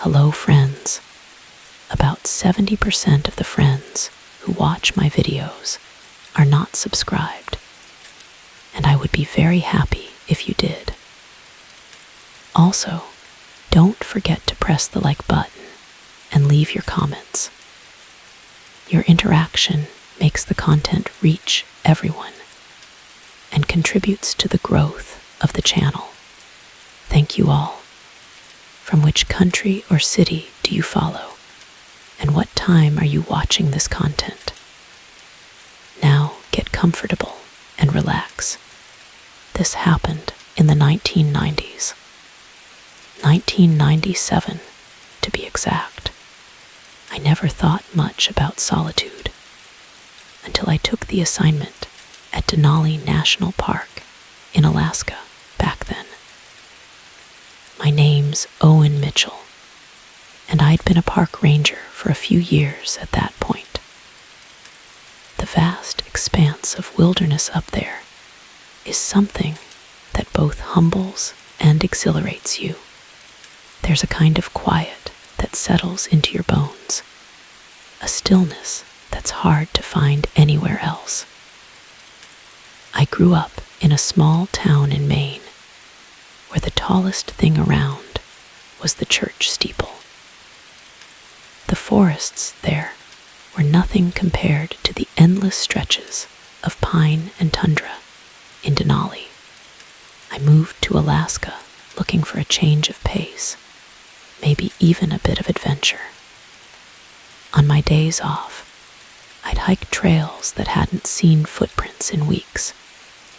Hello, friends. About 70% of the friends who watch my videos are not subscribed, and I would be very happy if you did. Also, don't forget to press the like button and leave your comments. Your interaction makes the content reach everyone and contributes to the growth of the channel. Thank you all. From which country or city do you follow? And what time are you watching this content? Now get comfortable and relax. This happened in the 1990s. 1997, to be exact. I never thought much about solitude until I took the assignment at Denali National Park in Alaska back then. My name's Owen Mitchell, and I'd been a park ranger for a few years at that point. The vast expanse of wilderness up there is something that both humbles and exhilarates you. There's a kind of quiet that settles into your bones, a stillness that's hard to find anywhere else. I grew up in a small town in Maine, where the tallest thing around was the church steeple. The forests there were nothing compared to the endless stretches of pine and tundra in Denali. I moved to Alaska looking for a change of pace, maybe even a bit of adventure. On my days off, I'd hike trails that hadn't seen footprints in weeks,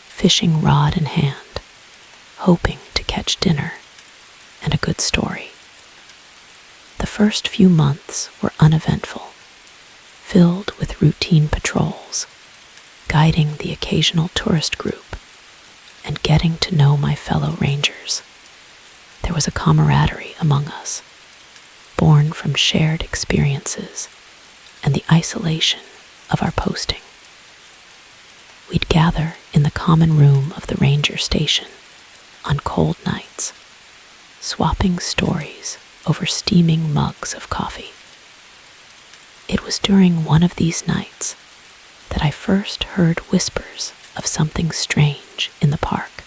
fishing rod in hand, hoping to catch dinner and a good story. The first few months were uneventful, filled with routine patrols, guiding the occasional tourist group, and getting to know my fellow rangers. There was a camaraderie among us, born from shared experiences and the isolation of our posting. We'd gather in the common room of the ranger station on cold nights, swapping stories over steaming mugs of coffee. It was during one of these nights that I first heard whispers of something strange in the park.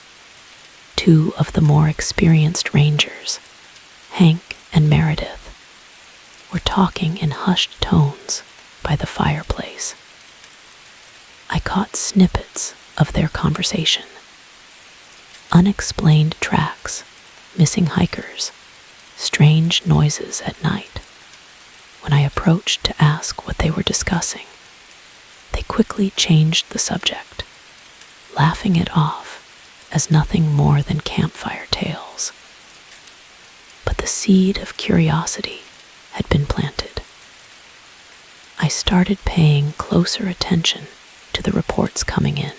Two of the more experienced rangers, Hank and Meredith, were talking in hushed tones by the fireplace. I caught snippets of their conversation. Unexplained tracks, missing hikers, strange noises at night. When I approached to ask what they were discussing, they quickly changed the subject, laughing it off as nothing more than campfire tales. But the seed of curiosity had been planted. I started paying closer attention to the reports coming in,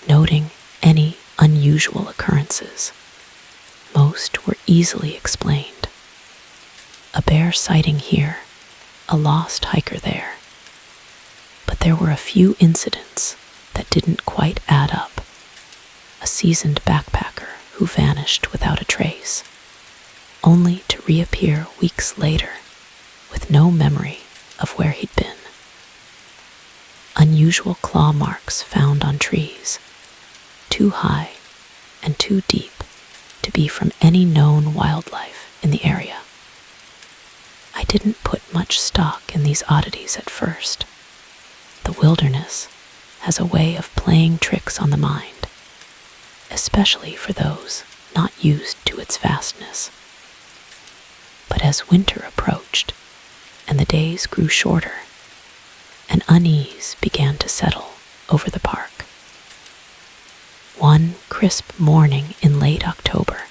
noting any unusual occurrences. Most were easily explained. A bear sighting here, a lost hiker there. But there were a few incidents that didn't quite add up. A seasoned backpacker who vanished without a trace, only to reappear weeks later with no memory of where he'd been. Unusual claw marks found on trees, too high and too deep to be from any known wildlife in the area. I didn't put much stock in these oddities at first. The wilderness has a way of playing tricks on the mind, especially for those not used to its vastness. But as winter approached and the days grew shorter, an unease began to settle over the park. One crisp morning in late October,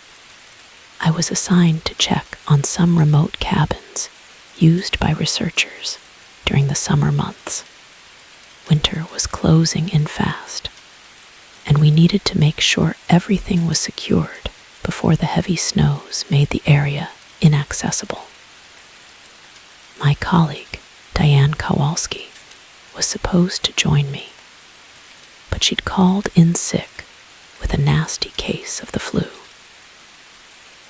I was assigned to check on some remote cabins used by researchers during the summer months. Winter was closing in fast, and we needed to make sure everything was secured before the heavy snows made the area inaccessible. My colleague, Diane Kowalski, was supposed to join me, but she'd called in sick with a nasty case of the flu.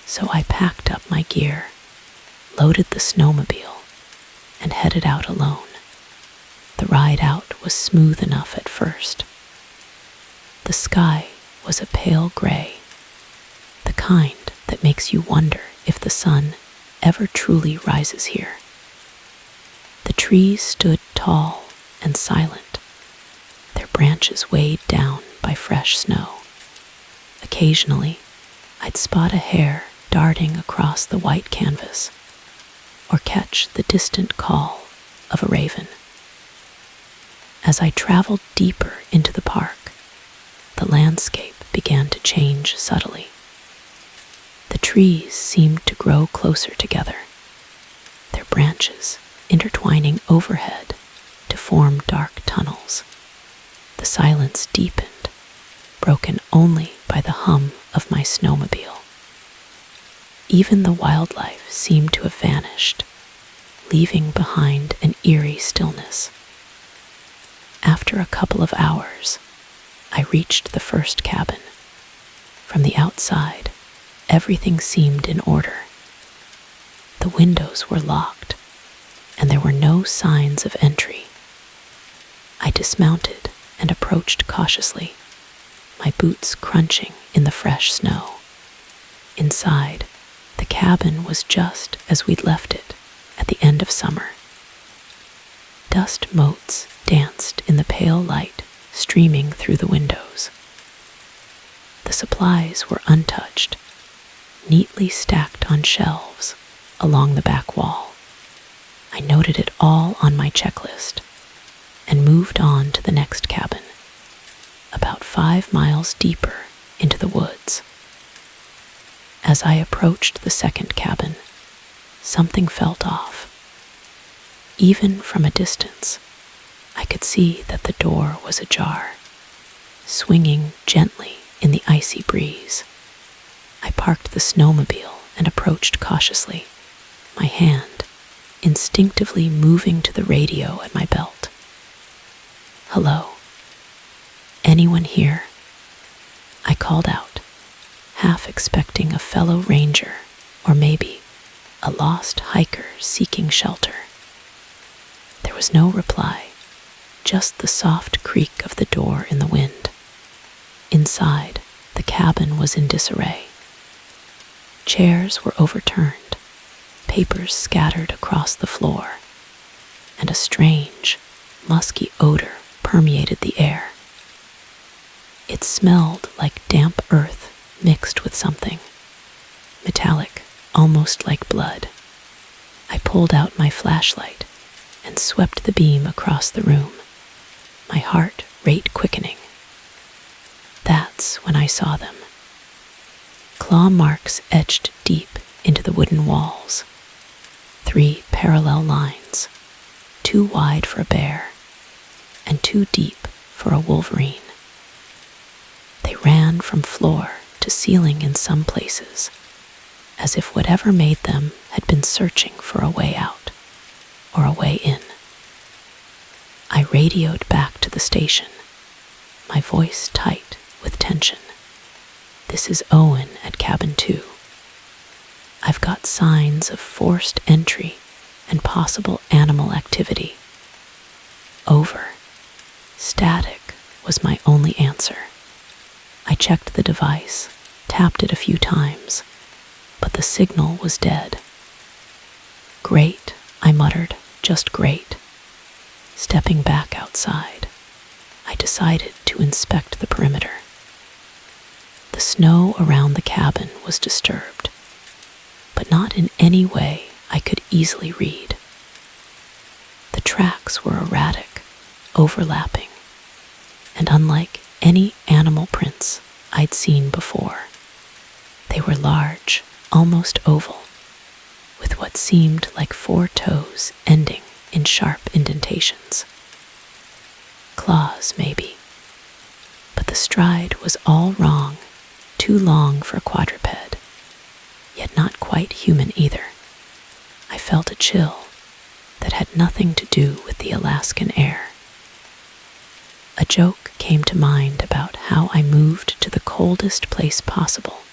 So I packed up my gear loaded the snowmobile, and headed out alone. The ride out was smooth enough at first. The sky was a pale gray, the kind that makes you wonder if the sun ever truly rises here. The trees stood tall and silent, their branches weighed down by fresh snow. Occasionally, I'd spot a hare darting across the white canvas, or catch the distant call of a raven. As I traveled deeper into the park, the landscape began to change subtly. The trees seemed to grow closer together, their branches intertwining overhead to form dark tunnels. The silence deepened, broken only by the hum of my snowmobile. Even the wildlife seemed to have vanished, leaving behind an eerie stillness. After a couple of hours, I reached the first cabin. From the outside, everything seemed in order. The windows were locked, and there were no signs of entry. I dismounted and approached cautiously, my boots crunching in the fresh snow. Inside, the cabin was just as we'd left it at the end of summer. Dust motes danced in the pale light streaming through the windows. The supplies were untouched, neatly stacked on shelves along the back wall. I noted it all on my checklist and moved on to the next cabin, about 5 miles deeper into the woods. As I approached the second cabin, something felt off. Even from a distance, I could see that the door was ajar, swinging gently in the icy breeze. I parked the snowmobile and approached cautiously, my hand instinctively moving to the radio at my belt. "Hello? Anyone here?" I called out, half expecting a fellow ranger or maybe a lost hiker seeking shelter. There was no reply, just the soft creak of the door in the wind. Inside, the cabin was in disarray. Chairs were overturned, papers scattered across the floor, and a strange, musky odor permeated the air. It smelled like damp earth mixed with something metallic, almost like blood. I pulled out my flashlight and swept the beam across the room, my heart rate quickening. That's when I saw them. Claw marks etched deep into the wooden walls. 3 parallel lines, too wide for a bear and too deep for a wolverine. They ran from floor to ceiling in some places, as if whatever made them had been searching for a way out or a way in. I radioed back to the station, my voice tight with tension. "This is Owen at cabin 2. I've got signs of forced entry and possible animal activity." Over. Static was my only answer. I checked the device, tapped it a few times, but the signal was dead. "Great," I muttered, "just great." Stepping back outside, I decided to inspect the perimeter. The snow around the cabin was disturbed, but not in any way I could easily read. The tracks were erratic, overlapping, and unlike any animal prints I'd seen before. They were large, almost oval, with what seemed like 4 toes ending in sharp indentations. Claws, maybe, but the stride was all wrong, too long for a quadruped, yet not quite human either. I felt a chill that had nothing to do with the Alaskan air. A joke came to mind about how I moved to the coldest place possible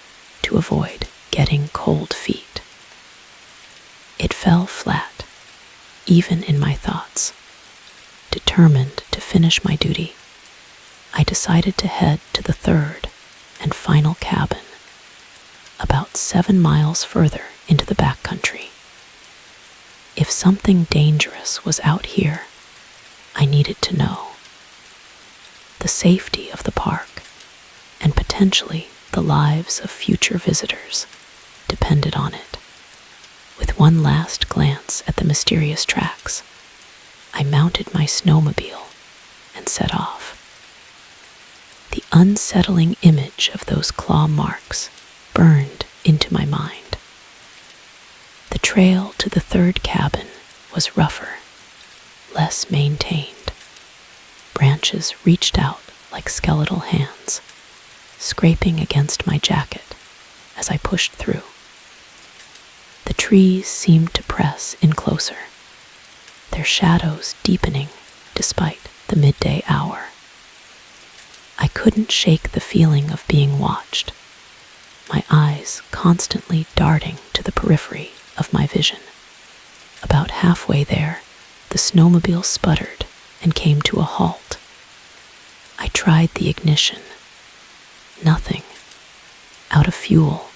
to avoid getting cold feet. It fell flat, even in my thoughts. Determined to finish my duty, I decided to head to the third and final cabin, about 7 miles further into the backcountry. If something dangerous was out here, I needed to know. The safety of the park, and potentially the lives of future visitors, depended on it. With one last glance at the mysterious tracks, I mounted my snowmobile and set off. The unsettling image of those claw marks burned into my mind. The trail to the third cabin was rougher, less maintained. Branches reached out like skeletal hands, scraping against my jacket as I pushed through. The trees seemed to press in closer, their shadows deepening despite the midday hour. I couldn't shake the feeling of being watched, my eyes constantly darting to the periphery of my vision. About halfway there, the snowmobile sputtered and came to a halt. I tried the ignition. Nothing. Out of fuel,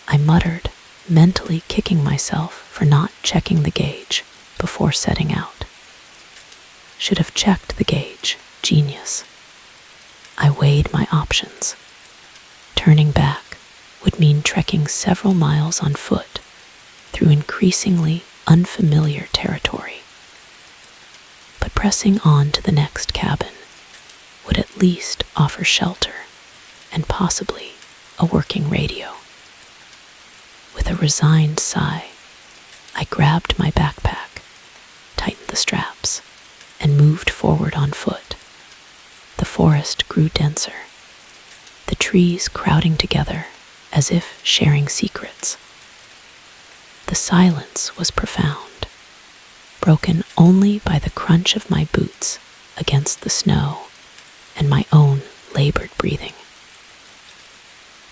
I muttered, mentally kicking myself for not checking the gauge before setting out. Should have checked the gauge, genius. I weighed my options. Turning back would mean trekking several miles on foot through increasingly unfamiliar territory. But pressing on to the next cabin would at least offer shelter and possibly a working radio. With a resigned sigh, I grabbed my backpack, tightened the straps, and moved forward on foot. The forest grew denser, the trees crowding together as if sharing secrets. The silence was profound, broken only by the crunch of my boots against the snow and my own labored breathing.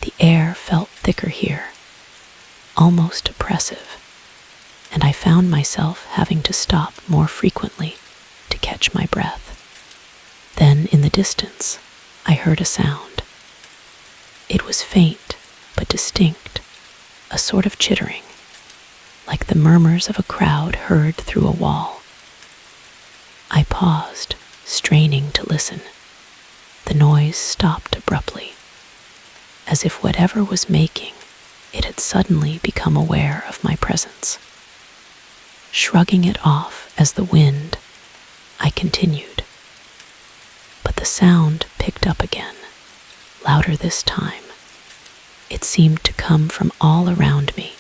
The air felt thicker here, almost oppressive, and I found myself having to stop more frequently to catch my breath. Then, in the distance, I heard a sound. It was faint but distinct, a sort of chittering, like the murmurs of a crowd heard through a wall. I paused, straining to listen. The noise stopped abruptly, as if whatever was making it had suddenly become aware of my presence. Shrugging it off as the wind, I continued. But the sound picked up again, louder this time. It seemed to come from all around me,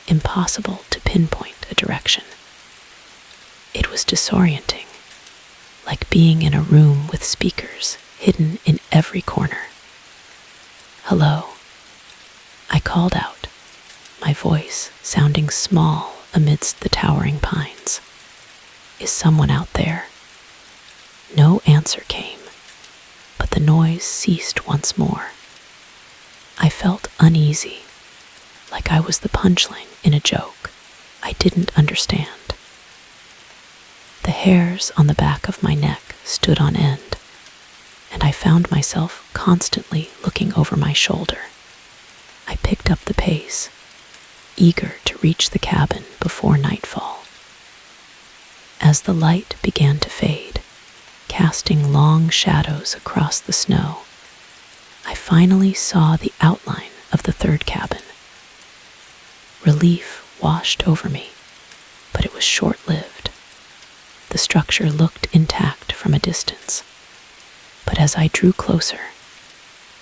impossible to pinpoint a direction. It was disorienting, like being in a room with speakers hidden in every corner. "Hello," I called out, my voice sounding small amidst the towering pines. "Is someone out there?" No answer came, but the noise ceased once more. I felt uneasy, like I was the punchline in a joke I didn't understand. The hairs on the back of my neck stood on end, and I found myself constantly looking over my shoulder. I picked up the pace, eager to reach the cabin before nightfall. As the light began to fade, casting long shadows across the snow, I finally saw the outline of the third cabin. Relief washed over me, but it was short-lived. The structure looked intact from a distance, but as I drew closer,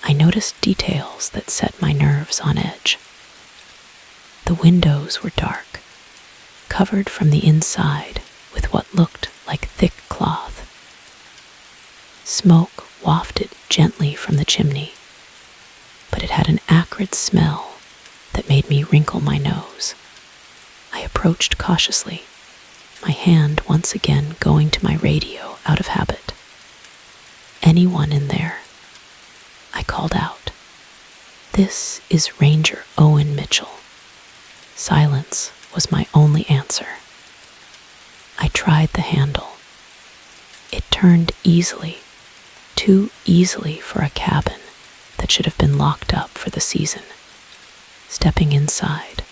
I noticed details that set my nerves on edge. The windows were dark, covered from the inside with what looked like thick cloth. Smoke wafted gently from the chimney, but it had an acrid smell that made me wrinkle my nose. I approached cautiously, my hand once again going to my radio out of habit. "Anyone in there?" I called out. "This is Ranger Owen Mitchell." Silence was my only answer. I tried the handle. It turned easily, too easily for a cabin that should have been locked up for the season. Stepping inside,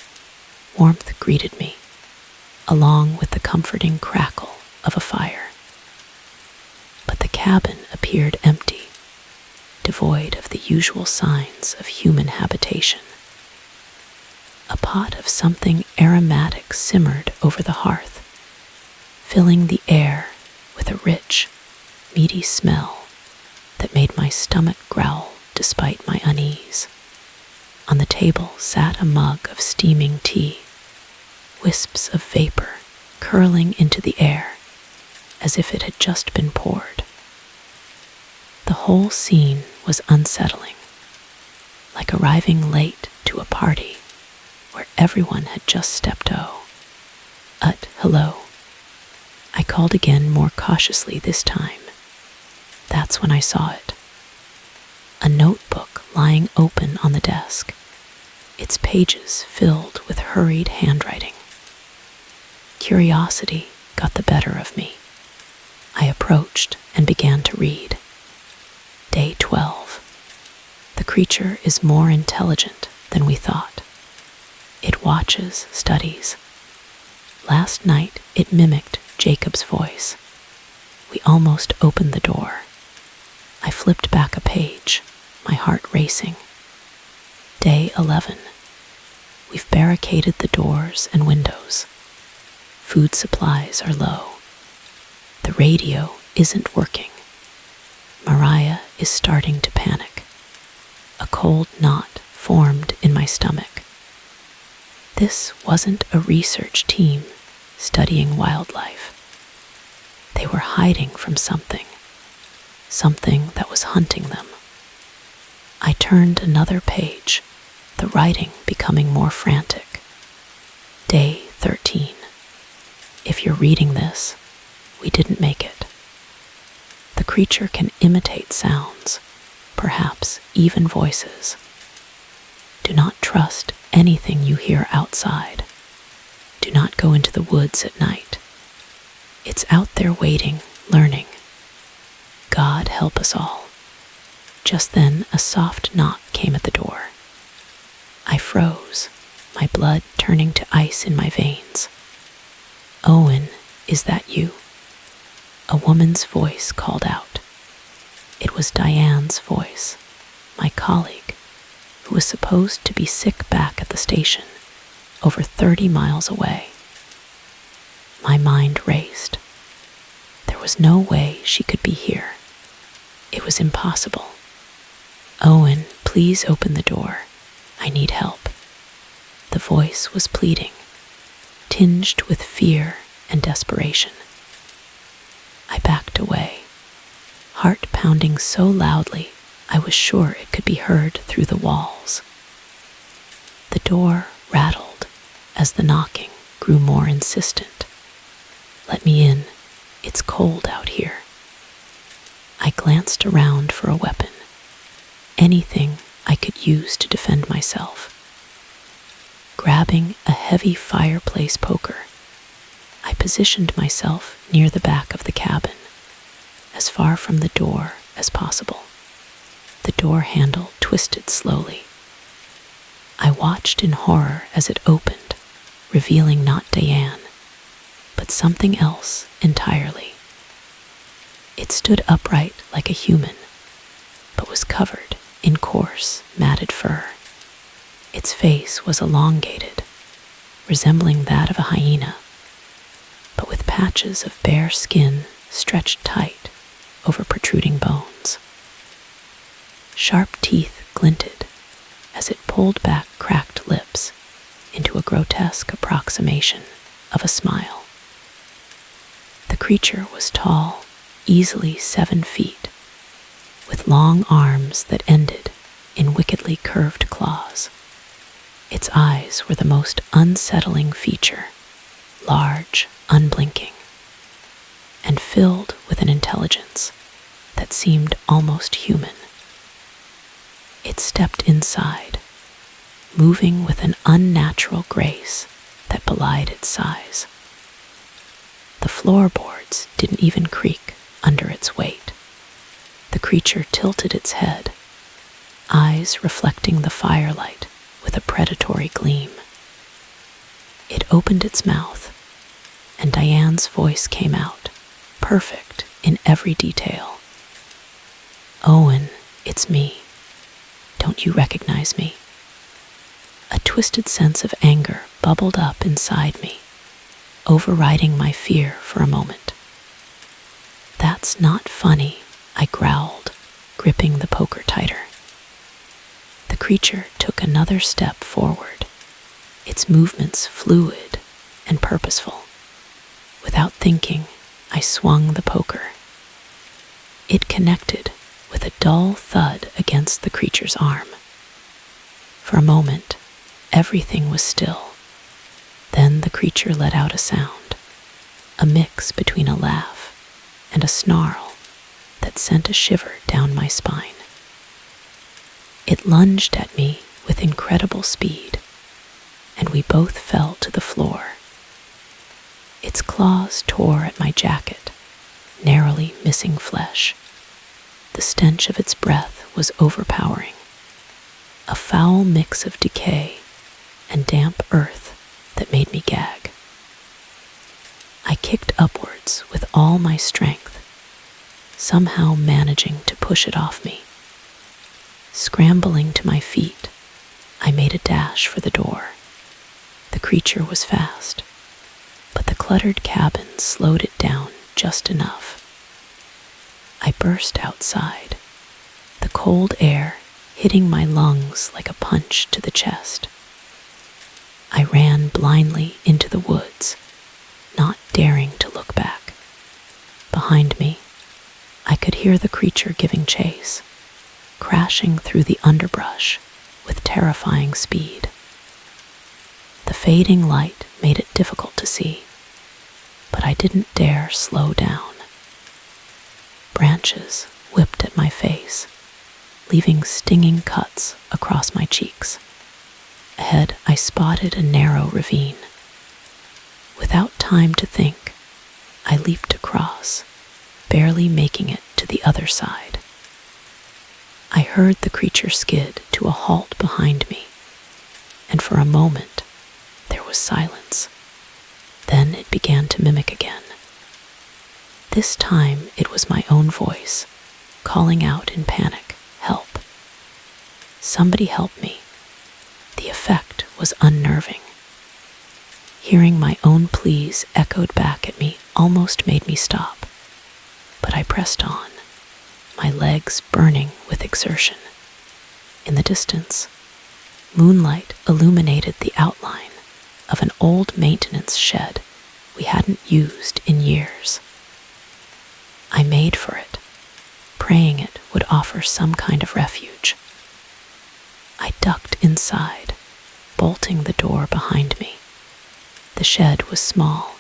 warmth greeted me, along with the comforting crackle of a fire. But the cabin appeared empty, devoid of the usual signs of human habitation. A pot of something aromatic simmered over the hearth, filling the air with a rich, meaty smell that made my stomach growl despite my unease. On the table sat a mug of steaming tea, wisps of vapor curling into the air as if it had just been poured. The whole scene was unsettling, like arriving late to a party where everyone had just stepped hello. I called again, more cautiously this time. That's when I saw it. A notebook lying open on the desk, its pages filled with hurried handwriting. Curiosity got the better of me. I approached and began to read. Day 12. The creature is more intelligent than we thought. It watches, studies. Last night it mimicked Jacob's voice. We almost opened the door. I flipped back a page, my heart racing. Day 11. We've barricaded the doors and windows. Food supplies are low. The radio isn't working. Mariah is starting to panic. A cold knot formed in my stomach. This wasn't a research team studying wildlife. They were hiding from something that was hunting them. I turned another page, the writing becoming more frantic. Day 13. If you're reading this, we didn't make it. The creature can imitate sounds, perhaps even voices. Do not trust anything you hear outside. Do not go into the woods at night. It's out there waiting, learning. God help us all. Just then, a soft knock came at the door. I froze, my blood turning to ice in my veins. Owen, is that you? A woman's voice called out. It was Diane's voice, my colleague, who was supposed to be sick back at the station, over 30 miles away. My mind raced. There was no way she could be here. It was impossible. Owen, please open the door. I need help. The voice was pleading, tinged with fear and desperation. I backed away, heart pounding so loudly I was sure it could be heard through the walls. The door rattled as the knocking grew more insistent. Let me in. It's cold out here. I glanced around for a weapon, anything I could use to defend myself. Grabbing a heavy fireplace poker, I positioned myself near the back of the cabin, as far from the door as possible. The door handle twisted slowly. I watched in horror as it opened, revealing not Diane, but something else entirely. It stood upright like a human, but was covered in coarse, matted fur. Its face was elongated, resembling that of a hyena, but with patches of bare skin stretched tight over protruding bones. Sharp teeth glinted as it pulled back cracked lips into a grotesque approximation of a smile. The creature was tall, easily 7 feet, with long arms that ended in wickedly curved claws. Its eyes were the most unsettling feature, large, unblinking, and filled with an intelligence that seemed almost human. It stepped inside, moving with an unnatural grace that belied its size. The floorboards didn't even creak under its weight. The creature tilted its head, eyes reflecting the firelight with a predatory gleam. It opened its mouth, and Diane's voice came out, perfect in every detail. "Owen, it's me. Don't you recognize me?" A twisted sense of anger bubbled up inside me, overriding my fear for a moment. "That's not funny," I growled, gripping the poker tighter. The creature took another step forward, its movements fluid and purposeful. Without thinking, I swung the poker. It connected with a dull thud against the creature's arm. For a moment, everything was still. Then the creature let out a sound, a mix between a laugh and a snarl that sent a shiver down my spine. It lunged at me with incredible speed, and we both fell to the floor. Its claws tore at my jacket, narrowly missing flesh. The stench of its breath was overpowering, a foul mix of decay and damp earth that made me gag. I kicked upwards with all my strength, somehow managing to push it off me. Scrambling to my feet, I made a dash for the door. The creature was fast, but the cluttered cabin slowed it down just enough. I burst outside, the cold air hitting my lungs like a punch to the chest. I ran blindly into the woods, not daring to look back. Behind me, I could hear the creature giving chase, crashing through the underbrush with terrifying speed. The fading light made it difficult to see, but I didn't dare slow down. Branches whipped at my face, leaving stinging cuts across my cheeks. Ahead, I spotted a narrow ravine. Without time to think, I leaped across, barely making it to the other side. I heard the creature skid to a halt behind me, and for a moment, there was silence. Then it began to mimic again. This time, it was my own voice, calling out in panic, "Help! Somebody help me!" The effect was unnerving. Hearing my own pleas echoed back at me almost made me stop, but I pressed on, my legs burning with exertion. In the distance, moonlight illuminated the outline of an old maintenance shed we hadn't used in years. I made for it, praying it would offer some kind of refuge. I ducked inside, bolting the door behind me. The shed was small,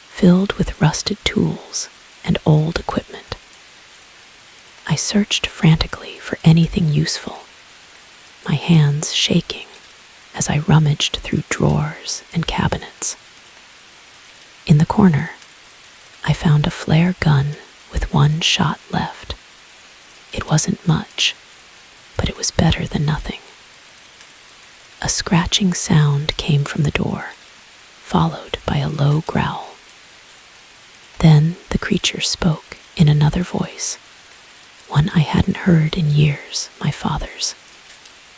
filled with rusted tools and old equipment. I searched frantically for anything useful, my hands shaking as I rummaged through drawers and cabinets. In the corner, I found a flare gun with one shot left. It wasn't much, but it was better than nothing. A scratching sound came from the door, followed by a low growl. Then the creature spoke in another voice, one I hadn't heard in years, my father's.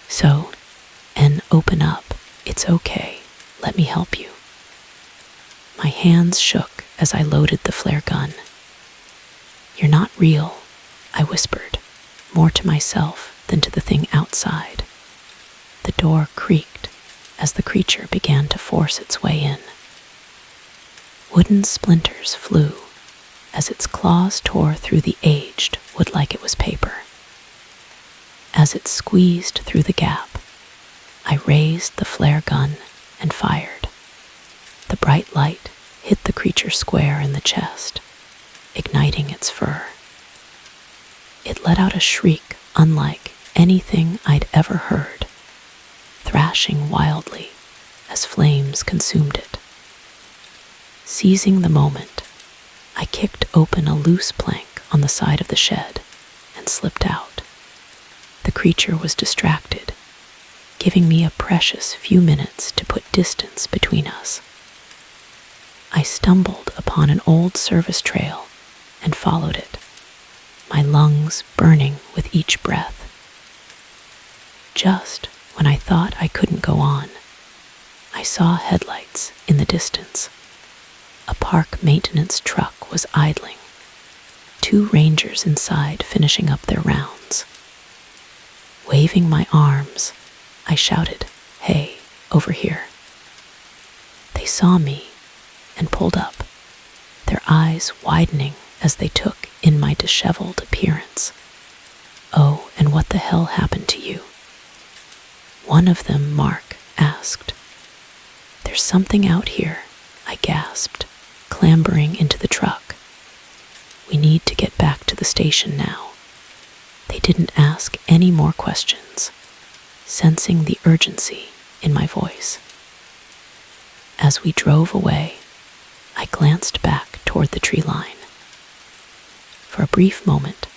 "So, open up. It's okay. Let me help you." My hands shook as I loaded the flare gun. "You're not real," I whispered, more to myself than to the thing outside. The door creaked as the creature began to force its way in. Wooden splinters flew as its claws tore through the aged wood like it was paper. As it squeezed through the gap, I raised the flare gun and fired. The bright light hit the creature square in the chest, igniting its fur. It let out a shriek unlike anything I'd ever heard, thrashing wildly, as flames consumed it. Seizing the moment, I kicked open a loose plank on the side of the shed and slipped out. The creature was distracted, giving me a precious few minutes to put distance between us. I stumbled upon an old service trail and followed it, my lungs burning with each breath. Just when I thought I couldn't go on, I saw headlights in the distance. A park maintenance truck was idling, 2 rangers inside finishing up their rounds. Waving my arms, I shouted, "Hey, over here." They saw me and pulled up, their eyes widening as they took in my disheveled appearance. "Oh, and what the hell happened to you?" One of them, Mark, asked. "There's something out here," I gasped, clambering into the truck. "We need to get back to the station now." They didn't ask any more questions, sensing the urgency in my voice. As we drove away, I glanced back toward the tree line. For a brief moment,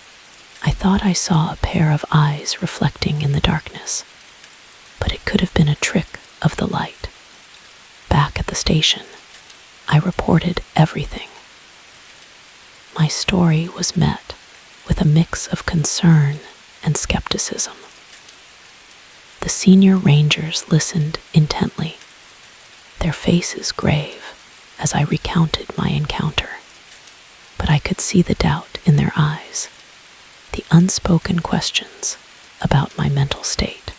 I thought I saw a pair of eyes reflecting in the darkness, but it could have been a trick of the light. Back at the station, I reported everything. My story was met with a mix of concern and skepticism. The senior rangers listened intently, their faces grave as I recounted my encounter, but I could see the doubt in their eyes, the unspoken questions about my mental state.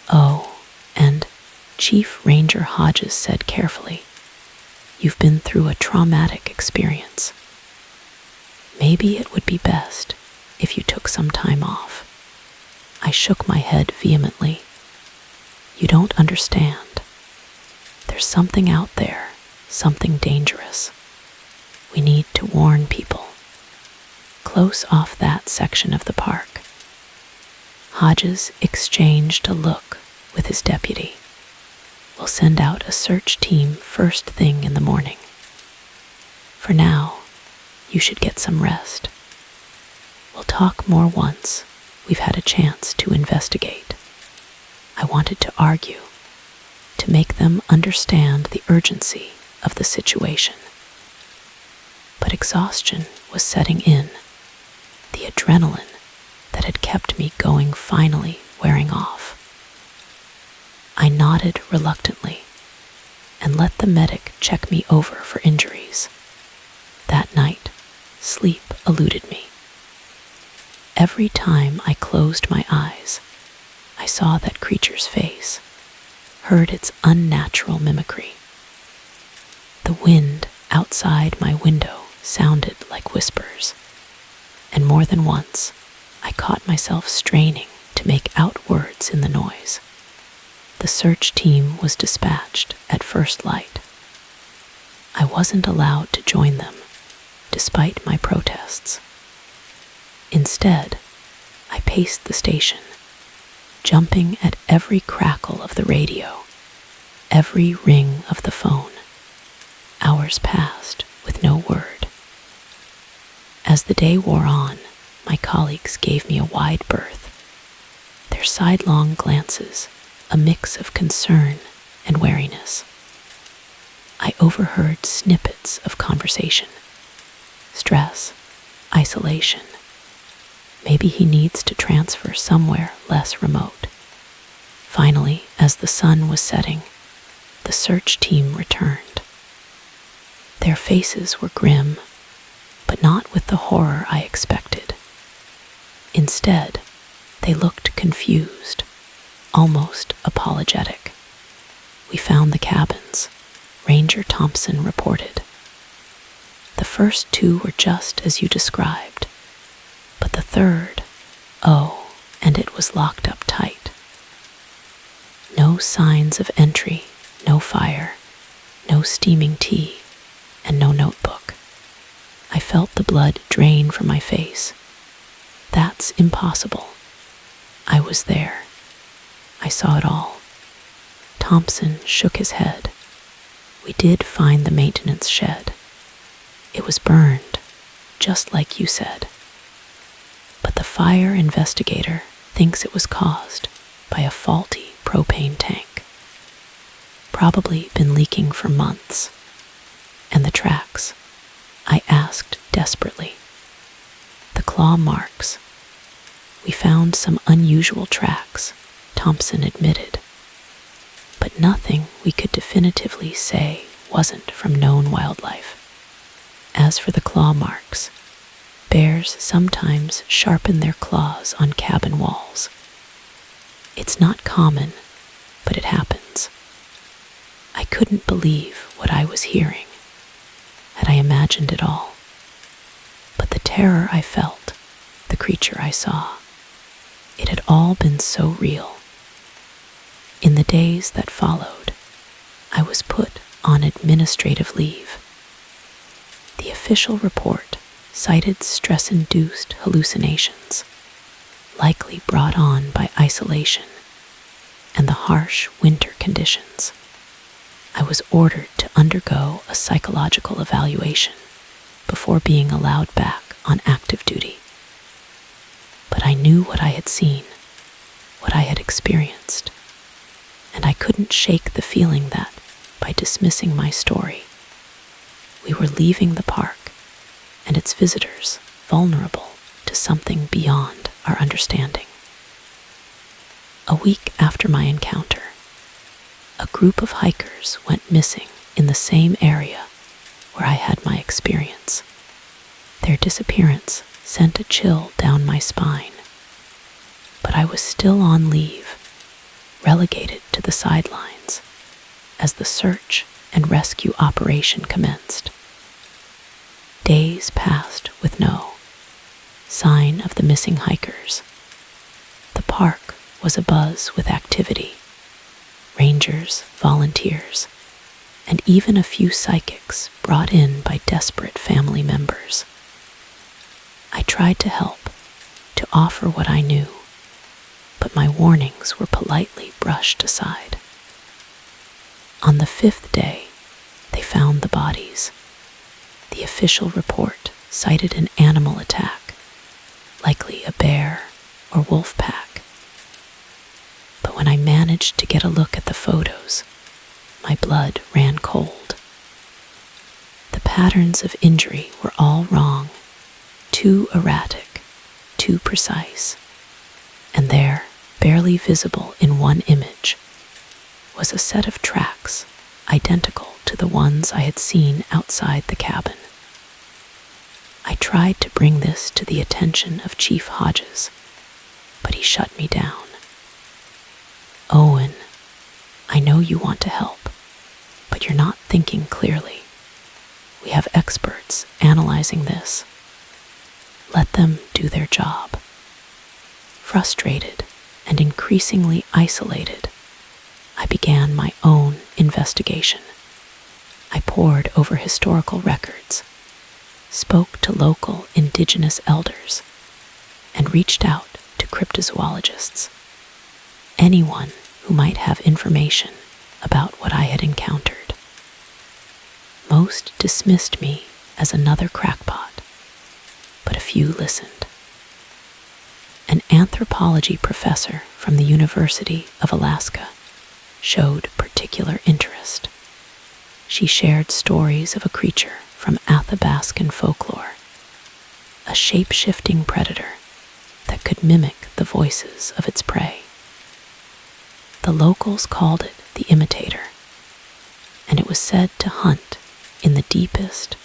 "Oh, and," Chief Ranger Hodges said carefully, "you've been through a traumatic experience. Maybe it would be best if you took some time off." I shook my head vehemently. "You don't understand. There's something out there, something dangerous. We need to warn people." Close off that section of the park, Hodges exchanged a look with his deputy. "We'll send out a search team first thing in the morning. For now, you should get some rest. We'll talk more once we've had a chance to investigate." I wanted to argue, to make them understand the urgency of the situation. But exhaustion was setting in, the adrenaline that had kept me going finally wearing off. I nodded reluctantly and let the medic check me over for injuries. That night, sleep eluded me. Every time I closed my eyes, I saw that creature's face, heard its unnatural mimicry. The wind outside my window sounded like whispers, and more than once I caught myself straining to make out words in the noise. The search team was dispatched at first light. I wasn't allowed to join them, despite my protests. Instead, I paced the station, jumping at every crackle of the radio, every ring of the phone. Hours passed with no word. As the day wore on, my colleagues gave me a wide berth, their sidelong glances a mix of concern and wariness. I overheard snippets of conversation. Stress, isolation. Maybe he needs to transfer somewhere less remote. Finally, as the sun was setting, the search team returned. Their faces were grim, but not with the horror I expected. Instead, they looked confused, almost apologetic. "We found the cabins," Ranger Thompson reported. "The first 2 were just as you described, but the third, oh, and it was locked up tight. No signs of entry, no fire, no steaming tea, and no notebook." I felt the blood drain from my face. That's impossible. I was there. I saw it all. Thompson shook his head. We did find the maintenance shed. It was burned, just like you said. But the fire investigator thinks it was caused by a faulty propane tank. Probably been leaking for months. And the tracks? I asked desperately. The claw marks. We found some unusual tracks, Thompson admitted. But nothing we could definitively say wasn't from known wildlife. As for the claw marks, bears sometimes sharpen their claws on cabin walls. It's not common, but it happens. I couldn't believe what I was hearing. Had I imagined it all? But the terror I felt, the creature I saw, it had all been so real. In the days that followed, I was put on administrative leave. The official report cited stress-induced hallucinations, likely brought on by isolation and the harsh winter conditions. I was ordered to undergo a psychological evaluation before being allowed back on active duty. But I knew what I had seen, what I had experienced, and I couldn't shake the feeling that, by dismissing my story, we were leaving the park and its visitors vulnerable to something beyond our understanding. A week after my encounter, a group of hikers went missing in the same area where I had my experience. Their disappearance sent a chill down my spine. But I was still on leave, relegated to the sidelines, as the search and rescue operation commenced. Days passed with no sign of the missing hikers. The park was abuzz with activity. Rangers, volunteers, and even a few psychics brought in by desperate family members. I tried to help, to offer what I knew, but my warnings were politely brushed aside. On the 5th day, they found the bodies. The official report cited an animal attack, likely a bear or wolf pack. But when I managed to get a look at the photos, my blood ran cold. The patterns of injury were all wrong, too erratic, too precise. And there, barely visible in one image, was a set of tracks identical to the ones I had seen outside the cabin. I tried to bring this to the attention of Chief Hodges, but he shut me down. Owen, I know you want to help, but you're not thinking clearly. We have experts analyzing this. Let them do their job. Frustrated and increasingly isolated, I began my own investigation. I pored over historical records, spoke to local indigenous elders, and reached out to cryptozoologists. Anyone who might have information about what I had encountered. Most dismissed me as another crackpot, but a few listened. An anthropology professor from the University of Alaska showed particular interest. She shared stories of a creature from Athabascan folklore, a shape-shifting predator that could mimic the voices of its prey. The locals called it the imitator, and it was said to hunt in the deepest,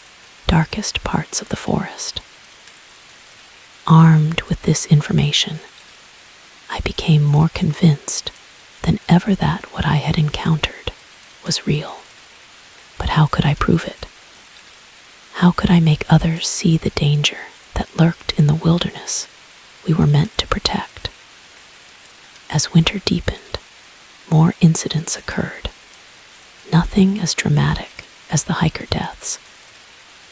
darkest parts of the forest. Armed with this information, I became more convinced than ever that what I had encountered was real. But how could I prove it? How could I make others see the danger that lurked in the wilderness we were meant to protect? As winter deepened, more incidents occurred. Nothing as dramatic as the hiker deaths,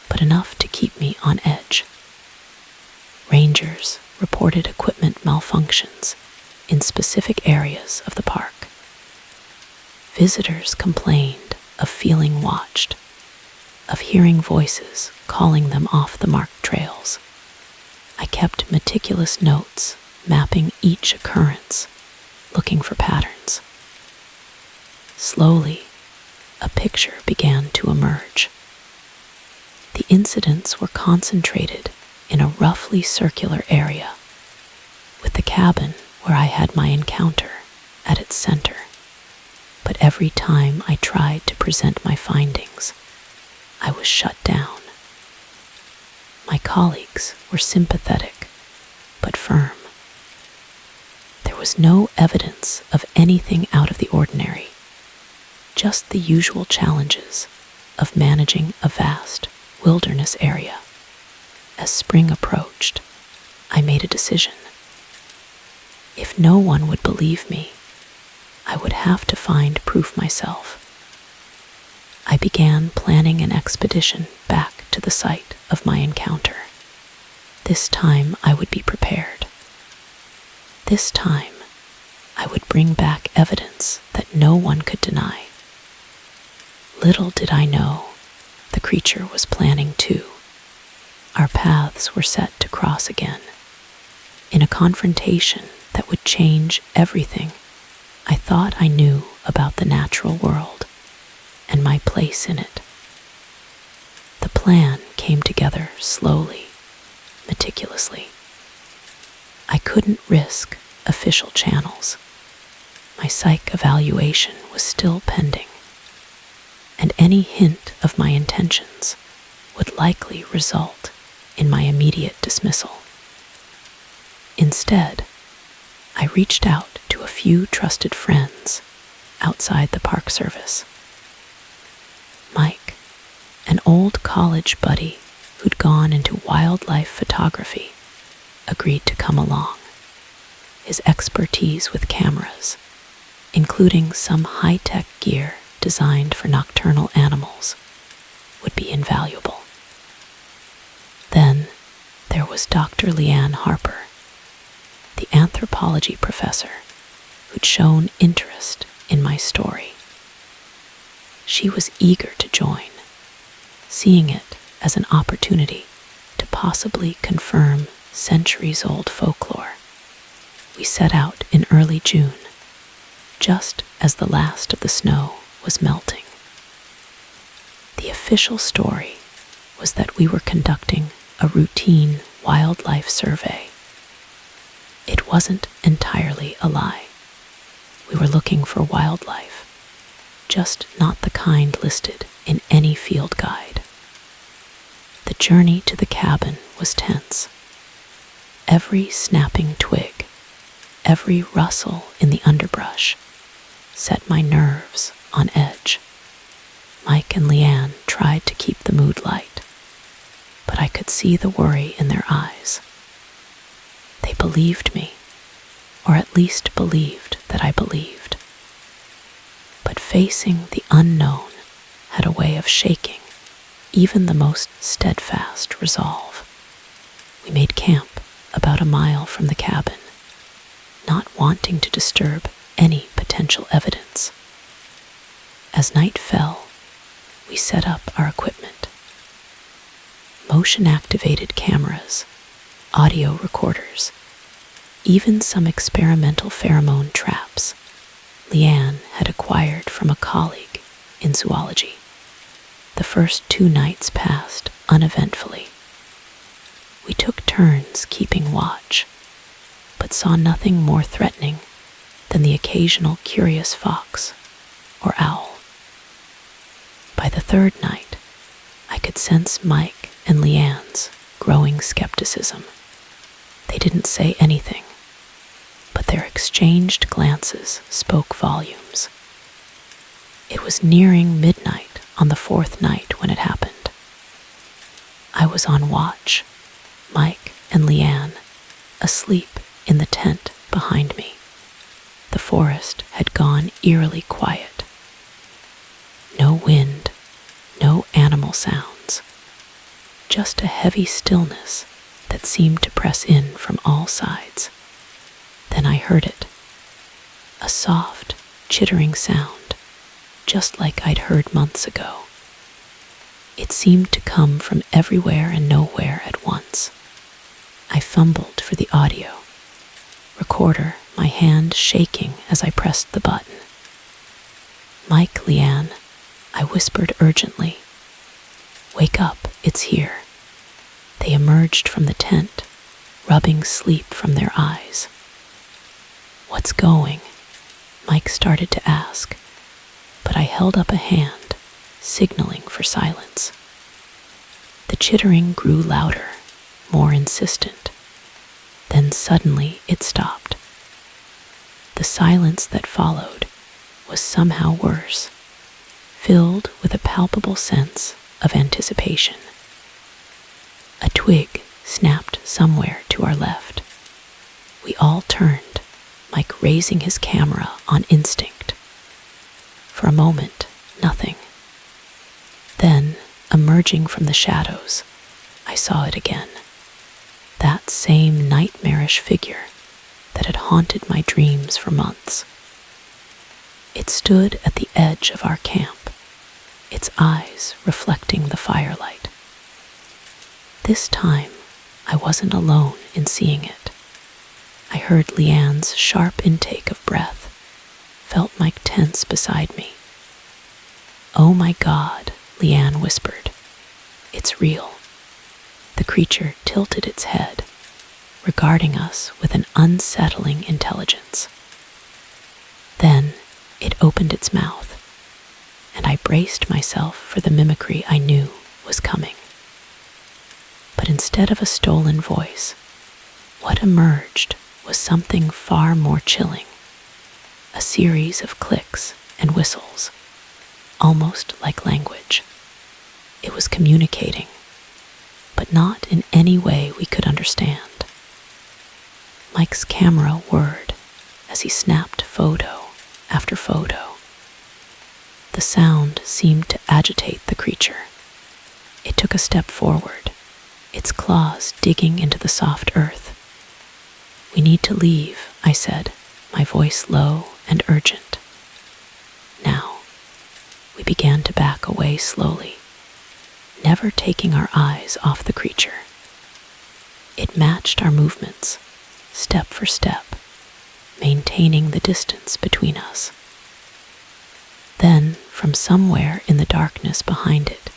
but enough to keep me on edge. Rangers reported equipment malfunctions in specific areas of the park. Visitors complained of feeling watched, of hearing voices calling them off the marked trails. I kept meticulous notes, mapping each occurrence, looking for patterns. Slowly, a picture began to emerge. The incidents were concentrated in a roughly circular area, with the cabin where I had my encounter at its center. But every time I tried to present my findings, I was shut down. My colleagues were sympathetic, but firm. There was no evidence of anything out of the ordinary, just the usual challenges of managing a vast wilderness area. As spring approached, I made a decision. If no one would believe me, I would have to find proof myself. I began planning an expedition back to the site of my encounter. This time I would be prepared. This time I would bring back evidence that no one could deny. Little did I know, the creature was planning too. Our paths were set to cross again, in a confrontation that would change everything I thought I knew about the natural world and my place in it. The plan came together slowly, meticulously. I couldn't risk official channels. My psych evaluation was still pending, and any hint of my intentions would likely result in my immediate dismissal. Instead, I reached out to a few trusted friends outside the Park Service. Mike, an old college buddy who'd gone into wildlife photography, agreed to come along. His expertise with cameras, including some high-tech gear designed for nocturnal animals, would be invaluable. Then there was Dr. Leanne Harper, the anthropology professor who'd shown interest in my story. She was eager to join, seeing it as an opportunity to possibly confirm centuries-old folklore. We set out in early June, just as the last of the snow was melting. The official story was that we were conducting a routine wildlife survey. It wasn't entirely a lie. We were looking for wildlife, just not the kind listed in any field guide. The journey to the cabin was tense. Every snapping twig, every rustle in the underbrush set my nerves on edge. Mike and Leanne tried to keep the mood light, but I could see the worry in their eyes. They believed me, or at least believed that I believed. But facing the unknown had a way of shaking even the most steadfast resolve. We made camp about a mile from the cabin, not wanting to disturb any potential evidence. As night fell, we set up our equipment. Motion-activated cameras, audio recorders, even some experimental pheromone traps Leanne had acquired from a colleague in zoology. The first 2 nights passed uneventfully. We took turns keeping watch, but saw nothing more threatening than the occasional curious fox or owl. By the 3rd night, I could sense Mike and Leanne's growing skepticism. They didn't say anything, but their exchanged glances spoke volumes. It was nearing midnight on the 4th night when it happened. I was on watch, Mike and Leanne asleep in the tent behind me. The forest had gone eerily quiet. No wind, no animal sounds, just a heavy stillness that seemed to press in from all sides. Then I heard it, a soft, chittering sound just like I'd heard months ago. It seemed to come from everywhere and nowhere at once. I fumbled for the audio recorder, my hand shaking as I pressed the button. "Mike, Leanne," I whispered urgently. "Wake up, it's here." They emerged from the tent, rubbing sleep from their eyes. "What's going?" Mike started to ask, but I held up a hand, signaling for silence. The chittering grew louder, more insistent. Then suddenly it stopped. The silence that followed was somehow worse, filled with a palpable sense of anticipation. A twig snapped somewhere to our left. We all turned, Mike raising his camera on instinct. For a moment, nothing. Then, emerging from the shadows, I saw it again. That same nightmarish figure that had haunted my dreams for months. It stood at the edge of our camp, its eyes reflecting the firelight. This time, I wasn't alone in seeing it. I heard Leanne's sharp intake of breath, felt Mike tense beside me. "Oh my God," Leanne whispered. "It's real." The creature tilted its head, regarding us with an unsettling intelligence. Then it opened its mouth, and I braced myself for the mimicry I knew was coming. But instead of a stolen voice, what emerged was something far more chilling. A series of clicks and whistles, almost like language. It was communicating, but not in any way we could understand. Mike's camera whirred as he snapped photo after photo. The sound seemed to agitate the creature. It took a step forward, its claws digging into the soft earth. "We need to leave," I said, my voice low and urgent. Now, we began to back away slowly, never taking our eyes off the creature. It matched our movements, step for step, maintaining the distance between us. Then, from somewhere in the darkness behind it,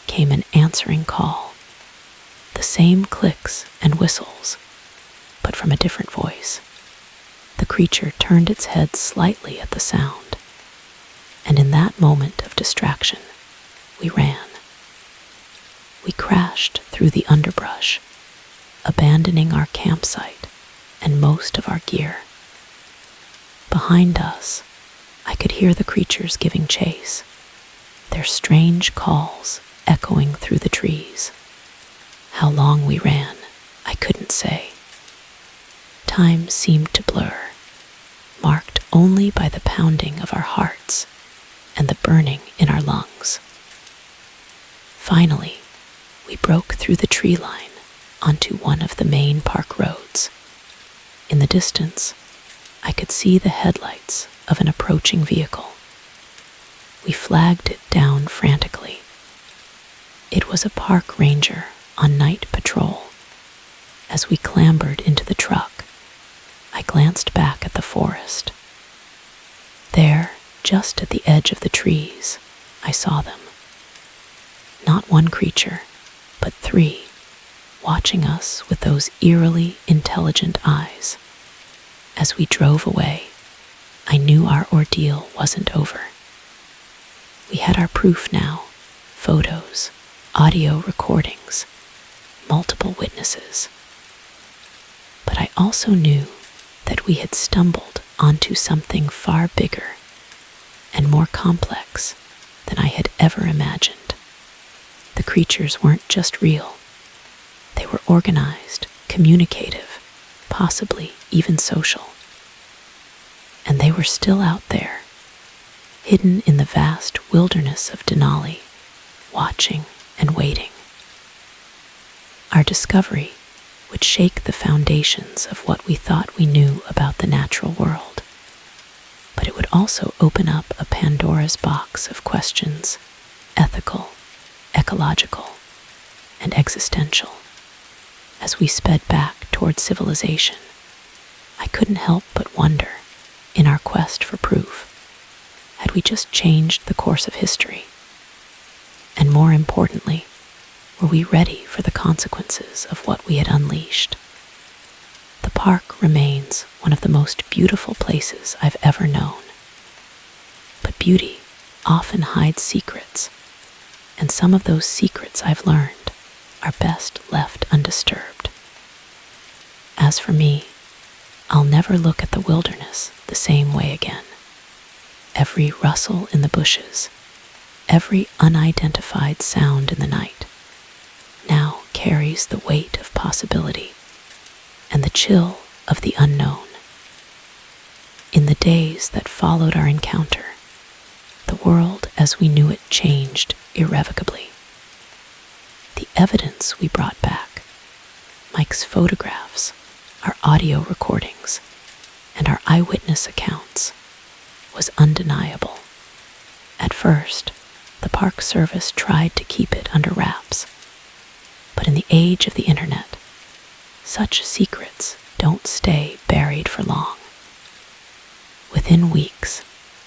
came an answering call. The same clicks and whistles, but from a different voice. The creature turned its head slightly at the sound, and in that moment of distraction, we ran. We crashed through the underbrush, abandoning our campsite and most of our gear. Behind us, I could hear the creatures giving chase, their strange calls echoing through the trees. How long we ran, I couldn't say. Time seemed to blur, marked only by the pounding of our hearts and the burning in our lungs. Finally, we broke through the tree line onto one of the main park roads. In the distance, I could see the headlights of an approaching vehicle. We flagged it down frantically. It was a park ranger on night patrol. As we clambered into the truck, I glanced back at the forest. There, just at the edge of the trees, I saw them. Not one creature, but three, watching us with those eerily intelligent eyes. As we drove away, I knew our ordeal wasn't over. We had our proof now, photos, audio recordings, multiple witnesses. But I also knew that we had stumbled onto something far bigger and more complex than I had ever imagined. The creatures weren't just real. They were organized, communicative, possibly even social. And they were still out there, hidden in the vast wilderness of Denali, watching and waiting. Our discovery would shake the foundations of what we thought we knew about the natural world. but it would also open up a Pandora's box of questions, ethical, ecological, and existential. As we sped back toward civilization, I couldn't help but wonder, in our quest for proof, had we just changed the course of history? And more importantly, were we ready for the consequences of what we had unleashed? The park remains one of the most beautiful places I've ever known. But beauty often hides secrets, and some of those secrets I've learned are best left undisturbed. As for me, I'll never look at the wilderness the same way again. Every rustle in the bushes, every unidentified sound in the night, now carries the weight of possibility and the chill of the unknown. In the days that followed our encounter, the world as we knew it changed irrevocably. The evidence we brought back, Mike's photographs, our audio recordings, and our eyewitness accounts, was undeniable. At first, the Park Service tried to keep it under wraps, but in the age of the internet, such secrets don't stay buried for long. Within weeks,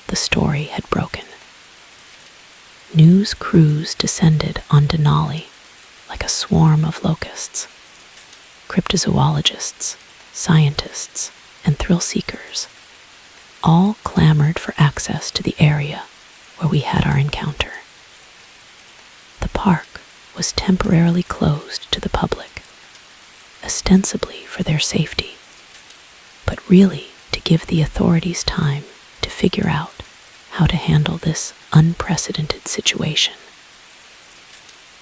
the story had broken. News crews descended on Denali like a swarm of locusts. Cryptozoologists, scientists, and thrill seekers all clamored for access to the area where we had our encounter. The park was temporarily closed to the public, ostensibly for their safety, but really to give the authorities time to figure out how to handle this unprecedented situation.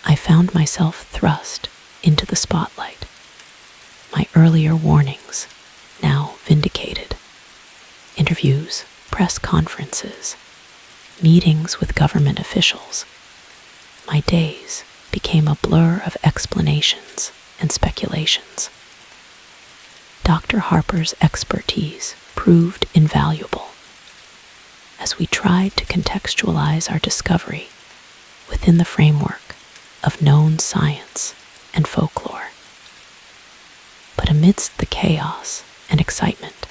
I found myself thrust into the spotlight, my earlier warnings now vindicated. Interviews, press conferences, meetings with government officials. My days became a blur of explanations and speculations. Dr. Harper's expertise proved invaluable as we tried to contextualize our discovery within the framework of known science and folklore. But amidst the chaos and excitement,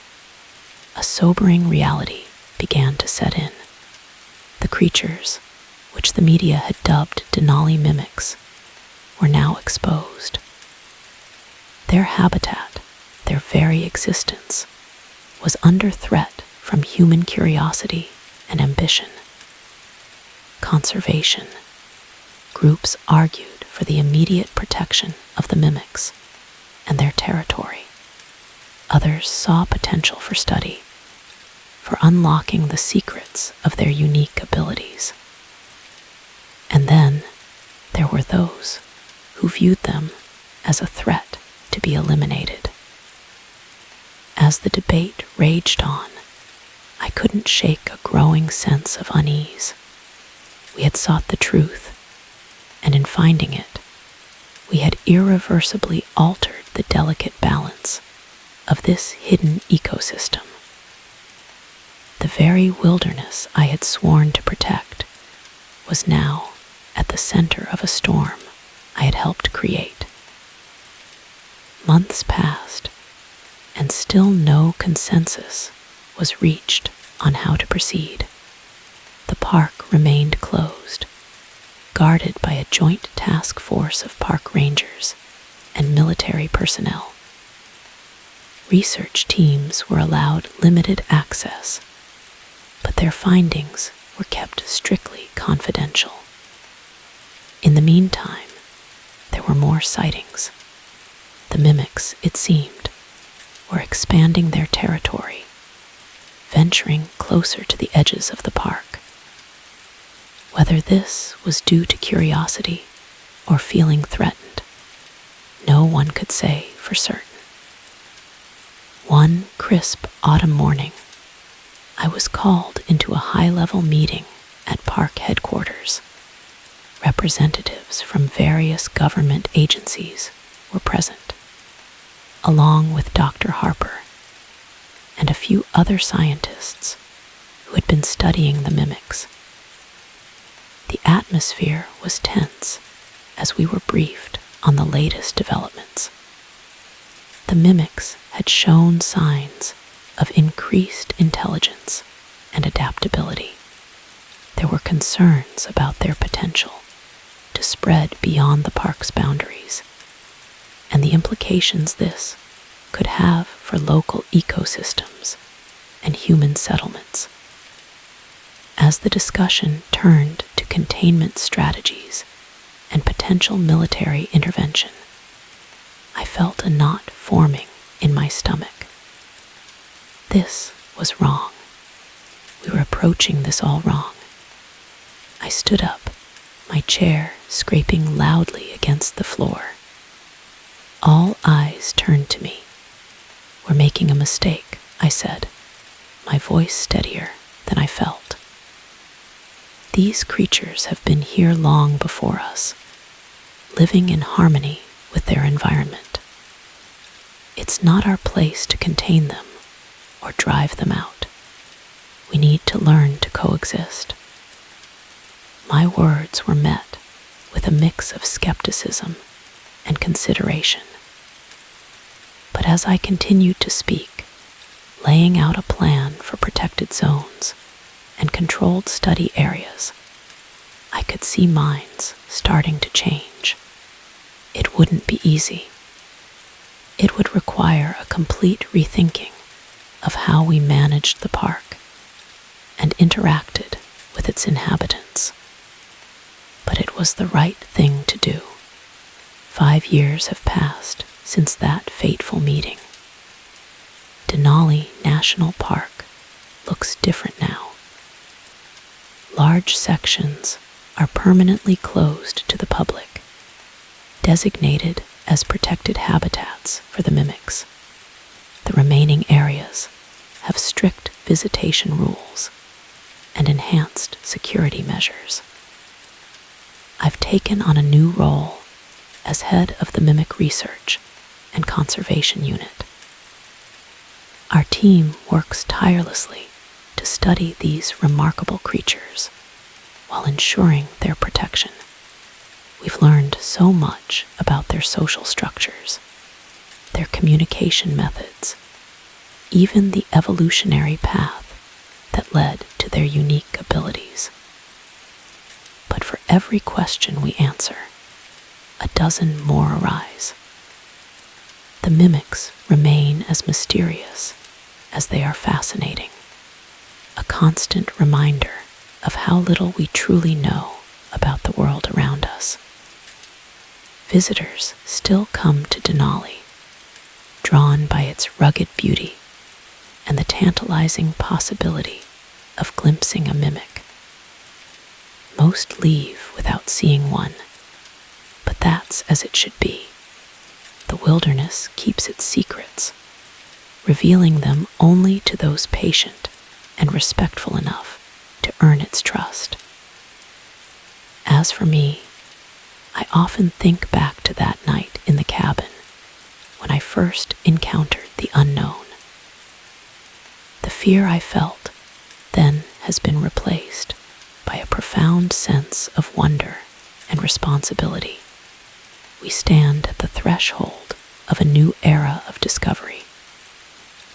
a sobering reality began to set in. The creatures, which the media had dubbed Denali mimics, were now exposed. Their habitat, their very existence, was under threat from human curiosity and ambition. Conservation. Groups argued for the immediate protection of the mimics and their territory. Others saw potential for study, for unlocking the secrets of their unique abilities. And then there were those who viewed them as a threat to be eliminated. As the debate raged on, I couldn't shake a growing sense of unease. We had sought the truth, and in finding it, we had irreversibly altered the delicate balance of this hidden ecosystem. The very wilderness I had sworn to protect was now at the center of a storm I had helped create. Months passed, and still no consensus was reached on how to proceed. The park remained closed, guarded by a joint task force of park rangers and military personnel. Research teams were allowed limited access, but their findings were kept strictly confidential. In the meantime, there were more sightings. The mimics, it seemed, were expanding their territory, venturing closer to the edges of the park. Whether this was due to curiosity or feeling threatened, no one could say for certain. One crisp autumn morning, I was called into a high-level meeting at park headquarters. Representatives from various government agencies were present, along with Dr. Harper and a few other scientists who had been studying the mimics. The atmosphere was tense as we were briefed on the latest developments. The mimics had shown signs of increased intelligence and adaptability. There were concerns about their potential to spread beyond the park's boundaries, and the implications this could have for local ecosystems and human settlements. As the discussion turned to containment strategies and potential military intervention, I felt a knot forming in my stomach. This was wrong. We were approaching this all wrong. I stood up, my chair scraping loudly against the floor. All eyes turned to me. "We're making a mistake," I said, my voice steadier than I felt. "These creatures have been here long before us, living in harmony with their environment. It's not our place to contain them or drive them out. We need to learn to coexist." My words were met with a mix of skepticism and consideration. But as I continued to speak, laying out a plan for protected zones and controlled study areas, I could see minds starting to change. It wouldn't be easy. It would require a complete rethinking of how we managed the park and interacted with its inhabitants. But it was the right thing to do. 5 years have passed since that fateful meeting. Denali National Park looks different now. Large sections are permanently closed to the public, designated as protected habitats for the mimics. The remaining areas have strict visitation rules and enhanced security measures. I've taken on a new role as head of the Mimic Research and Conservation Unit. Our team works tirelessly to study these remarkable creatures while ensuring their protection. We've learned so much about their social structures, their communication methods, even the evolutionary path that led to their unique abilities. But for every question we answer, a dozen more arise. The mimics remain as mysterious as they are fascinating, a constant reminder of how little we truly know about the world around us. Visitors still come to Denali, drawn by its rugged beauty and the tantalizing possibility of glimpsing a mimic. Most leave without seeing one, but that's as it should be. The wilderness keeps its secrets, revealing them only to those patient and respectful enough to earn its trust. As for me, I often think back to that night in the cabin when I first encountered the unknown. The fear I felt then has been replaced by a profound sense of wonder and responsibility. We stand at the threshold of a new era of discovery,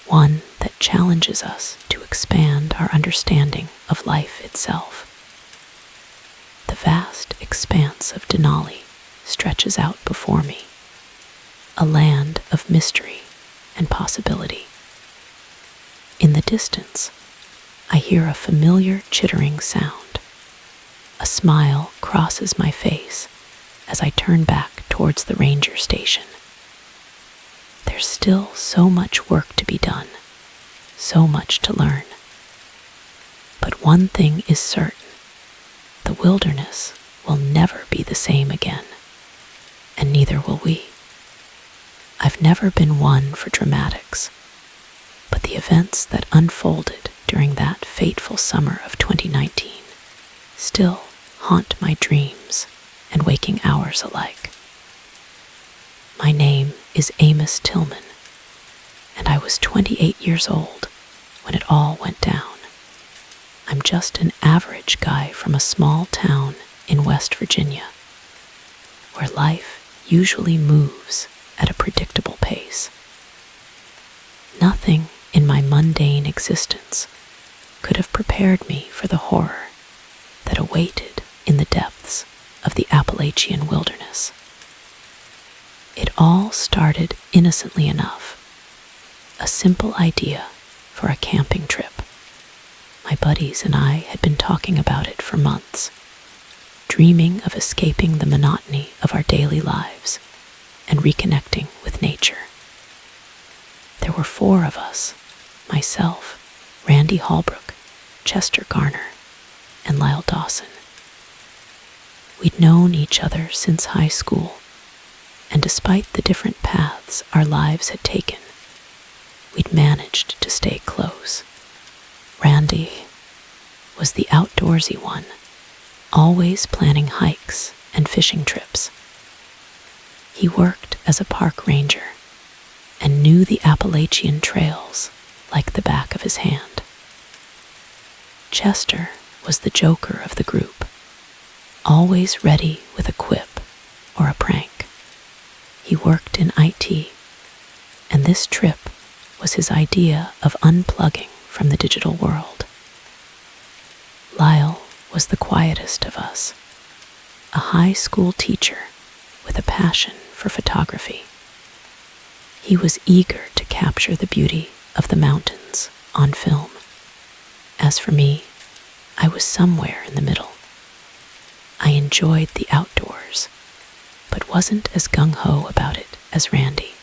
one that challenges us to expand our understanding of life itself. The vast expanse of Denali stretches out before me, a land of mystery and possibility. In the distance, I hear a familiar chittering sound. A smile crosses my face as I turn back towards the ranger station. There's still so much work to be done, so much to learn. But one thing is certain: the wilderness will never be the same again, and neither will we. I've never been one for dramatics, but the events that unfolded during that fateful summer of 2019 still haunt my dreams and waking hours alike. My name is Amos Tillman, and I was 28 years old when it all went down. I'm just an average guy from a small town in West Virginia, where life usually moves at a predictable pace. Nothing in my mundane existence could have prepared me for the horror that awaited in the depths of the Appalachian wilderness. It all started innocently enough, a simple idea for a camping trip. My buddies and I had been talking about it for months, dreaming of escaping the monotony of our daily lives and reconnecting with nature. There were 4 of us: myself, Randy Holbrook, Chester Garner, and Lyle Dawson. We'd known each other since high school, and despite the different paths our lives had taken, we'd managed to stay close. Randy was the outdoorsy one, always planning hikes and fishing trips. He worked as a park ranger and knew the Appalachian trails like the back of his hand. Chester was the joker of the group, always ready with a quip or a prank. He worked in IT, and this trip was his idea of unplugging from the digital world. Lyle was the quietest of us, a high school teacher with a passion for photography. He was eager to capture the beauty of the mountains on film. As for me, I was somewhere in the middle. I enjoyed the outdoors, but wasn't as gung-ho about it as Randy.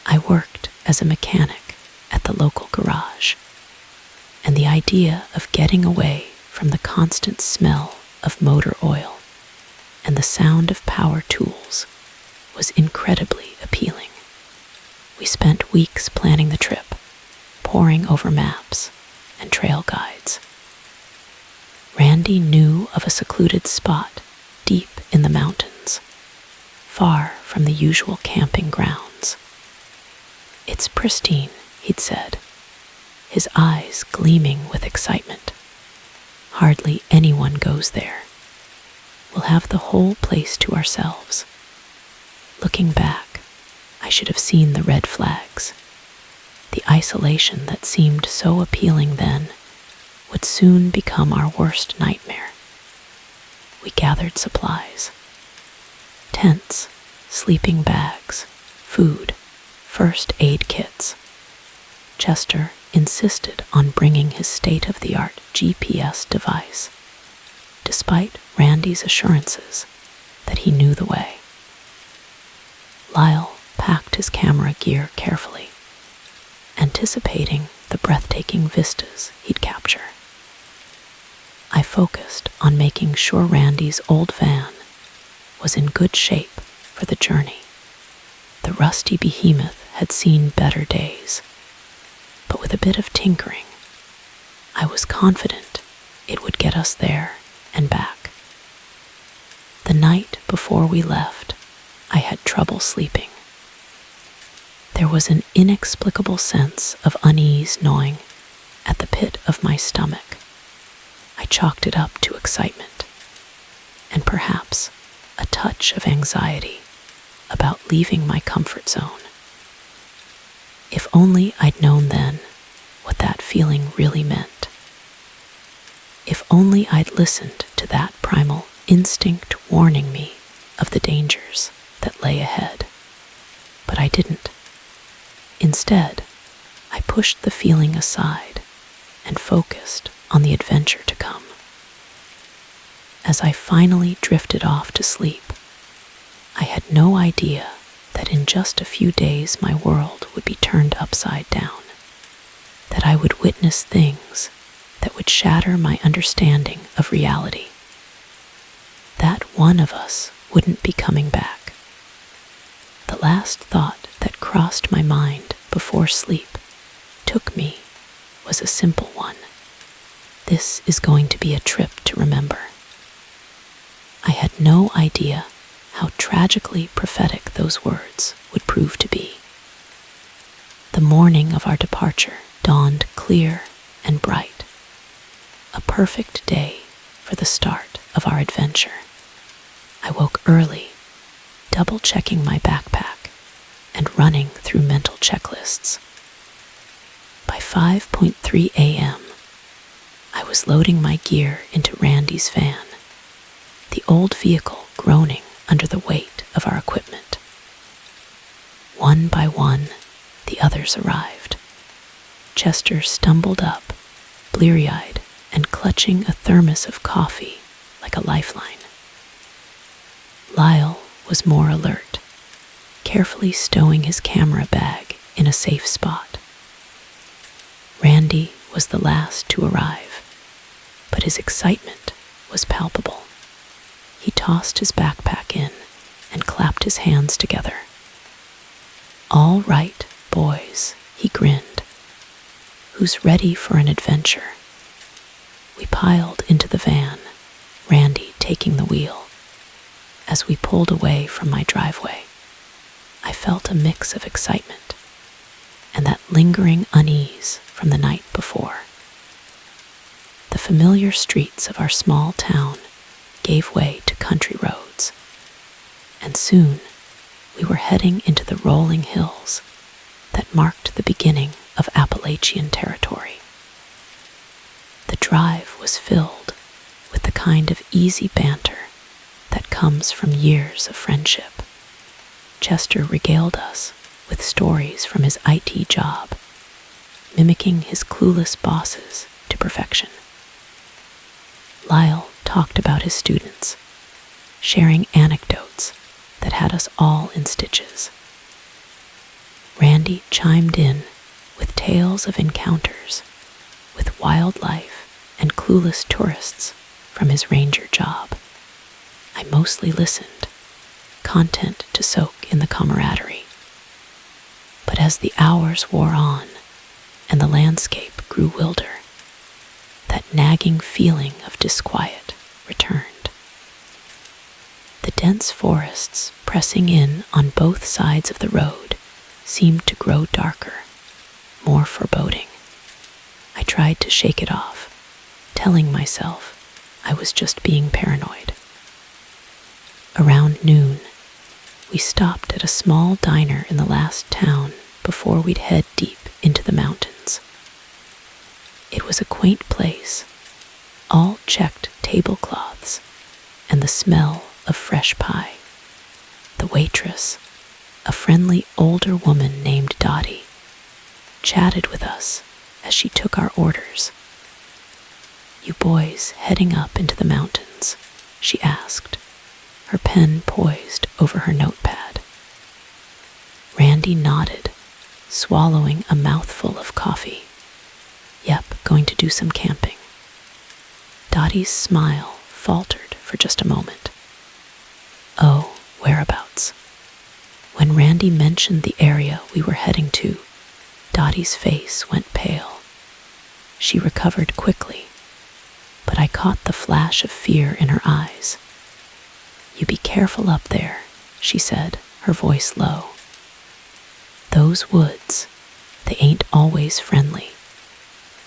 I worked as a mechanic at the local garage, and the idea of getting away from the constant smell of motor oil and the sound of power tools was incredibly appealing. We spent weeks planning the trip, poring over maps and trail guides. Randy knew of a secluded spot deep in the mountains, far from the usual camping grounds. "It's pristine," he'd said, his eyes gleaming with excitement. "Hardly anyone goes there. We'll have the whole place to ourselves." Looking back, I should have seen the red flags. The isolation that seemed so appealing then would soon become our worst nightmare. We gathered supplies: tents, sleeping bags, food, first aid kits. Chester insisted on bringing his state-of-the-art GPS device, despite Randy's assurances that he knew the way. Lyle packed his camera gear carefully, anticipating the breathtaking vistas he'd capture. I focused on making sure Randy's old van was in good shape for the journey. The rusty behemoth had seen better days, but with a bit of tinkering, I was confident it would get us there and back. The night before we left, I had trouble sleeping. There was an inexplicable sense of unease gnawing at the pit of my stomach. I chalked it up to excitement, and perhaps a touch of anxiety about leaving my comfort zone. If only I'd known then what that feeling really meant. If only I'd listened to that primal instinct warning me of the dangers that lay ahead. But I didn't. Instead, I pushed the feeling aside and focused on the adventure to come. As I finally drifted off to sleep, I had no idea that in just a few days my world would be turned upside down, that I would witness things that would shatter my understanding of reality, that one of us wouldn't be coming back. The last thought that crossed my mind before sleep took me was a simple one: this is going to be a trip to remember. I had no idea how tragically prophetic those words would prove to be. The morning of our departure dawned clear and bright, a perfect day for the start of our adventure. I woke early, double-checking my backpack and running through mental checklists. By 5:03 a.m., I was loading my gear into Randy's van, the old vehicle groaning under the weight of our equipment. One by one, the others arrived. Chester stumbled up, bleary-eyed and clutching a thermos of coffee like a lifeline. Lyle was more alert, carefully stowing his camera bag in a safe spot. Randy was the last to arrive, but his excitement was palpable. He tossed his backpack in and clapped his hands together. "All right, boys," he grinned. "Who's ready for an adventure?" We piled into the van, Randy taking the wheel. As we pulled away from my driveway, I felt a mix of excitement and that lingering unease from the night before. The familiar streets of our small town gave way to country roads, and soon we were heading into the rolling hills that marked the beginning of Appalachian territory. The drive was filled with the kind of easy banter that comes from years of friendship. Chester regaled us with stories from his IT job, mimicking his clueless bosses to perfection. Lyle talked about his students, sharing anecdotes that had us all in stitches. Randy chimed in with tales of encounters with wildlife and clueless tourists from his ranger job. I mostly listened, content to soak in the camaraderie. But as the hours wore on and the landscape grew wilder, that nagging feeling of disquiet returned. The dense forests pressing in on both sides of the road seemed to grow darker, more foreboding. I tried to shake it off, telling myself I was just being paranoid. Around noon, we stopped at a small diner in the last town before we'd head deep into the mountains. It was a quaint place, all checked tablecloths and the smell of fresh pie. The waitress, a friendly older woman named Dottie, chatted with us as she took our orders. "You boys heading up into the mountains?" she asked, her pen poised over her notepad. Randy nodded, swallowing a mouthful of coffee. "Yep, going to do some camping." Dottie's smile faltered for just a moment. "Oh, whereabouts?" When Randy mentioned the area we were heading to, Dottie's face went pale. She recovered quickly, but I caught the flash of fear in her eyes. "You be careful up there," she said, her voice low. "Those woods, they ain't always friendly."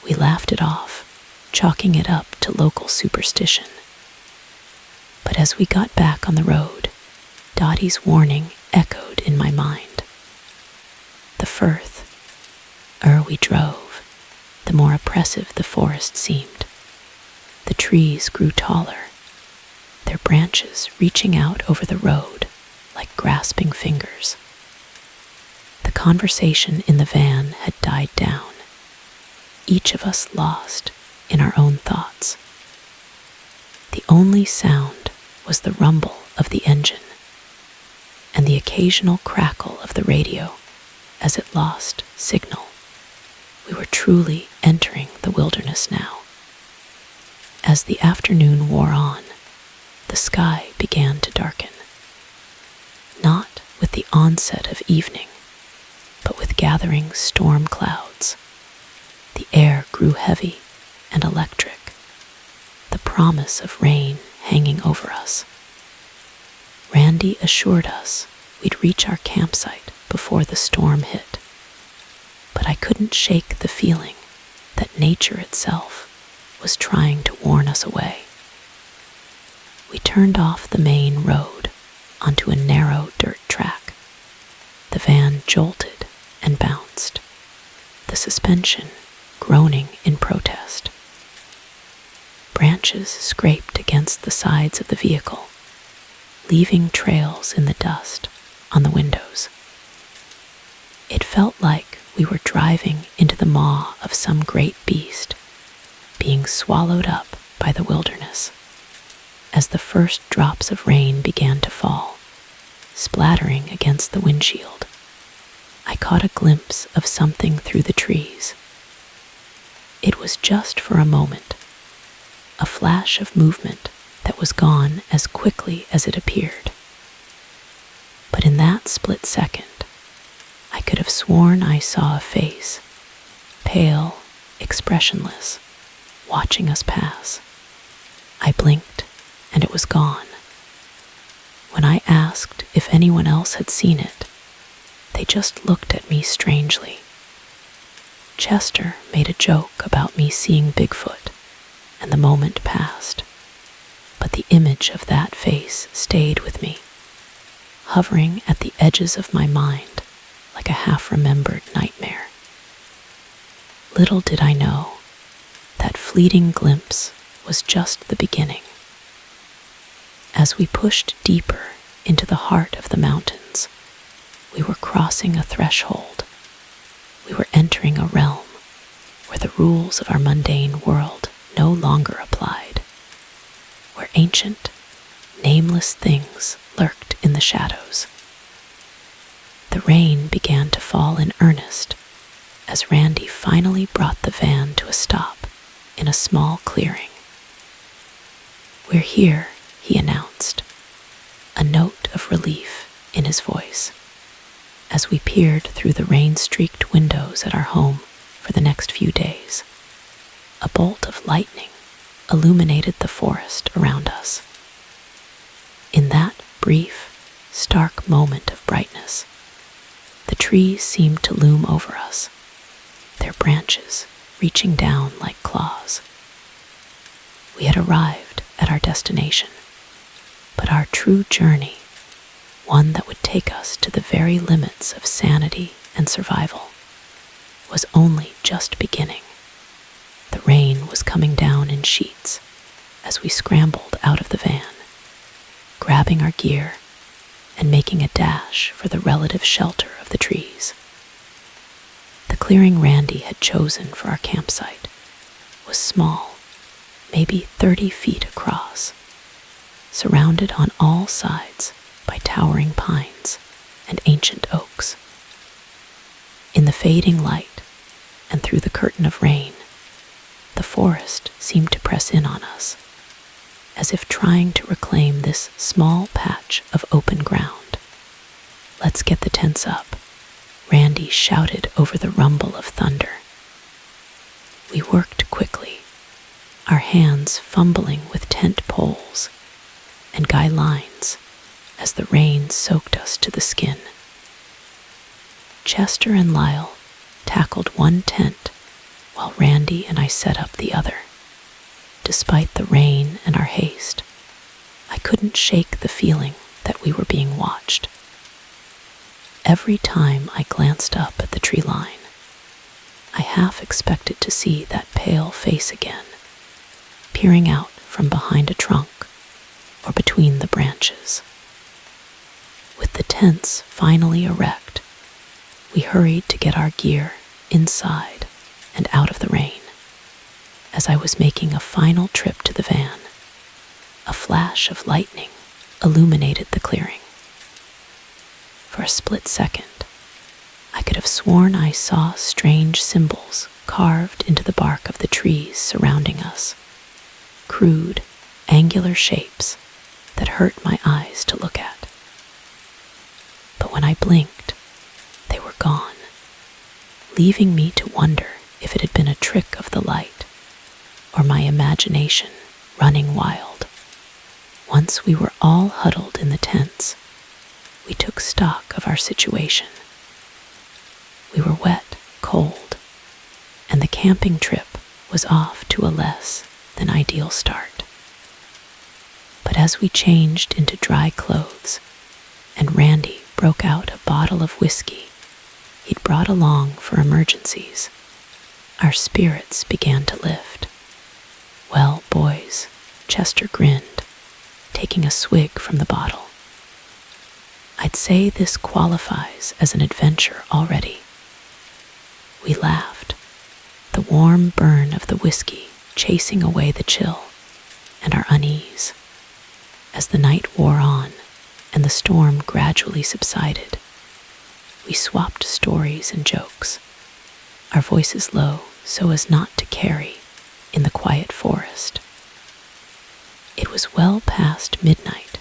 We laughed it off, chalking it up to local superstition. But as we got back on the road, Dottie's warning echoed in my mind. The further we drove, the more oppressive the forest seemed. The trees grew taller, their branches reaching out over the road like grasping fingers. The conversation in the van had died down, each of us lost in our own thoughts. The only sound was the rumble of the engine and the occasional crackle of the radio as it lost signal. We were truly entering the wilderness now. As the afternoon wore on, the sky began to darken. Not with the onset of evening, but with gathering storm clouds. The air grew heavy and electric, the promise of rain hanging over us. Randy assured us we'd reach our campsite before the storm hit, but I couldn't shake the feeling that nature itself was trying to warn us away. We turned off the main road onto a narrow dirt track. The van jolted and bounced, the suspension groaning in protest. Branches scraped against the sides of the vehicle, leaving trails in the dust on the windows. It felt like we were driving into the maw of some great beast, being swallowed up by the wilderness. As the first drops of rain began to fall, splattering against the windshield, I caught a glimpse of something through the trees. It was just for a moment, a flash of movement that was gone as quickly as it appeared. But in that split second, I could have sworn I saw a face, pale, expressionless, watching us pass. I blinked, and it was gone. When I asked if anyone else had seen it, they just looked at me strangely. Chester made a joke about me seeing Bigfoot, and the moment passed. But the image of that face stayed with me, hovering at the edges of my mind like a half-remembered nightmare. Little did I know, that fleeting glimpse was just the beginning. As we pushed deeper into the heart of the mountains, we were crossing a threshold. We were entering a realm where the rules of our mundane world no longer applied, where ancient, nameless things lurked in the shadows. The rain began to fall in earnest as Randy finally brought the van to a stop in a small clearing. "We're here," he announced, a note of relief in his voice, as we peered through the rain-streaked windows at our home for the next few days. A bolt of lightning illuminated the forest around us. In that brief, stark moment of brightness, the trees seemed to loom over us, their branches reaching down like claws. We had arrived at our destination, but our true journey, one that would take us to the very limits of sanity and survival, was only just beginning. The rain was coming down in sheets as we scrambled out of the van, grabbing our gear and making a dash for the relative shelter of the trees. The clearing Randy had chosen for our campsite was small, maybe 30 feet across, surrounded on all sides by towering pines and ancient oaks. In the fading light and through the curtain of rain, the forest seemed to press in on us, as if trying to reclaim this small patch of open ground. "Let's get the tents up," Randy shouted over the rumble of thunder. We worked quickly, our hands fumbling with tent poles and guy lines as the rain soaked us to the skin. Chester and Lyle tackled one tent while Randy and I set up the other. Despite the rain and our haste, I couldn't shake the feeling that we were being watched. Every time I glanced up at the tree line, I half expected to see that pale face again, peering out from behind a trunk or between the branches. With the tents finally erect, we hurried to get our gear inside and out of the rain. As I was making a final trip to the van, a flash of lightning illuminated the clearing. For a split second, I could have sworn I saw strange symbols carved into the bark of the trees surrounding us, crude, angular shapes that hurt my eyes to look at. But when I blinked, they were gone, leaving me to wonder if it had been a trick of the light or my imagination running wild. Once we were all huddled in the tents, we took stock of our situation. We were wet, cold, and the camping trip was off to a less than ideal start. But as we changed into dry clothes, and Randy broke out a bottle of whiskey he'd brought along for emergencies, our spirits began to lift. "Well, boys," Chester grinned, taking a swig from the bottle, "I'd say this qualifies as an adventure already." We laughed, the warm burn of the whiskey chasing away the chill and our unease. As the night wore on and the storm gradually subsided, we swapped stories and jokes, our voices low so as not to carry in the quiet forest. It was well past midnight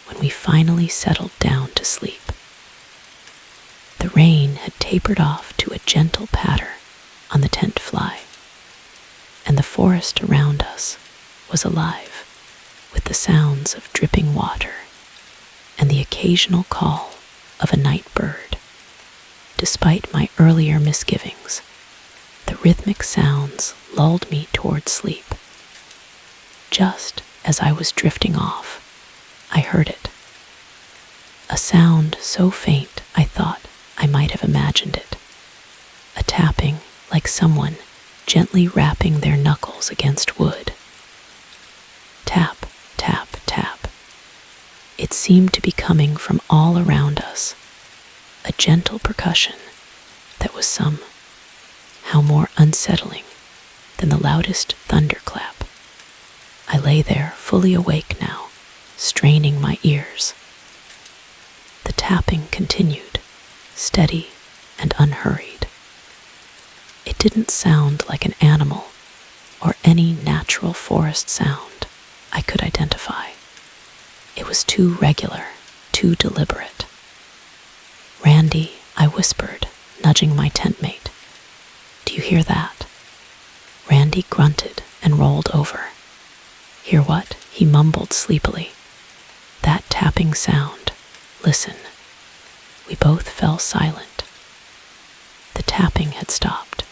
when we finally settled down to sleep. The rain had tapered off to a gentle patter on the tent fly, and the forest around us was alive with the sounds of dripping water and the occasional call of a night bird. Despite my earlier misgivings, the rhythmic sounds lulled me toward sleep. Just as I was drifting off, I heard it. A sound so faint I thought I might have imagined it. A tapping like someone gently rapping their knuckles against wood. Tap, tap, tap. It seemed to be coming from all around us, a gentle percussion that was somehow more unsettling than the loudest thunderclap. I lay there fully awake now, straining my ears. The tapping continued, steady and unhurried. It didn't sound like an animal or any natural forest sound I could identify. It was too regular, too deliberate. "Randy," I whispered, nudging my tent mate. "Do you hear that?" Randy grunted and rolled over. "Hear what?" he mumbled sleepily. "That tapping sound. Listen." We both fell silent. The tapping had stopped.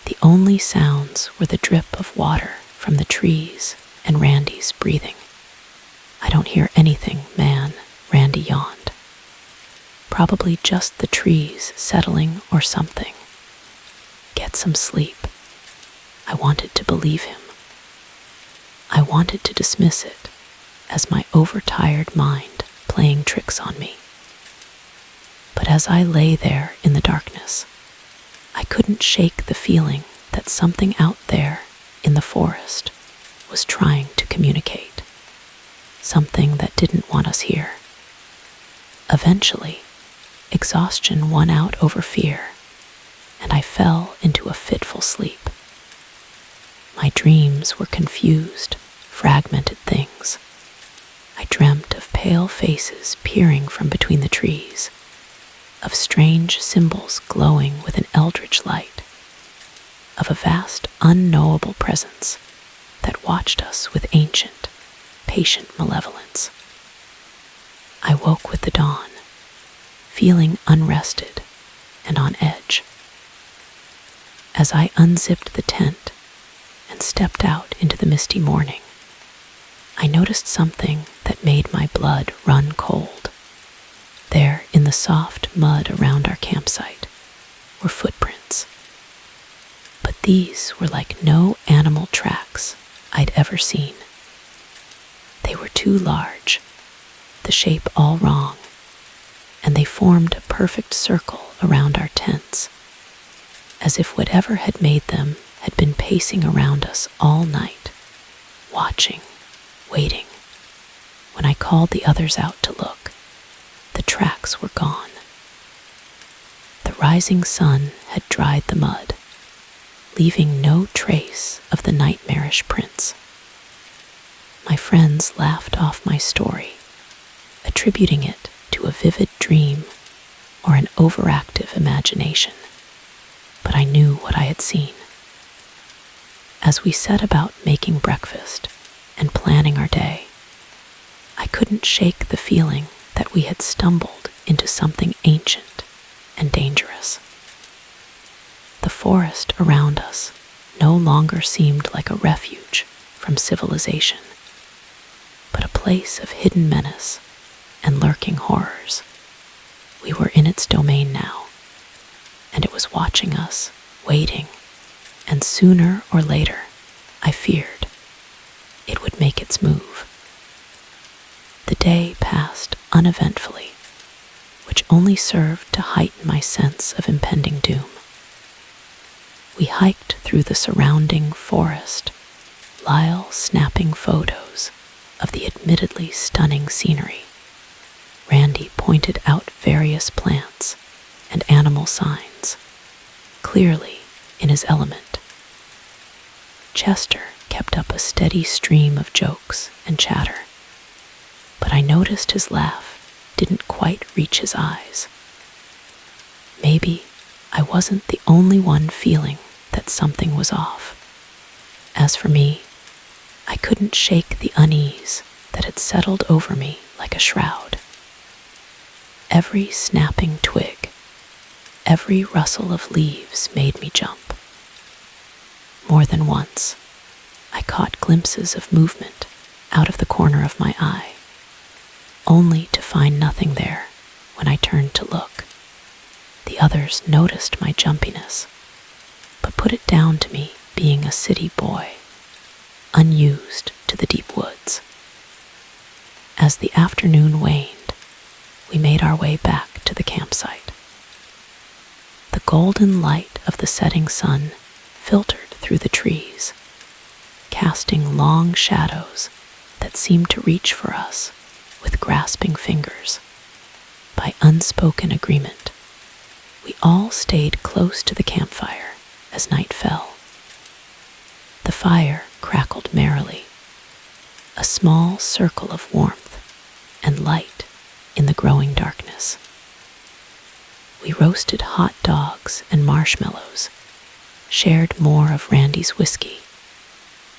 The only sounds were the drip of water from the trees and Randy's breathing. "I don't hear anything, man," Randy yawned. "Probably just the trees settling or something. Get some sleep." I wanted to believe him. I wanted to dismiss it as my overtired mind playing tricks on me. But as I lay there in the darkness, I couldn't shake the feeling that something out there in the forest was trying to communicate, something that didn't want us here. Eventually, exhaustion won out over fear, and I fell into a fitful sleep. My dreams were confused, fragmented things. I dreamt of pale faces peering from between the trees, of strange symbols glowing with an eldritch light, of a vast, unknowable presence that watched us with ancient, patient malevolence. I woke with the dawn, feeling unrested and on edge. As I unzipped the tent and stepped out into the misty morning, I noticed something that made my blood run cold. There, in the soft mud around our campsite, were footprints. But these were like no animal tracks I'd ever seen. They were too large, the shape all wrong, and they formed a perfect circle around our tents, as if whatever had made them had been pacing around us all night, watching, waiting. When I called the others out to look, the tracks were gone. The rising sun had dried the mud, leaving no trace of the nightmarish prints. My friends laughed off my story, attributing it to a vivid dream or an overactive imagination, but I knew what I had seen. As we set about making breakfast and planning our day, I couldn't shake the feeling that we had stumbled into something ancient and dangerous. The forest around us no longer seemed like a refuge from civilization, but a place of hidden menace and lurking horrors. We were in its domain now, and it was watching us, waiting, and sooner or later, I feared, it would make its move. The day passed uneventfully, which only served to heighten my sense of impending doom. We hiked through the surrounding forest, Lyle snapping photos of the admittedly stunning scenery. Randy pointed out various plants and animal signs, clearly in his element. Chester kept up a steady stream of jokes and chatter, but I noticed his laugh didn't quite reach his eyes. Maybe I wasn't the only one feeling that something was off. As for me, I couldn't shake the unease that had settled over me like a shroud. Every snapping twig, every rustle of leaves made me jump. More than once, I caught glimpses of movement out of the corner of my eye, only to find nothing there when I turned to look. The others noticed my jumpiness, but put it down to me being a city boy, unused to the deep woods. As the afternoon waned, we made our way back to the campsite. The golden light of the setting sun filtered through the trees, casting long shadows that seemed to reach for us with grasping fingers. By unspoken agreement, we all stayed close to the campfire as night fell. The fire crackled merrily, a small circle of warmth and light in the growing darkness. We roasted hot dogs and marshmallows, shared more of Randy's whiskey,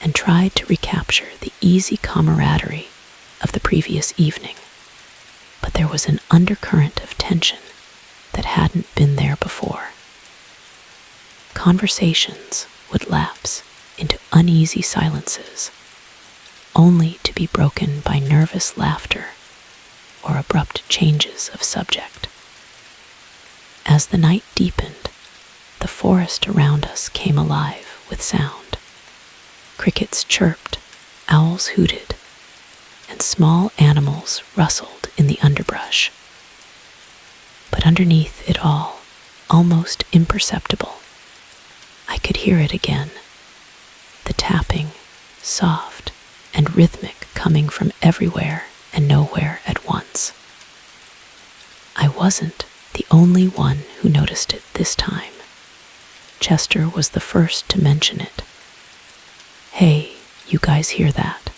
and tried to recapture the easy camaraderie of the previous evening. But there was an undercurrent of tension that hadn't been there before. Conversations would lapse into uneasy silences, only to be broken by nervous laughter or abrupt changes of subject. As the night deepened, the forest around us came alive with sound. Crickets chirped, owls hooted, and small animals rustled in the underbrush. But underneath it all, almost imperceptible, I could hear it again, the tapping, soft and rhythmic, coming from everywhere and nowhere at once. I wasn't the only one who noticed it this time. Chester was the first to mention it. "Hey, you guys hear that?"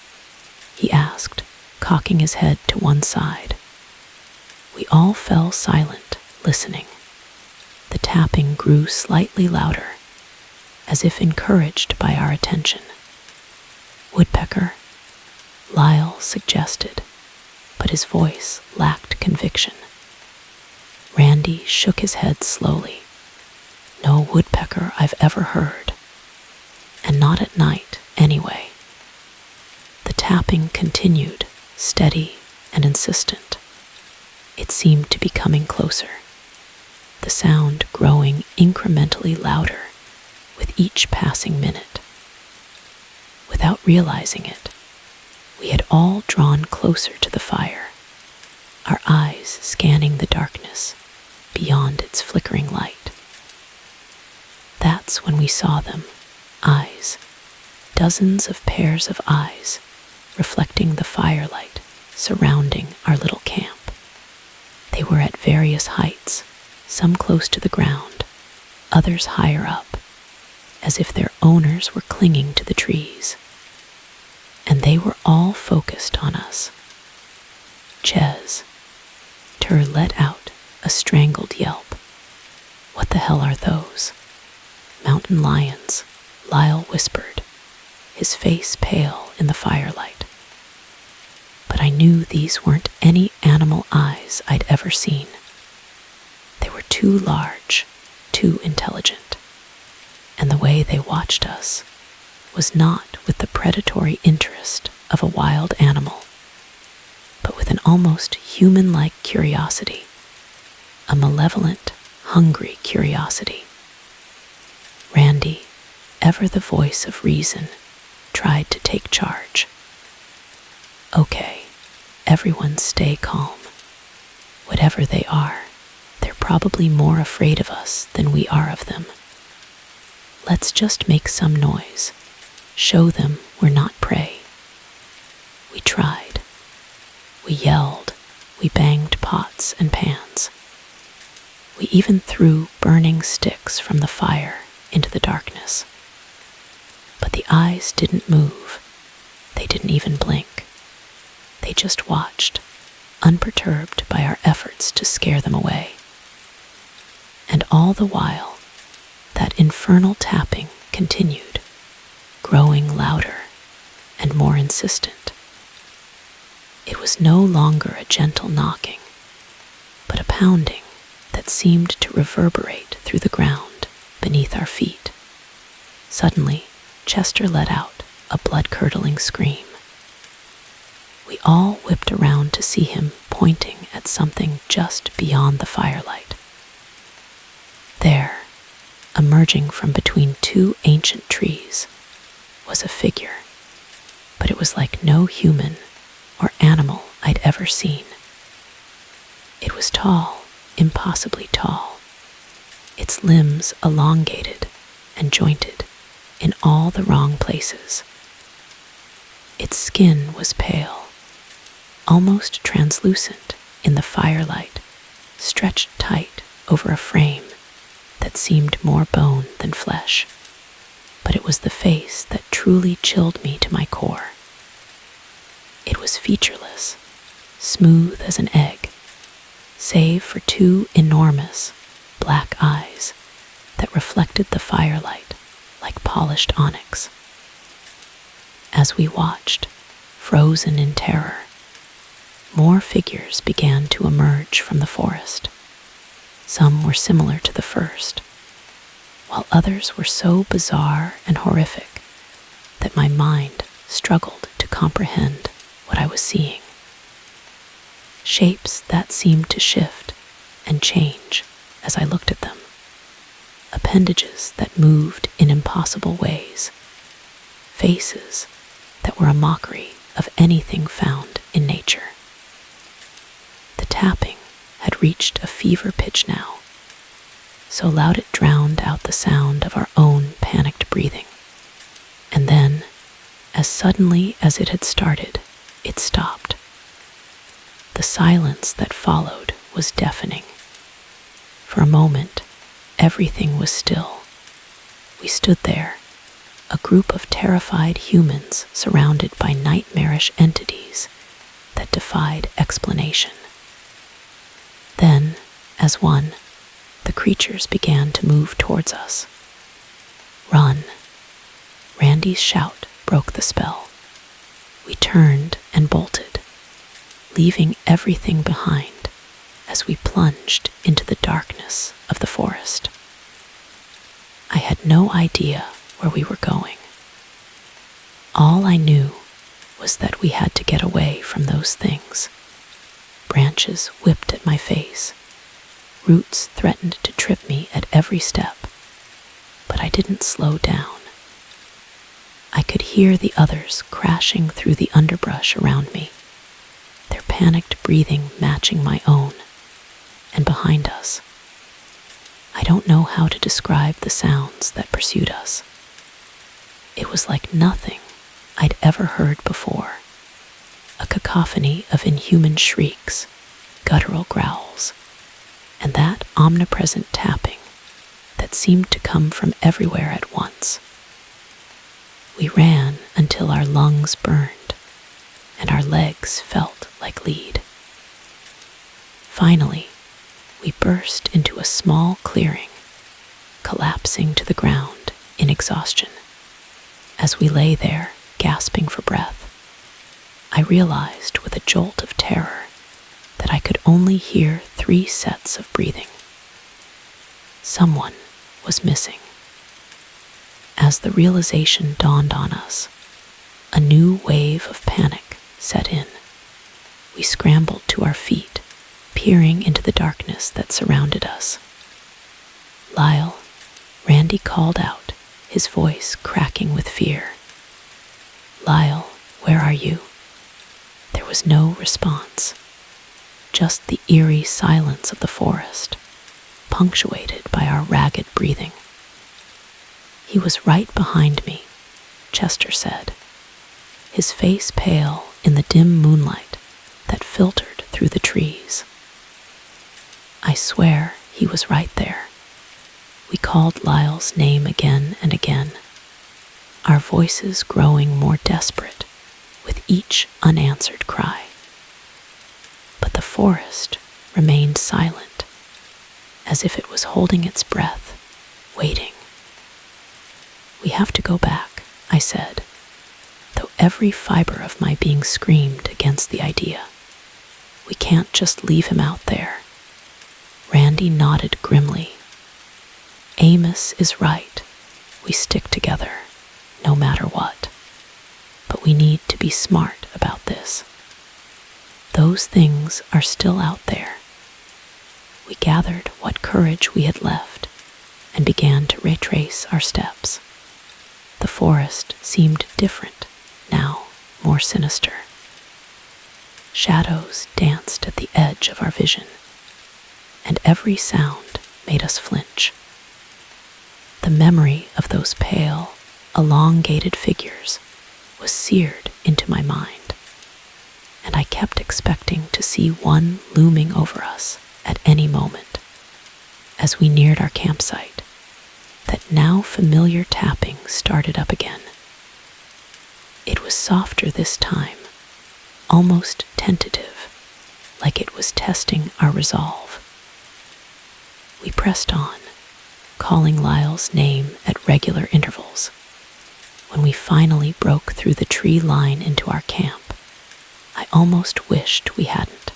he asked, cocking his head to one side. We all fell silent, listening. The tapping grew slightly louder, as if encouraged by our attention. "Woodpecker?" Lyle suggested, but his voice lacked conviction. Randy shook his head slowly. "No woodpecker I've ever heard, and not at night anyway." The tapping continued, steady and insistent. It seemed to be coming closer, the sound growing incrementally louder with each passing minute. Without realizing it, we had all drawn closer to the fire, our eyes scanning the darkness beyond its flickering light. That's when we saw them, eyes, dozens of pairs of eyes, reflecting the firelight surrounding our little camp. They were at various heights, some close to the ground, others higher up, as if their owners were clinging to the trees. And they were all focused on us. Ches. Tur let out a strangled yelp. "What the hell are those?" "Mountain lions," Lyle whispered, his face pale in the firelight. But I knew these weren't any animal eyes I'd ever seen. They were too large, too intelligent. And the way they watched us was not with the predatory interest of a wild animal, but with an almost human-like curiosity, a malevolent, hungry curiosity. Randy, ever the voice of reason, tried to take charge. Okay, everyone stay calm. Whatever they are, they're probably more afraid of us than we are of them. Let's just make some noise. Show them we're not prey. We tried. We yelled. We banged pots and pans. We even threw burning sticks from the fire into the darkness. But the eyes didn't move. They didn't even blink. They just watched, unperturbed by our efforts to scare them away. And all the while, that infernal tapping continued, growing louder and more insistent. It was no longer a gentle knocking, but a pounding that seemed to reverberate through the ground beneath our feet. Suddenly, Chester let out a blood-curdling scream. We all whipped around to see him pointing at something just beyond the firelight. There, emerging from between two ancient trees, was a figure, but it was like no human or animal I'd ever seen. It was tall, impossibly tall, its limbs elongated and jointed in all the wrong places. Its skin was pale, almost translucent in the firelight, stretched tight over a frame that seemed more bone than flesh. But it was the face that truly chilled me to my core. It was featureless, smooth as an egg, save for two enormous black eyes that reflected the firelight like polished onyx. As we watched, frozen in terror, more figures began to emerge from the forest. Some were similar to the first, while others were so bizarre and horrific that my mind struggled to comprehend what I was seeing. Shapes that seemed to shift and change as I looked at them. Appendages that moved in impossible ways. Faces that were a mockery of anything found in nature. The tapping had reached a fever pitch now, so loud it drowned out the sound of our own panicked breathing. And then, as suddenly as it had started, it stopped. The silence that followed was deafening. For a moment, everything was still. We stood there, a group of terrified humans surrounded by nightmarish entities that defied explanation. Then, as one, the creatures began to move towards us. Run! Randy's shout broke the spell. We turned and bolted, leaving everything behind as we plunged into the darkness of the forest. I had no idea where we were going. All I knew was that we had to get away from those things. Branches whipped at my face. Roots threatened to trip me at every step, but I didn't slow down. I could hear the others crashing through the underbrush around me, their panicked breathing matching my own, and behind us. I don't know how to describe the sounds that pursued us. It was like nothing I'd ever heard before, a cacophony of inhuman shrieks, guttural growls, and that omnipresent tapping that seemed to come from everywhere at once. We ran until our lungs burned and our legs felt like lead. Finally, we burst into a small clearing, collapsing to the ground in exhaustion. As we lay there, gasping for breath, I realized with a jolt of terror that I could only hear 3 sets of breathing. Someone was missing. as the realization dawned on us, a new wave of panic set in. We scrambled to our feet, peering into the darkness that surrounded us. "Lyle," Randy called out, his voice cracking with fear. "Lyle, where are you?" There was no response, just the eerie silence of the forest, punctuated by our ragged breathing. "He was right behind me," Chester said, his face pale in the dim moonlight that filtered through the trees. I swear he was right there. We called Lyle's name again and again, our voices growing more desperate with each unanswered cry. But the forest remained silent, as if it was holding its breath, waiting. "We have to go back," I said, though every fiber of my being screamed against the idea. "We can't just leave him out there." Randy nodded grimly. "Amos is right. We stick together, no matter what. But we need to be smart about this. Those things are still out there." We gathered what courage we had left and began to retrace our steps. The forest seemed different now, more sinister. Shadows danced at the edge of our vision, and every sound made us flinch. The memory of those pale, elongated figures was seared into my mind, and I kept expecting to see one looming over us at any moment. As we neared our campsite, that now familiar tapping started up again. It was softer this time, almost tentative, like it was testing our resolve. We pressed on, calling Lyle's name at regular intervals. When we finally broke through the tree line into our camp, I almost wished we hadn't.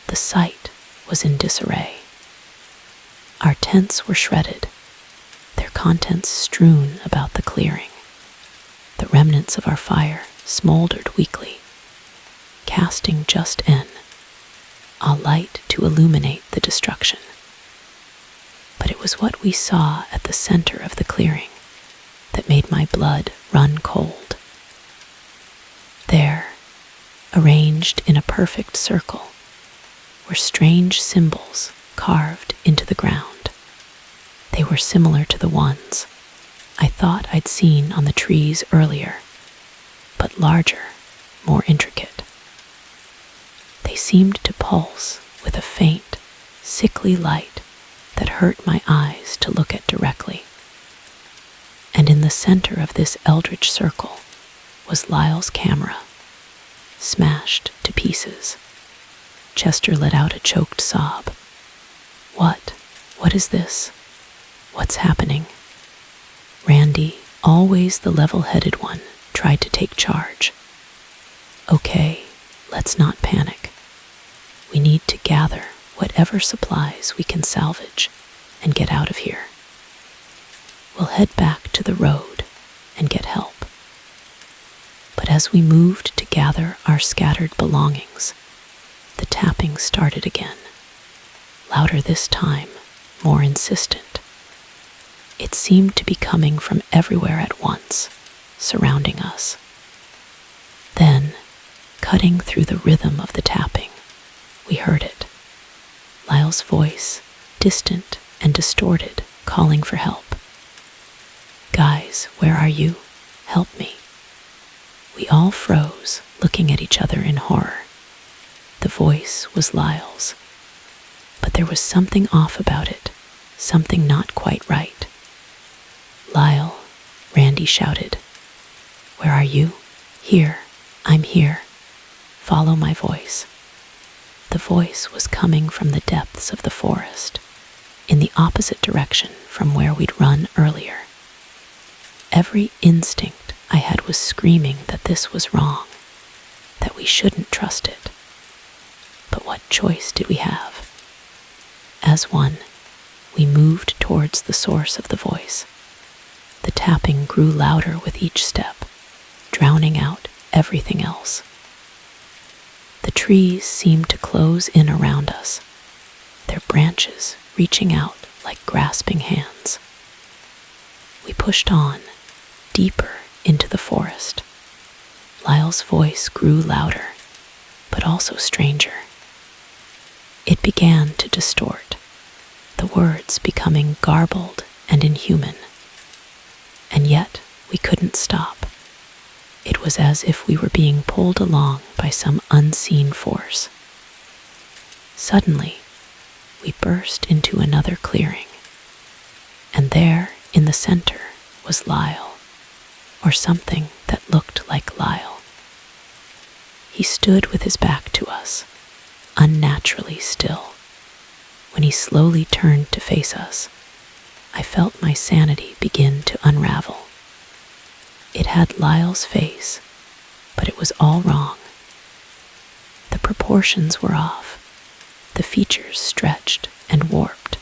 The site was in disarray. Our tents were shredded, their contents strewn about the clearing. The remnants of our fire smoldered weakly, casting just a light to illuminate the destruction. But it was what we saw at the center of the clearing that made my blood run cold. There, arranged in a perfect circle, were strange symbols carved into the ground. They were similar to the ones I thought I'd seen on the trees earlier, but larger, more intricate. They seemed to pulse with a faint, sickly light that hurt my eyes to look at directly. And in the center of this eldritch circle was Lyle's camera, smashed to pieces. Chester let out a choked sob. What is this? What's happening?" Randy, always the level-headed one, tried to take charge. "Okay, let's not panic. We need to gather whatever supplies we can salvage and get out of here. We'll head back to the road and get help." But as we moved to gather our scattered belongings, the tapping started again, louder this time, more insistent. It seemed to be coming from everywhere at once, surrounding us. Then, cutting through the rhythm of the tapping, we heard it. Lyle's voice, distant and distorted, calling for help. "Guys, where are you? Help me." We all froze, looking at each other in horror. The voice was Lyle's, but there was something off about it, something not quite right. "Lyle," Randy shouted. "Where are you?" "Here, I'm here. Follow my voice." The voice was coming from the depths of the forest, in the opposite direction from where we'd run earlier. Every instinct I had was screaming that this was wrong, that we shouldn't trust it. But what choice did we have? As one, we moved towards the source of the voice. The tapping grew louder with each step, drowning out everything else. The trees seemed to close in around us, their branches reaching out like grasping hands. We pushed on, deeper into the forest. Lyle's voice grew louder, but also stranger. It began to distort, the words becoming garbled and inhuman. And yet we couldn't stop. It was as if we were being pulled along by some unseen force. Suddenly, we burst into another clearing, and there, in the center, was Lyle, or something that looked like Lyle. He stood with his back to us, unnaturally still. When he slowly turned to face us, I felt my sanity begin to unravel. It had Lyle's face, but it was all wrong. The proportions were off, the features stretched and warped,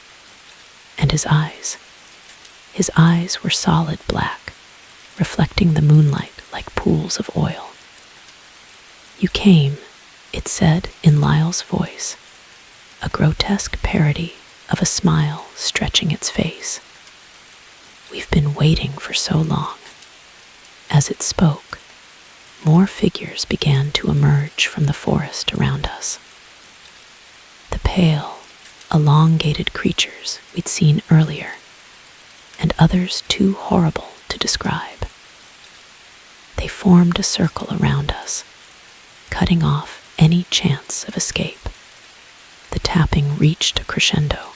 and his eyes were solid black, reflecting the moonlight like pools of oil. "You came," it said in Lyle's voice, a grotesque parody of a smile stretching its face. "We've been waiting for so long." As it spoke, more figures began to emerge from the forest around us. The pale, elongated creatures we'd seen earlier, and others too horrible to describe. They formed a circle around us, cutting off any chance of escape. The tapping reached a crescendo,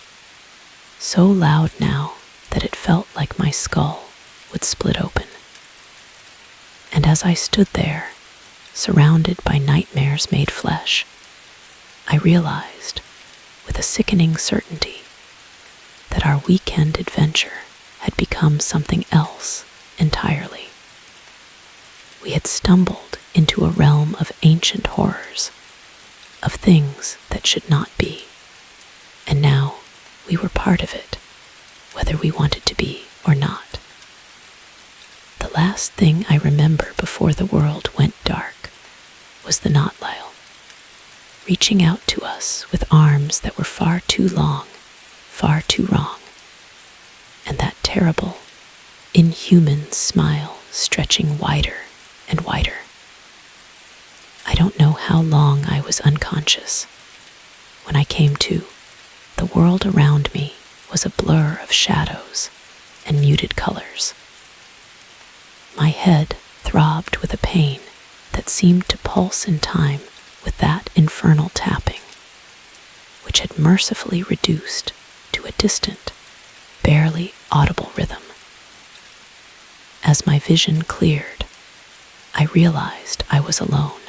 so loud now that it felt like my skull would split open. And as I stood there, surrounded by nightmares made flesh, I realized, with a sickening certainty, that our weekend adventure had become something else entirely. We had stumbled into a realm of ancient horrors, of things that should not be, and now we were part of it, whether we wanted to be or not. The last thing I remember before the world went dark was the Not Lyle, reaching out to us with arms that were far too long, far too wrong, and that terrible, inhuman smile stretching wider and wider. I don't know how long I was unconscious. When I came to, the world around me was a blur of shadows and muted colors. My head throbbed with a pain that seemed to pulse in time with that infernal tapping, which had mercifully reduced to a distant, barely audible rhythm. As my vision cleared, I realized I was alone.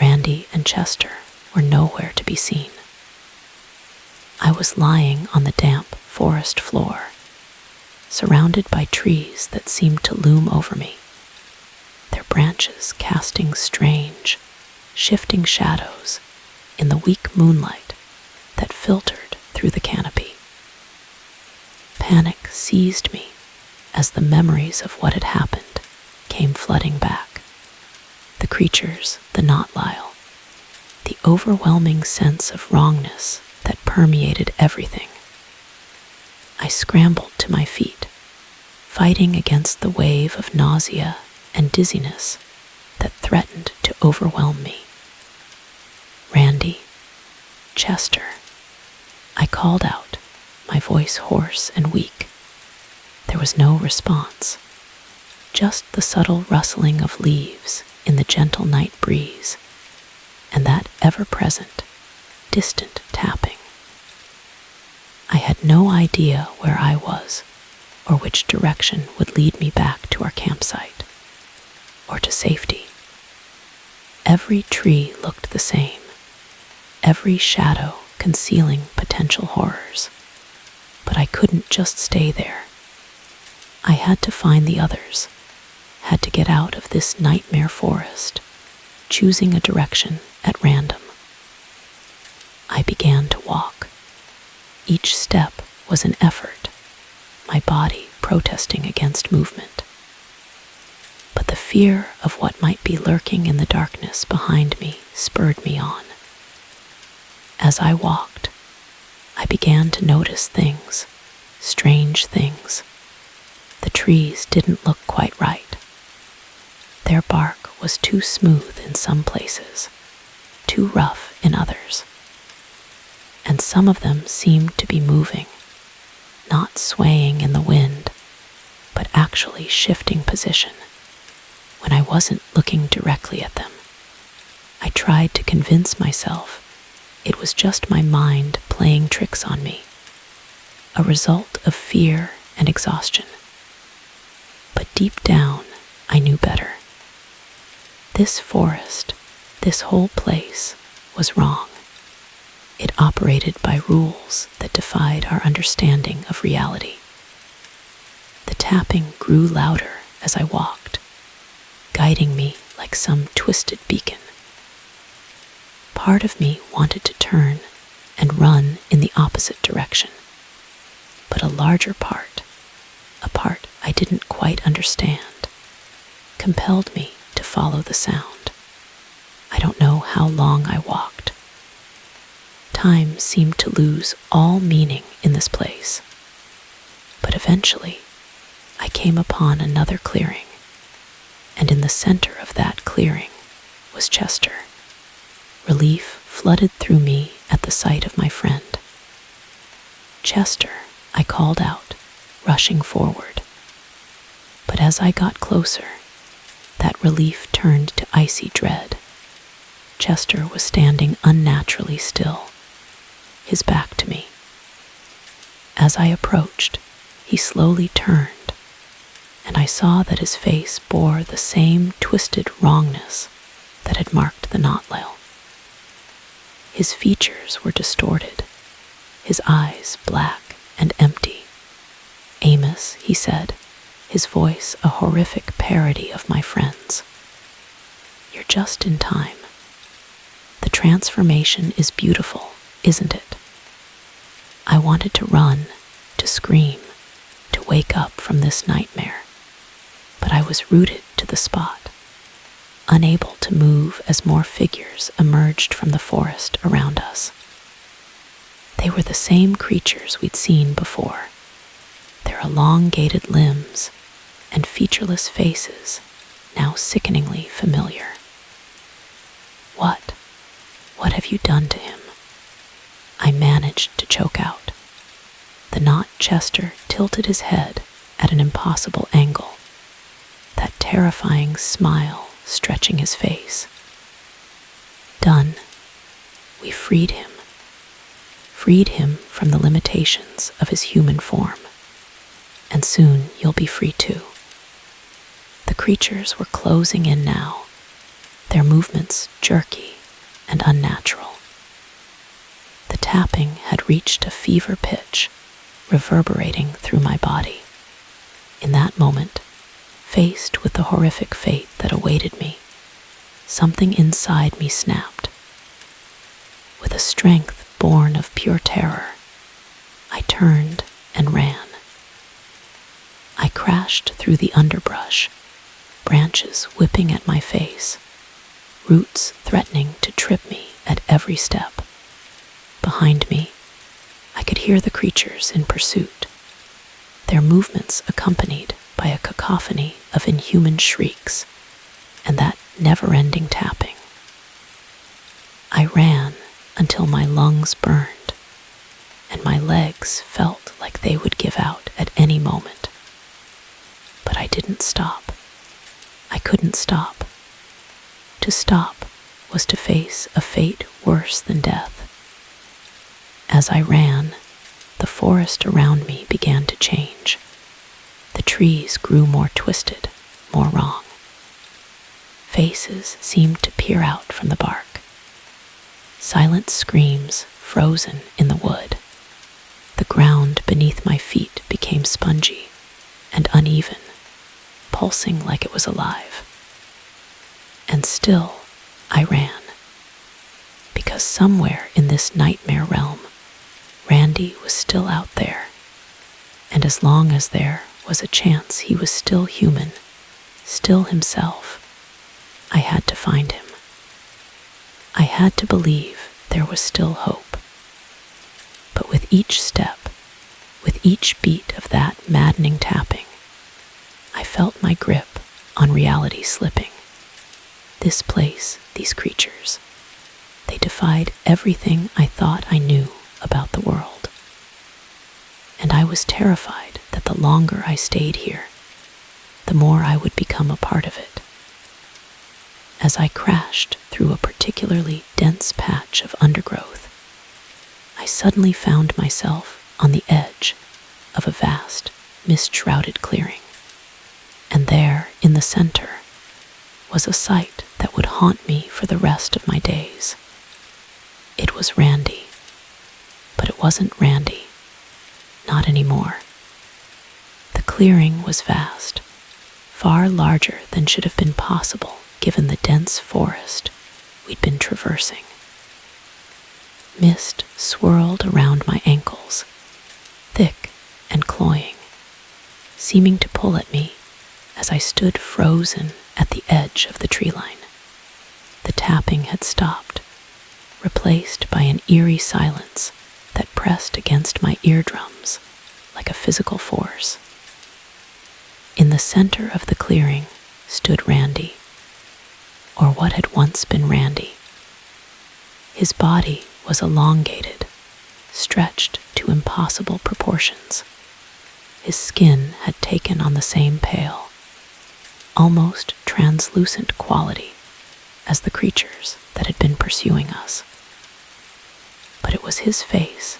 Randy and Chester were nowhere to be seen. I was lying on the damp forest floor, surrounded by trees that seemed to loom over me, their branches casting strange, shifting shadows in the weak moonlight that filtered through the canopy. Panic seized me as the memories of what had happened came flooding back. The creatures, the Not Lyle, the overwhelming sense of wrongness that permeated everything. I scrambled to my feet, fighting against the wave of nausea and dizziness that threatened to overwhelm me. "Randy, Chester," I called out, my voice hoarse and weak. There was no response, just the subtle rustling of leaves in the gentle night breeze, and that ever-present, distant tapping. I had no idea where I was, or which direction would lead me back to our campsite, or to safety. Every tree looked the same, every shadow concealing potential horrors. But I couldn't just stay there. I had to find the others, had to get out of this nightmare forest, choosing a direction at random. I began to walk. Each step was an effort, my body protesting against movement. But the fear of what might be lurking in the darkness behind me spurred me on. As I walked, I began to notice things, strange things. The trees didn't look quite right. Their bark was too smooth in some places, too rough in others. And some of them seemed to be moving, not swaying in the wind, but actually shifting position when I wasn't looking directly at them. I tried to convince myself it was just my mind playing tricks on me, a result of fear and exhaustion. But deep down, I knew better. This forest, this whole place, was wrong. It operated by rules that defied our understanding of reality. The tapping grew louder as I walked, guiding me like some twisted beacon. Part of me wanted to turn and run in the opposite direction, but a larger part, a part I didn't quite understand, compelled me to follow the sound. I don't know how long I walked. Time seemed to lose all meaning in this place, but eventually I came upon another clearing, and in the center of that clearing was Chester. Relief flooded through me at the sight of my friend. "Chester," I called out, rushing forward. But as I got closer, that relief turned to icy dread. Chester was standing unnaturally still, his back to me. As I approached, he slowly turned, and I saw that his face bore the same twisted wrongness that had marked the knotlail. His features were distorted, his eyes black and empty. "Amos," he said, his voice a horrific parody of my friend's. "You're just in time. The transformation is beautiful, isn't it?" I wanted to run, to scream, to wake up from this nightmare, but I was rooted to the spot, unable to move as more figures emerged from the forest around us. They were the same creatures we'd seen before, their elongated limbs and featureless faces now sickeningly familiar. What have you done to him?" I managed to choke out. The knot Chester tilted his head at an impossible angle, that terrifying smile stretching his face. "Done. We freed him from the limitations of his human form, and soon you'll be free too." The creatures were closing in now, their movements jerky and unnatural. The tapping had reached a fever pitch, reverberating through my body. In that moment, faced with the horrific fate that awaited me, something inside me snapped. With a strength born of pure terror, I turned and ran. I crashed through the underbrush, branches whipping at my face, roots threatening to trip me at every step. Behind me, I could hear the creatures in pursuit, their movements accompanied by a cacophony of inhuman shrieks and that never-ending tapping. I ran until my lungs burned, and my legs felt like they would give out at any moment. But I didn't stop. I couldn't stop. To stop was to face a fate worse than death. As I ran, the forest around me began to change. The trees grew more twisted, more wrong. Faces seemed to peer out from the bark. Silent screams frozen in the wood. The ground beneath my feet became spongy and uneven, pulsing like it was alive. And still, I ran, because somewhere in this nightmare realm, Randy was still out there, and as long as there was a chance he was still human, still himself. I had to find him. I had to believe there was still hope. But with each step, with each beat of that maddening tapping, I felt my grip on reality slipping. This place, these creatures, they defied everything I thought I knew about the world. And I was terrified that the longer I stayed here, the more I would become a part of it. As I crashed through a particularly dense patch of undergrowth, I suddenly found myself on the edge of a vast, mist-shrouded clearing. And there, in the center, was a sight that would haunt me for the rest of my days. It was Randy. But it wasn't Randy. Not anymore. The clearing was vast, far larger than should have been possible given the dense forest we'd been traversing. Mist swirled around my ankles, thick and cloying, seeming to pull at me as I stood frozen at the edge of the tree line. The tapping had stopped, replaced by an eerie silence that pressed against my eardrums like a physical force. In the center of the clearing stood Randy, or what had once been Randy. His body was elongated, stretched to impossible proportions. His skin had taken on the same pale, almost translucent quality as the creatures that had been pursuing us. But it was his face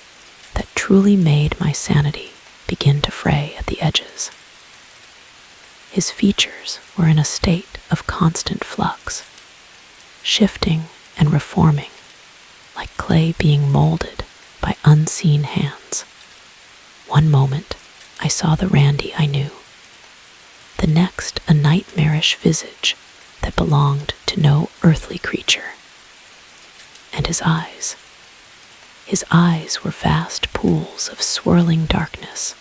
that truly made my sanity begin to fray at the edges. His features were in a state of constant flux, shifting and reforming like clay being molded by unseen hands. One moment, I saw the Randy I knew. The next, a nightmarish visage that belonged to no earthly creature. And his eyes were vast pools of swirling darkness,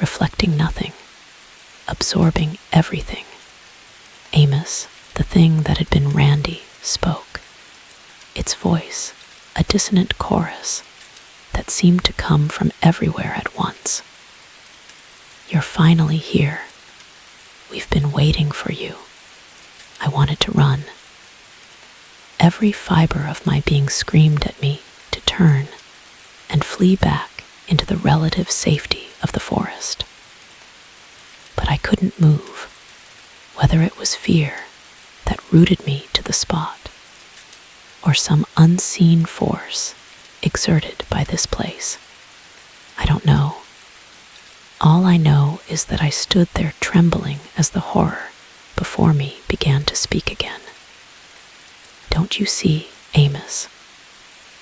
reflecting nothing, absorbing everything. Amos, the thing that had been Randy, spoke. Its voice, a dissonant chorus that seemed to come from everywhere at once. You're finally here. We've been waiting for you. I wanted to run. Every fiber of my being screamed at me to turn and flee back into the relative safety of the forest. But I couldn't move, whether it was fear that rooted me to the spot, or some unseen force exerted by this place. I don't know. All I know is that I stood there trembling as the horror before me began to speak again. Don't you see, Amos?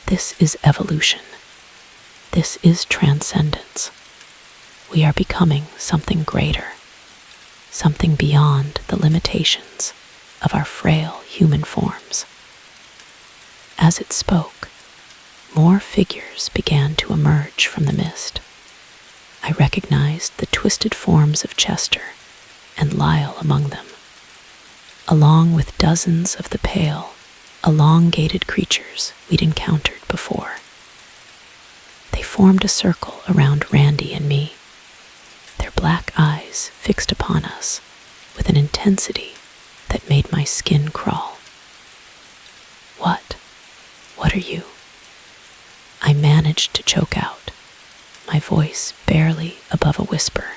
This is evolution. This is transcendence. We are becoming something greater, something beyond the limitations of our frail human forms. As it spoke, more figures began to emerge from the mist. I recognized the twisted forms of Chester and Lyle among them, along with dozens of the pale, elongated creatures we'd encountered before. They formed a circle around Randy and me, their black eyes fixed upon us with an intensity that made my skin crawl. What are you? I managed to choke out, my voice barely above a whisper.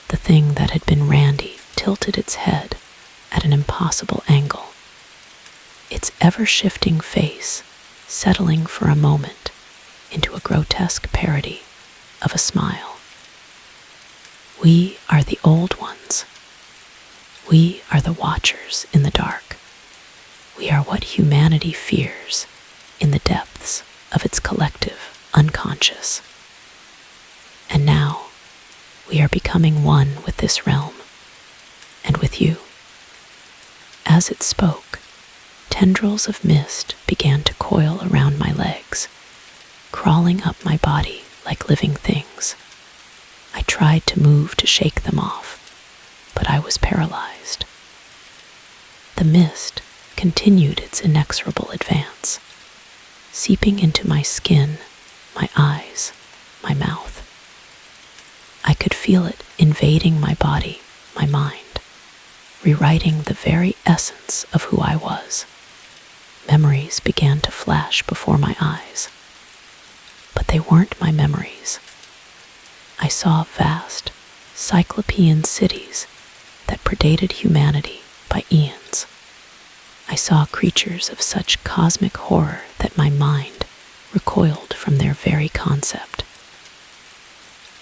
The thing that had been Randy tilted its head at an impossible angle, its ever-shifting face settling for a moment into a grotesque parody of a smile. We are the old ones. We are the watchers in the dark. We are what humanity fears in the depths of its collective unconscious. And now, we are becoming one with this realm, and with you. As it spoke, tendrils of mist began to coil around my legs, crawling up my body like living things. I tried to move to shake them off, but I was paralyzed. The mist continued its inexorable advance, seeping into my skin, my eyes, my mouth. I could feel it invading my body, my mind, rewriting the very essence of who I was. Memories began to flash before my eyes, but they weren't my memories. I saw vast, cyclopean cities that predated humanity by eons. I saw creatures of such cosmic horror that my mind recoiled from their very concept.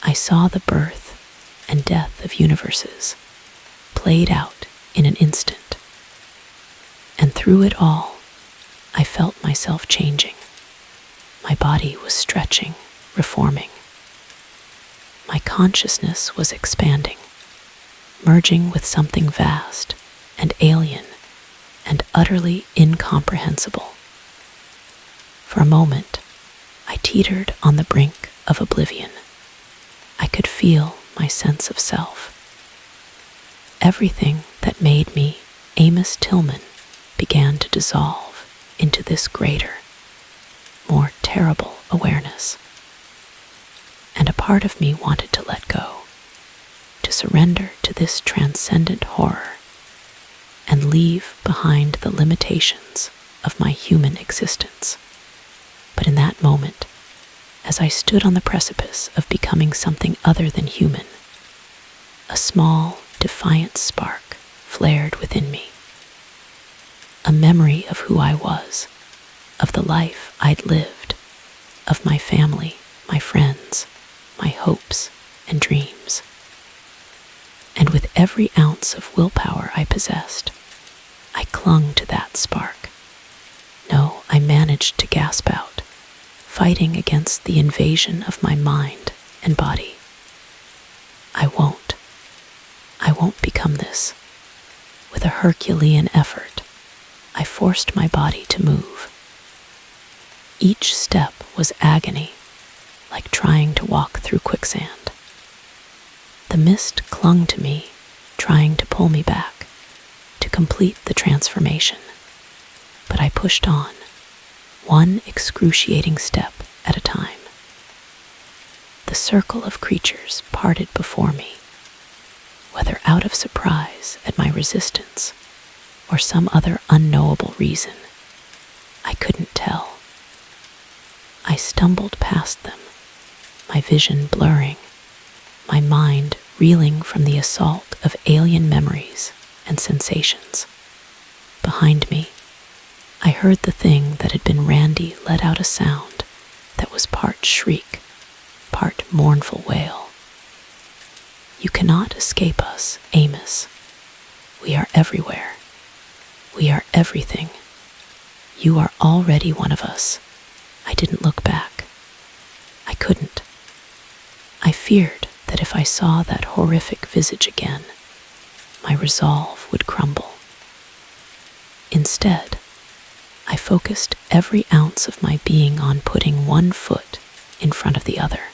I saw the birth and death of universes played out in an instant. And through it all, I felt myself changing. My body was stretching, reforming. My consciousness was expanding, merging with something vast and alien and utterly incomprehensible. For a moment, I teetered on the brink of oblivion. I could feel my sense of self. Everything that made me Amos Tillman began to dissolve into this greater, more terrible awareness. And a part of me wanted to let go, to surrender to this transcendent horror, and leave behind the limitations of my human existence. But in that moment, as I stood on the precipice of becoming something other than human, a small, defiant spark flared within me. A memory of who I was, of the life I'd lived, of my family, my friends, my hopes and dreams. And with every ounce of willpower I possessed, I clung to that spark. No, I managed to gasp out, fighting against the invasion of my mind and body. I won't become this. With a Herculean effort, I forced my body to move. Each step was agony, like trying to walk through quicksand. The mist clung to me, trying to pull me back, to complete the transformation. But I pushed on, one excruciating step at a time. The circle of creatures parted before me, whether out of surprise at my resistance or some other unknowable reason, I couldn't tell. I stumbled past them, my vision blurring, my mind reeling from the assault of alien memories and sensations. Behind me, I heard the thing that had been Randy let out a sound that was part shriek, part mournful wail. You cannot escape us, Amos. We are everywhere. We are everything. You are already one of us. I didn't look back. I couldn't. I feared that if I saw that horrific visage again, my resolve would crumble. Instead, I focused every ounce of my being on putting one foot in front of the other,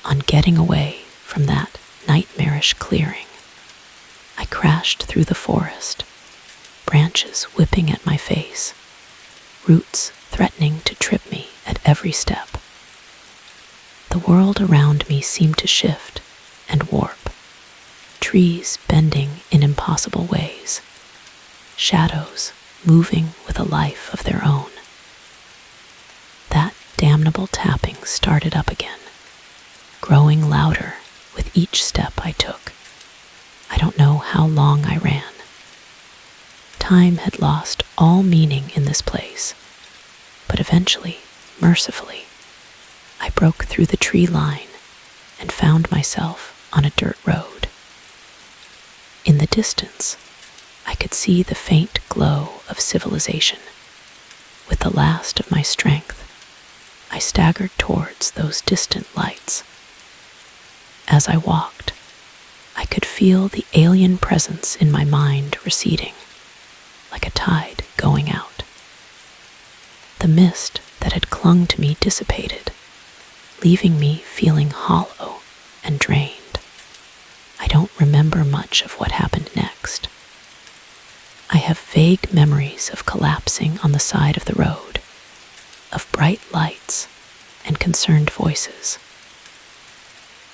on getting away from that nightmarish clearing. I crashed through the forest, branches whipping at my face, roots threatening to trip me at every step. The world around me seemed to shift and warp, trees bending in impossible ways, shadows moving with a life of their own. That damnable tapping started up again, growing louder with each step I took. I don't know how long I ran. Time had lost all meaning in this place, but eventually, mercifully, I broke through the tree line and found myself on a dirt road. In the distance, I could see the faint glow of civilization. With the last of my strength, I staggered towards those distant lights. As I walked, I could feel the alien presence in my mind receding, like a tide going out. The mist that had clung to me dissipated, leaving me feeling hollow and drained. I don't remember much of what happened next. I have vague memories of collapsing on the side of the road, of bright lights and concerned voices.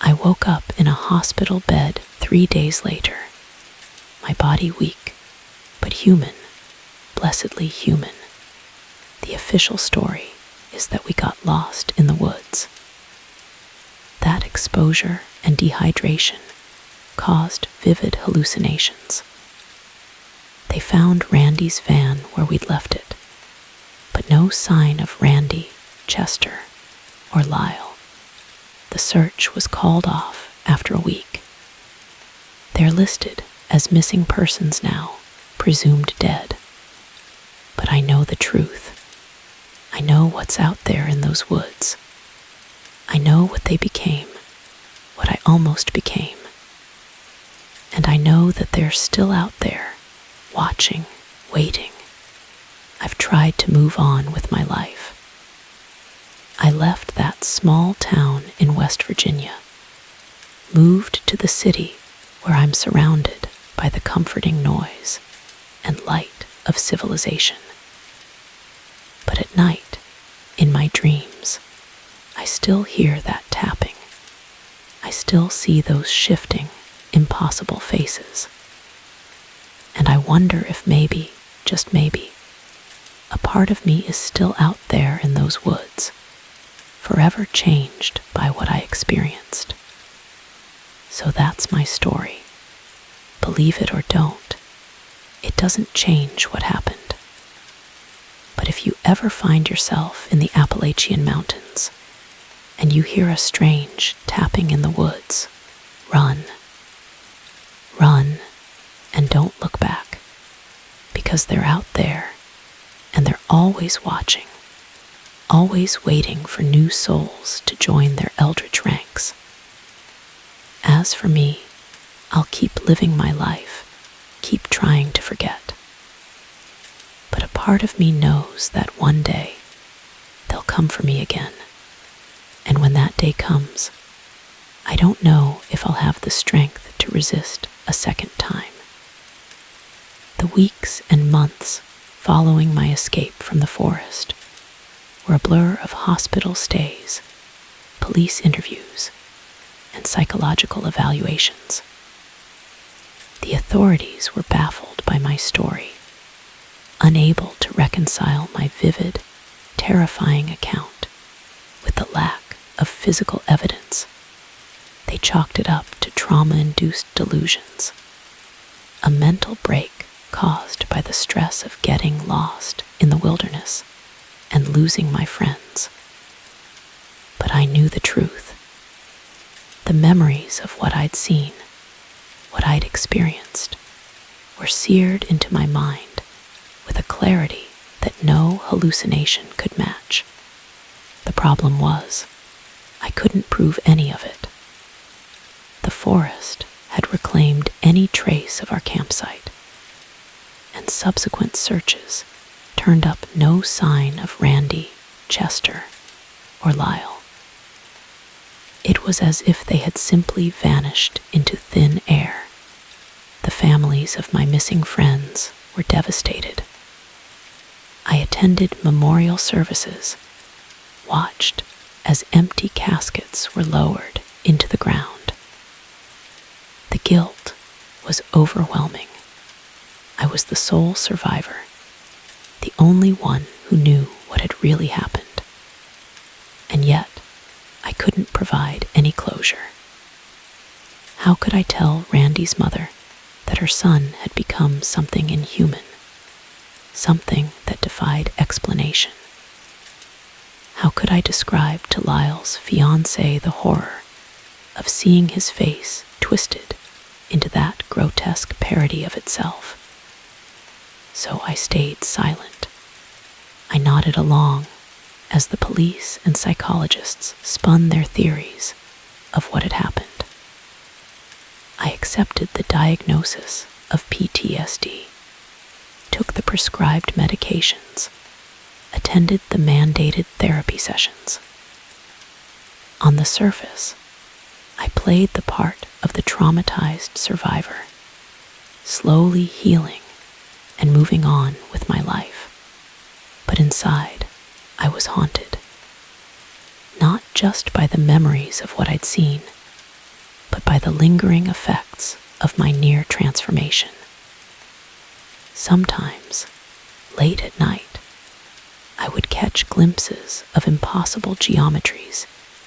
I woke up in a hospital bed 3 days later, my body weak, but human, blessedly human. The official story is that we got lost in the woods. That exposure and dehydration caused vivid hallucinations. They found Randy's van where we'd left it, but no sign of Randy, Chester, or Lyle. The search was called off after a week. They're listed as missing persons now, presumed dead. But I know the truth. I know what's out there in those woods. I know what they became, what I almost became. And I know that they're still out there, watching, waiting. I've tried to move on with my life. I left that small town in West Virginia, moved to the city where I'm surrounded by the comforting noise and light of civilization. But at night, in my dreams, I still hear that tapping. I still see those shifting, impossible faces. And I wonder if maybe, just maybe, a part of me is still out there in those woods, forever changed by what I experienced. So that's my story. Believe it or don't, it doesn't change what happened. But if you ever find yourself in the Appalachian Mountains and you hear a strange tapping in the woods, run. Run, and don't look back, because they're out there, and they're always watching, always waiting for new souls to join their eldritch ranks. As for me, I'll keep living my life, keep trying to forget. But a part of me knows that one day they'll come for me again. And when that day comes, I don't know if I'll have the strength to resist a second time. The weeks and months following my escape from the forest were a blur of hospital stays, police interviews, and psychological evaluations. The authorities were baffled by my story, unable to reconcile my vivid, terrifying account with the lack of physical evidence. They chalked it up to trauma-induced delusions, a mental break caused by the stress of getting lost in the wilderness and losing my friends. But I knew the truth. The memories of what I'd seen, what I'd experienced, were seared into my mind with a clarity that no hallucination could match. The problem was, I couldn't prove any of it. The forest had reclaimed any trace of our campsite, and subsequent searches turned up no sign of Randy, Chester, or Lyle. It was as if they had simply vanished into thin air. The families of my missing friends were devastated. I attended memorial services, watched as empty caskets were lowered into the ground. The guilt was overwhelming. I was the sole survivor, the only one who knew what had really happened. And yet, I couldn't provide any closure. How could I tell Randy's mother that her son had become something inhuman, something that defied explanation? How could I describe to Lyle's fiancé the horror of seeing his face twisted into that grotesque parody of itself? So I stayed silent. I nodded along as the police and psychologists spun their theories of what had happened. I accepted the diagnosis of PTSD, took the prescribed medications, attended the mandated therapy sessions. On the surface, I played the part of the traumatized survivor, slowly healing and moving on with my life. But inside, I was haunted, not just by the memories of what I'd seen, but by the lingering effects of my near transformation. Sometimes, late at night, I would catch glimpses of impossible geometries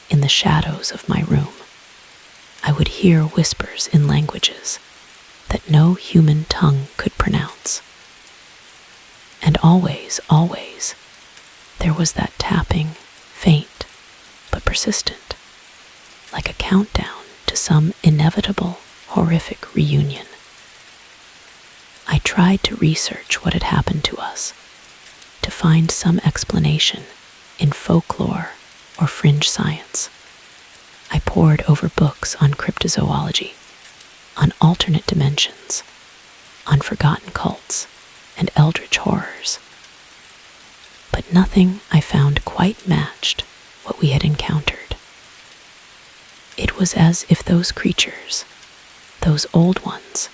in the shadows of my room. I would hear whispers in languages that no human tongue could pronounce. And always, there was that tapping, faint but persistent, like a countdown to some inevitable, horrific reunion. I tried to research what had happened to us, to find some explanation in folklore or fringe science. I pored over books on cryptozoology, on alternate dimensions, on forgotten cults and eldritch horrors. But nothing I found quite matched what we had encountered. It was as if those creatures, those old ones,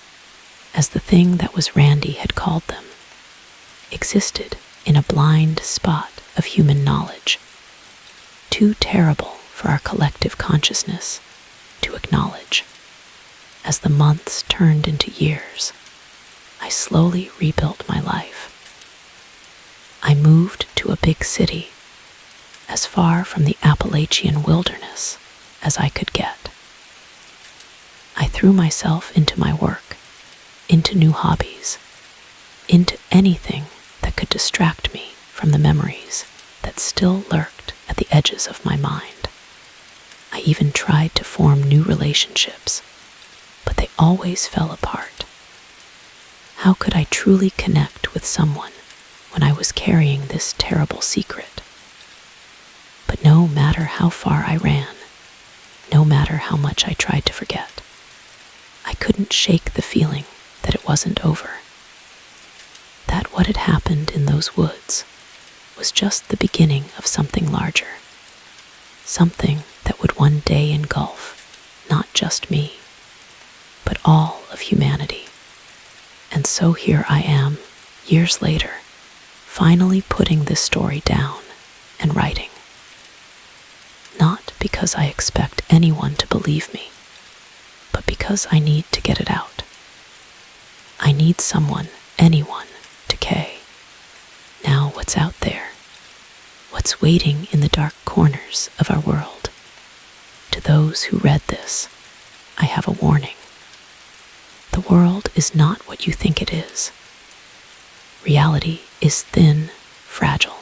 as the thing that was Randy had called them, existed in a blind spot of human knowledge, too terrible for our collective consciousness to acknowledge. As the months turned into years, I slowly rebuilt my life. I moved to a big city, as far from the Appalachian wilderness as I could get. I threw myself into my work, into new hobbies, into anything that could distract me from the memories that still lurked at the edges of my mind. I even tried to form new relationships, but they always fell apart. How could I truly connect with someone when I was carrying this terrible secret? But no matter how far I ran, no matter how much I tried to forget, I couldn't shake the feeling that it wasn't over. That what had happened in those woods was just the beginning of something larger, something that would one day engulf not just me, but all of humanity. And so here I am, years later, finally putting this story down and writing. Not because I expect anyone to believe me, but because I need to get it out. I need someone, anyone, to Kay. Now what's out there? What's waiting in the dark corners of our world? To those who read this, I have a warning. The world is not what you think it is. Reality is thin, fragile,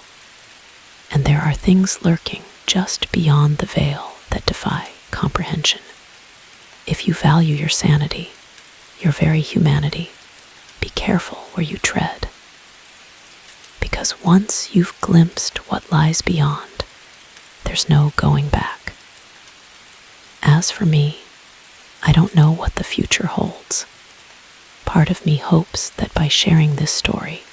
and there are things lurking just beyond the veil that defy comprehension. If you value your sanity, your very humanity, be careful where you tread. Because once you've glimpsed what lies beyond, there's no going back. As for me, I don't know what the future holds. Part of me hopes that by sharing this story,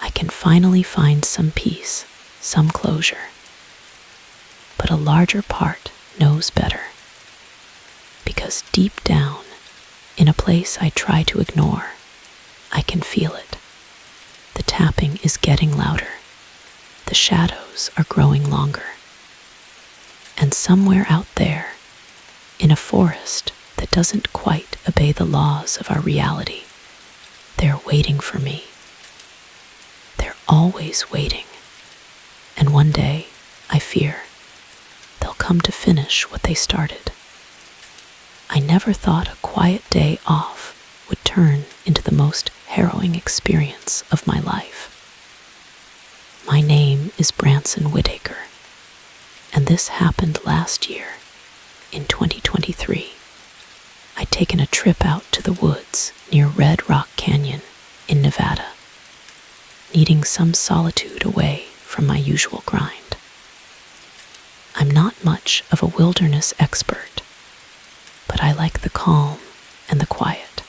I can finally find some peace, some closure. But a larger part knows better. Because deep down, in a place I try to ignore, I can feel it. The tapping is getting louder. The shadows are growing longer. And somewhere out there, in a forest that doesn't quite obey the laws of our reality, they're waiting for me. They're always waiting. And one day, I fear, they'll come to finish what they started. I never thought a quiet day off would turn into the most harrowing experience of my life. My name is Branson Whitaker, and this happened last year, in 2023. I'd taken a trip out to the woods near Red Rock Canyon in Nevada, needing some solitude away from my usual grind. I'm not much of a wilderness expert, but I like the calm and the quiet.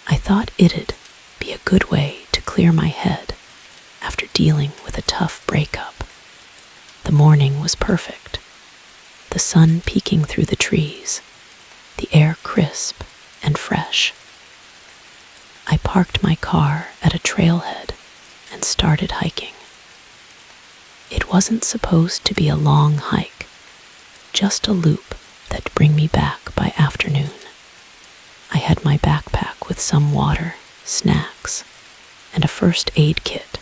I thought it'd be a good way to clear my head after dealing with a tough breakup. The morning was perfect. The the sun peeking through the trees, the air crisp and fresh. I parked my car at a trailhead and started hiking. It wasn't supposed to be a long hike, just a loop that'd bring me back by afternoon. I had my backpack with some water, snacks, and a first aid kit,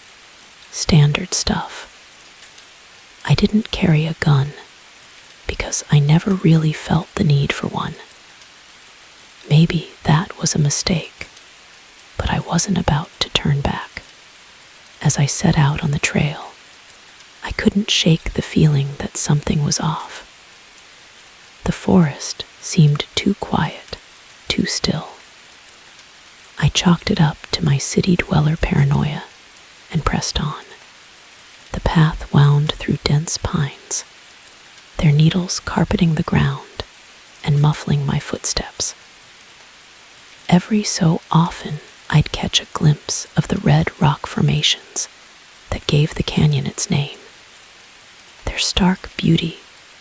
standard stuff. I didn't carry a gun because I never really felt the need for one. Maybe that was a mistake, but I wasn't about to turn back. As I set out on the trail, I couldn't shake the feeling that something was off. The forest seemed too quiet, too still. I chalked it up to my city dweller paranoia and pressed on. The path wound through dense pines, their needles carpeting the ground and muffling my footsteps. Every so often, I'd catch a glimpse of the red rock formations that gave the canyon its name. Their stark beauty,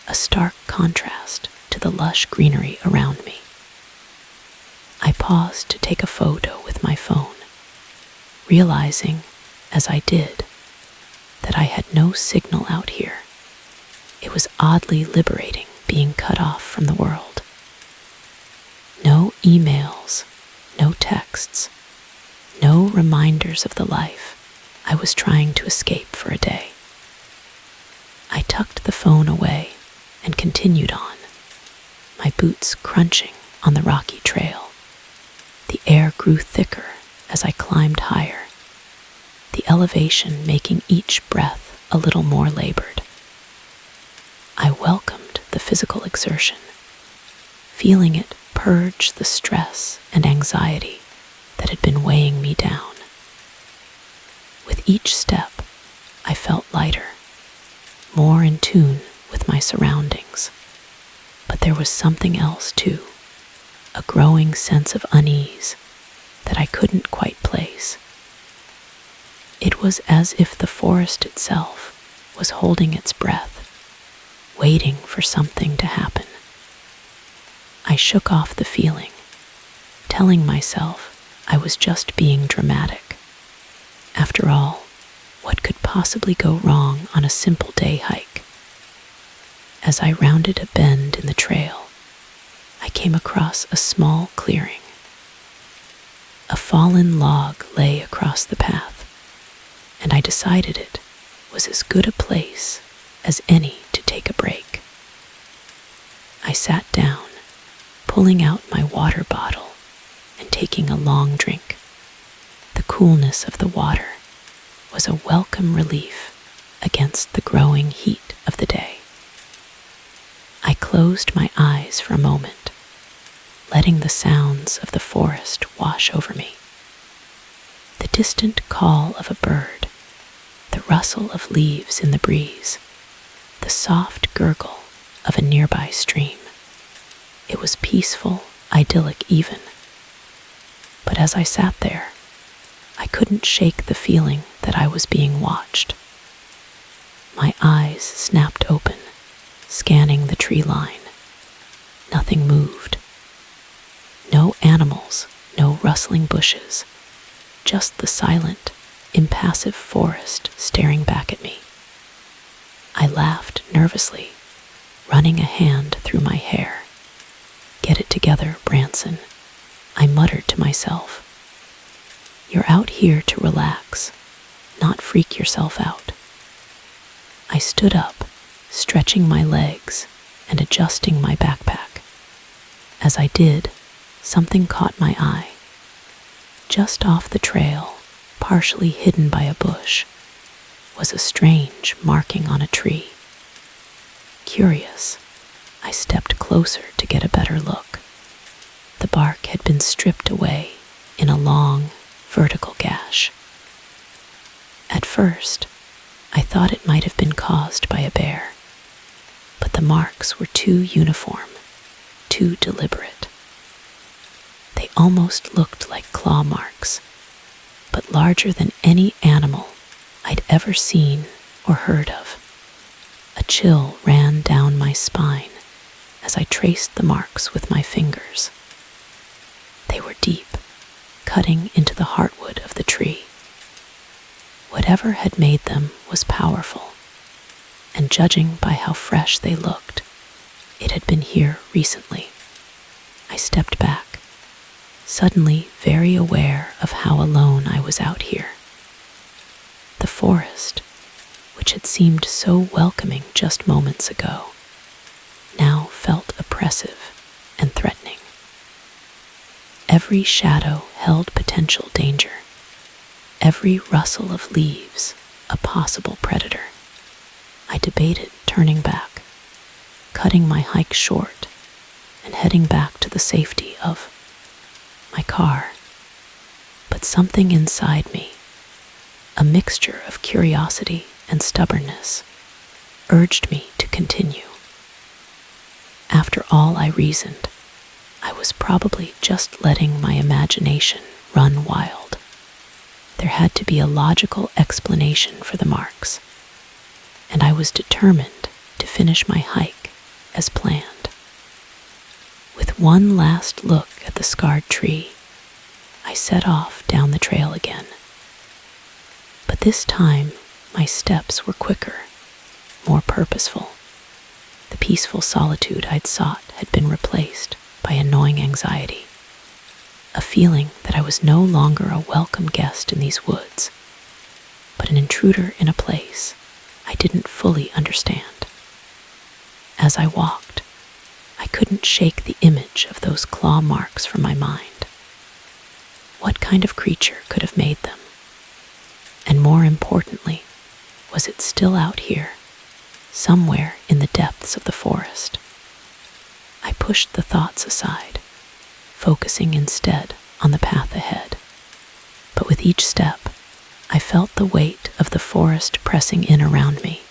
a stark contrast to the lush greenery around me. I paused to take a photo with my phone, realizing, as I did, that I had no signal out here. It was oddly liberating being cut off from the world. No emails, no texts, no reminders of the life I was trying to escape for a day. I tucked the phone away and continued on, my boots crunching on the rocky trail. The air grew thicker as I climbed higher, the elevation making each breath a little more labored. I welcomed the physical exertion, feeling it purge the stress and anxiety that had been weighing me down. With each step, I felt lighter, more in tune with my surroundings. But there was something else too, a growing sense of unease that I couldn't quite place. It was as if the forest itself was holding its breath, waiting for something to happen. I shook off the feeling, telling myself I was just being dramatic. After all, what could possibly go wrong on a simple day hike? As I rounded a bend in the trail, I came across a small clearing. A fallen log lay across the path, and I decided it was as good a place as any to take a break. I sat down, pulling out my water bottle and taking a long drink. The coolness of the water was a welcome relief against the growing heat of the day. I closed my eyes for a moment, letting the sounds of the forest wash over me. The distant call of a bird, the rustle of leaves in the breeze, the soft gurgle of a nearby stream. It was peaceful, idyllic even. But as I sat there, I couldn't shake the feeling that I was being watched. My eyes snapped open, scanning the tree line. Nothing moved. No animals, no rustling bushes, just the silent, impassive forest staring back at me. I laughed nervously, running a hand through my hair. "Get it together, Branson," I muttered to myself. "You're out here to relax, not freak yourself out." I stood up, stretching my legs and adjusting my backpack. As I did, something caught my eye. Just off the trail, partially hidden by a bush, was a strange marking on a tree. Curious, I stepped closer to get a better look. The bark had been stripped away in a long, vertical gash. At first, I thought it might have been caused by a bear, but the marks were too uniform, too deliberate. They almost looked like claw marks, but larger than any animal I'd ever seen or heard of. A chill ran down my spine as I traced the marks with my fingers. They were deep, cutting into the heartwood of the tree. Whatever had made them was powerful, and judging by how fresh they looked, it had been here recently. I stepped back, suddenly very aware of how alone I was out here. The forest, which had seemed so welcoming just moments ago, now felt oppressive and threatening. Every shadow held potential danger, every rustle of leaves a possible predator. I debated turning back, cutting my hike short, and heading back to the safety of my car. But something inside me, a mixture of curiosity and stubbornness, urged me to continue. After all, I reasoned, I was probably just letting my imagination run wild. There had to be a logical explanation for the marks, and I was determined to finish my hike as planned. With one last look at the scarred tree, I set off down the trail again. But this time, my steps were quicker, more purposeful. The peaceful solitude I'd sought had been replaced by a gnawing anxiety, a feeling that I was no longer a welcome guest in these woods, but an intruder in a place I didn't fully understand. As I walked, I couldn't shake the image of those claw marks from my mind. What kind of creature could have made them? And more importantly, was it still out here, somewhere in the depths of the forest? I pushed the thoughts aside, focusing instead on the path ahead. But with each step, I felt the weight of the forest pressing in around me.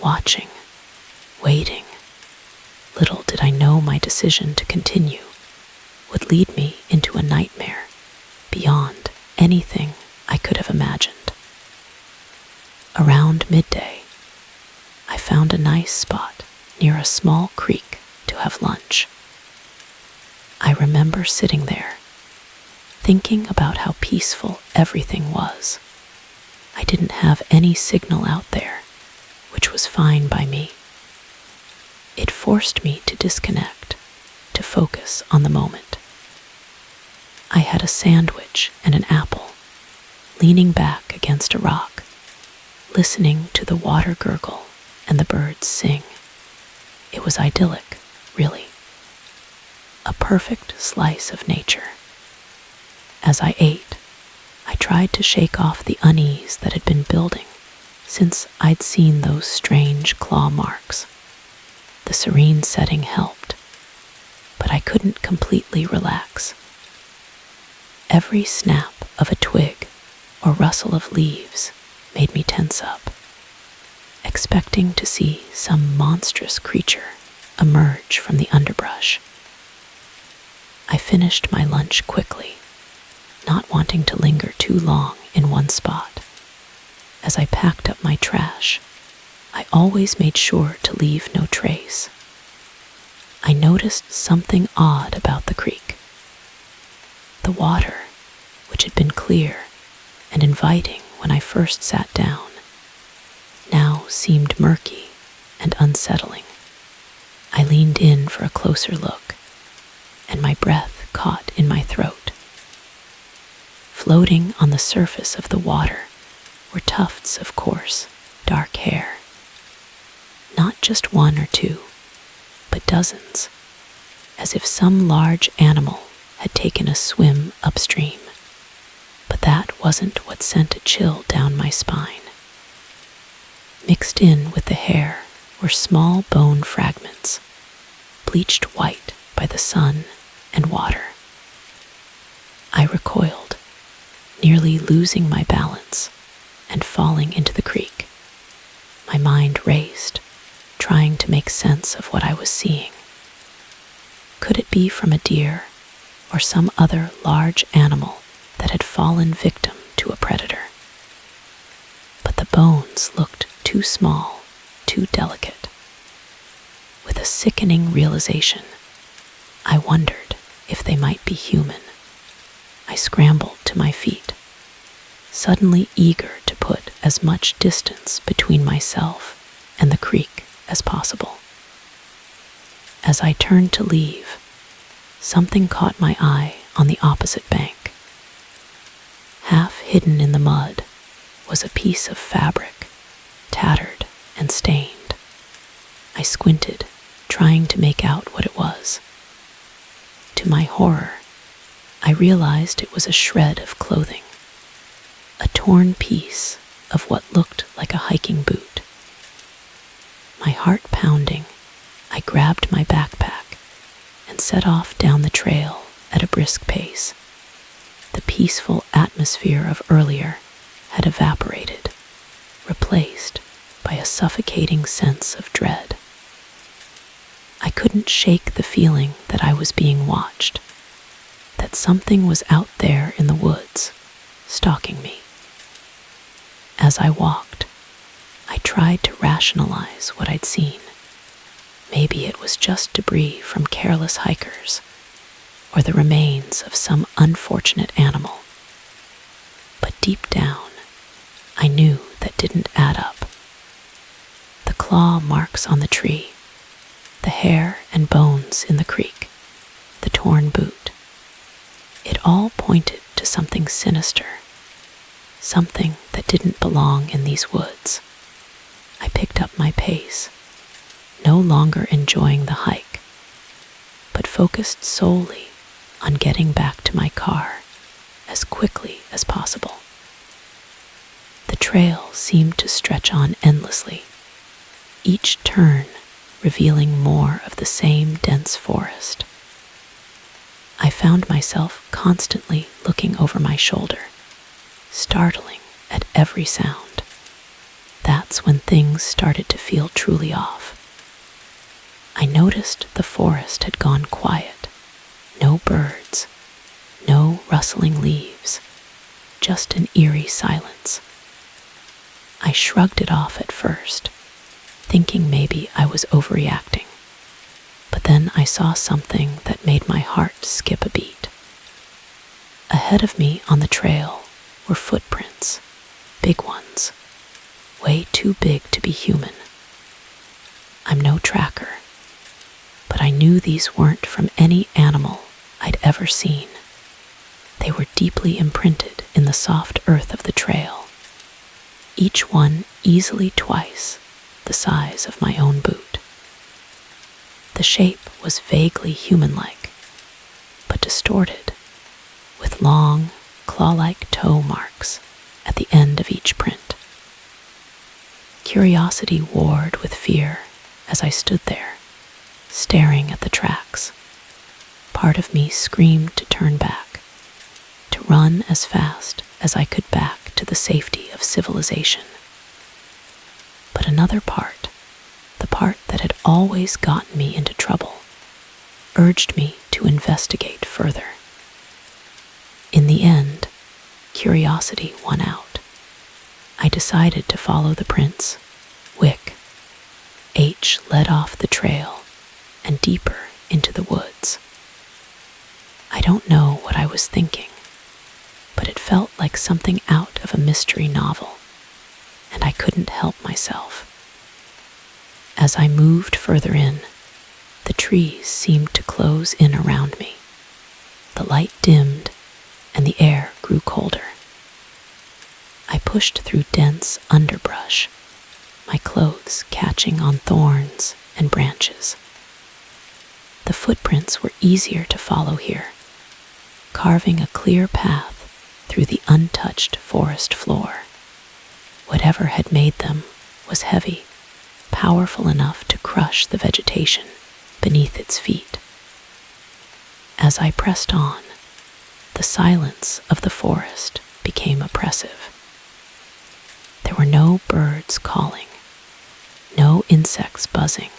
Watching, waiting. Little did I know my decision to continue would lead me into a nightmare beyond anything I could have imagined. Around midday, I found a nice spot near a small creek to have lunch. I remember sitting there, thinking about how peaceful everything was. I didn't have any signal out there, which was fine by me. It forced me to disconnect, to focus on the moment. I had a sandwich and an apple, leaning back against a rock, listening to the water gurgle and the birds sing. It was idyllic, really. A perfect slice of nature. As I ate, I tried to shake off the unease that had been building since I'd seen those strange claw marks. The serene setting helped, but I couldn't completely relax. Every snap of a twig or rustle of leaves made me tense up, expecting to see some monstrous creature emerge from the underbrush. I finished my lunch quickly, not wanting to linger too long in one spot. As I packed up my trash, I always made sure to leave no trace. I noticed something odd about the creek. The water, which had been clear and inviting when I first sat down, now seemed murky and unsettling. I leaned in for a closer look, and my breath caught in my throat. Floating on the surface of the water were tufts of coarse, dark hair. Not just one or two, but dozens, as if some large animal had taken a swim upstream. But that wasn't what sent a chill down my spine. Mixed in with the hair were small bone fragments, bleached white by the sun and water. I recoiled, nearly losing my balance and falling into the creek. My mind raced, trying to make sense of what I was seeing. Could it be from a deer or some other large animal that had fallen victim to a predator? But the bones looked too small, too delicate. With a a sickening realization. I wondered if they might be human. I scrambled to my feet, suddenly eager to put as much distance between myself and the creek as possible. As I turned to leave, something caught my eye on the opposite bank. Half hidden in the mud was a piece of fabric, tattered and stained. I squinted, trying to make out what it was. To my horror, I realized it was a shred of clothing, a torn piece of what looked like a hiking boot. My heart pounding, I grabbed my backpack and set off down the trail at a brisk pace. The peaceful atmosphere of earlier had evaporated, replaced by a suffocating sense of dread. I couldn't shake the feeling that I was being watched, that something was out there in the woods, stalking me. As I walked, I tried to rationalize what I'd seen. Maybe it was just debris from careless hikers, or the remains of some unfortunate animal. But deep down, I knew that didn't add up. The claw marks on the tree, the hair and bones in the creek, the torn boot. It all pointed to something sinister, something that didn't belong in these woods. I picked up my pace, no longer enjoying the hike, but focused solely on getting back to my car as quickly as possible. The trail seemed to stretch on endlessly, each turn revealing more of the same dense forest. I found myself constantly looking over my shoulder, startling at every sound. That's when things started to feel truly off. I noticed the forest had gone quiet. No birds, no rustling leaves, just an eerie silence. I shrugged it off at first, thinking maybe I was overreacting. But then I saw something that made my heart skip a beat. Ahead of me on the trail were footprints, big ones, way too big to be human. I'm no tracker, but I knew these weren't from any animal I'd ever seen. They were deeply imprinted in the soft earth of the trail, each one easily twice the size of my own boot. The shape was vaguely human-like, but distorted, with long, claw-like toe marks at the end of each print. Curiosity warred with fear as I stood there, staring at the tracks. Part of me screamed to turn back, to run as fast as I could back to the safety of civilization. But another part, the part that had always gotten me into trouble, urged me to investigate further. In the end, curiosity won out. I decided to follow the prints. Wick. H led off the trail and deeper into the woods. I don't know what I was thinking, but it felt like something out of a mystery novel, and I couldn't help myself. As I moved further in, the trees seemed to close in around me. The light dimmed, and the air grew colder. I pushed through dense underbrush, my clothes catching on thorns and branches. The footprints were easier to follow here, carving a clear path through the untouched forest floor. Whatever had made them was heavy, powerful enough to crush the vegetation beneath its feet. As I pressed on, the silence of the forest became oppressive. There were no birds calling, no insects buzzing,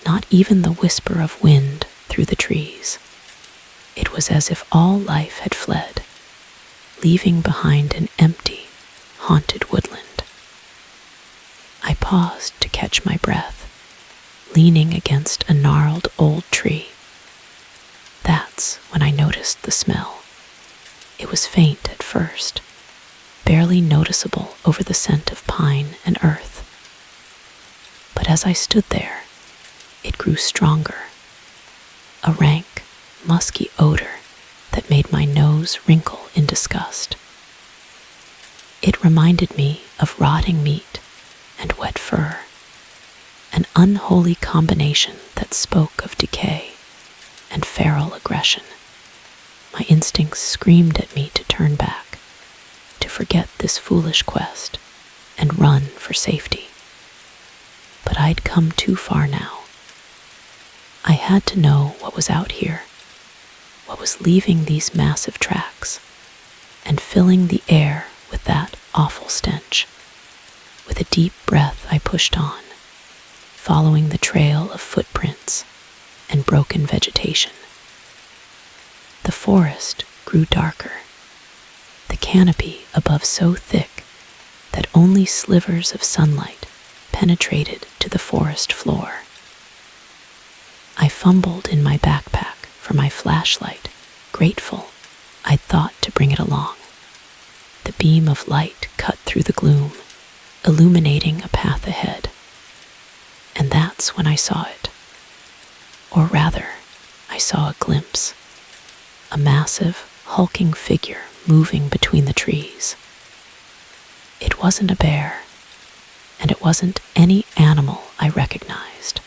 not even the whisper of wind through the trees. It was as if all life had fled, leaving behind an empty, haunted woodland. I paused to catch my breath, leaning against a gnarled old tree. That's when I noticed the smell. It was faint at first, barely noticeable over the scent of pine and earth. But as I stood there, it grew stronger, a rank, musky odor that made my nose wrinkle in disgust. It reminded me of rotting meat and wet fur, an unholy combination that spoke of decay and feral aggression. My instincts screamed at me to turn back, to forget this foolish quest and run for safety. But I'd come too far now. I had to know what was out here, what was leaving these massive tracks and filling the air with that awful stench. With a deep breath, I pushed on, following the trail of footprints and broken vegetation. The forest grew darker, the canopy above so thick that only slivers of sunlight penetrated to the forest floor. I fumbled in my backpack for my flashlight, grateful I'd thought to bring it along. The beam of light cut through the gloom, illuminating a path ahead. And that's when I saw it. Or rather, I saw a glimpse. A massive, hulking figure moving between the trees. It wasn't a bear, and it wasn't any animal I recognized.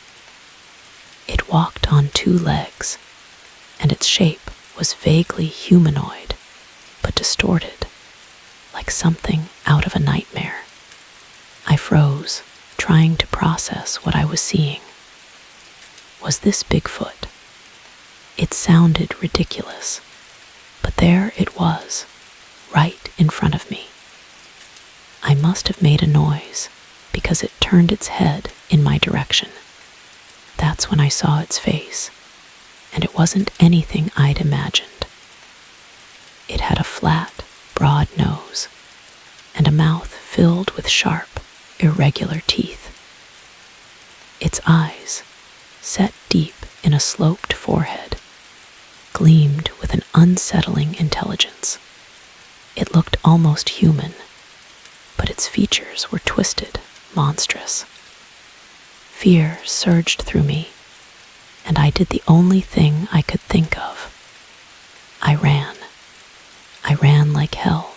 It walked on two legs, and its shape was vaguely humanoid, but distorted, like something out of a nightmare. I froze, trying to process what I was seeing. Was this Bigfoot? It sounded ridiculous, but there it was, right in front of me. I must have made a noise because it turned its head in my direction. That's when I saw its face, and it wasn't anything I'd imagined. It had a flat, broad nose and a mouth filled with sharp, irregular teeth. Its eyes, set deep in a sloped forehead, gleamed with an unsettling intelligence. It looked almost human, but its features were twisted, monstrous. Fear surged through me, and I did the only thing I could think of. I ran. I ran like hell,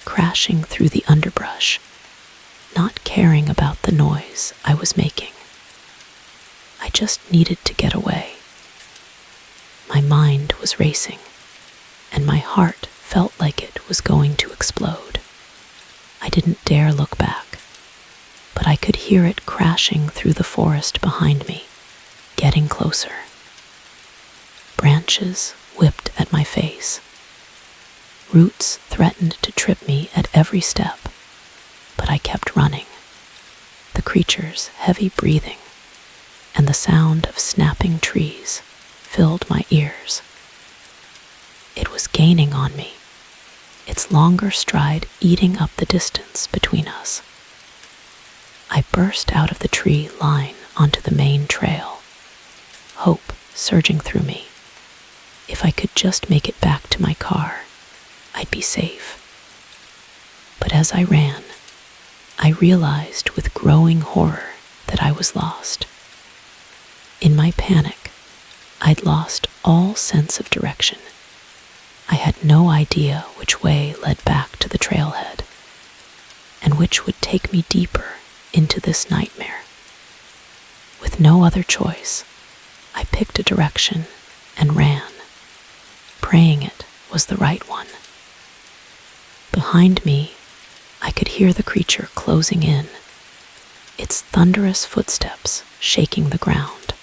crashing through the underbrush, not caring about the noise I was making. I just needed to get away. My mind was racing, and my heart felt like it was going to explode. I didn't dare look back, but I could hear it crashing through the forest behind me, getting closer. Branches whipped at my face. Roots threatened to trip me at every step, but I kept running. The creature's heavy breathing and the sound of snapping trees filled my ears. It was gaining on me, its longer stride eating up the distance between us. I burst out of the tree line onto the main trail, hope surging through me. If I could just make it back to my car, I'd be safe. But as I ran, I realized with growing horror that I was lost. In my panic, I'd lost all sense of direction. I had no idea which way led back to the trailhead, and which would take me deeper into this nightmare. With no other choice, I picked a direction and ran, praying it was the right one. Behind me, I could hear the creature closing in, its thunderous footsteps shaking the ground.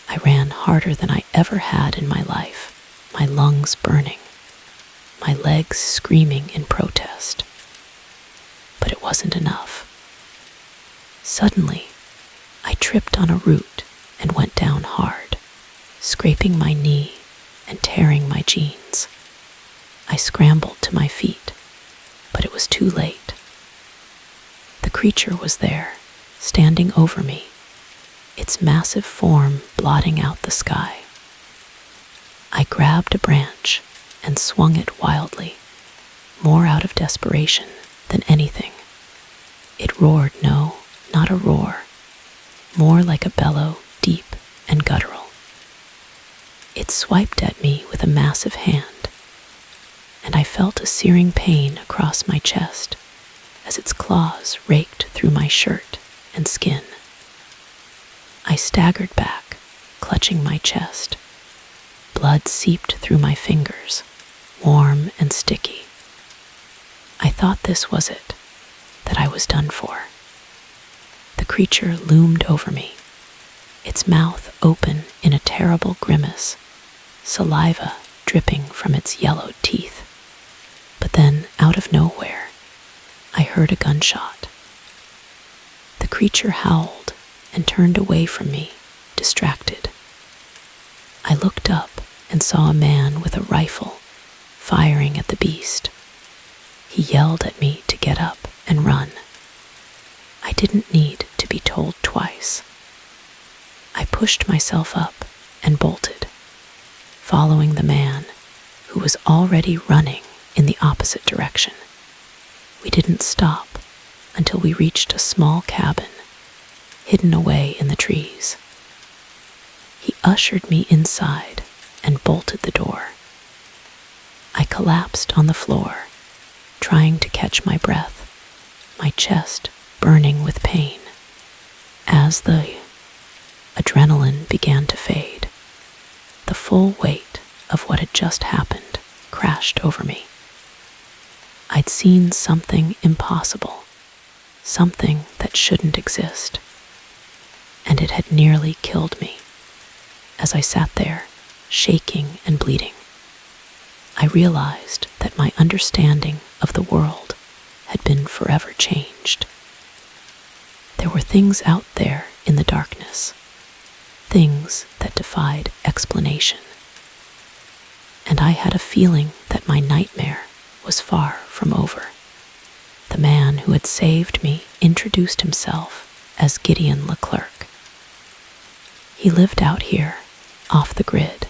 I ran harder than I ever had in my life, my lungs burning, my legs screaming in protest. But it wasn't enough. Suddenly, I tripped on a root and went down hard, scraping my knee and tearing my jeans. I scrambled to my feet, but it was too late. The creature was there, standing over me, its massive form blotting out the sky. I grabbed a branch and swung it wildly, more out of desperation than anything. It roared, no, not a roar, more like a bellow, deep and guttural. It swiped at me with a massive hand, and I felt a searing pain across my chest as its claws raked through my shirt and skin. I staggered back, clutching my chest. Blood seeped through my fingers, warm and sticky. I thought this was it, that I was done for. The creature loomed over me, its mouth open in a terrible grimace, saliva dripping from its yellowed teeth. But then, out of nowhere, I heard a gunshot. The creature howled and turned away from me, distracted. I looked up and saw a man with a rifle firing at the beast. He yelled at me to get up and run. I didn't need to be told twice. I pushed myself up and bolted, following the man who was already running in the opposite direction. We didn't stop until we reached a small cabin hidden away in the trees. He ushered me inside and bolted the door. I collapsed on the floor, trying to catch my breath, my chest burning with pain. As the adrenaline began to fade, the full weight of what had just happened crashed over me. I'd seen something impossible, something that shouldn't exist, and it had nearly killed me. As I sat there, shaking and bleeding, I realized that my understanding of the world had been forever changed. There were things out there in the darkness, things that defied explanation. And I had a feeling that my nightmare was far from over. The man who had saved me introduced himself as Gideon Leclerc. He lived out here, off the grid,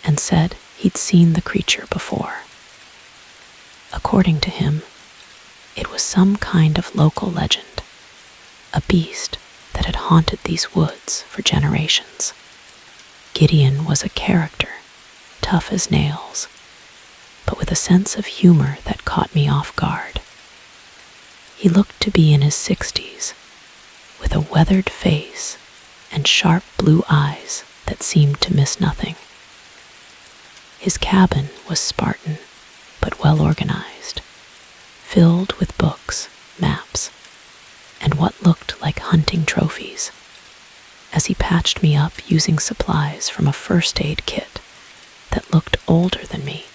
and said he'd seen the creature before. According to him, it was some kind of local legend, a beast that had haunted these woods for generations. Gideon was a character, tough as nails, but with a sense of humor that caught me off guard. He looked to be in his 60s, with a weathered face and sharp blue eyes that seemed to miss nothing. His cabin was Spartan, but well organized, filled with books, maps, and what looked like hunting trophies. As he patched me up using supplies from a first aid kit that looked older than me,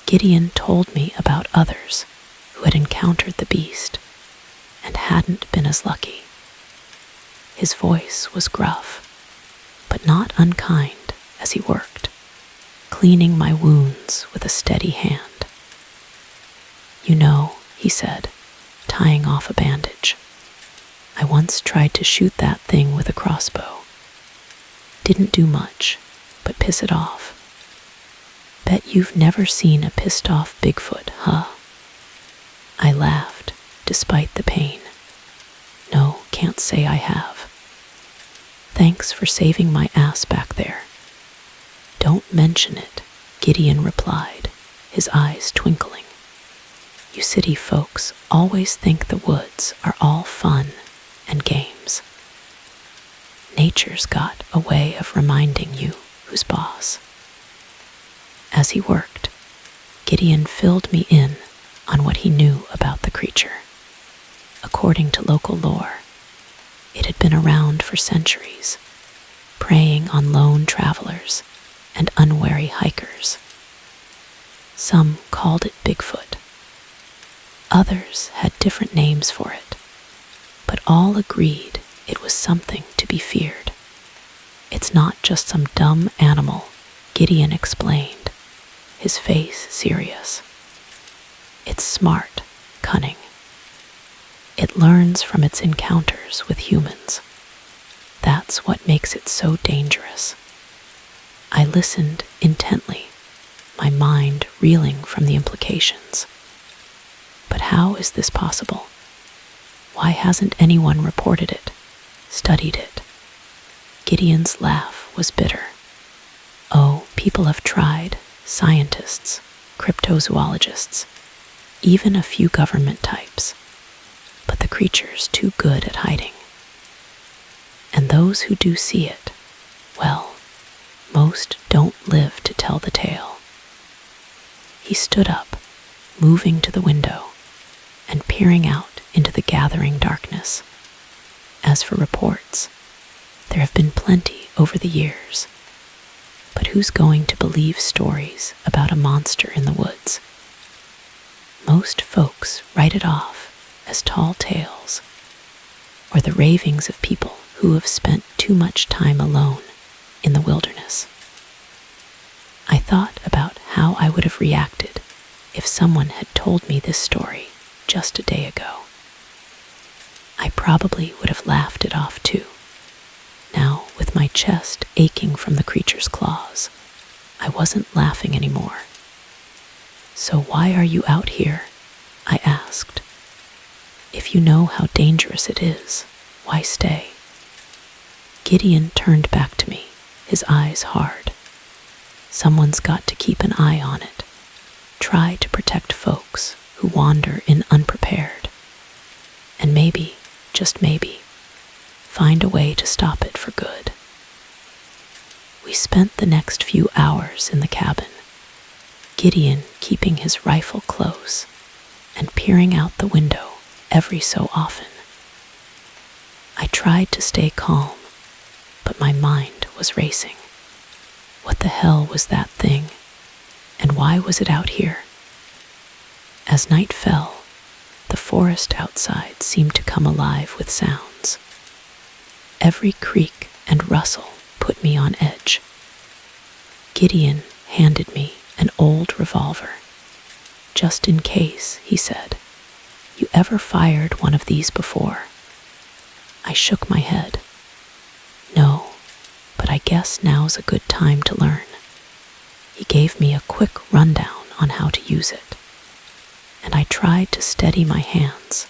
Gideon told me about others who had encountered the beast and hadn't been as lucky. His voice was gruff, but not unkind as he worked, cleaning my wounds with a steady hand. "You know," he said, tying off a bandage, "I once tried to shoot that thing with a crossbow. Didn't do much, but piss it off. Bet you've never seen a pissed off Bigfoot, huh?" I laughed, despite the pain. "No, can't say I have. Thanks for saving my ass back there." "Don't mention it," Gideon replied, his eyes twinkling. "You city folks always think the woods are all fun and games. Nature's got a way of reminding you who's boss." As he worked, Gideon filled me in on what he knew about the creature. According to local lore, it had been around for centuries, preying on lone travelers and unwary hikers. Some called it Bigfoot. Others had different names for it, but all agreed it was something to be feared. "It's not just some dumb animal," Gideon explained, his face serious. "It's smart, cunning. It learns from its encounters with humans. that's what makes it so dangerous. I listened intently, my mind reeling from the implications. But how is this possible? Why hasn't anyone reported it, studied it? Gideon's laugh was bitter. Oh, people have tried, scientists, cryptozoologists, even a few government types, but the creature's too good at hiding. And those who do see it, well, most don't live to tell the tale. He stood up, moving to the window and peering out into the gathering darkness. As for reports, there have been plenty over the years. But who's going to believe stories about a monster in the woods? Most folks write it off as tall tales, or the ravings of people who have spent too much time alone in the wilderness. I thought about how I would have reacted if someone had told me this story just a day ago. I probably would have laughed it off too. Now, with my chest aching from the creature's claws, I wasn't laughing anymore. "So why are you out here?" I asked. "If you know how dangerous it is, why stay?" Gideon turned back to me, his eyes hard. Someone's got to keep an eye on it. Try to protect folks who wander in unprepared. And maybe, just maybe, find a way to stop it for good. We spent the next few hours in the cabin, Gideon keeping his rifle close and peering out the window every so often. I tried to stay calm, but my mind was racing. What the hell was that thing? And why was it out here? As night fell, the forest outside seemed to come alive with sounds. Every creak and rustle put me on edge. Gideon handed me an old revolver. "Just in case," he said. "You ever fired one of these before?" I shook my head. "No, but I guess now's a good time to learn." He gave me a quick rundown on how to use it, and I tried to steady my hands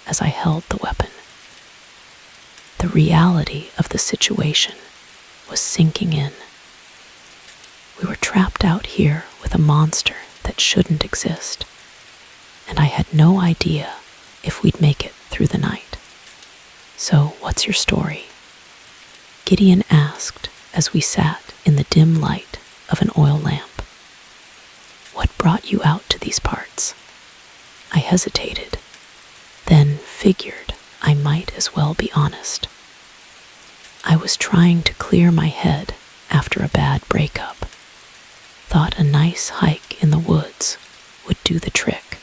as I held the weapon. The reality of the situation was sinking in. We were trapped out here with a monster that shouldn't exist, and I had no idea if we'd make it through the night. "So, what's your story?" Gideon asked as we sat in the dim light of an oil lamp. "What brought you out to these parts?" I hesitated, then figured I might as well be honest. I was trying to clear my head after a bad breakup. Thought a nice hike in the woods would do the trick.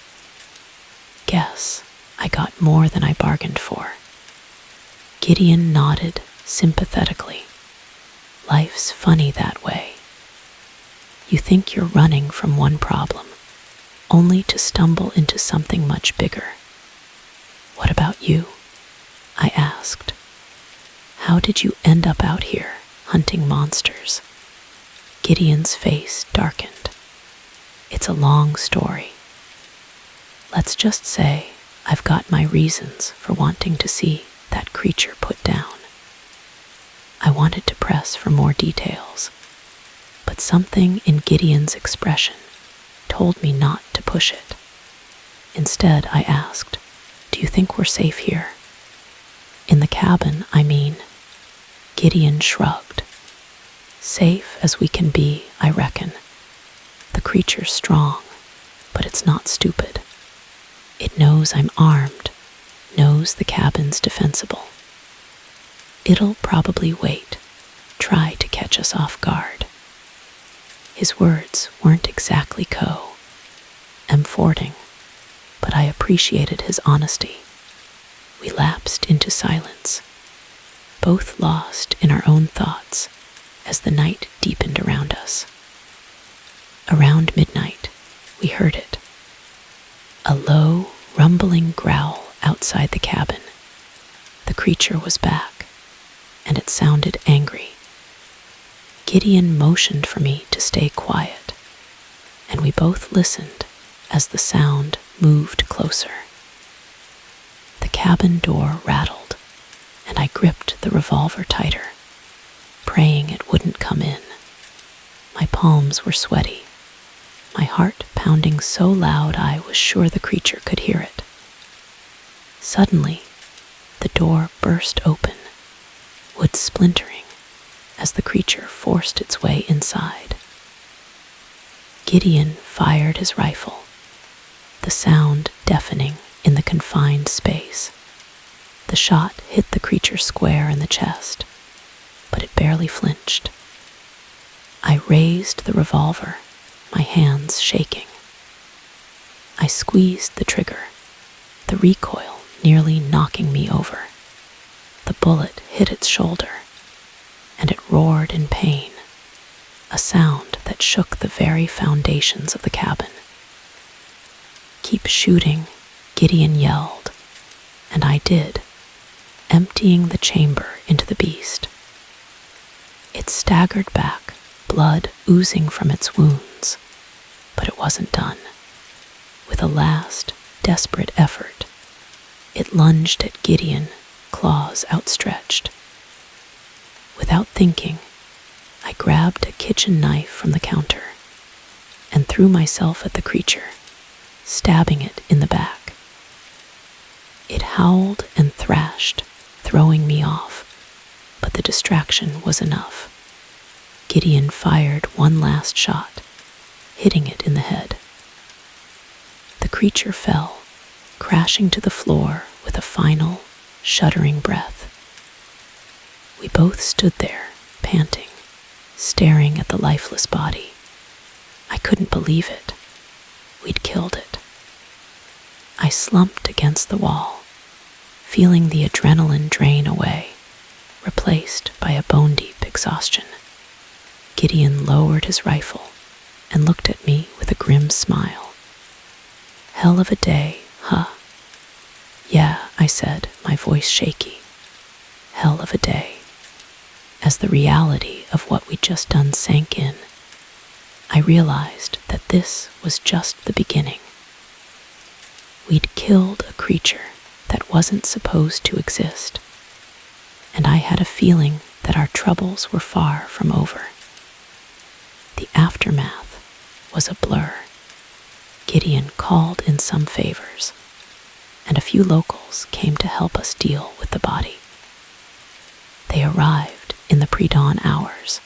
Guess I got more than I bargained for. Gideon nodded sympathetically. Life's funny that way. You think you're running from one problem, only to stumble into something much bigger. "What about you?" I asked. "How did you end up out here hunting monsters?" Gideon's face darkened. "It's a long story. Let's just say I've got my reasons for wanting to see that creature put down." I wanted to press for more details, but something in Gideon's expression told me not to push it. Instead, I asked, "Do you think we're safe here?" "In the cabin, I mean." Gideon shrugged. "Safe as we can be, I reckon. The creature's strong, but it's not stupid. It knows I'm armed, knows the cabin's defensible. It'll probably wait, try to catch us off guard." His words weren't exactly comforting, but I appreciated his honesty. We lapsed into silence, both lost in our own thoughts as the night deepened around us. Around midnight, we heard it. A low, rumbling growl outside the cabin. The creature was back, and it sounded angry. Gideon motioned for me to stay quiet, and we both listened as the sound moved closer. The cabin door rattled, and I gripped the revolver tighter, praying it wouldn't come in. My palms were sweaty, my heart pounding so loud I was sure the creature could hear it. Suddenly, the door burst open, wood splintering as the creature forced its way inside. Gideon fired his rifle, the sound deafening in the confined space. The shot hit the creature square in the chest, but it barely flinched. I raised the revolver, my hands shaking. I squeezed the trigger, the recoil nearly knocking me over. The bullet hit its shoulder, and it roared in pain, a sound that shook the very foundations of the cabin. "Keep shooting," Gideon yelled, and I did, emptying the chamber into the beast. It staggered back, blood oozing from its wounds, but it wasn't done. With a last, desperate effort, it lunged at Gideon, claws outstretched. Without thinking, I grabbed a kitchen knife from the counter and threw myself at the creature, stabbing it in the back. It howled and thrashed, throwing me off, but the distraction was enough. Gideon fired one last shot, hitting it in the head. The creature fell, crashing to the floor with a final, shuddering breath. We both stood there, panting, staring at the lifeless body. I couldn't believe it. We'd killed it. I slumped against the wall, feeling the adrenaline drain away, replaced by a bone-deep exhaustion. Gideon lowered his rifle and looked at me with a grim smile. "Hell of a day, huh?" "Yeah," I said, my voice shaky. "Hell of a day." As the reality of what we'd just done sank in, I realized that this was just the beginning. We'd killed a creature that wasn't supposed to exist, and I had a feeling that our troubles were far from over. The aftermath was a blur. Gideon called in some favors, and a few locals came to help us deal with the body. They arrived in the pre-dawn hours,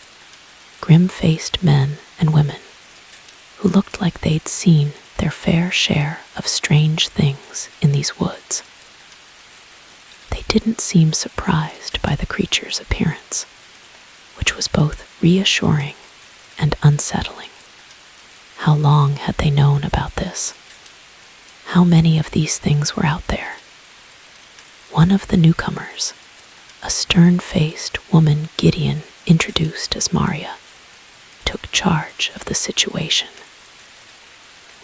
grim-faced men and women who looked like they'd seen their fair share of strange things in these woods. They didn't seem surprised by the creature's appearance, which was both reassuring and unsettling. How long had they known about this? How many of these things were out there? One of the newcomers, a stern-faced woman Gideon introduced as Maria, took charge of the situation.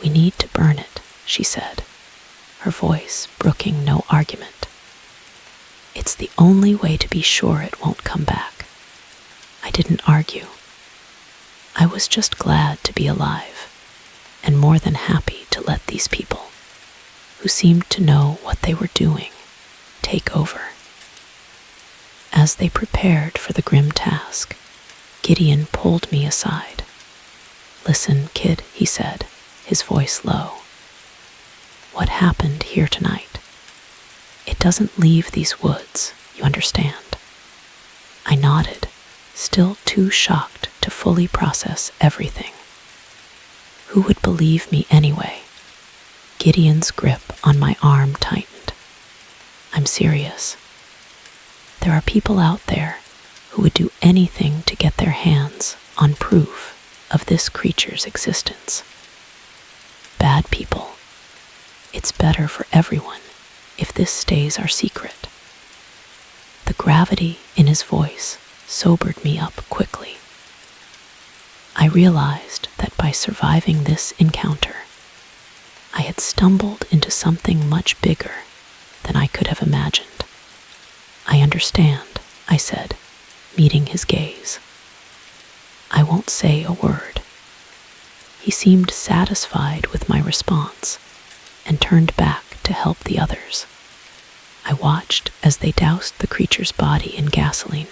"We need to burn it," she said, her voice brooking no argument. "It's the only way to be sure it won't come back." I didn't argue. I was just glad to be alive, and more than happy to let these people, who seemed to know what they were doing, take over. As they prepared for the grim task, Gideon pulled me aside. "Listen, kid," he said, his voice low. "What happened here tonight? It doesn't leave these woods, you understand?" I nodded, still too shocked to fully process everything. Who would believe me anyway? Gideon's grip on my arm tightened. "I'm serious. There are people out there who would do anything to get their hands on proof of this creature's existence. Bad people. It's better for everyone if this stays our secret." The gravity in his voice sobered me up quickly. I realized that by surviving this encounter, I had stumbled into something much bigger than I could have imagined. "I understand," I said, meeting his gaze. I won't say a word. He seemed satisfied with my response and turned back to help the others. I watched as they doused the creature's body in gasoline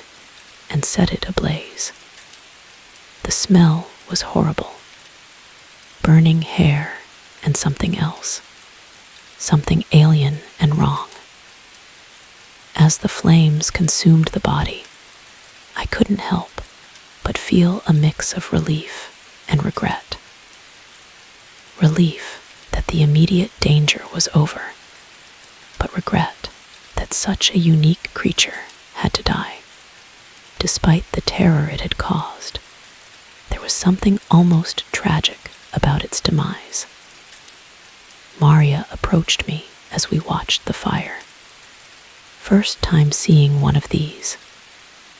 and set it ablaze. The smell was horrible. Burning hair and something else. Something alien and wrong. As the flames consumed the body, I couldn't help but feel a mix of relief and regret. Relief that the immediate danger was over, but regret that such a unique creature had to die. Despite the terror it had caused, there was something almost tragic about its demise. Maria approached me as we watched the fire. First time seeing one of these,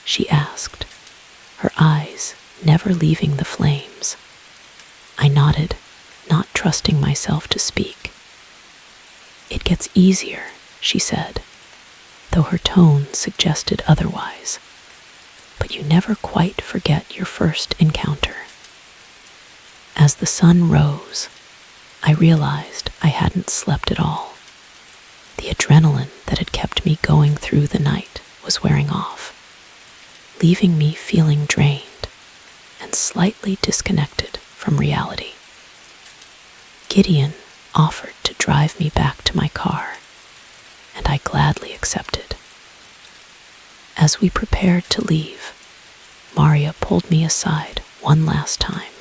she asked, her eyes never leaving the flames. I nodded, not trusting myself to speak. It gets easier, she said, though her tone suggested otherwise. But you never quite forget your first encounter. As the sun rose, I realized I hadn't slept at all. The adrenaline that had kept me going through the night was wearing off, leaving me feeling drained and slightly disconnected from reality. Gideon offered to drive me back to my car, and I gladly accepted. As we prepared to leave, Maria pulled me aside one last time.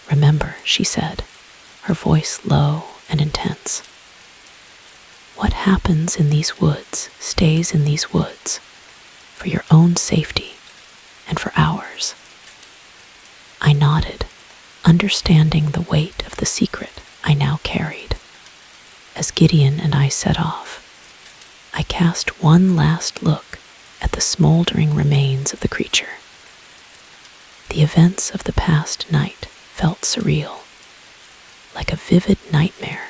Remember, she said, her voice low and intense. What happens in these woods stays in these woods, for your own safety and for ours. I nodded, understanding the weight of the secret I now carried. As Gideon and I set off, I cast one last look at the smoldering remains of the creature. The events of the past night felt surreal, like a vivid nightmare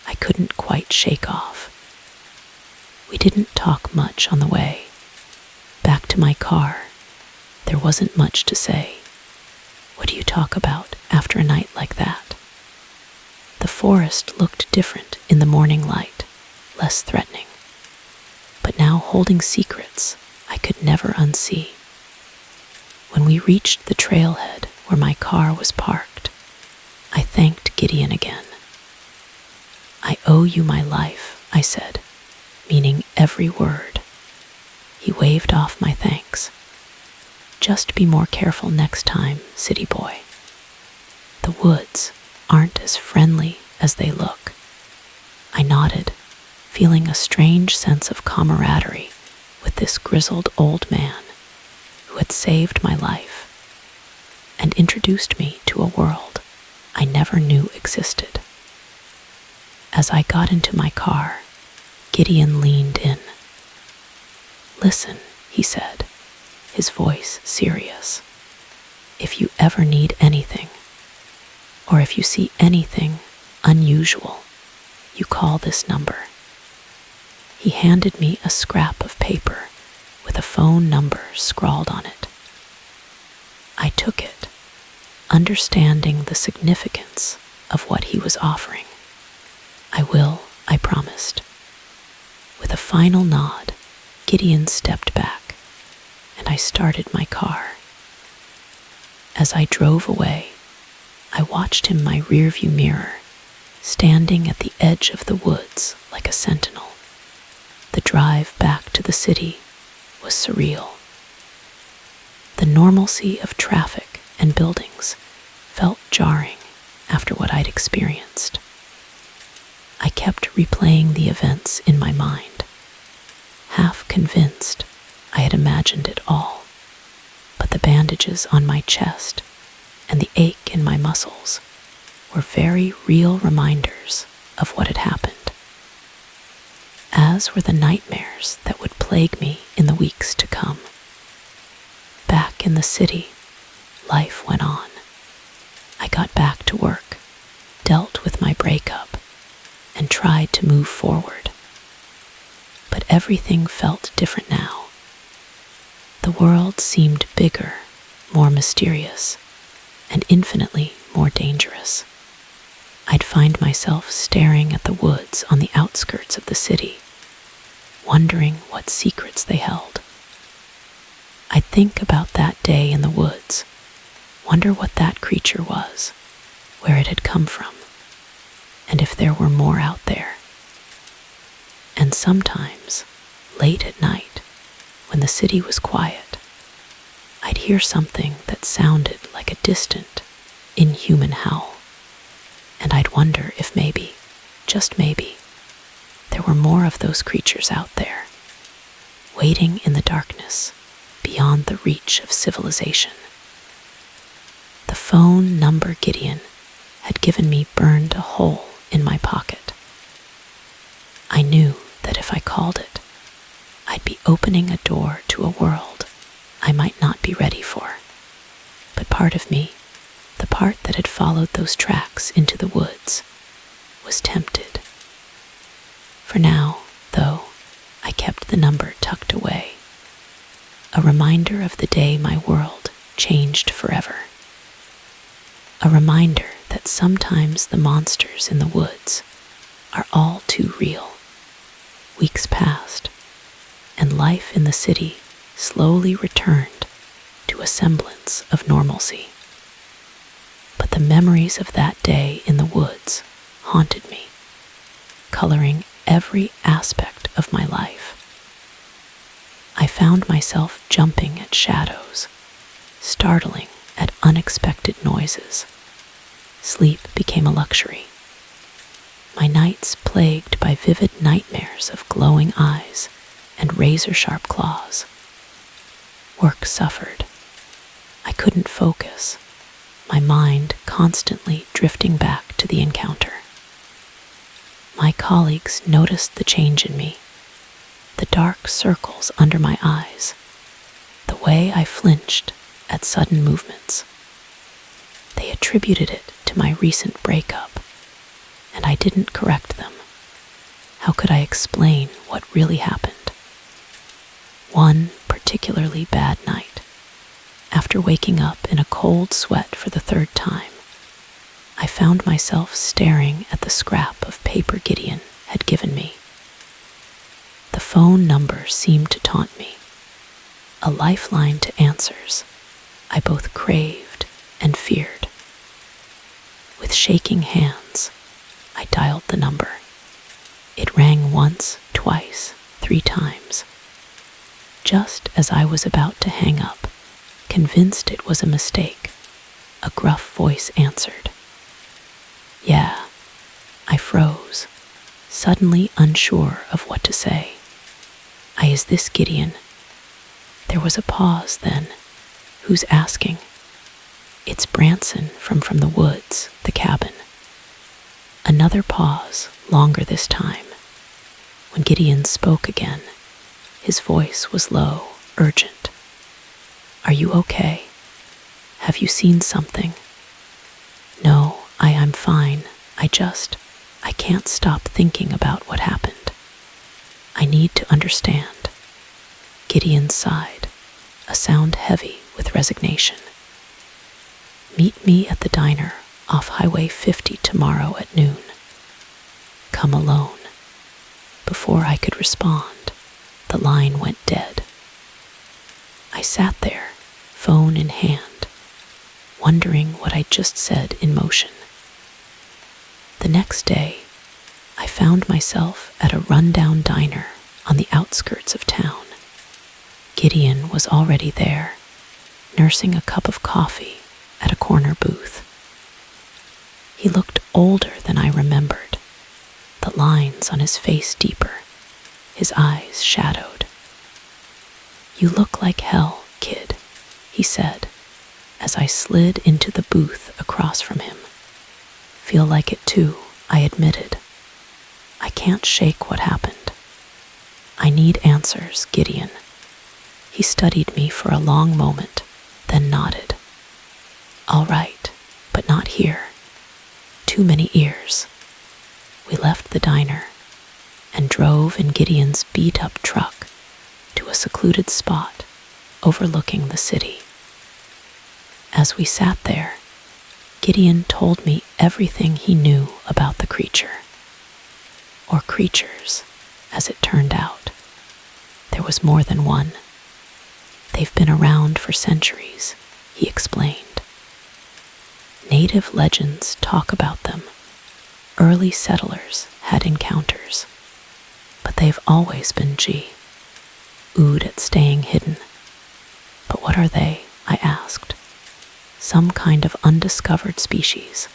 I couldn't quite shake off. We didn't talk much on the way. Back to my car, there wasn't much to say. What do you talk about after a night like that? The forest looked different in the morning light, less threatening. But now holding secrets I could never unsee. When we reached the trailhead where my car was parked, I thanked Gideon again. I owe you my life, I said, meaning every word. He waved off my thanks. Just be more careful next time, city boy. The woods aren't as friendly as they look. I nodded, feeling a strange sense of camaraderie with this grizzled old man who had saved my life and introduced me to a world I never knew existed. As I got into my car, Gideon leaned in. Listen, he said, his voice serious. If you ever need anything, or if you see anything unusual, you call this number. He handed me a scrap of paper with a phone number scrawled on it. I took it, understanding the significance of what he was offering. I will, I promised. With a final nod, Gideon stepped back, and I started my car. As I drove away, I watched him in my rearview mirror, standing at the edge of the woods like a sentinel. The drive back to the city was surreal. The normalcy of traffic and buildings felt jarring after what I'd experienced. I kept replaying the events in my mind, half convinced I had imagined it all, but the bandages on my chest and the ache in my muscles were very real reminders of what had happened, as were the nightmares that would plague me in the weeks to come. Back in the city, life went on. I got back to work, dealt with my breakup, and tried to move forward. But everything felt different now. The world seemed bigger, more mysterious, and infinitely more dangerous. I'd find myself staring at the woods on the outskirts of the city, wondering what secrets they held. I'd think about that day in the woods, wonder what that creature was, where it had come from, and if there were more out there. And sometimes, late at night, when the city was quiet, I'd hear something that sounded like a distant, inhuman howl, and I'd wonder if maybe, just maybe, there were more of those creatures out there, waiting in the darkness beyond the reach of civilization. The phone number Gideon had given me burned a hole in my pocket. I knew that if I called it, I'd be opening a door to a world I might not be ready for. But part of me, the part that had followed those tracks into the woods, was tempted. For now, though, I kept the number tucked away, a reminder of the day my world changed forever. A reminder that sometimes the monsters in the woods are all too real. Weeks passed, and life in the city slowly returned to a semblance of normalcy. But the memories of that day in the woods haunted me, coloring every aspect of my life. I found myself jumping at shadows, startling at unexpected noises. Sleep became a luxury. My nights plagued by vivid nightmares of glowing eyes and razor-sharp claws. Work suffered. I couldn't focus, my mind constantly drifting back to the encounter. My colleagues noticed the change in me, the dark circles under my eyes, the way I flinched at sudden movements. They attributed it to my recent breakup, and I didn't correct them. How could I explain what really happened? One particularly bad night, after waking up in a cold sweat for the third time, I found myself staring at the scrap of paper Gideon had given me. The phone number seemed to taunt me, a lifeline to answers I both craved and feared. With shaking hands, I dialed the number. It rang once, twice, 3 times. Just as I was about to hang up, convinced it was a mistake, a gruff voice answered. Yeah, I froze, suddenly unsure of what to say. Is this Gideon? There was a pause then. Who's asking? It's Branson from the woods, the cabin. Another pause, longer this time. When Gideon spoke again, his voice was low, urgent. Are you okay? Have you seen something? No, I'm fine. I can't stop thinking about what happened. I need to understand. Gideon sighed, a sound heavy with resignation. Meet me at the diner off Highway 50 tomorrow at noon. Come alone. Before I could respond, the line went dead. I sat there, phone in hand, wondering what I'd just said in motion. The next day, I found myself at a rundown diner on the outskirts of town. Gideon was already there, nursing a cup of coffee at a corner booth. He looked older than I remembered, the lines on his face deeper, his eyes shadowed. You look like hell, kid, he said, as I slid into the booth across from him. Feel like it too, I admitted. I can't shake what happened. I need answers, Gideon. He studied me for a long moment, then nodded. All right, but not here. Too many ears. We left the diner and drove in Gideon's beat-up truck to a secluded spot overlooking the city. As we sat there, Gideon told me everything he knew about the creature. Or creatures, as it turned out. There was more than one. They've been around for centuries, he explained. Native legends talk about them. Early settlers had encounters, but they've always been ooed at staying hidden. But what are they? I asked. Some kind of undiscovered species.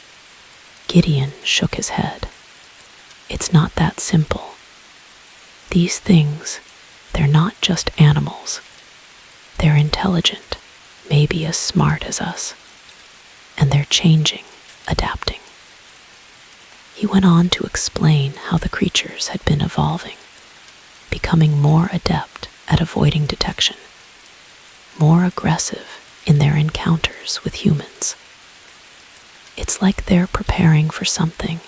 Gideon shook his head. It's not that simple. These things, they're not just animals. They're intelligent, maybe as smart as us. And they're changing, adapting. He went on to explain how the creatures had been evolving, becoming more adept at avoiding detection, more aggressive in their encounters with humans. It's like they're preparing for something,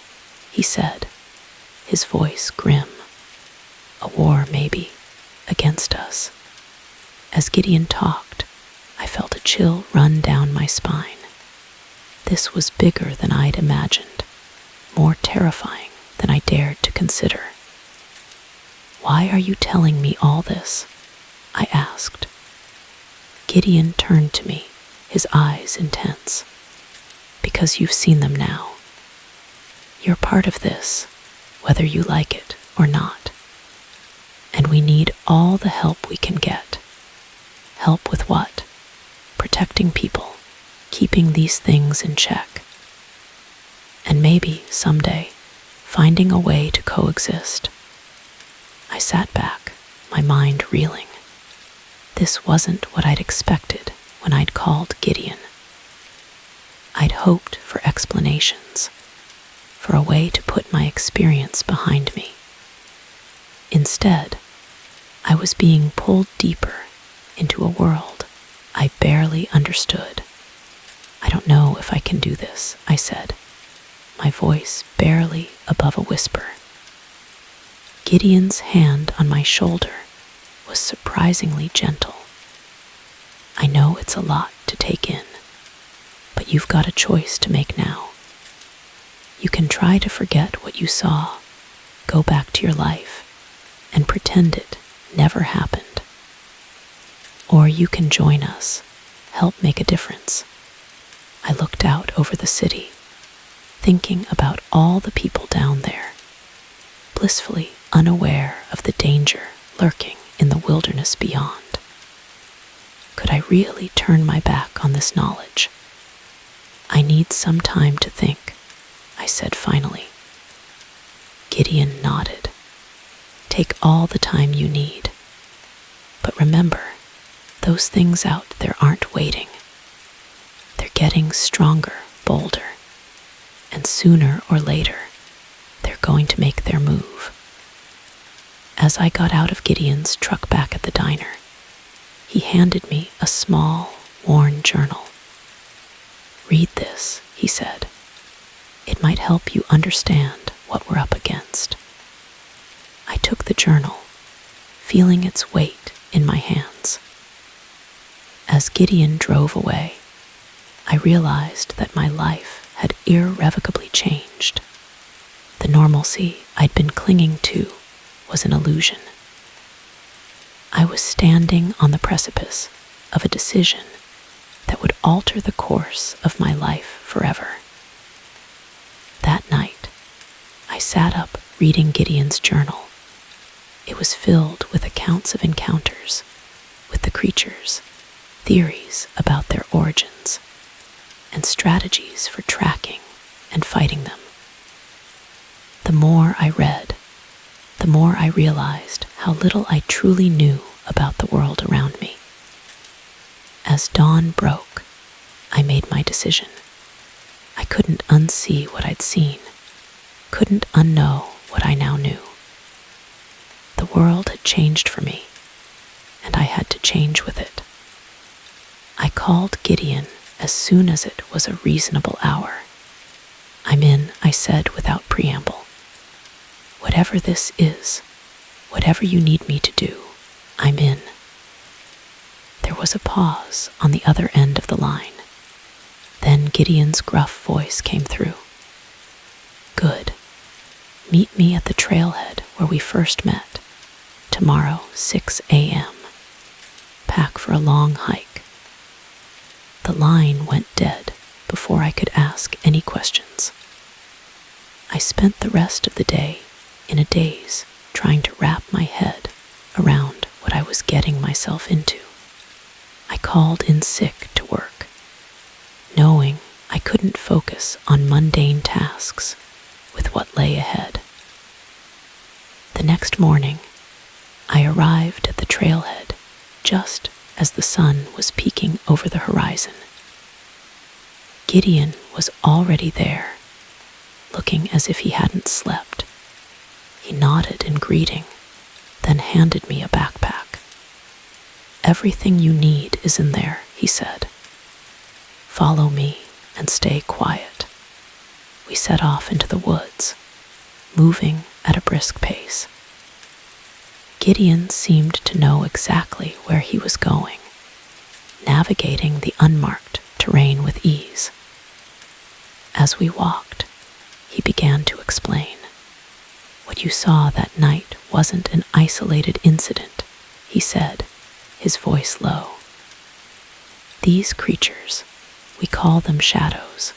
he said, his voice grim. A war, maybe, against us. As Gideon talked, I felt a chill run down my spine. This was bigger than I'd imagined, more terrifying than I dared to consider. Why are you telling me all this? I asked. Gideon turned to me, his eyes intense. Because you've seen them now. You're part of this, whether you like it or not. And we need all the help we can get. Help with what? Protecting people, keeping these things in check. And maybe, someday, finding a way to coexist. I sat back, my mind reeling. This wasn't what I'd expected when I'd called Gideon. I'd hoped for explanations, for a way to put my experience behind me. Instead, I was being pulled deeper into a world I barely understood. I don't know if I can do this, I said, my voice barely above a whisper. Gideon's hand on my shoulder was surprisingly gentle. I know it's a lot to take in, but you've got a choice to make now. You can try to forget what you saw, go back to your life, and pretend it never happened. Or you can join us, help make a difference. I looked out over the city, thinking about all the people down there, blissfully unaware of the danger lurking in the wilderness beyond. Could I really turn my back on this knowledge? I need some time to think, I said finally. Gideon nodded. Take all the time you need. But remember, those things out there aren't waiting. They're getting stronger, bolder. And sooner or later, they're going to make their move. As I got out of Gideon's truck back at the diner, he handed me a small, worn journal. Read this, he said. It might help you understand what we're up against. I took the journal, feeling its weight in my hands. As Gideon drove away, I realized that my life had irrevocably changed. The normalcy I'd been clinging to was an illusion. I was standing on the precipice of a decision that would alter the course of my life forever. That night, I sat up reading Gideon's journal. It was filled with accounts of encounters with the creatures, theories about their origins, and strategies for tracking and fighting them. The more I read, the more I realized how little I truly knew about the world around me. As dawn broke, I made my decision. I couldn't unsee what I'd seen, couldn't unknow what I now knew. The world had changed for me, and I had to change with it. I called Gideon as soon as it was a reasonable hour. I'm in, I said without preamble. Whatever this is, whatever you need me to do, I'm in. There was a pause on the other end of the line. Then Gideon's gruff voice came through. "Good. Meet me at the trailhead where we first met. Tomorrow, 6 a.m. Pack for a long hike." The line went dead before I could ask any questions. I spent the rest of the day in a daze, trying to wrap my head around what I was getting myself into. I called in sick to work, knowing I couldn't focus on mundane tasks with what lay ahead. The next morning, I arrived at the trailhead just as the sun was peeking over the horizon. Gideon was already there, looking as if he hadn't slept. He nodded in greeting, then handed me a backpack. "Everything you need is in there," he said. "Follow me and stay quiet." We set off into the woods, moving at a brisk pace. Gideon seemed to know exactly where he was going, navigating the unmarked terrain with ease. As we walked, he began to explain. "What you saw that night wasn't an isolated incident," he said, his voice low. "These creatures, we call them shadows.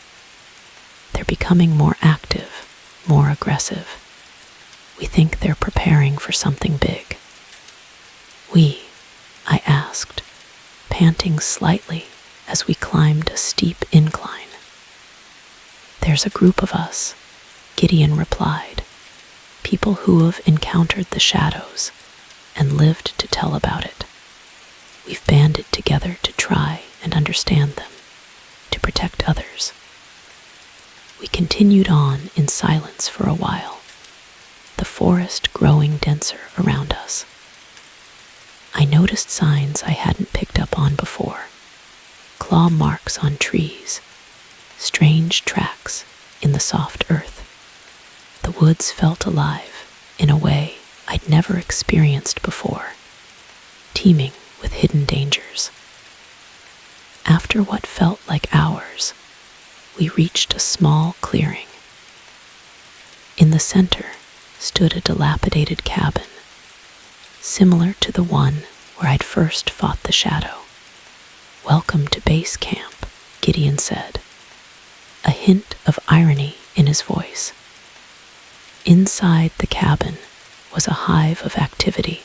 They're becoming more active, more aggressive. We think they're preparing for something big." I asked, panting slightly as we climbed a steep incline. "There's a group of us," Gideon replied, "people who have encountered the shadows and lived to tell about it. We've banded together to try and understand them, to protect others." We continued on in silence for a while, the forest growing denser around us. I noticed signs I hadn't picked up on before: claw marks on trees, strange tracks in the soft earth. The woods felt alive in a way I'd never experienced before, teeming with hidden dangers. After what felt like hours, we reached a small clearing. In the center stood a dilapidated cabin, similar to the one where I'd first fought the shadow. "Welcome to base camp," Gideon said, a hint of irony in his voice. Inside the cabin was a hive of activity.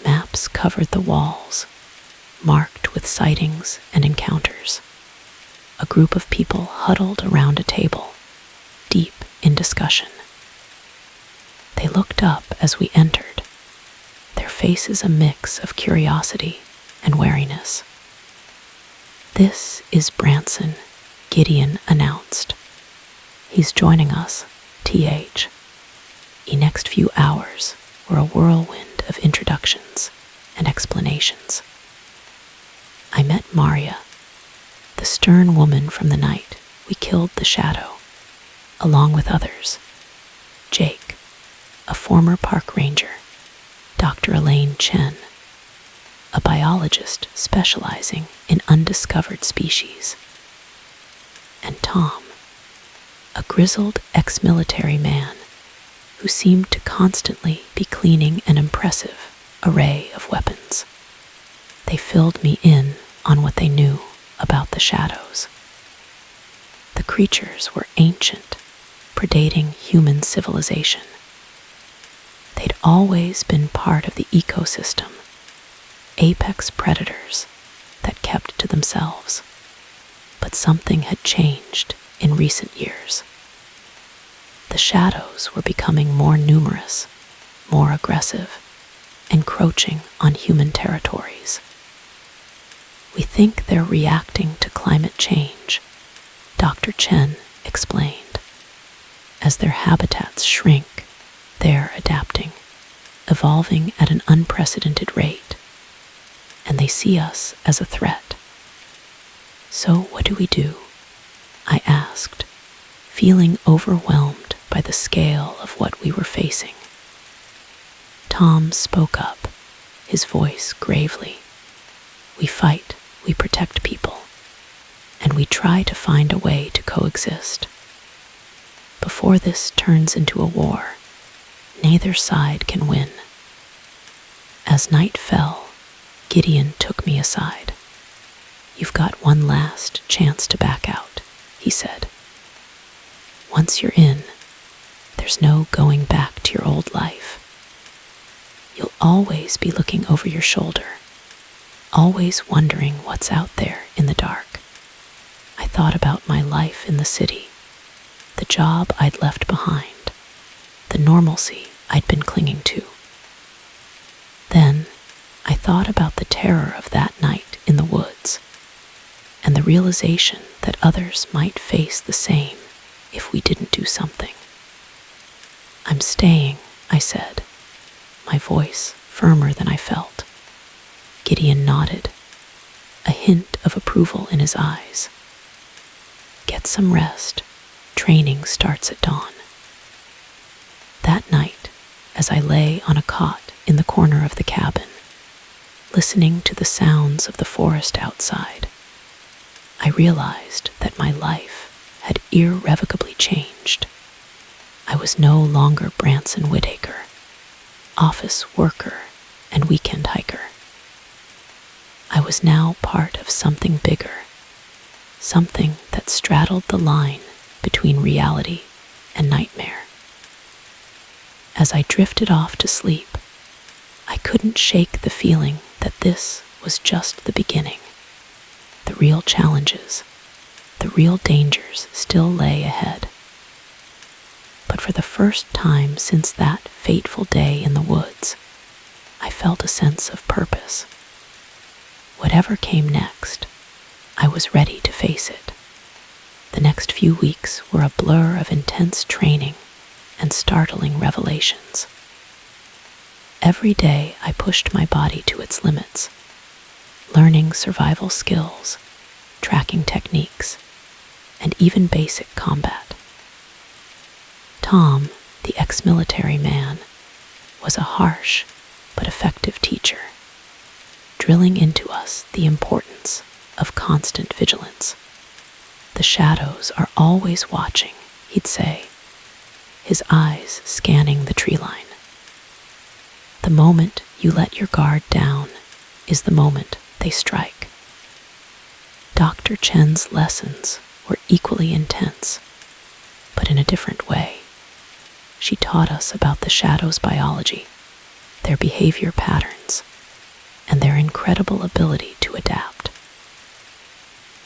Maps covered the walls, marked with sightings and encounters. A group of people huddled around a table, deep in discussion. They looked up as we entered, their faces a mix of curiosity and wariness. "This is Branson," Gideon announced. "He's joining us, TH. The next few hours were a whirlwind of introductions and explanations. I met Maria, the stern woman from the night we killed the shadow, along with others: Jake, a former park ranger; Dr. Elaine Chen, a biologist specializing in undiscovered species; and Tom, a grizzled ex-military man who seemed to constantly be cleaning an impressive array of weapons. They filled me in on what they knew about the shadows. The creatures were ancient, predating human civilization. They'd always been part of the ecosystem, apex predators that kept to themselves. But something had changed in recent years. The shadows were becoming more numerous, more aggressive, encroaching on human territories. "We think they're reacting to climate change," Dr. Chen explained. "As their habitats shrink, they're adapting, evolving at an unprecedented rate, and they see us as a threat." "So what do we do?" I asked, feeling overwhelmed by the scale of what we were facing. Tom spoke up, his voice gravely. fight, we protect people, and we try to find a way to coexist. Before this turns into a war, neither side can win. As night fell, Gideon took me aside. "You've got one last chance to back out," he said. "Once you're in, there's no going back to your old life. You'll always be looking over your shoulder, always wondering what's out there in the dark." I thought about my life in the city, the job I'd left behind, the normalcy I'd been clinging to. Then I thought about the terror of that night in the woods, and the realization that others might face the same if we didn't do something. "I'm staying," I said, my voice firmer than I felt. Gideon nodded, a hint of approval in his eyes. "Get some rest. Training starts at dawn." That night, as I lay on a cot in the corner of the cabin, listening to the sounds of the forest outside, I realized that my life had irrevocably changed. I was no longer Branson Whitaker, office worker and weekend hiker. I was now part of something bigger, something that straddled the line between reality and nightmare. As I drifted off to sleep, I couldn't shake the feeling that this was just the beginning. The real challenges, the real dangers still lay ahead. But for the first time since that fateful day in the woods, I felt a sense of purpose. Whatever came next, I was ready to face it. The next few weeks were a blur of intense training and startling revelations. Every day I pushed my body to its limits, learning survival skills, tracking techniques, and even basic combat. Tom, the ex-military man, was a harsh but effective teacher, drilling into us the importance of constant vigilance. "The shadows are always watching," he'd say, his eyes scanning the tree line. "The moment you let your guard down is the moment they strike." Dr. Chen's lessons were equally intense, but in a different way. She taught us about the shadows' biology, their behavior patterns, and their incredible ability to adapt.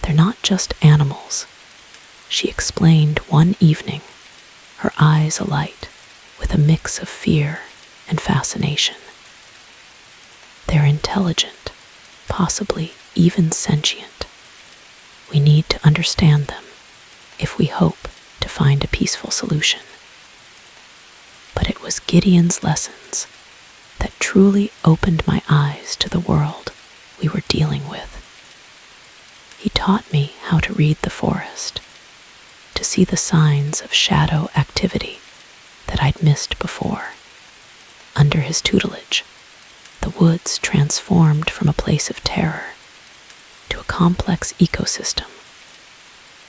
"They're not just animals," she explained one evening, her eyes alight with a mix of fear and fascination. "They're intelligent, possibly even sentient. We need to understand them if we hope to find a peaceful solution." But it was Gideon's lessons that truly opened my eyes to the world we were dealing with. He taught me how to read the forest, to see the signs of shadow activity that I'd missed before. Under his tutelage, the woods transformed from a place of terror to a complex ecosystem,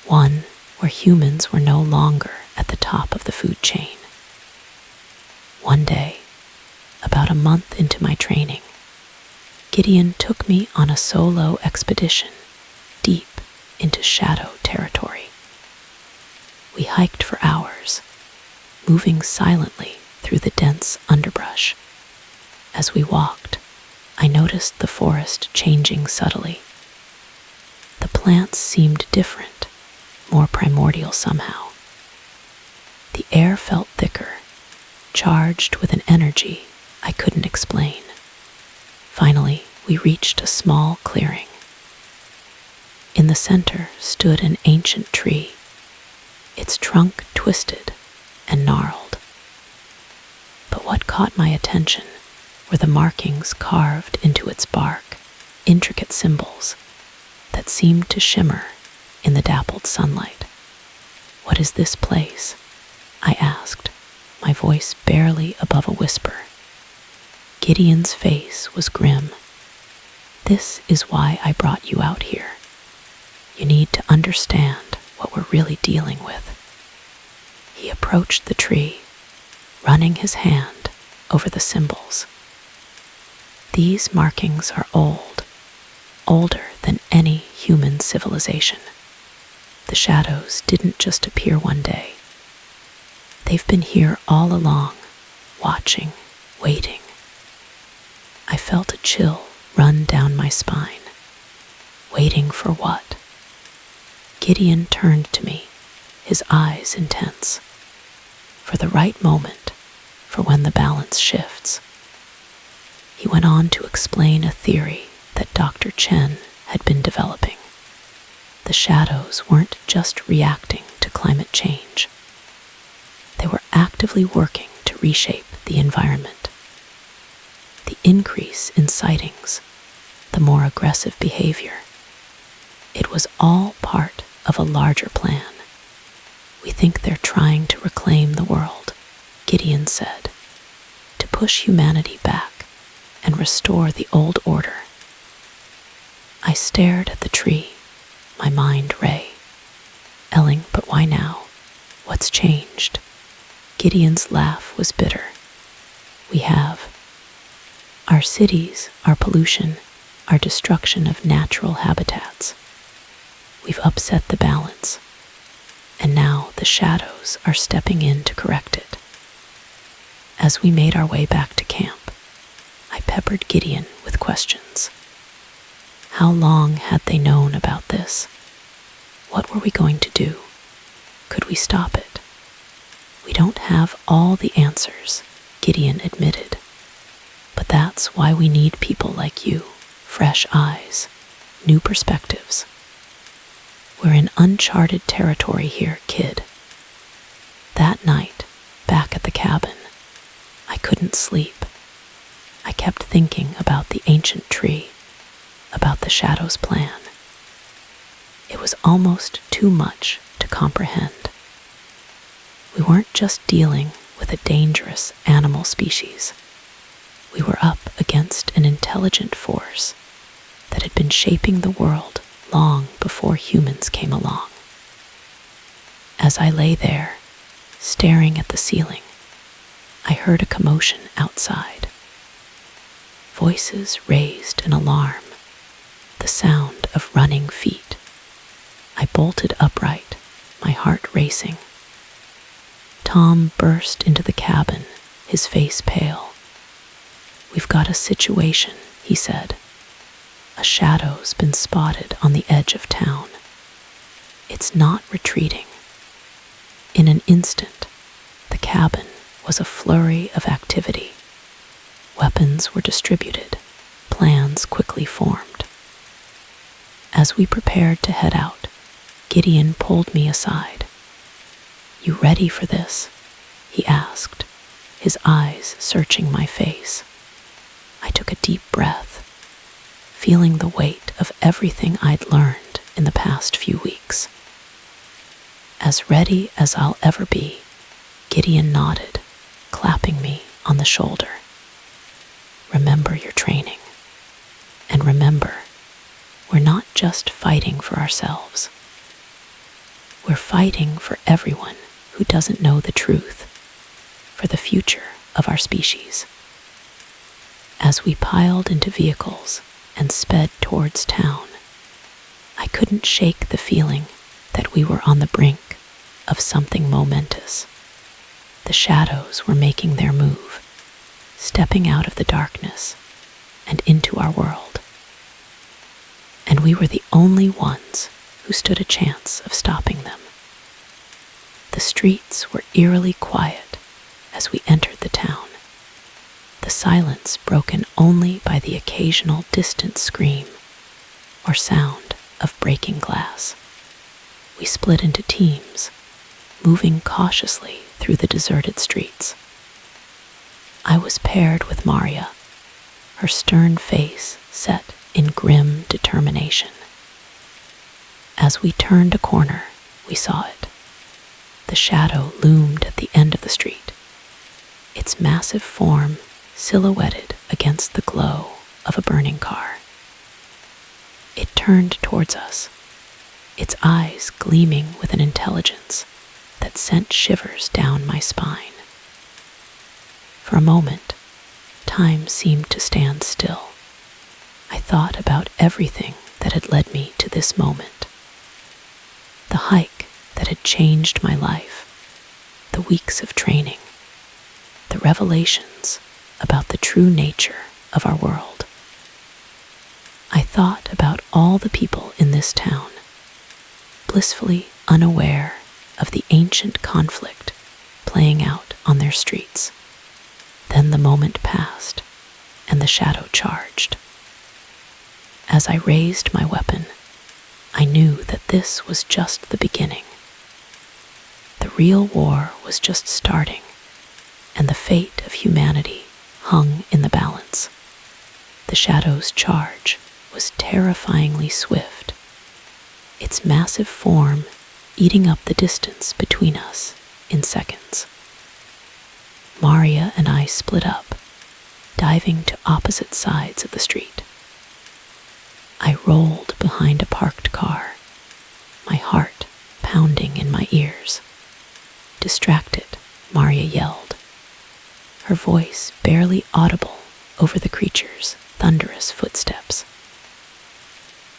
one where humans were no longer at the top of the food chain. One day, about a month into my training, Gideon took me on a solo expedition deep into shadow territory. We hiked for hours, moving silently through the dense underbrush. As we walked, I noticed the forest changing subtly. The plants seemed different, more primordial somehow. The air felt thicker, charged with an energy I couldn't explain. Finally, we reached a small clearing. In the center stood an ancient tree, its trunk twisted and gnarled. But what caught my attention were the markings carved into its bark, intricate symbols that seemed to shimmer in the dappled sunlight. "What is this place?" I asked, my voice barely above a whisper. Gideon's face was grim. This is why I brought you out here. You need to understand what we're really dealing with." He approached the tree, running his hand over the symbols. "These markings are old, older than any human civilization. The shadows didn't just appear one day. They've been here all along, watching, waiting." I felt a chill run down my spine. Waiting for what? Gideon turned to me, his eyes intense. For the right moment, for when the balance shifts. He went on to explain a theory that Dr. Chen had been developing. The shadows weren't just reacting to climate change. They were actively working to reshape the environment. The increase in sightings, the more aggressive behavior, it was all part of a larger plan. "We think they're trying to reclaim the world," Gideon said, "to push humanity back and restore the old order." I stared at the tree, my mind ray. "Elling, but why now? What's changed?" Gideon's laugh was bitter. "We have. Our cities, our pollution, our destruction of natural habitats. We've upset the balance, and now the shadows are stepping in to correct it." As we made our way back to camp, I peppered Gideon with questions. How long had they known about this? What were we going to do? Could we stop it? "We don't have all the answers," Gideon admitted. "But that's why we need people like you, fresh eyes, new perspectives. We're in uncharted territory here, kid." That night, back at the cabin, I couldn't sleep. I kept thinking about the ancient tree, about the shadow's plan. It was almost too much to comprehend. We weren't just dealing with a dangerous animal species. We were up against an intelligent force that had been shaping the world long before humans came along. As I lay there, staring at the ceiling, I heard a commotion outside. Voices raised in alarm, the sound of running feet. I bolted upright, my heart racing. Tom burst into the cabin, his face pale. "We've got a situation," he said. "A shadow's been spotted on the edge of town. It's not retreating." In an instant, the cabin was a flurry of activity. Weapons were distributed, plans quickly formed. As we prepared to head out, Gideon pulled me aside. "You ready for this?" he asked, his eyes searching my face. I took a deep breath, feeling the weight of everything I'd learned in the past few weeks. "As ready as I'll ever be," Gideon nodded, clapping me on the shoulder. "Remember your training. And remember, we're not just fighting for ourselves. We're fighting for everyone who doesn't know the truth, for the future of our species." As we piled into vehicles and sped towards town, I couldn't shake the feeling that we were on the brink of something momentous. The shadows were making their move, stepping out of the darkness and into our world. And we were the only ones who stood a chance of stopping them. The streets were eerily quiet as we entered the town, the silence broken only by the occasional distant scream or sound of breaking glass. We split into teams, moving cautiously through the deserted streets. I was paired with Maria, her stern face set in grim determination. As we turned a corner, we saw it. The shadow loomed at the end of the street, its massive form silhouetted against the glow of a burning car. turned towards us, its eyes gleaming with an intelligence that sent shivers down my spine. For a moment, time seemed to stand still. I thought about everything that had led me to this moment. The hike that had changed my life, the weeks of training, the revelations about the true nature of our world. I thought about all the people in this town, blissfully unaware of the ancient conflict playing out on their streets. Then the moment passed, and the shadow charged. As I raised my weapon, I knew that this was just the beginning. The real war was just starting, and the fate of humanity hung in the balance. The shadow's charge was terrifyingly swift, its massive form eating up the distance between us in seconds. Maria and I split up, diving to opposite sides of the street. I rolled behind a parked car, my heart pounding in my ears. Distracted, Maria yelled, her voice barely audible over the creature's thunderous footsteps.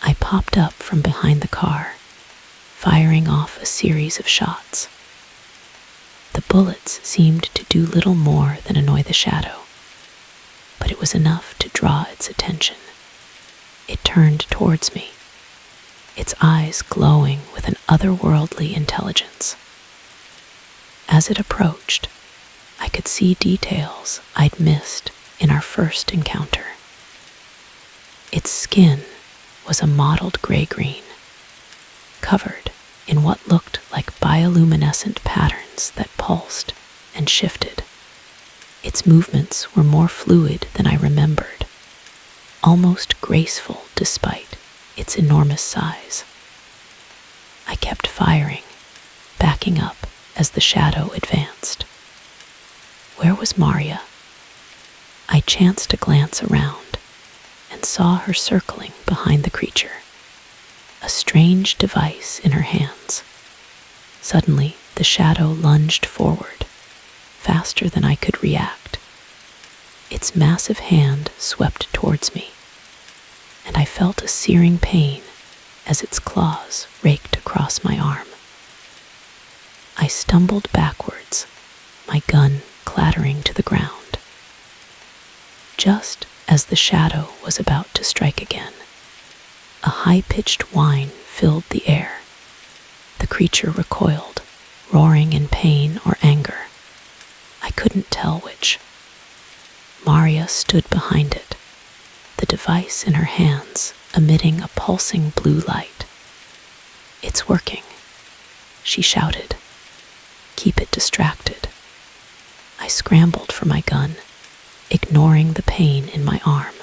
I popped up from behind the car, firing off a series of shots. The bullets seemed to do little more than annoy the shadow, but it was enough to draw its attention. It turned towards me, its eyes glowing with an otherworldly intelligence. As it approached, I could see details I'd missed in our first encounter. Its skin was a mottled gray-green, covered in what looked like bioluminescent patterns that pulsed and shifted. Its movements were more fluid than I remembered, almost graceful despite its enormous size. I kept firing, backing up as the shadow advanced. Where was Maria? I chanced to glance around and saw her circling behind the creature, a strange device in her hands. Suddenly, the shadow lunged forward, faster than I could react. Its massive hand swept towards me, and I felt a searing pain as its claws raked across my arm. I stumbled backwards, my gun clattering to the ground. Just as the shadow was about to strike again, a high-pitched whine filled the air. The creature recoiled, roaring in pain or anger. I couldn't tell which. Maria stood behind it, the device in her hands emitting a pulsing blue light. "It's working," she shouted. "Keep it distracted." I scrambled for my gun, ignoring the pain in my arm.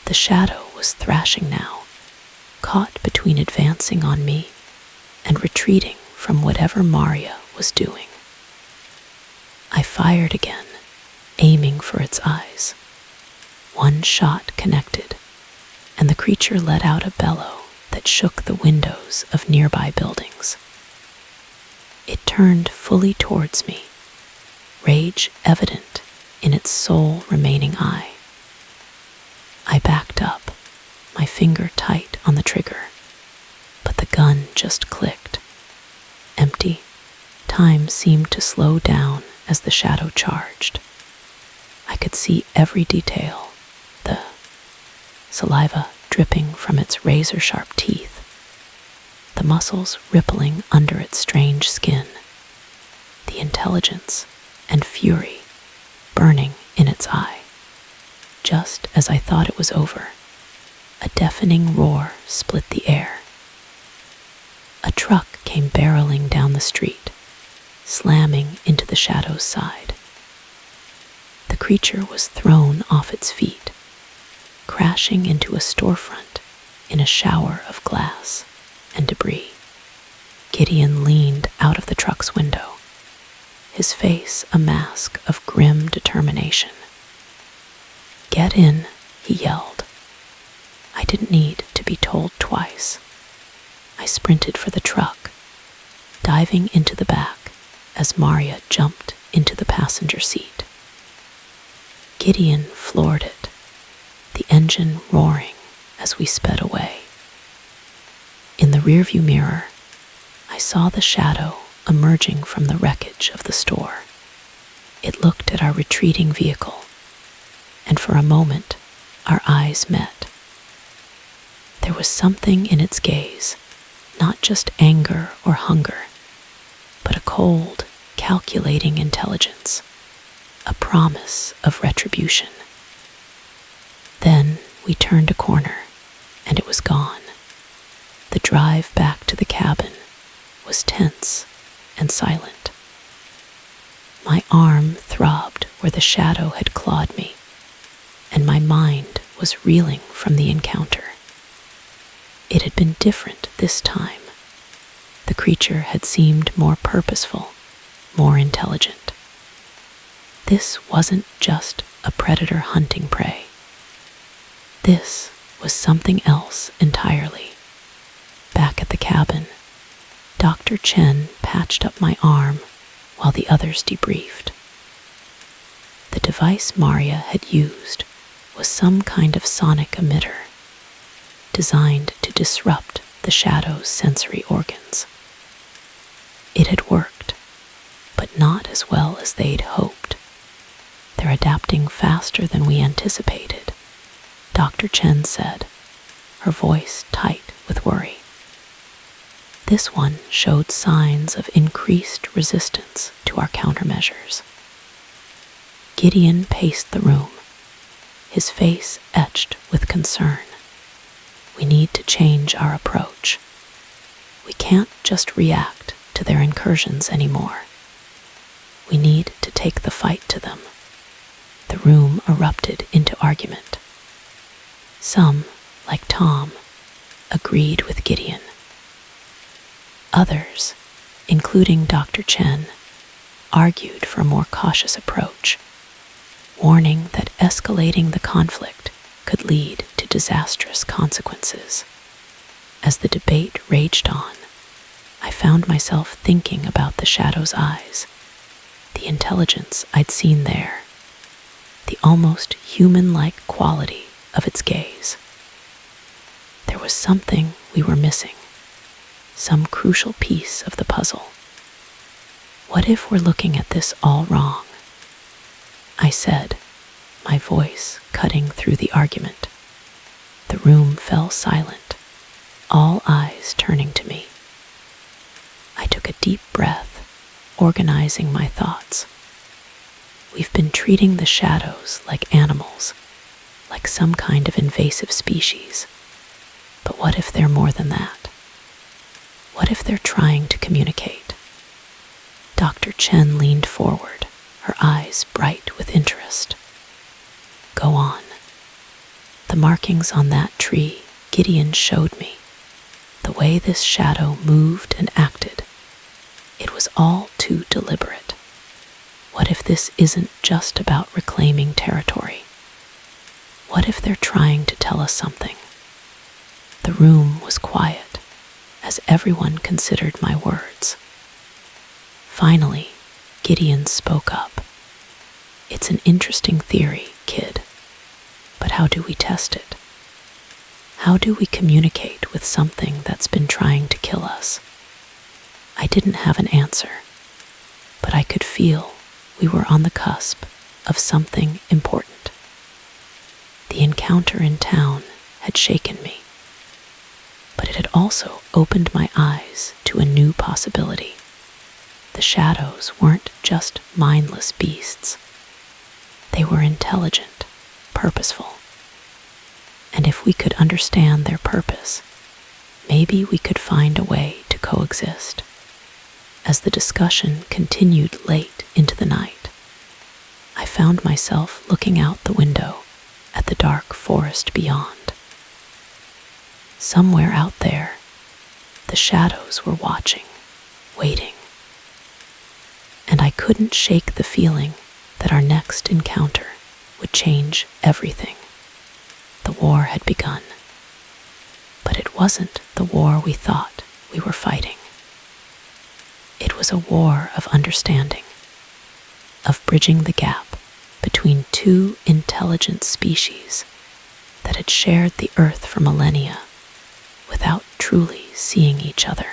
The shadow was thrashing now, caught between advancing on me and retreating from whatever Maria was doing. I fired again, aiming for its eyes. One shot connected, and the creature let out a bellow that shook the windows of nearby buildings. It turned fully towards me, rage evident in its sole remaining eye. I backed up, my finger tight on the trigger, but the gun just clicked. Empty. Time seemed to slow down as the shadow charged. I could see every detail, the saliva dripping from its razor-sharp teeth, the muscles rippling under its strange skin, the intelligence and fury burning in its eye. Just as I thought it was over, a deafening roar split the air. A truck came barreling down the street, slamming into the shadow's side. The creature was thrown off its feet, crashing into a storefront in a shower of glass and debris. Gideon leaned out of the truck's window, his face a mask of grim determination. "Get in," he yelled. I didn't need to be be told twice. I sprinted for the truck, diving into the back as Maria jumped into the passenger seat. Gideon floored it, the engine roaring as we sped away. In the rearview mirror, I saw the shadow emerging from the wreckage of the store. It looked at our retreating vehicle, and for a moment, our eyes met. There was something in its gaze, not just anger or hunger, but a cold, calculating intelligence, a promise of retribution. Then we turned a corner, and it was gone. The drive back to the cabin was tense and silent. My arm throbbed where the shadow had clawed me, and my mind was reeling from the encounter. It had been different this time. The creature had seemed more purposeful, more intelligent. This wasn't just a predator hunting prey. This was something else entirely. Back at the cabin, Dr. Chen patched up my arm while the others debriefed. The device Maria had used was some kind of sonic emitter, designed to disrupt the shadow's sensory organs. It had worked, but not as well as they'd hoped. They're adapting faster than we anticipated, Dr. Chen said, her voice tight with worry. This one showed signs of increased resistance to our countermeasures. Gideon paced the room, his face etched with concern. We need to change our approach. We can't just react to their incursions anymore. We need to take the fight to them. The room erupted into argument. Some, like Tom, agreed with Gideon. Others, including Dr. Chen, argued for a more cautious approach, warning that escalating the conflict could lead to disastrous consequences. As the debate raged on, I found myself thinking about the shadow's eyes, the intelligence I'd seen there, the almost human-like quality of its gaze. There was something we were missing, some crucial piece of the puzzle. What if we're looking at this all wrong? I said, my voice cutting through the argument. The room fell silent, all eyes turning to me. I took a deep breath, organizing my thoughts. We've been treating the shadows like animals, like some kind of invasive species. But what if they're more than that? What if they're trying to communicate? Dr. Chen leaned forward, her eyes bright with interest. Go on. The markings on that tree Gideon showed me, the way this shadow moved and acted, it was all too deliberate. What if this isn't just about reclaiming territory? What if they're trying to tell us something? The room was quiet, as everyone considered my words. Finally, Gideon spoke up. It's an interesting theory, kid, but how do we test it? How do we communicate with something that's been trying to kill us? I didn't have an answer, but I could feel we were on the cusp of something important. The encounter in town had shaken me, but it had also opened my eyes to a new possibility. The shadows weren't just mindless beasts. They were intelligent, purposeful. And if we could understand their purpose, maybe we could find a way to coexist. As the discussion continued late into the night, I found myself looking out the window at the dark forest beyond. Somewhere out there, the shadows were watching, waiting. And I couldn't shake the feeling that our next encounter would change everything. The war had begun. But It wasn't the war we thought we were fighting. It was a war of understanding, of bridging the gap between two intelligent species that had shared the earth for millennia without truly seeing each other.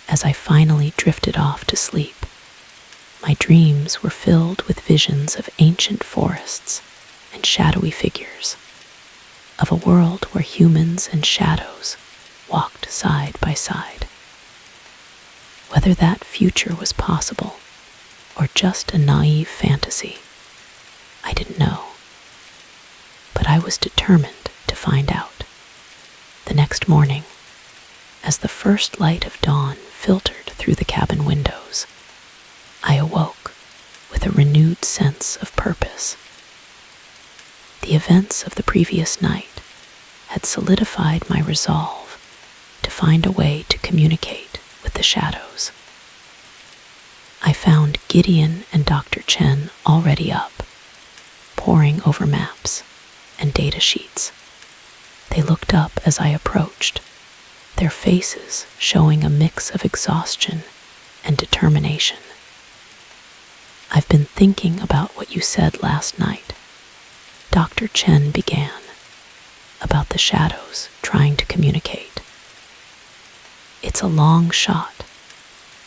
As I finally drifted off to sleep, my dreams were filled with visions of ancient forests and shadowy figures, of a world where humans and shadows walked side by side. Whether that future was possible or just a naive fantasy, I didn't know. But I was determined to find out. The next morning, as the first light of dawn filtered through the cabin windows, I awoke with a renewed sense of purpose. The events of the previous night had solidified my resolve to find a way to communicate with the shadows. I found Gideon and Dr. Chen already up, poring over maps and data sheets. They looked up as I approached, their faces showing a mix of exhaustion and determination. "I've been thinking about what you said last night," Dr. Chen began, "about the shadows trying to communicate. It's a long shot,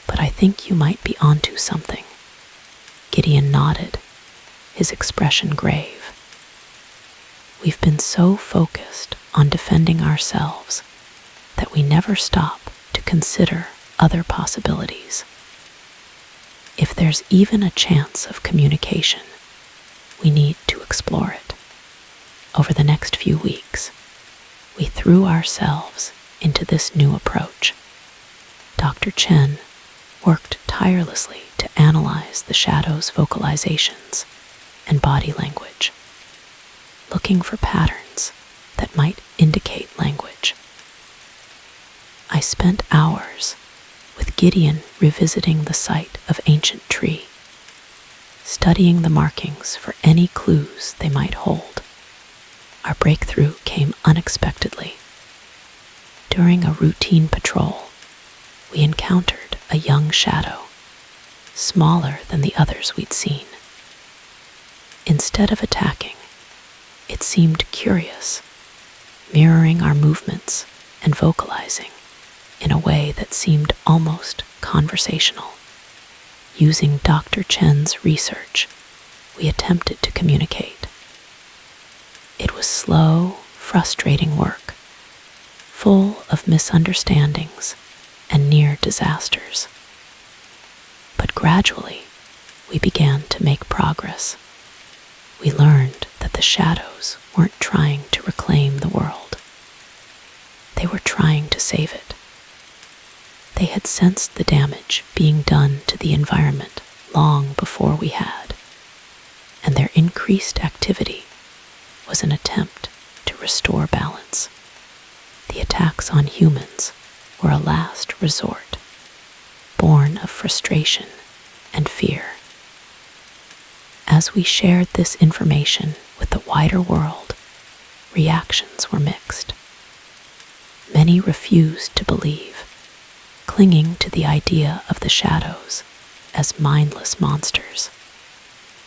but I think you might be onto something." Gideon nodded, his expression grave. "We've been so focused on defending ourselves that we never stop to consider other possibilities. If there's even a chance of communication, we need to explore it." Over the next few weeks, we threw ourselves into this new approach. Dr. Chen worked tirelessly to analyze the shadows' vocalizations and body language, looking for patterns that might indicate language. I spent hours with Gideon revisiting the site of ancient tree, studying the markings for any clues they might hold. Our breakthrough came unexpectedly. During a routine patrol, we encountered a young shadow, smaller than the others we'd seen. Instead of attacking, it seemed curious, mirroring our movements and vocalizing in a way that seemed almost conversational. Using Dr. Chen's research, we attempted to communicate. It was slow, frustrating work, full of misunderstandings and near disasters. But gradually, we began to make progress. We learned that the shadows weren't trying to reclaim the world. They were trying to save it. They had sensed the damage being done to the environment long before we had, and their increased activity was an attempt to restore balance. The attacks on humans were a last resort, born of frustration and fear. As we shared this information with the wider world, reactions were mixed. Many refused to believe, clinging to the idea of the shadows as mindless monsters.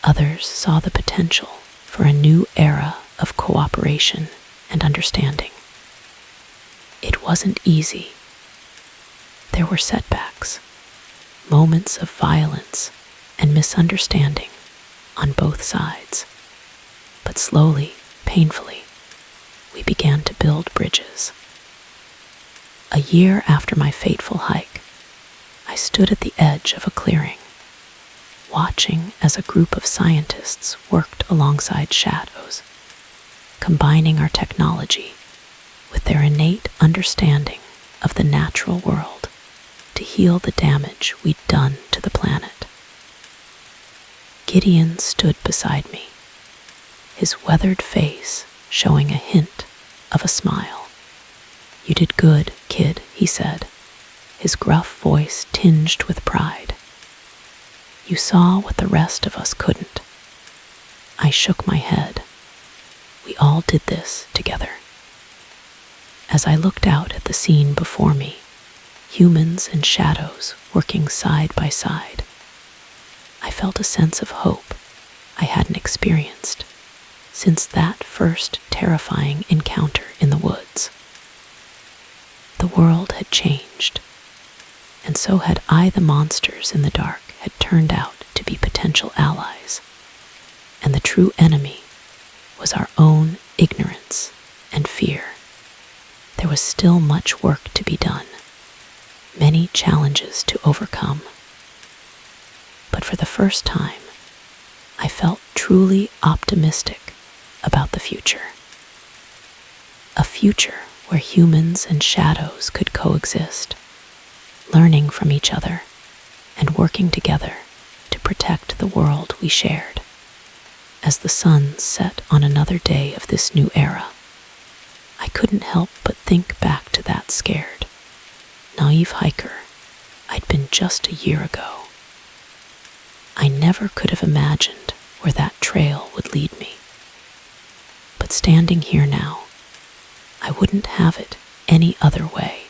Others saw the potential for a new era of cooperation and understanding. It wasn't easy. There were setbacks, moments of violence and misunderstanding on both sides. But slowly, painfully, we began to build bridges. A year after my fateful hike, I stood at the edge of a clearing, watching as a group of scientists worked alongside shadows, combining our technology with their innate understanding of the natural world to heal the damage we'd done to the planet. Gideon stood beside me, his weathered face showing a hint of a smile. "You did good, kid," he said, his gruff voice tinged with pride. "You saw what the rest of us couldn't." I shook my head. We all did this together. As I looked out at the scene before me, humans and shadows working side by side, I felt a sense of hope I hadn't experienced since that first terrifying encounter in the woods. The world had changed, and so had I. The monsters in the dark had turned out to be potential allies, and the true enemy was our own ignorance and fear. There was still much work to be done, many challenges to overcome. But for the first time, I felt truly optimistic about the future. A future where humans and shadows could coexist, learning from each other and working together to protect the world we shared. As the sun set on another day of this new era, I couldn't help but think back to that scared, naive hiker I'd been just a year ago. I never could have imagined where that trail would lead me. But standing here now, I wouldn't have it any other way.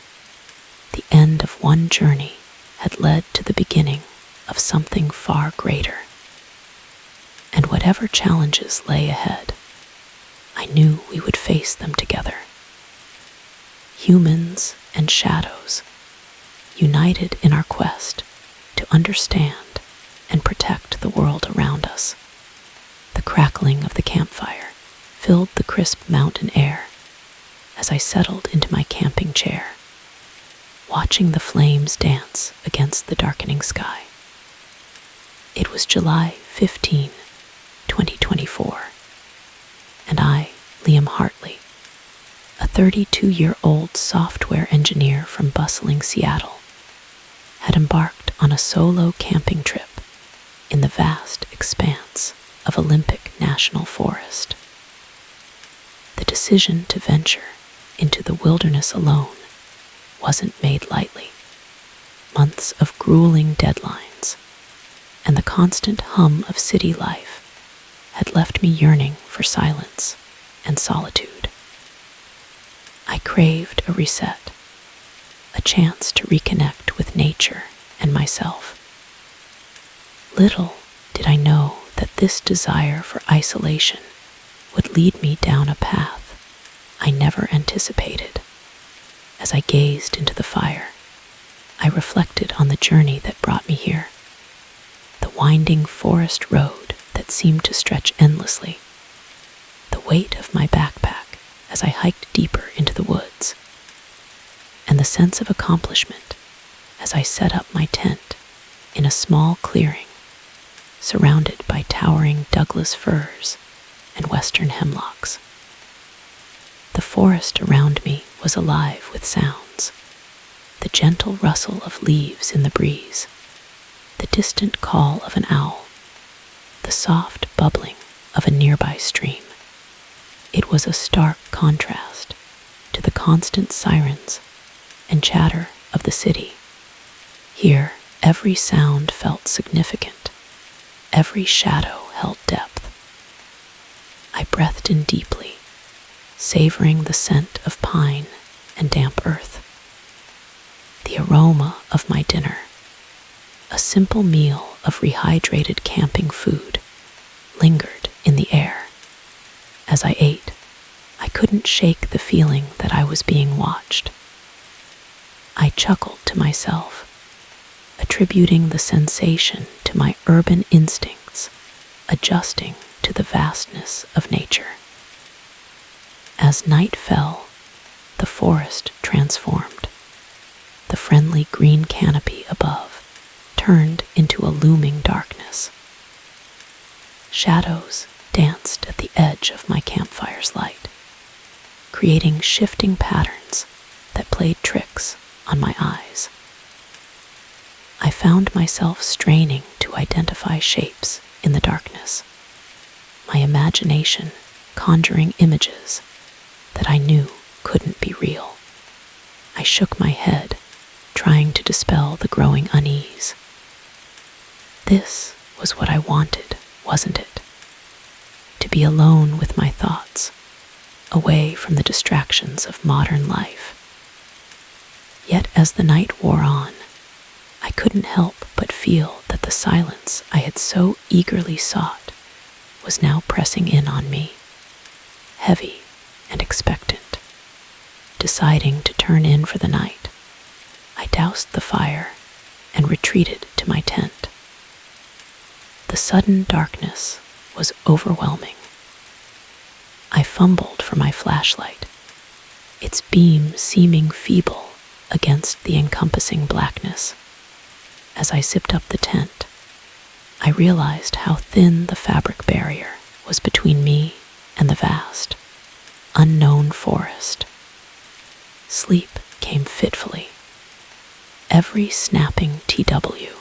The end of one journey had led to the beginning of something far greater. And whatever challenges lay ahead, I knew we would face them together. Humans and shadows, united in our quest to understand and protect the world around us. The crackling of the campfire filled the crisp mountain air as I settled into my camping chair, watching the flames dance against the darkening sky. It was July 15, 2024, and I, Liam Hartley, a 32-year-old software engineer from bustling Seattle, had embarked on a solo camping trip in the vast expanse of Olympic National Forest. The decision to venture into the wilderness alone wasn't made lightly. Months of grueling deadlines and the constant hum of city life had left me yearning for silence and solitude. I craved a reset, a chance to reconnect with nature and myself. Little did I know that this desire for isolation would lead me down a path I never anticipated. As I gazed into the fire, I reflected on the journey that brought me here, the winding forest road that seemed to stretch endlessly, the weight of my backpack as I hiked deeper into the woods, and the sense of accomplishment as I set up my tent in a small clearing surrounded by towering Douglas firs and western hemlocks. The forest around me was alive with sounds, the gentle rustle of leaves in the breeze, the distant call of an owl, the soft bubbling of a nearby stream. It was a stark contrast to the constant sirens and chatter of the city. Here, every sound felt significant, every shadow held depth. I breathed in deeply, savoring the scent of pine and damp earth. The aroma of my dinner, a simple meal of rehydrated camping food, lingered in the air. As I ate, I couldn't shake the feeling that I was being watched. I chuckled to myself, attributing the sensation to my urban instincts, adjusting to the vastness of nature. As night fell, the forest transformed. The friendly green canopy above turned into a looming darkness. Shadows danced at the edge of my campfire's light, creating shifting patterns that played tricks on my eyes. I found myself straining to identify shapes in the darkness, my imagination conjuring images that I knew couldn't be real. I shook my head, trying to dispel the growing unease. This was what I wanted, wasn't it? To be alone with my thoughts, away from the distractions of modern life. Yet as the night wore on, I couldn't help but feel that the silence I had so eagerly sought was now pressing in on me, heavy and expectant. Deciding to turn in for the night, I doused the fire and retreated to my tent. The sudden darkness was overwhelming. I fumbled for my flashlight, its beam seeming feeble against the encompassing blackness. As I zipped up the tent, I realized how thin the fabric barrier was between me and the vast, unknown forest. Sleep came fitfully. Every snapping TW,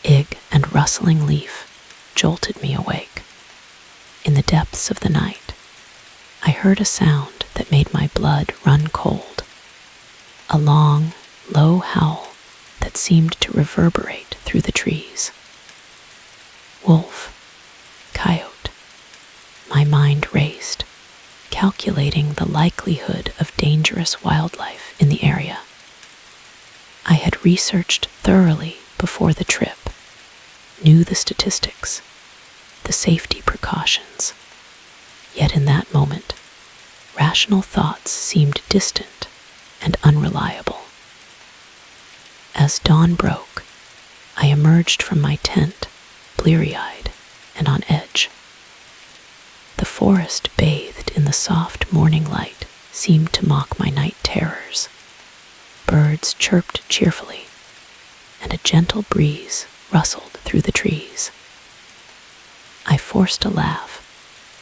ig and rustling leaf jolted me awake. In the depths of the night, I heard a sound that made my blood run cold. A long, low howl that seemed to reverberate through the trees. Wolf, coyote. My mind raced, calculating the likelihood of dangerous wildlife in the area. I had researched thoroughly before the trip, knew the statistics, the safety precautions. Yet in that moment, rational thoughts seemed distant and unreliable. As dawn broke, I emerged from my tent, bleary-eyed and on edge. The forest bathed in the soft morning light seemed to mock my night terrors. Birds chirped cheerfully, and a gentle breeze rustled through the trees. I forced a laugh,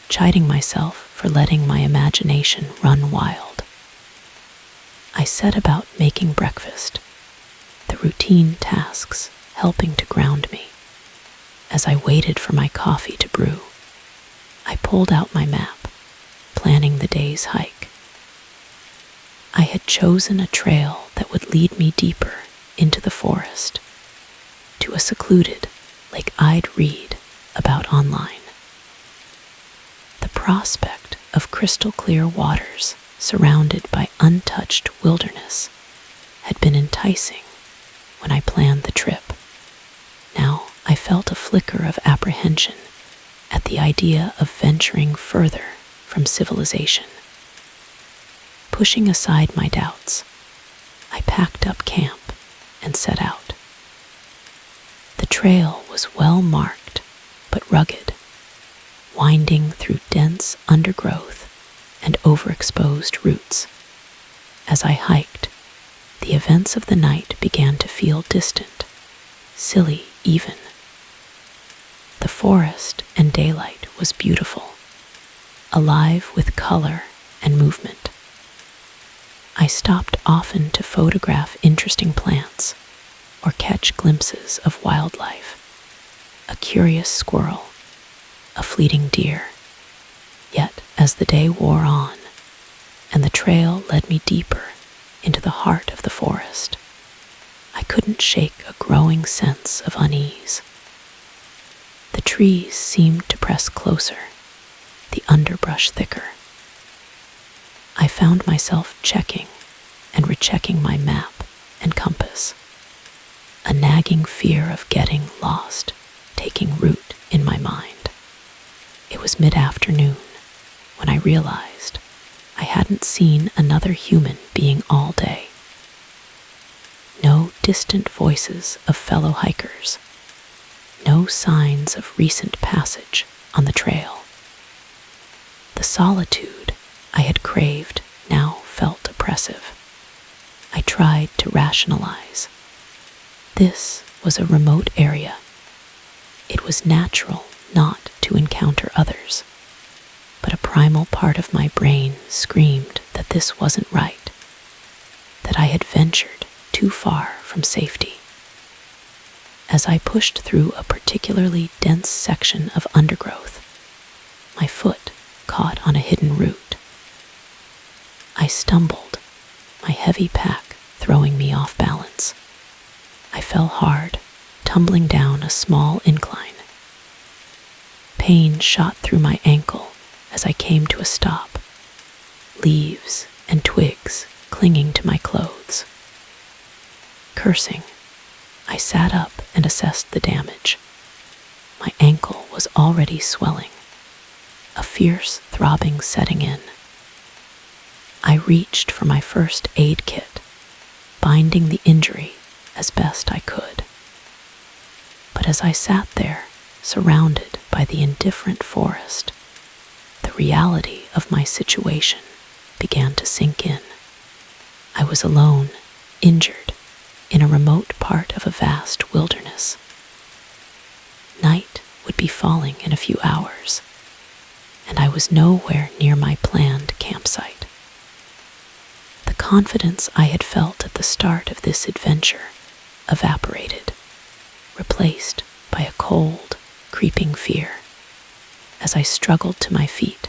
chiding myself for letting my imagination run wild. I set about making breakfast, the routine tasks helping to ground me. As I waited for my coffee to brew, I pulled out my map, planning the day's hike. I had chosen a trail that would lead me deeper into the forest, to a secluded lake I'd read about online. The prospect of crystal clear waters surrounded by untouched wilderness had been enticing when I planned the trip. Now I felt a flicker of apprehension at the idea of venturing further from civilization. Pushing aside my doubts, I packed up camp and set out. The trail was well marked but rugged, winding through dense undergrowth and overexposed roots. As I hiked, the events of the night began to feel distant, silly even. The forest and daylight was beautiful, alive with color and movement. I stopped often to photograph interesting plants or catch glimpses of wildlife, a curious squirrel, a fleeting deer. Yet, as the day wore on, and the trail led me deeper into the heart of the forest, I couldn't shake a growing sense of unease. The trees seemed to press closer, the underbrush thicker. I found myself checking and rechecking my map and compass, a nagging fear of getting lost taking root in my mind. It was mid-afternoon when I realized I hadn't seen another human being all day. No distant voices of fellow hikers, no signs of recent passage on the trail. The solitude I had craved now felt oppressive. I tried to rationalize. This was a remote area. It was natural not to encounter others, but a primal part of my brain screamed that this wasn't right, that I had ventured too far from safety. As I pushed through a particularly dense section of undergrowth, my foot caught on a hidden root. I stumbled, my heavy pack throwing me off balance. I fell hard, tumbling down a small incline. Pain shot through my ankle as I came to a stop, leaves and twigs clinging to my clothes. Cursing, I sat up and assessed the damage. My ankle was already swelling, a fierce throbbing setting in. I reached for my first aid kit, binding the injury as best I could. But as I sat there, surrounded by the indifferent forest, the reality of my situation began to sink in. I was alone, injured, in a remote part of a vast wilderness. Night would be falling in a few hours, and I was nowhere near my planned campsite. The confidence I had felt at the start of this adventure evaporated, replaced by a cold, creeping fear. As I struggled to my feet,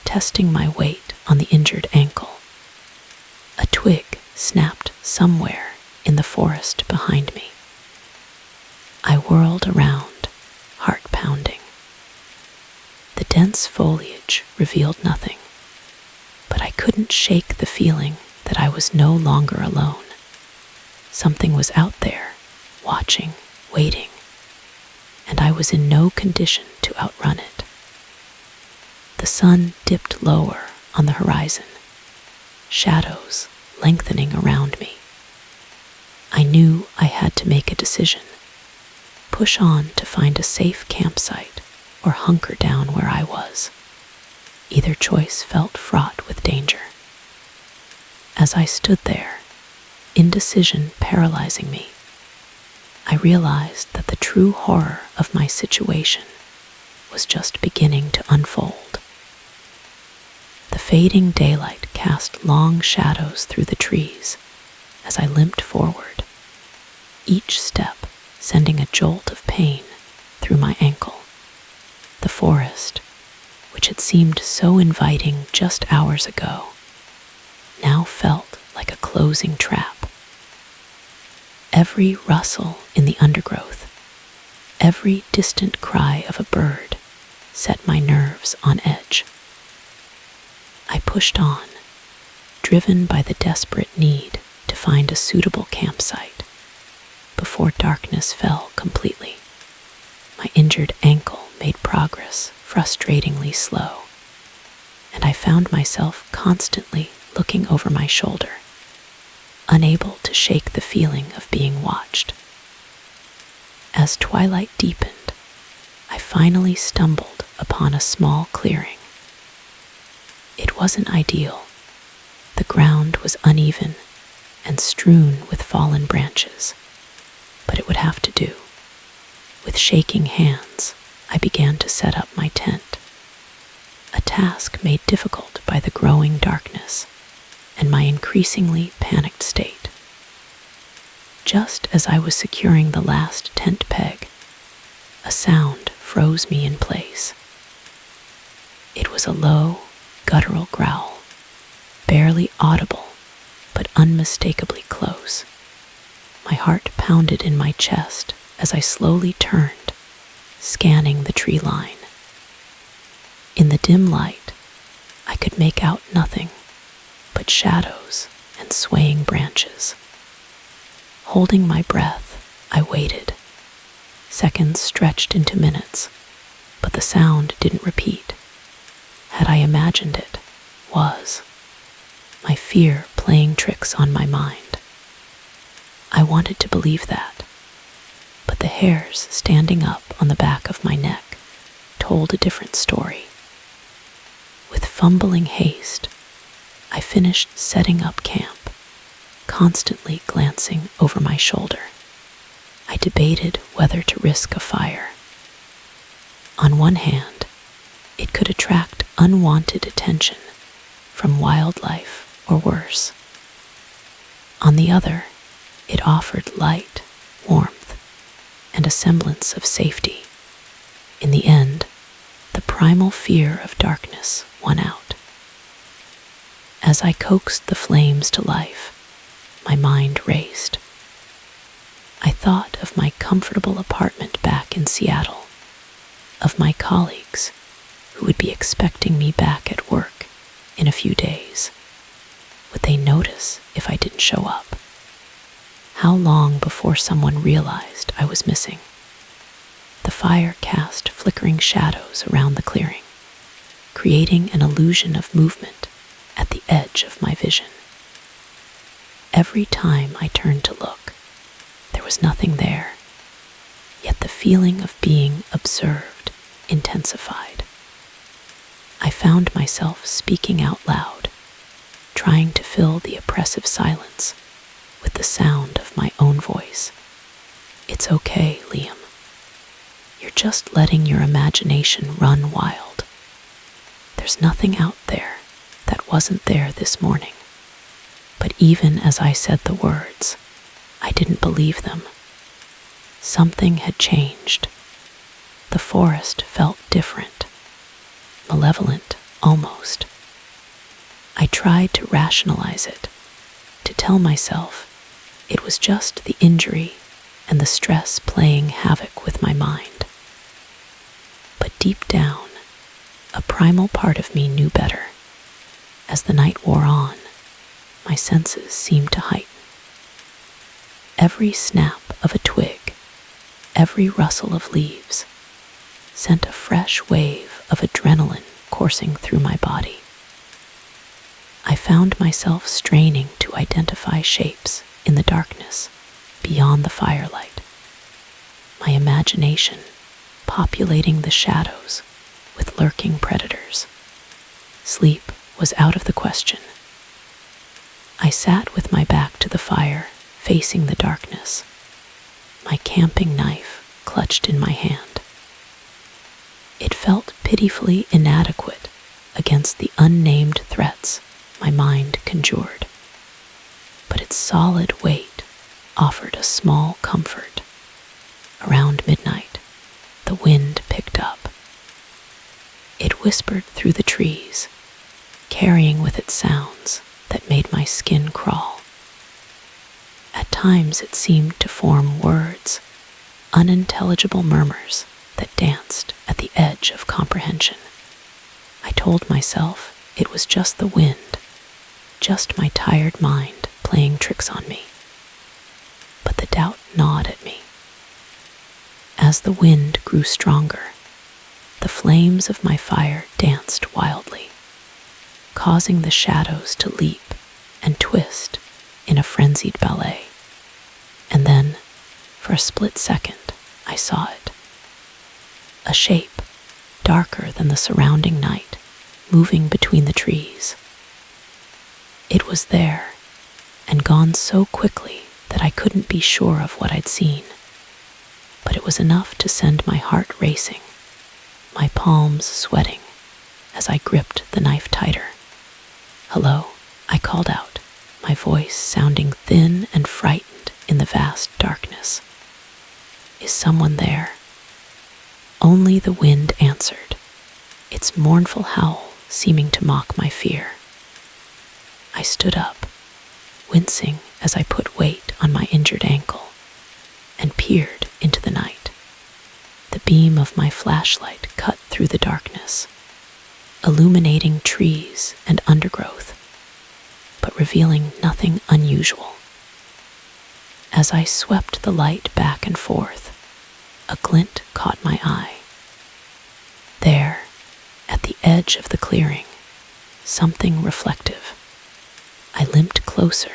testing my weight on the injured ankle, a twig snapped somewhere in the forest behind me. I whirled around, heart pounding. The dense foliage revealed nothing, but I couldn't shake the feeling that I was no longer alone. Something was out there, watching, waiting, and I was in no condition to outrun it. The sun dipped lower on the horizon, shadows lengthening around me. I knew I had to make a decision, push on to find a safe campsite or hunker down where I was. Either choice felt fraught with danger. As I stood there, indecision paralyzing me, I realized that the true horror of my situation was just beginning to unfold. The fading daylight cast long shadows through the trees as I limped forward, each step sending a jolt of pain through my ankle. The forest, which had seemed so inviting just hours ago, now felt like a closing trap. Every rustle in the undergrowth, every distant cry of a bird set my nerves on edge. I pushed on, driven by the desperate need to find a suitable campsite before darkness fell completely. My injured ankle made progress frustratingly slow, and I found myself constantly looking over my shoulder, unable to shake the feeling of being watched. As twilight deepened, I finally stumbled upon a small clearing. It wasn't ideal. The ground was uneven and strewn with fallen branches, but it would have to do. With shaking hands, I began to set up my tent, a task made difficult by the growing darkness and my increasingly panicked state. Just as I was securing the last tent peg, a sound froze me in place. It was a low, guttural growl, barely audible, but unmistakably close. My heart pounded in my chest as I slowly turned, scanning the tree line. In the dim light, I could make out nothing but shadows and swaying branches. Holding my breath, I waited. Seconds stretched into minutes, but the sound didn't repeat. Had I imagined it, was my fear playing tricks on my mind? I wanted to believe that, but the hairs standing up on the back of my neck told a different story. With fumbling haste, I finished setting up camp, constantly glancing over my shoulder. I debated whether to risk a fire. On one hand, it could attract unwanted attention from wildlife or worse. On the other, it offered light, warmth, and a semblance of safety. In the end, the primal fear of darkness won out. As I coaxed the flames to life, my mind raced. I thought of my comfortable apartment back in Seattle, of my colleagues who would be expecting me back at work, in a few days? Would they notice if I didn't show up? How long before someone realized I was missing? The fire cast flickering shadows around the clearing, creating an illusion of movement at the edge of my vision. Every time I turned to look, there was nothing there, yet the feeling of being observed intensified. I found myself speaking out loud, trying to fill the oppressive silence with the sound of my own voice. It's okay, Liam. You're just letting your imagination run wild. There's nothing out there that wasn't there this morning. But even as I said the words, I didn't believe them. Something had changed. The forest felt different, malevolent almost. I tried to rationalize it, to tell myself it was just the injury and the stress playing havoc with my mind. But deep down, a primal part of me knew better. As the night wore on, my senses seemed to heighten. Every snap of a twig, every rustle of leaves, sent a fresh wave of adrenaline coursing through my body. I found myself straining to identify shapes in the darkness beyond the firelight, my imagination populating the shadows with lurking predators. Sleep was out of the question. I sat with my back to the fire, facing the darkness, my camping knife clutched in my hand. It felt pitifully inadequate against the unnamed threats my mind conjured, but its solid weight offered a small comfort. Around midnight, the wind picked up. It whispered through the trees, carrying with it sounds that made my skin crawl. At times it seemed to form words, unintelligible murmurs that danced at the edge of comprehension. I told myself it was just the wind, just my tired mind playing tricks on me. But the doubt gnawed at me. As the wind grew stronger, the flames of my fire danced wildly, causing the shadows to leap and twist in a frenzied ballet. And then, for a split second, I saw it. A shape, darker than the surrounding night, moving between the trees. It was there, and gone so quickly that I couldn't be sure of what I'd seen. But it was enough to send my heart racing, my palms sweating as I gripped the knife tighter. "Hello," I called out, my voice sounding thin and frightened in the vast darkness. "Is someone there?" Only the wind answered, its mournful howl seeming to mock my fear. I stood up, wincing as I put weight on my injured ankle, and peered into the night. The beam of my flashlight cut through the darkness, illuminating trees and undergrowth, but revealing nothing unusual. As I swept the light back and forth, a glint caught my eye. There, at the edge of the clearing, something reflective. I limped closer,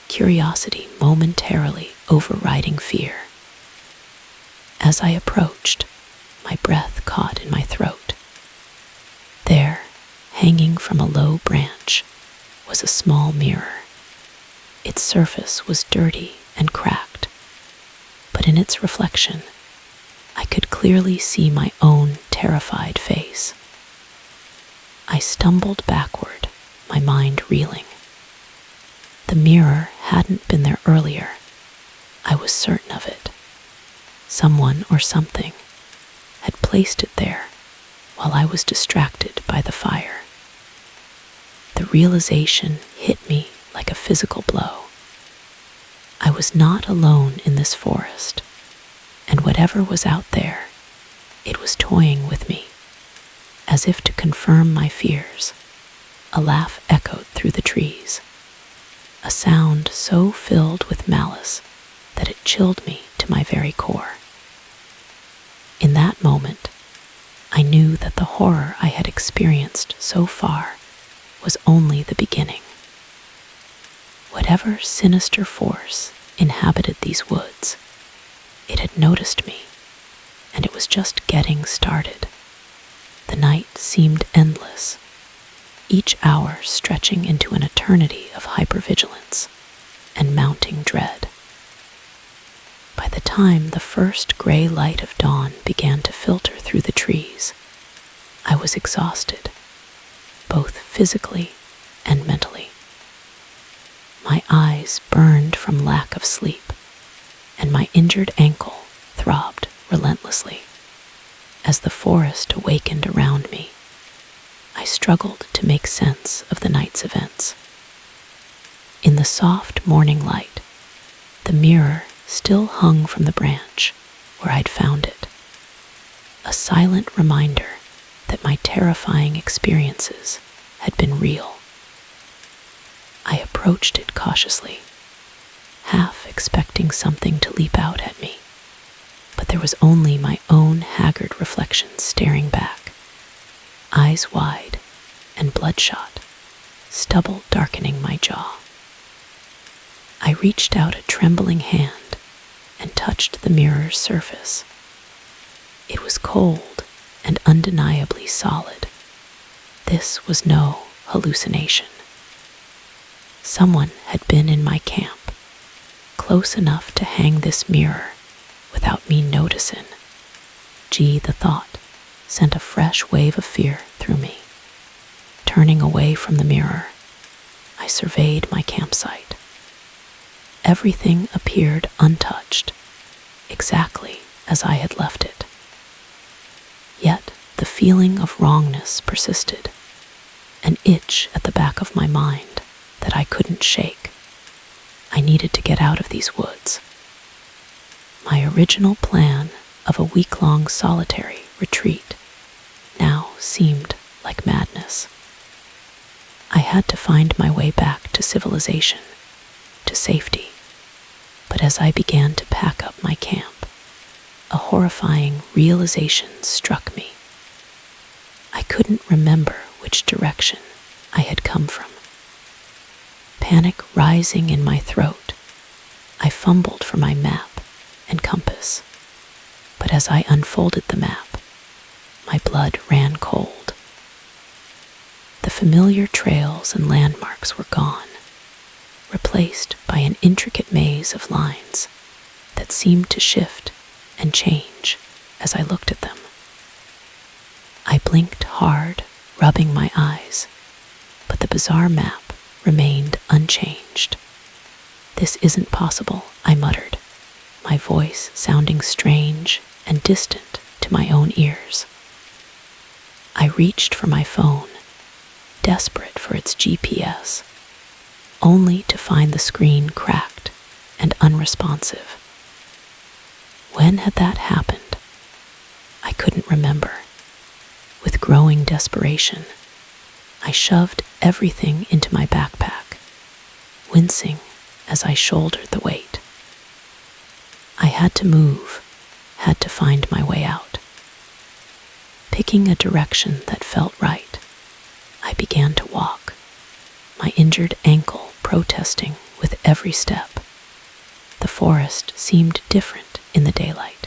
curiosity momentarily overriding fear. As I approached, my breath caught in my throat. There, hanging from a low branch, was a small mirror. Its surface was dirty and cracked, but in its reflection, I could clearly see my own terrified face. I stumbled backward, my mind reeling. The mirror hadn't been there earlier. I was certain of it. Someone or something had placed it there while I was distracted by the fire. The realization hit me like a physical blow. I was not alone in this forest, and whatever was out there, it was toying with me, as if to confirm my fears. a laugh echoed through the trees, a sound so filled with malice that it chilled me to my very core. In that moment, I knew that the horror I had experienced so far was only the beginning. Whatever sinister force inhabited these woods, it had noticed me, and it was just getting started. The night seemed endless, each hour stretching into an eternity of hypervigilance and mounting dread. By the time the first gray light of dawn began to filter through the trees, I was exhausted, both physically and mentally. My eyes burned from lack of sleep, and my injured ankle throbbed relentlessly. As the forest awakened around me, I struggled to make sense of the night's events. In the soft morning light, the mirror still hung from the branch where I'd found it, a silent reminder that my terrifying experiences had been real. I approached it cautiously, half expecting something to leap out at me, but there was only my own haggard reflection staring back, eyes wide and bloodshot, stubble darkening my jaw. I reached out a trembling hand and touched the mirror's surface. It was cold and undeniably solid. This was no hallucination. Someone had been in my camp, close enough to hang this mirror without me noticing. Gee, the thought sent a fresh wave of fear through me. Turning away from the mirror, I surveyed my campsite. Everything appeared untouched, exactly as I had left it. Yet the feeling of wrongness persisted, an itch at the back of my mind that I couldn't shake. I needed to get out of these woods. My original plan of a week-long solitary retreat now seemed like madness. I had to find my way back to civilization, to safety. But as I began to pack up my camp, a horrifying realization struck me. I couldn't remember which direction I had come from. Panic rising in my throat, I fumbled for my map and compass. But as I unfolded the map, my blood ran cold. The familiar trails and landmarks were gone, replaced by an intricate maze of lines that seemed to shift and change as I looked at them. I blinked hard, rubbing my eyes, but the bizarre map remained unchanged. "This isn't possible," I muttered, my voice sounding strange and distant to my own ears. I reached for my phone, desperate for its GPS, only to find the screen cracked and unresponsive. When had that happened? I couldn't remember. With growing desperation, I shoved everything into my backpack, wincing as I shouldered the weight. I had to move, had to find my way out. Picking a direction that felt right, I began to walk, my injured ankle protesting with every step. The forest seemed different in the daylight,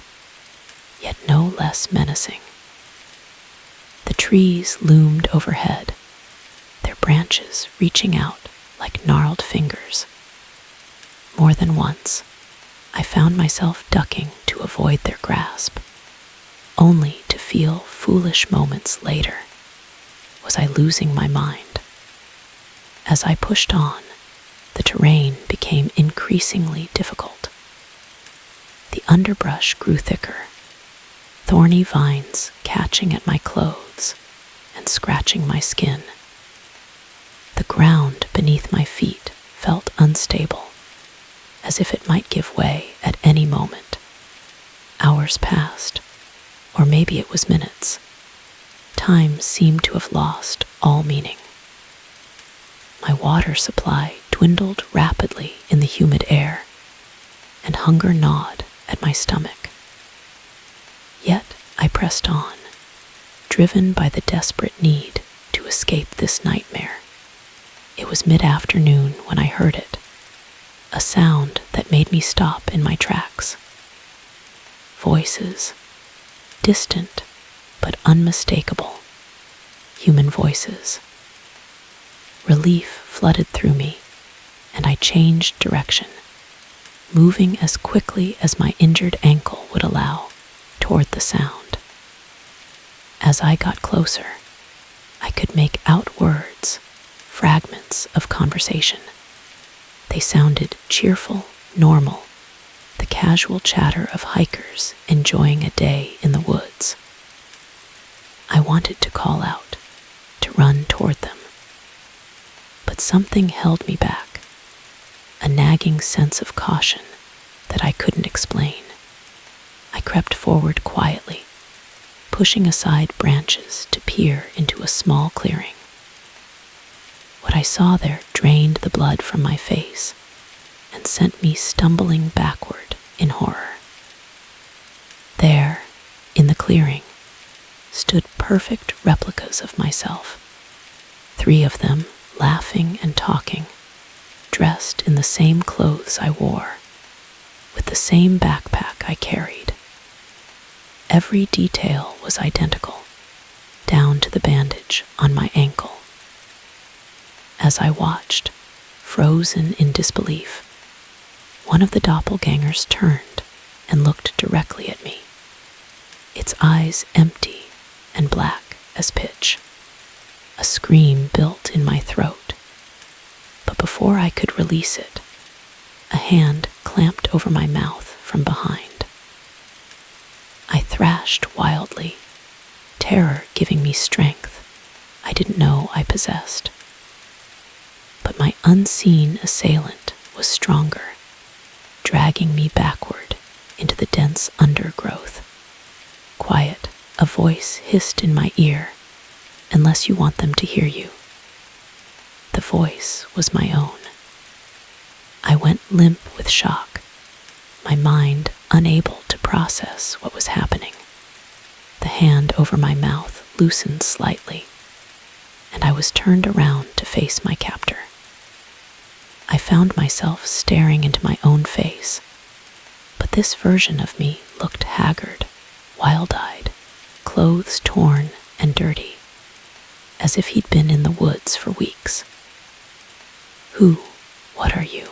yet no less menacing. The trees loomed overhead, their branches reaching out like gnarled fingers. More than once, I found myself ducking to avoid their grasp, only to feel foolish moments later. Was I losing my mind? As I pushed on, the terrain became increasingly difficult. The underbrush grew thicker, thorny vines catching at my clothes and scratching my skin. The ground beneath my feet felt unstable, as if it might give way at any moment. Hours passed, or maybe it was minutes. Time seemed to have lost all meaning. My water supply dwindled rapidly in the humid air, and hunger gnawed at my stomach. Yet I pressed on, driven by the desperate need to escape this nightmare. It was mid-afternoon when I heard it, a sound that made me stop in my tracks. Voices, distant but unmistakable, human voices. Relief flooded through me, and I changed direction, moving as quickly as my injured ankle would allow toward the sound. As I got closer, I could make out words, fragments of conversation. They sounded cheerful, normal, the casual chatter of hikers enjoying a day in the woods. I wanted to call out, to run toward them, but something held me back, a nagging sense of caution that I couldn't explain. I crept forward quietly, pushing aside branches to peer into a small clearing. What I saw there drained the blood from my face and sent me stumbling backward in horror. There, in the clearing, stood perfect replicas of myself, 3 of them laughing and talking, dressed in the same clothes I wore, with the same backpack I carried. Every detail was identical, down to the bandage on my ankle. As I watched, frozen in disbelief, one of the doppelgangers turned and looked directly at me, its eyes empty and black as pitch. A scream built in my throat, but before I could release it, a hand clamped over my mouth from behind. I thrashed wildly, terror giving me strength I didn't know I possessed. But my unseen assailant was stronger, dragging me backward into the dense undergrowth. Quiet, a voice hissed in my ear, unless you want them to hear you. The voice was my own. I went limp with shock, my mind unable to process what was happening. The hand over my mouth loosened slightly, and I was turned around to face my captor. I found myself staring into my own face, but this version of me looked haggard, wild-eyed, clothes torn and dirty, as if he'd been in the woods for weeks. Who? What are you?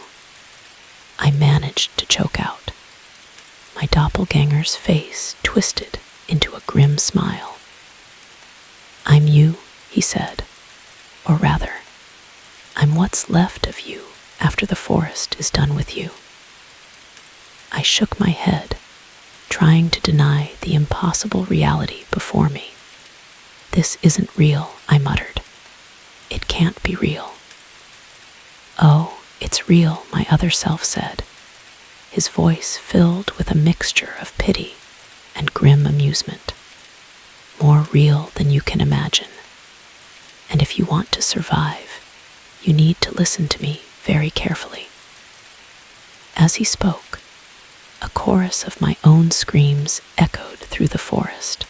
I managed to choke out. My doppelganger's face twisted into a grim smile. I'm you, he said, or rather, I'm what's left of you after the forest is done with you. I shook my head, trying to deny the impossible reality before me. This isn't real, I muttered. It can't be real. Oh, it's real, my other self said, his voice filled with a mixture of pity and grim amusement. More real than you can imagine. And if you want to survive, you need to listen to me very carefully. As he spoke, a chorus of my own screams echoed through the forest,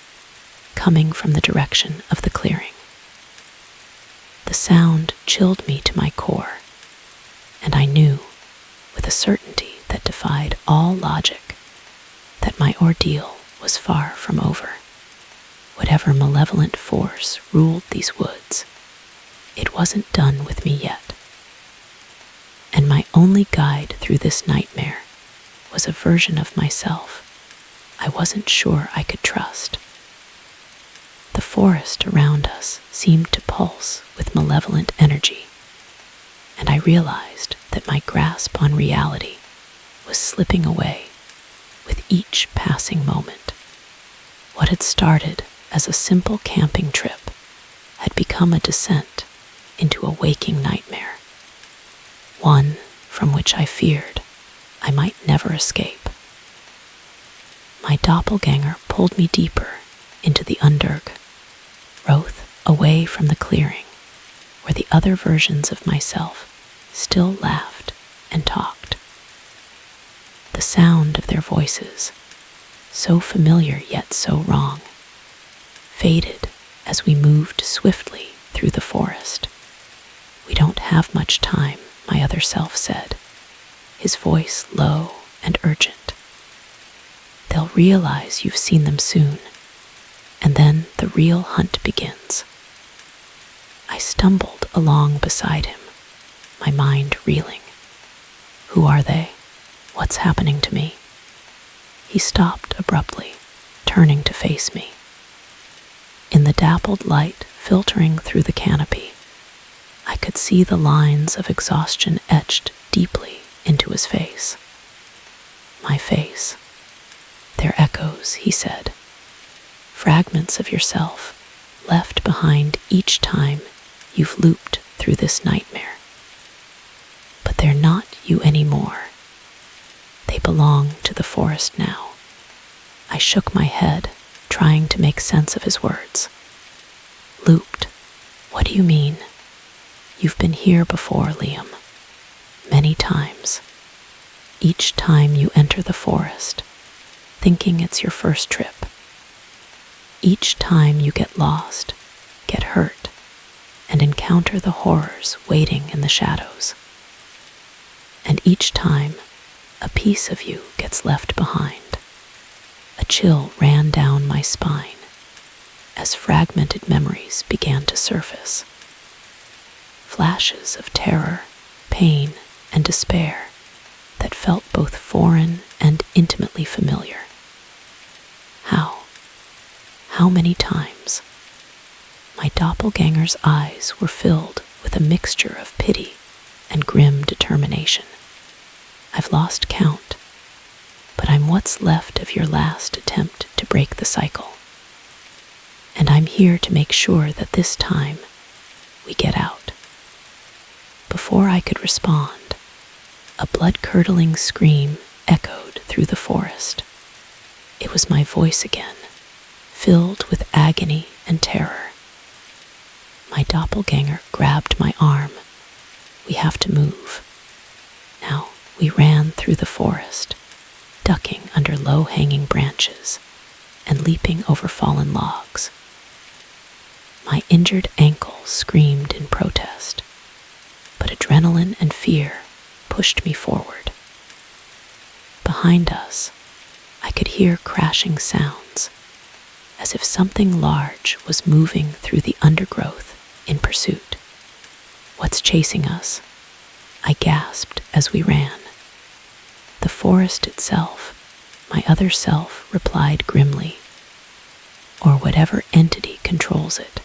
coming from the direction of the clearing. The sound chilled me to my core, and I knew, with a certainty that defied all logic, that my ordeal was far from over. Whatever malevolent force ruled these woods, it wasn't done with me yet. And my only guide through this nightmare was a version of myself I wasn't sure I could trust. The forest around us seemed to pulse with malevolent energy, and I realized that my grasp on reality was slipping away with each passing moment. What had started as a simple camping trip had become a descent into a waking nightmare, one from which I feared I might never escape. My doppelganger pulled me deeper into the undergrowth, away from the clearing, where the other versions of myself still laughed and talked. The sound of their voices, so familiar yet so wrong, faded as we moved swiftly through the forest. "We don't have much time," my other self said, his voice low and urgent. "They'll realize you've seen them soon, and then the real hunt begins." I stumbled along beside him, my mind reeling. Who are they? What's happening to me? He stopped abruptly, turning to face me. In the dappled light filtering through the canopy, I could see the lines of exhaustion etched deeply into his face. My face. "They're echoes," he said. "Fragments of yourself left behind each time you've looped through this nightmare. But they're not you anymore. They belong to the forest now." I shook my head, trying to make sense of his words. "Looped? What do you mean?" "You've been here before, Liam. Many times. Each time you enter the forest, thinking it's your first trip. Each time you get lost, get hurt, and encounter the horrors waiting in the shadows. And each time, a piece of you gets left behind." A chill ran down my spine as fragmented memories began to surface. Flashes of terror, pain, and despair that felt both foreign and intimately familiar. How many times? My doppelganger's eyes were filled with a mixture of pity and grim determination. "I've lost count, but I'm what's left of your last attempt to break the cycle. And I'm here to make sure that this time we get out." Before I could respond, a blood-curdling scream echoed through the forest. It was my voice again, filled with agony and terror. My doppelganger grabbed my arm. "We have to move." Now we ran through the forest, ducking under low-hanging branches and leaping over fallen logs. My injured ankle screamed in protest, but adrenaline and fear pushed me forward. Behind us, I could hear crashing sounds, as if something large was moving through the undergrowth in pursuit. "What's chasing us?" I gasped as we ran. "The forest itself," my other self replied grimly. "Or whatever entity controls it.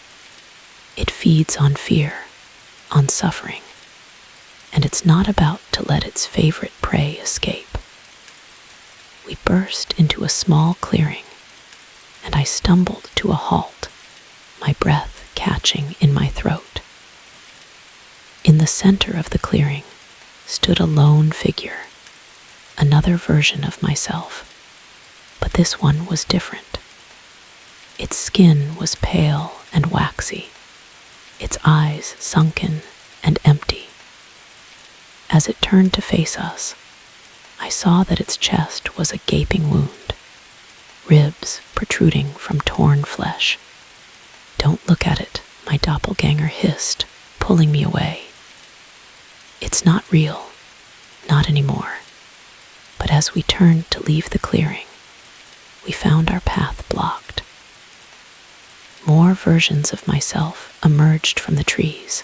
It feeds on fear, on suffering, and it's not about to let its favorite prey escape." We burst into a small clearing, and I stumbled to a halt, my breath catching in my throat. In the center of the clearing stood a lone figure, another version of myself, but this one was different. Its skin was pale and waxy, its eyes sunken and empty. As it turned to face us, I saw that its chest was a gaping wound, ribs protruding from torn flesh. "Don't look at it," my doppelganger hissed, pulling me away. "It's not real, not anymore." But as we turned to leave the clearing, we found our path blocked. More versions of myself emerged from the trees,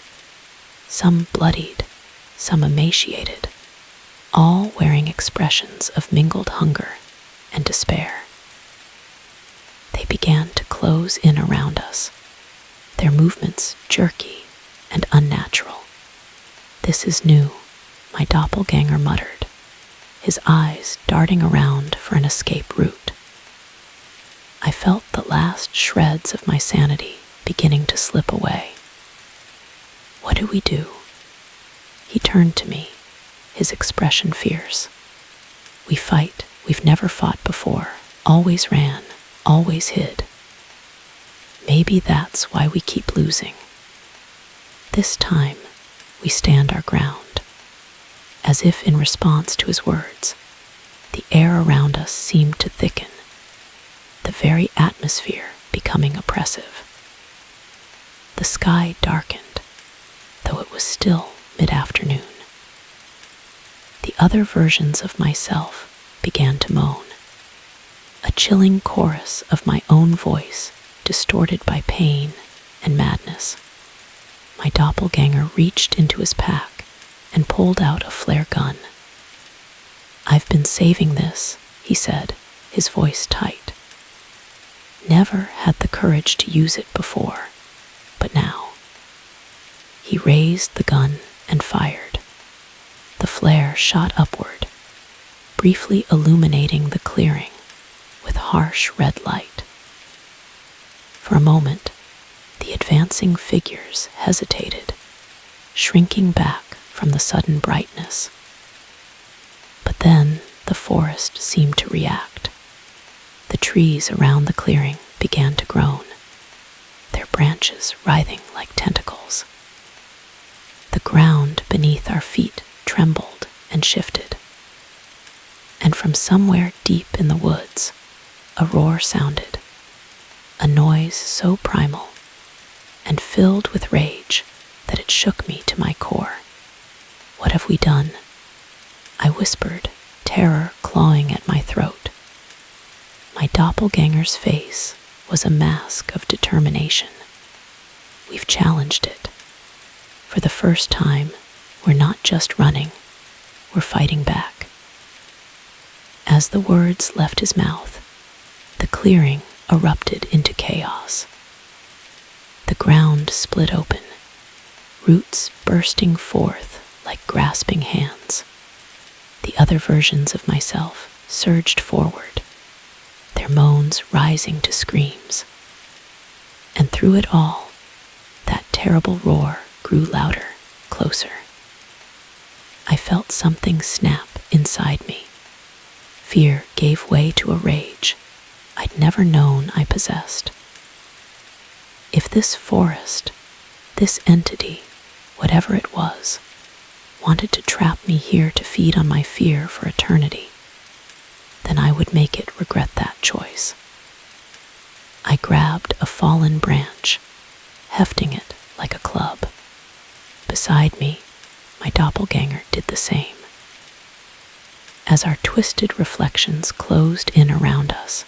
some bloodied, some emaciated, all wearing expressions of mingled hunger and despair. They began to close in around us, their movements jerky and unnatural. "This is new," my doppelganger muttered, his eyes darting around for an escape route. I felt the last shreds of my sanity beginning to slip away. "What do we do?" He turned to me, his expression fierce. "We fight. We've never fought before, always ran, always hid. Maybe that's why we keep losing." This time, we stand our ground, as if in response to his words. The air around us seemed to thicken, the very atmosphere becoming oppressive. The sky darkened, though it was still mid-afternoon. The other versions of myself began to moan, a chilling chorus of my own voice distorted by pain and madness. My doppelganger reached into his pack and pulled out a flare gun. "I've been saving this," he said, his voice tight. Never had the courage to use it before, but now. He raised the gun and fired. The flare shot upward, briefly illuminating the clearing with harsh red light. For a moment, the advancing figures hesitated, shrinking back from the sudden brightness. But then the forest seemed to react. The trees around the clearing began to groan, their branches writhing like tentacles. The ground beneath our feet trembled and shifted. And from somewhere deep in the woods, a roar sounded, a noise so primal and filled with rage that it shook me to my core. "What have we done?" I whispered, terror clawing at my throat. My doppelganger's face was a mask of determination. "We've challenged it. For the first time, we're not just running, we're fighting back." As the words left his mouth, the clearing erupted into chaos. The ground split open, roots bursting forth like grasping hands. The other versions of myself surged forward, their moans rising to screams. And through it all, that terrible roar grew louder, closer. I felt something snap inside me. Fear gave way to a rage I'd never known I possessed. If this forest, this entity, whatever it was, wanted to trap me here to feed on my fear for eternity, then I would make it regret that choice. I grabbed a fallen branch, hefting it like a club. Beside me, my doppelganger did the same. As our twisted reflections closed in around us,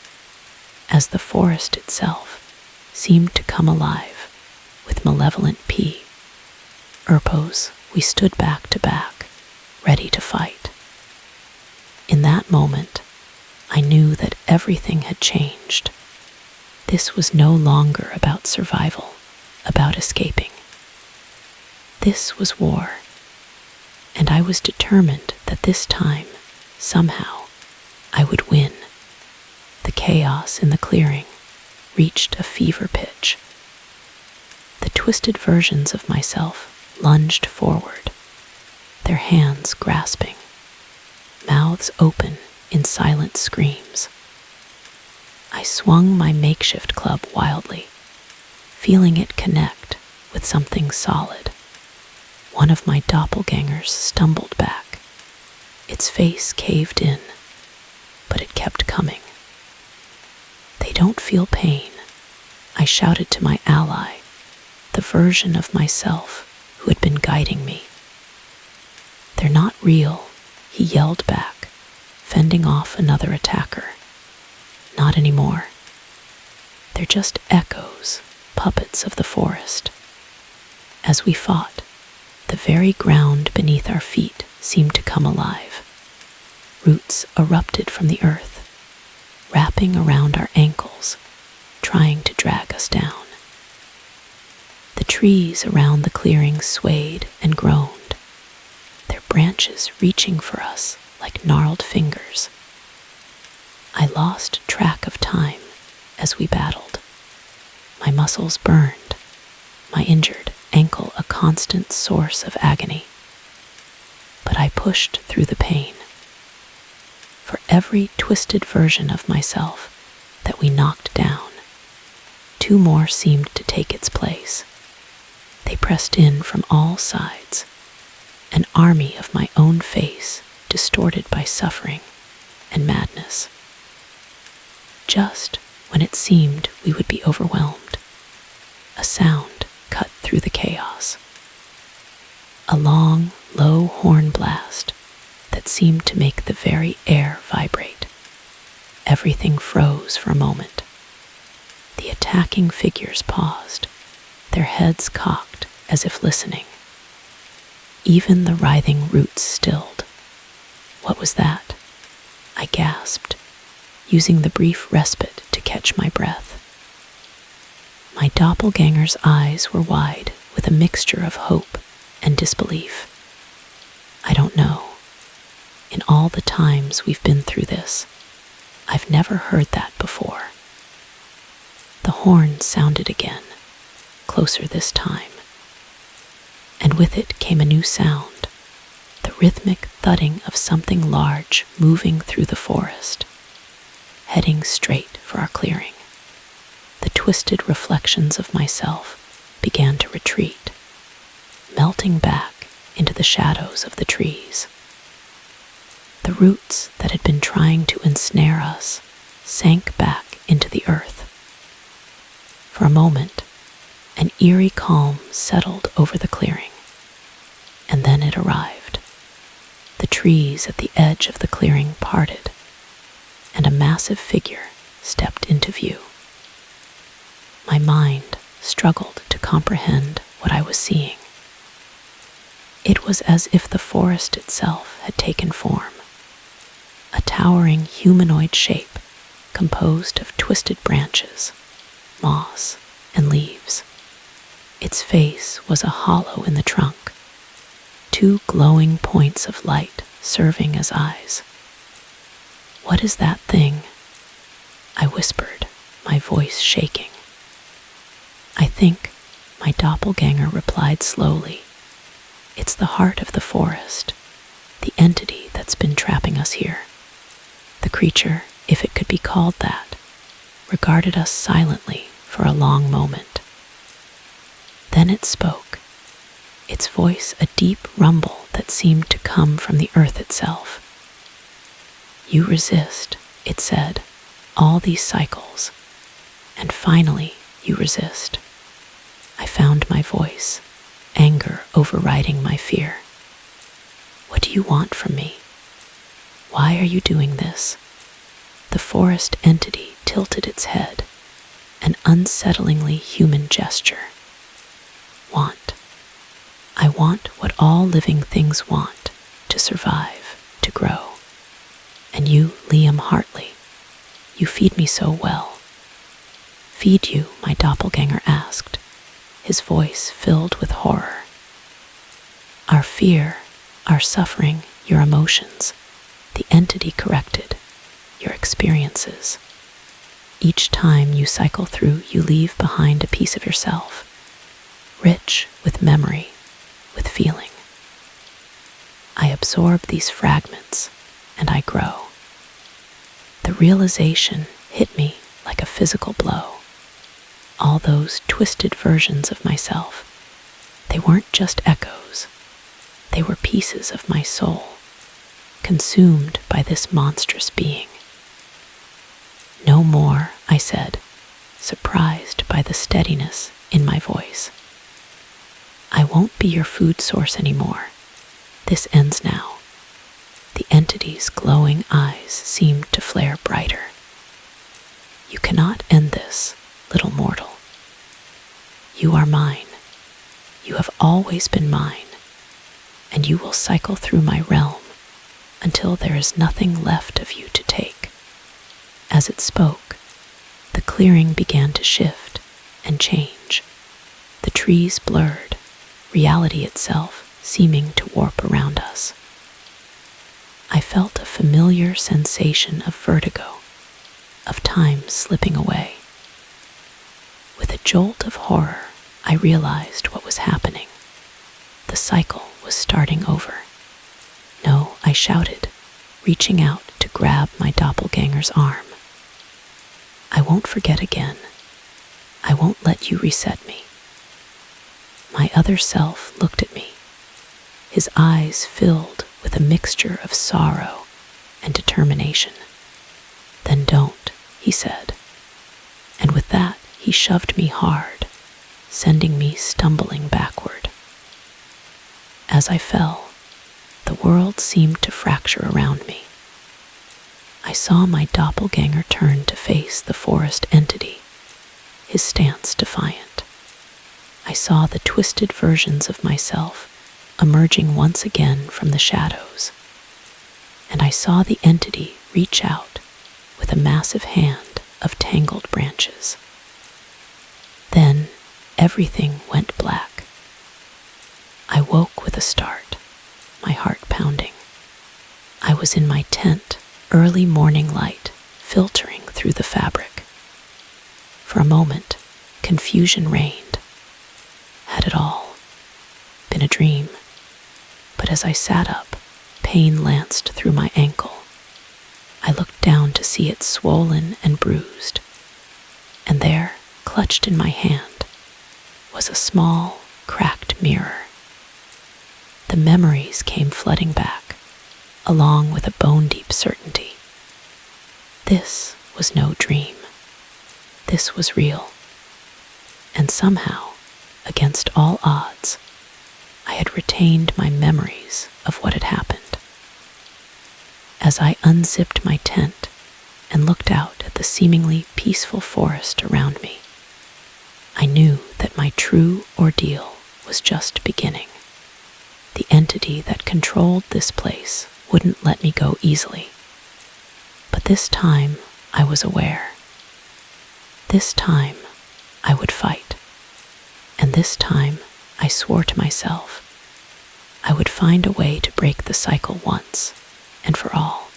as the forest itself seemed to come alive with malevolent Erpos, we stood back to back, ready to fight. In that moment, I knew that everything had changed. This was no longer about survival, about escaping. This was war, and I was determined that this time, somehow, I would win. The chaos in the clearing reached a fever pitch. The twisted versions of myself lunged forward, their hands grasping, mouths open in silent screams. I swung my makeshift club wildly, feeling it connect with something solid. One of my doppelgangers stumbled back. Its face caved in, but it kept coming. "They don't feel pain," I shouted to my ally, the version of myself who had been guiding me. "They're not real," he yelled back, fending off another attacker. "Not anymore. They're just echoes, puppets of the forest." As we fought, the very ground beneath our feet seemed to come alive. Roots erupted from the earth, wrapping around our ankles, trying to drag us down. The trees around the clearing swayed and groaned, their branches reaching for us like gnarled fingers. I lost track of time as we battled. My muscles burned, my injured ankle a constant source of agony. But I pushed through the pain. For every twisted version of myself that we knocked down, two more seemed to take its place. They pressed in from all sides, an army of my own face distorted by suffering and madness. Just when it seemed we would be overwhelmed, a sound cut through the chaos. A long, low horn blast that seemed to make the very air vibrate. Everything froze for a moment. The attacking figures paused, their heads cocked as if listening. Even the writhing roots stilled. What was that? I gasped, using the brief respite to catch my breath. My doppelganger's eyes were wide with a mixture of hope and disbelief. I don't know. In all the times we've been through this, I've never heard that before. The horn sounded again, closer this time. And with it came a new sound, the rhythmic thudding of something large moving through the forest, heading straight for our clearing. The twisted reflections of myself began to retreat, melting back into the shadows of the trees. The roots that had been trying to ensnare us sank back into the earth. For a moment, an eerie calm settled over the clearing, and then it arrived. The trees at the edge of the clearing parted, and a massive figure stepped into view. My mind struggled to comprehend what I was seeing. It was as if the forest itself had taken form, a towering humanoid shape composed of twisted branches, moss, and leaves. Its face was a hollow in the trunk, two glowing points of light serving as eyes. "What is that thing?" I whispered, my voice shaking. "I think," my doppelganger replied slowly, "it's the heart of the forest, the entity that's been trapping us here." The creature, if it could be called that, regarded us silently for a long moment. Then it spoke, its voice a deep rumble that seemed to come from the earth itself. "You resist," it said, "all these cycles, and finally you resist." I found my voice, anger overriding my fear. "What do you want from me? Why are you doing this?" The forest entity tilted its head, an unsettlingly human gesture. "Want. I want what all living things want, to survive, to grow. And you, Liam Hartley, you feed me so well." "Feed you?" my doppelganger asked, his voice filled with horror. "Our fear, our suffering, your emotions," the entity corrected, "your experiences. Each time you cycle through, you leave behind a piece of yourself, rich with memory, with feeling. I absorb these fragments, and I grow." The realization hit me like a physical blow. All those twisted versions of myself, they weren't just echoes. They were pieces of my soul, consumed by this monstrous being. "No more," I said, surprised by the steadiness in my voice. "I won't be your food source anymore. This ends now." The entity's glowing eyes seemed to flare brighter. "You cannot end this, little mortal. You are mine. You have always been mine, and you will cycle through my realm until there is nothing left of you to take." As it spoke, the clearing began to shift and change. The trees blurred, reality itself seeming to warp around us. I felt a familiar sensation of vertigo, of time slipping away. With a jolt of horror, I realized what was happening. The cycle was starting over. "No," I shouted, reaching out to grab my doppelganger's arm. "I won't forget again. I won't let you reset me." My other self looked at me, his eyes filled with a mixture of sorrow and determination. "Then don't," he said, and with that he shoved me hard, sending me stumbling backward. As I fell, the world seemed to fracture around me. I saw my doppelganger turn to face the forest entity, his stance defiant. I saw the twisted versions of myself emerging once again from the shadows, and I saw the entity reach out with a massive hand of tangled branches. Then everything went black. I woke with a start, my heart pounding. I was in my tent, early morning light filtering through the fabric. For a moment, confusion reigned. Had it all been a dream? But as I sat up, pain lanced through my ankle. I looked down to see it swollen and bruised, and there, clutched in my hand, was a small, cracked mirror. The memories came flooding back, along with a bone-deep certainty. This was no dream. This was real. And somehow, against all odds, I had retained my memories of what had happened. As I unzipped my tent and looked out at the seemingly peaceful forest around me, I knew that my true ordeal was just beginning. The entity that controlled this place wouldn't let me go easily. But this time I was aware. This time I would fight. And this time I swore to myself I would find a way to break the cycle once and for all.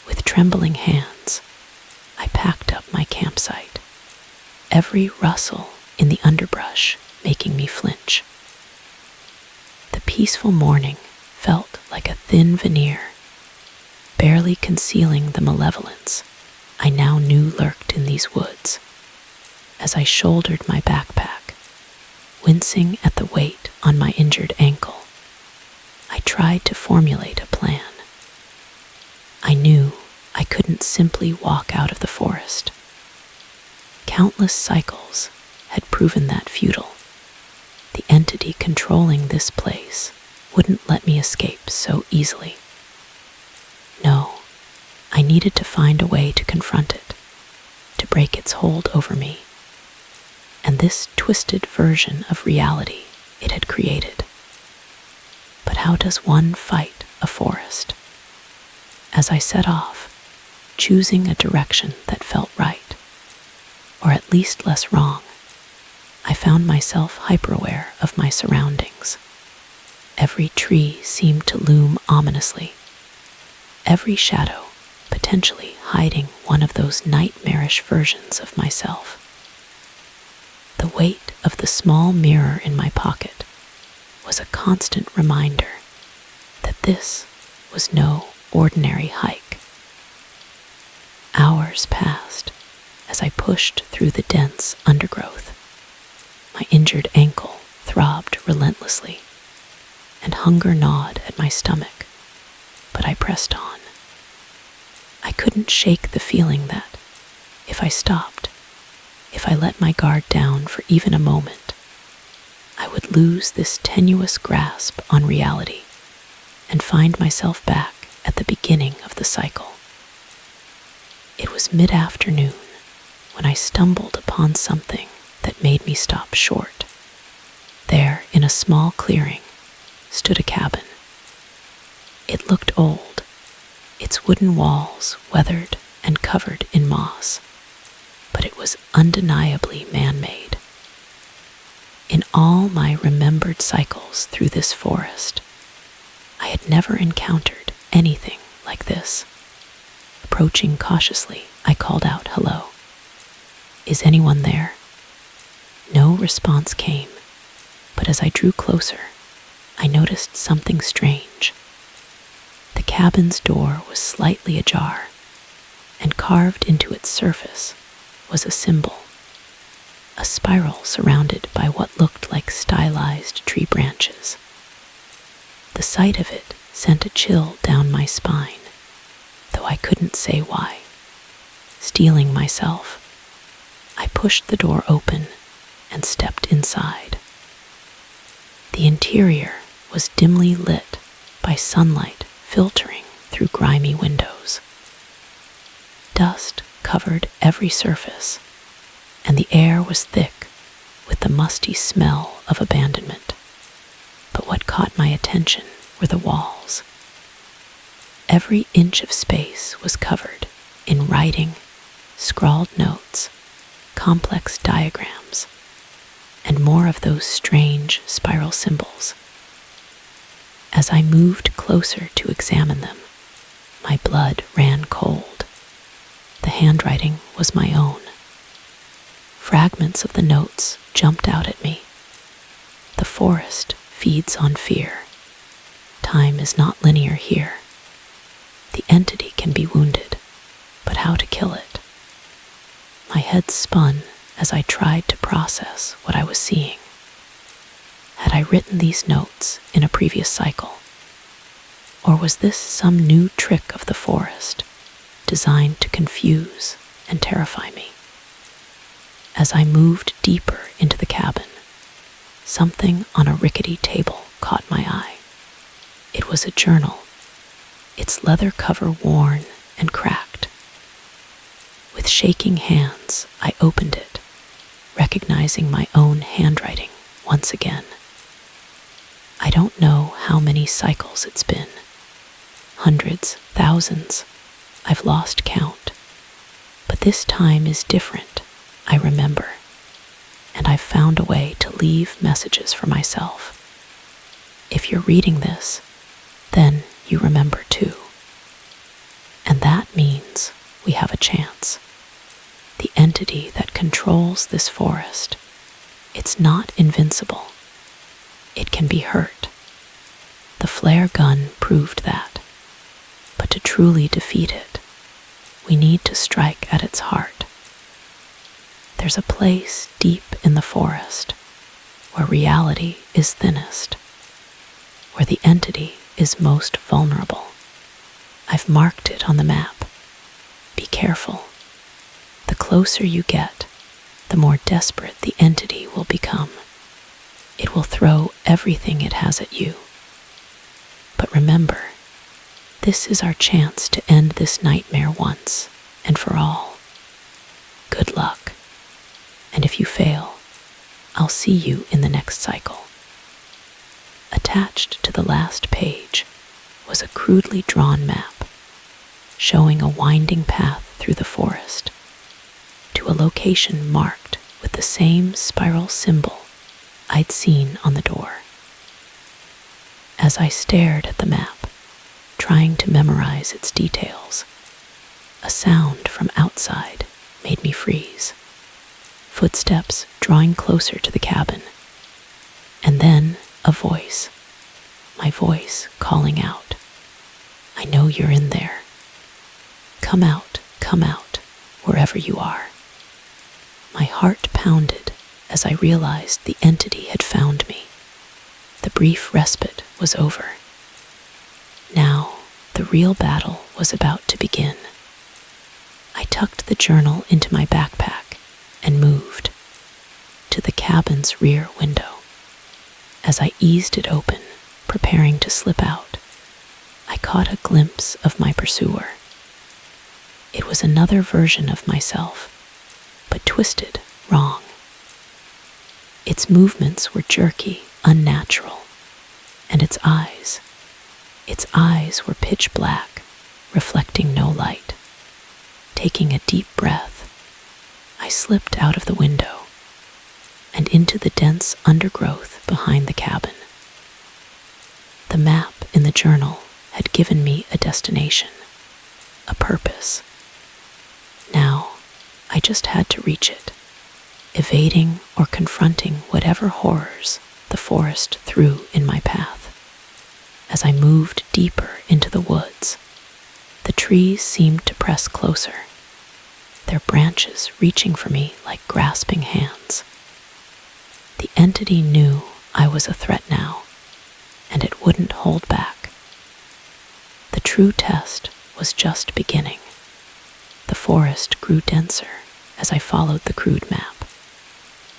With trembling hands, I packed up my campsite, every rustle in the underbrush making me flinch. The peaceful morning felt like a thin veneer, barely concealing the malevolence I now knew lurked in these woods. As I shouldered my backpack, wincing at the weight on my injured ankle, I tried to formulate a plan. I knew I couldn't simply walk out of the forest. Countless cycles had proven that futile. The entity controlling this place wouldn't let me escape so easily. No, I needed to find a way to confront it, to break its hold over me, and this twisted version of reality it had created. But how does one fight a forest? As I set off, choosing a direction that felt right, or at least less wrong, I found myself hyper-aware of my surroundings. Every tree seemed to loom ominously, every shadow potentially hiding one of those nightmarish versions of myself. The weight of the small mirror in my pocket was a constant reminder that this was no ordinary hike. Hours passed as I pushed through the dense undergrowth. My injured ankle throbbed relentlessly, and hunger gnawed at my stomach, but I pressed on. I couldn't shake the feeling that, if I stopped, if I let my guard down for even a moment, I would lose this tenuous grasp on reality and find myself back at the beginning of the cycle. It was mid-afternoon when I stumbled upon something that made me stop short. There, in a small clearing, stood a cabin. It looked old, its wooden walls weathered and covered in moss, but it was undeniably man-made. In all my remembered cycles through this forest, I had never encountered anything like this. Approaching cautiously, I called out, "Hello. Is anyone there?" No response came, but as I drew closer, I noticed something strange. The cabin's door was slightly ajar, and carved into its surface was a symbol, a spiral surrounded by what looked like stylized tree branches. The sight of it sent a chill down my spine, though I couldn't say why. Steeling myself, I pushed the door open and stepped inside. The interior was dimly lit by sunlight filtering through grimy windows. Dust covered every surface, and the air was thick with the musty smell of abandonment. But what caught my attention were the walls. Every inch of space was covered in writing, scrawled notes, complex diagrams, and more of those strange spiral symbols. As I moved closer to examine them, my blood ran cold. The handwriting was my own. Fragments of the notes jumped out at me. The forest feeds on fear. Time is not linear here. The entity can be wounded, but how to kill it? My head spun as I tried to process what I was seeing. Had I written these notes in a previous cycle? Or was this some new trick of the forest, designed to confuse and terrify me? As I moved deeper into the cabin, something on a rickety table caught my eye. It was a journal, its leather cover worn and cracked. With shaking hands, I opened it, recognizing my own handwriting once again. I don't know how many cycles it's been. Hundreds, thousands. I've lost count. But this time is different, I remember. And I've found a way to leave messages for myself. If you're reading this, then you remember too. And that means we have a chance. The entity that controls this forest, it's not invincible. It can be hurt. The flare gun proved that. But to truly defeat it, we need to strike at its heart. There's a place deep in the forest where reality is thinnest, where the entity is most vulnerable. I've marked it on the map. Be careful. The closer you get, the more desperate the entity will become. It will throw everything it has at you. But remember, this is our chance to end this nightmare once and for all. Good luck. And if you fail, I'll see you in the next cycle. Attached to the last page was a crudely drawn map, showing a winding path through the forest to a location marked with the same spiral symbol I'd seen on the door. As I stared at the map, trying to memorize its details, a sound from outside made me freeze. Footsteps drawing closer to the cabin, and then a voice, my voice calling out, "I know you're in there. Come out, wherever you are." My heart pounded as I realized the entity had found me. The brief respite was over. Now, the real battle was about to begin. I tucked the journal into my backpack and moved to the cabin's rear window. As I eased it open, preparing to slip out, I caught a glimpse of my pursuer. It was another version of myself, but twisted wrong. Its movements were jerky, unnatural, and its eyes were pitch black, reflecting no light. Taking a deep breath, I slipped out of the window and into the dense undergrowth behind the cabin. The map in the journal had given me a destination, a purpose. Now, I just had to reach it, evading or confronting whatever horrors the forest threw in my path. As I moved deeper into the woods, the trees seemed to press closer, their branches reaching for me like grasping hands. The entity knew I was a threat now, and it wouldn't hold back. The true test was just beginning. The forest grew denser as I followed the crude map,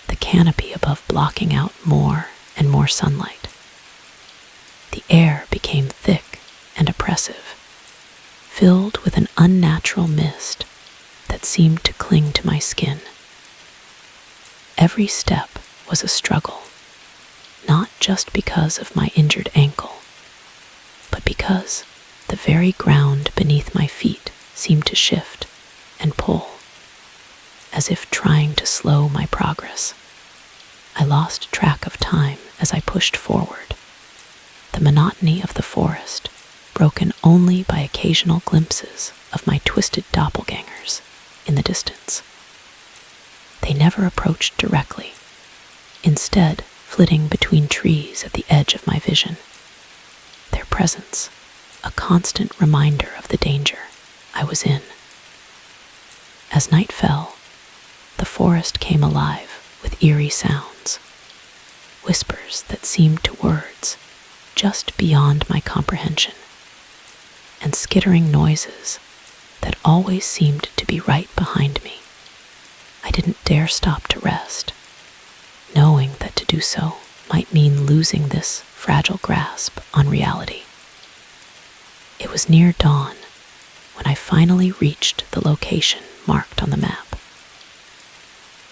the canopy above blocking out more and more sunlight. The air became thick and oppressive, filled with an unnatural mist that seemed to cling to my skin. Every step was a struggle, not just because of my injured ankle, but because the very ground beneath my feet seemed to shift and pull, as if trying to slow my progress. I lost track of time as I pushed forward, the monotony of the forest broken only by occasional glimpses of my twisted doppelgangers in the distance. They never approached directly, instead flitting between trees at the edge of my vision. Their presence, a constant reminder of the danger I was in. As night fell, the forest came alive with eerie sounds, whispers that seemed to words just beyond my comprehension, and skittering noises that always seemed to be right behind me. I didn't dare stop to rest, knowing that to do so might mean losing this fragile grasp on reality. It was near dawn when I finally reached the location marked on the map.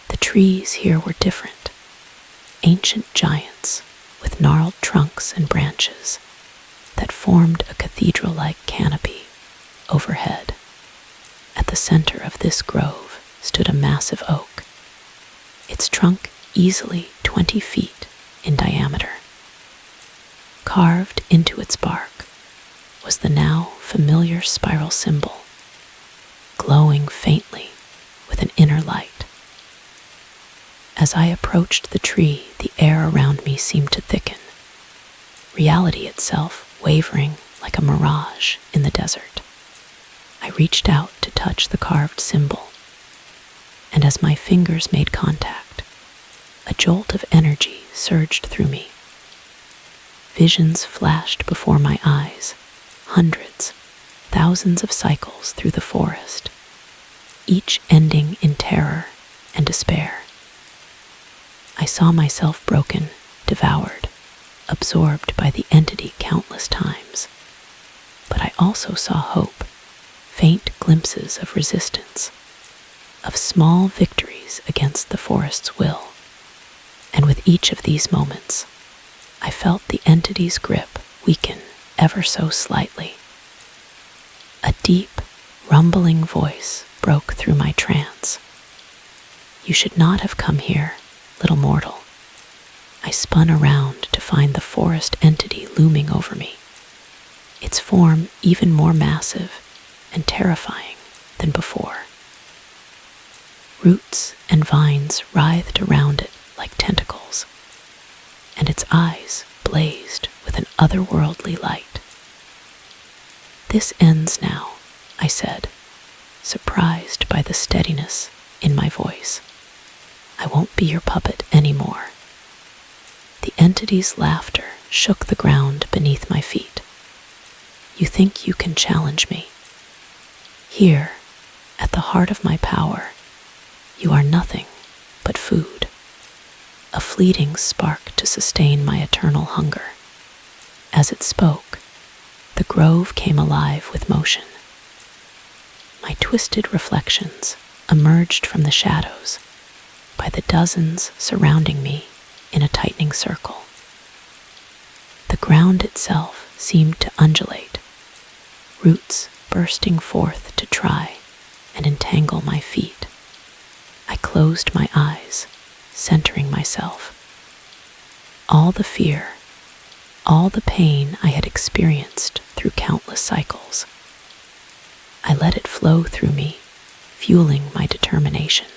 The trees here were different, ancient giants with gnarled trunks and branches that formed a cathedral-like canopy overhead. At the center of this grove stood a massive oak, its trunk easily 20 feet in diameter. Carved into its bark was the now familiar spiral symbol, glowing faintly with an inner light. As I approached the tree, the air around me seemed to thicken, reality itself wavering like a mirage in the desert. I reached out to touch the carved symbol, and as my fingers made contact, a jolt of energy surged through me. Visions flashed before my eyes, hundreds, thousands of cycles through the forest, each ending in terror and despair. I saw myself broken, devoured, absorbed by the entity countless times. But I also saw hope, faint glimpses of resistance, of small victories against the forest's will. And with each of these moments, I felt the entity's grip weaken ever so slightly. A deep, rumbling voice broke through my trance. "You should not have come here, little mortal." I spun around to find the forest entity looming over me, its form even more massive and terrifying than before. Roots and vines writhed around it like tentacles, and its eyes blazed with an otherworldly light. "This ends now," I said, surprised by the steadiness in my voice. "I won't be your puppet anymore." The entity's laughter shook the ground beneath my feet. "You think you can challenge me? Here, at the heart of my power, you are nothing but food, a fleeting spark to sustain my eternal hunger." As it spoke, the grove came alive with motion. My twisted reflections emerged from the shadows, by the dozens surrounding me in a tightening circle. The ground itself seemed to undulate, roots bursting forth to try and entangle my feet. I closed my eyes, centering myself. All the fear, all the pain I had experienced through countless cycles, I let it flow through me, fueling my determination.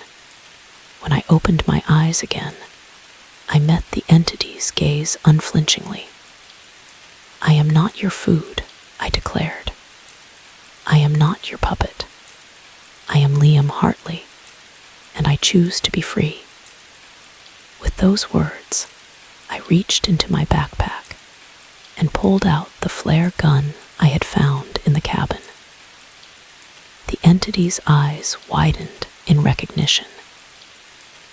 When I opened my eyes again, I met the entity's gaze unflinchingly. "I am not your food," I declared. "I am not your puppet. I am Liam Hartley, and I choose to be free." With those words, I reached into my backpack and pulled out the flare gun I had found in the cabin. The entity's eyes widened in recognition,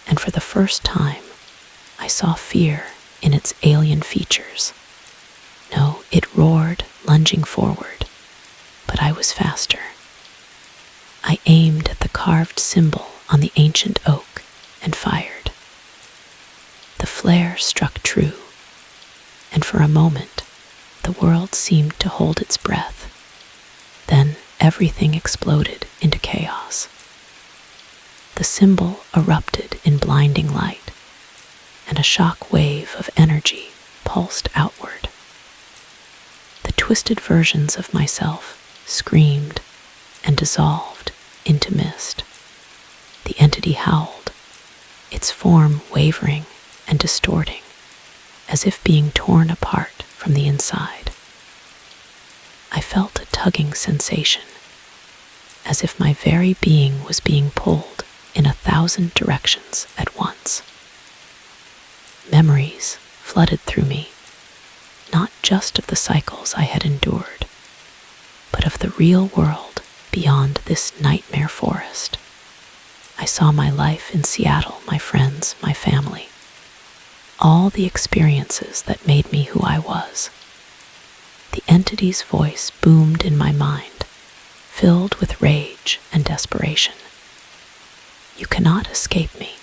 and for the first time, I saw fear in its alien features. No, it roared, lunging forward, but I was faster. I aimed at the carved symbol on the ancient oak and fired. The flare struck true, and for a moment, the world seemed to hold its breath. Then everything exploded into chaos. The symbol erupted in blinding light, and a shock wave of energy pulsed outward. The twisted versions of myself screamed and dissolved into mist. The entity howled, its form wavering and distorting, as if being torn apart from the inside. I felt a tugging sensation, as if my very being was being pulled in 1,000 directions at once. Memories flooded through me, not just of the cycles I had endured, but of the real world beyond this nightmare forest. I saw my life in Seattle, my friends, my family, all the experiences that made me who I was. The entity's voice boomed in my mind, filled with rage and desperation. "You cannot escape me.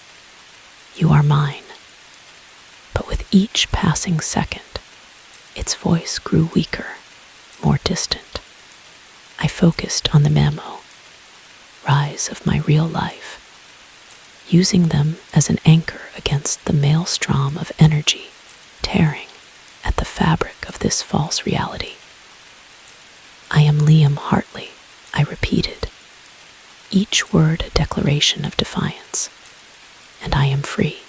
You are mine." But with each passing second, its voice grew weaker, more distant. I focused on the memo, rise of my real life, using them as an anchor against the maelstrom of energy tearing at the fabric of this false reality. "I am Liam Hartley," I repeated, each word a declaration of defiance, "and I am free."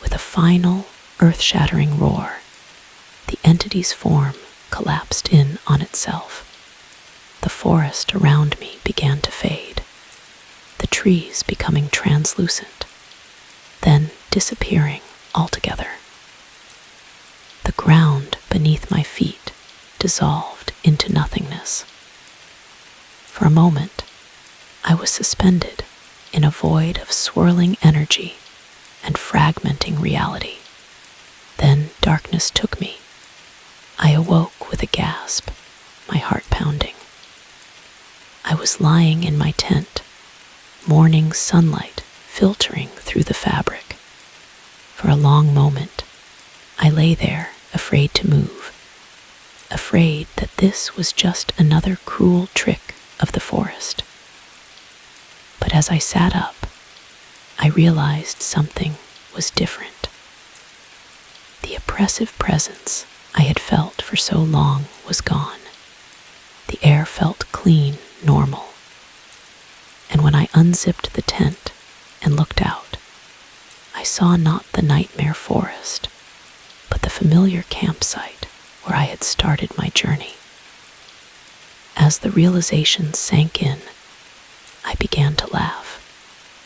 With a final, earth-shattering roar, the entity's form collapsed in on itself. The forest around me began to fade, the trees becoming translucent, then disappearing altogether. The ground beneath my feet dissolved into nothingness. For a moment, I was suspended in a void of swirling energy and fragmenting reality. Then darkness took me. I awoke with a gasp, my heart pounding. I was lying in my tent, morning sunlight filtering through the fabric. For a long moment, I lay there, afraid to move, afraid that this was just another cruel trick of the forest. But as I sat up, I realized something was different. The oppressive presence I had felt for so long was gone. The air felt clean, normal. And when I unzipped the tent and looked out, I saw not the nightmare forest, but the familiar campsite where I had started my journey. As the realization sank in, I began to laugh,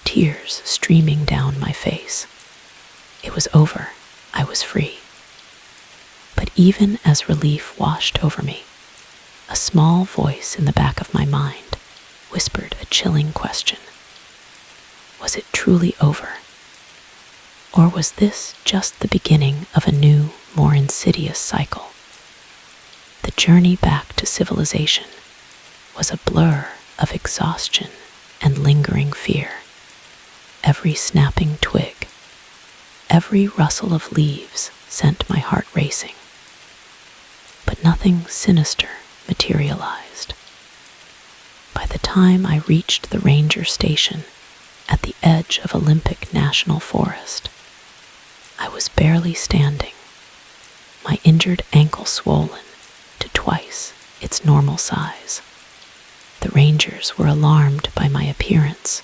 tears streaming down my face. It was over. I was free. But even as relief washed over me, a small voice in the back of my mind whispered a chilling question. Was it truly over? Or was this just the beginning of a new, more insidious cycle? The journey back to civilization was a blur of exhaustion and lingering fear. Every snapping twig, every rustle of leaves sent my heart racing. But nothing sinister materialized. By the time I reached the ranger station at the edge of Olympic National Forest, I was barely standing, my injured ankle swollen to twice its normal size. The rangers were alarmed by my appearance,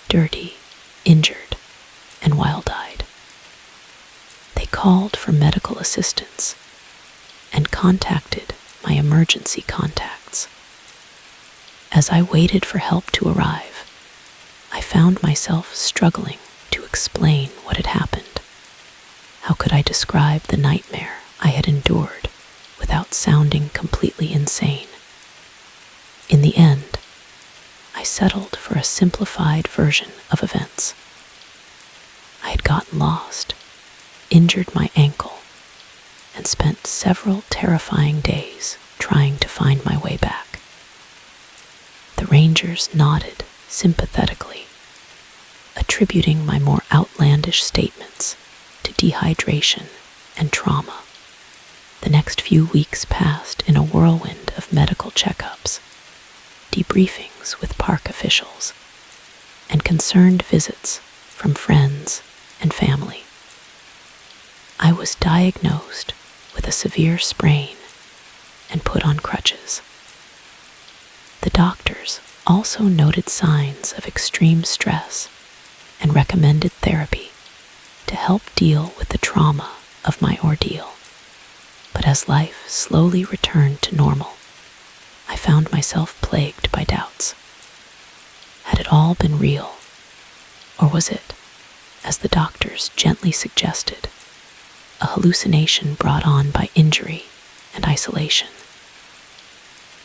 dirty, injured, and wild-eyed. They called for medical assistance and contacted my emergency contacts. As I waited for help to arrive, I found myself struggling to explain what had happened. How could I describe the nightmare I had endured without sounding completely insane? In the end, I settled for a simplified version of events. I had gotten lost, injured my ankle, and spent several terrifying days trying to find my way back. The rangers nodded sympathetically, attributing my more outlandish statements to dehydration and trauma. The next few weeks passed in a whirlwind of medical checkups, debriefings with park officials, and concerned visits from friends and family. I was diagnosed with a severe sprain and put on crutches. The doctors also noted signs of extreme stress and recommended therapy to help deal with the trauma of my ordeal. But as life slowly returned to normal, I found myself plagued by doubts. Had it all been real? Or was it, as the doctors gently suggested, a hallucination brought on by injury and isolation?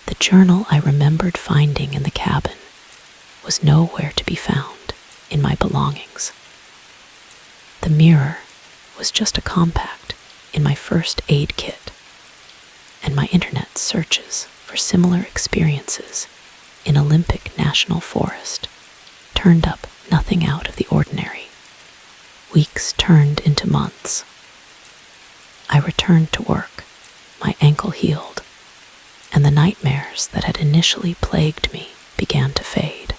The journal I remembered finding in the cabin was nowhere to be found in my belongings. The mirror was just a compact in my first aid kit, and my internet searches for similar experiences in Olympic National Forest turned up nothing out of the ordinary. Weeks turned into months. I returned to work, my ankle healed, and the nightmares that had initially plagued me began to fade.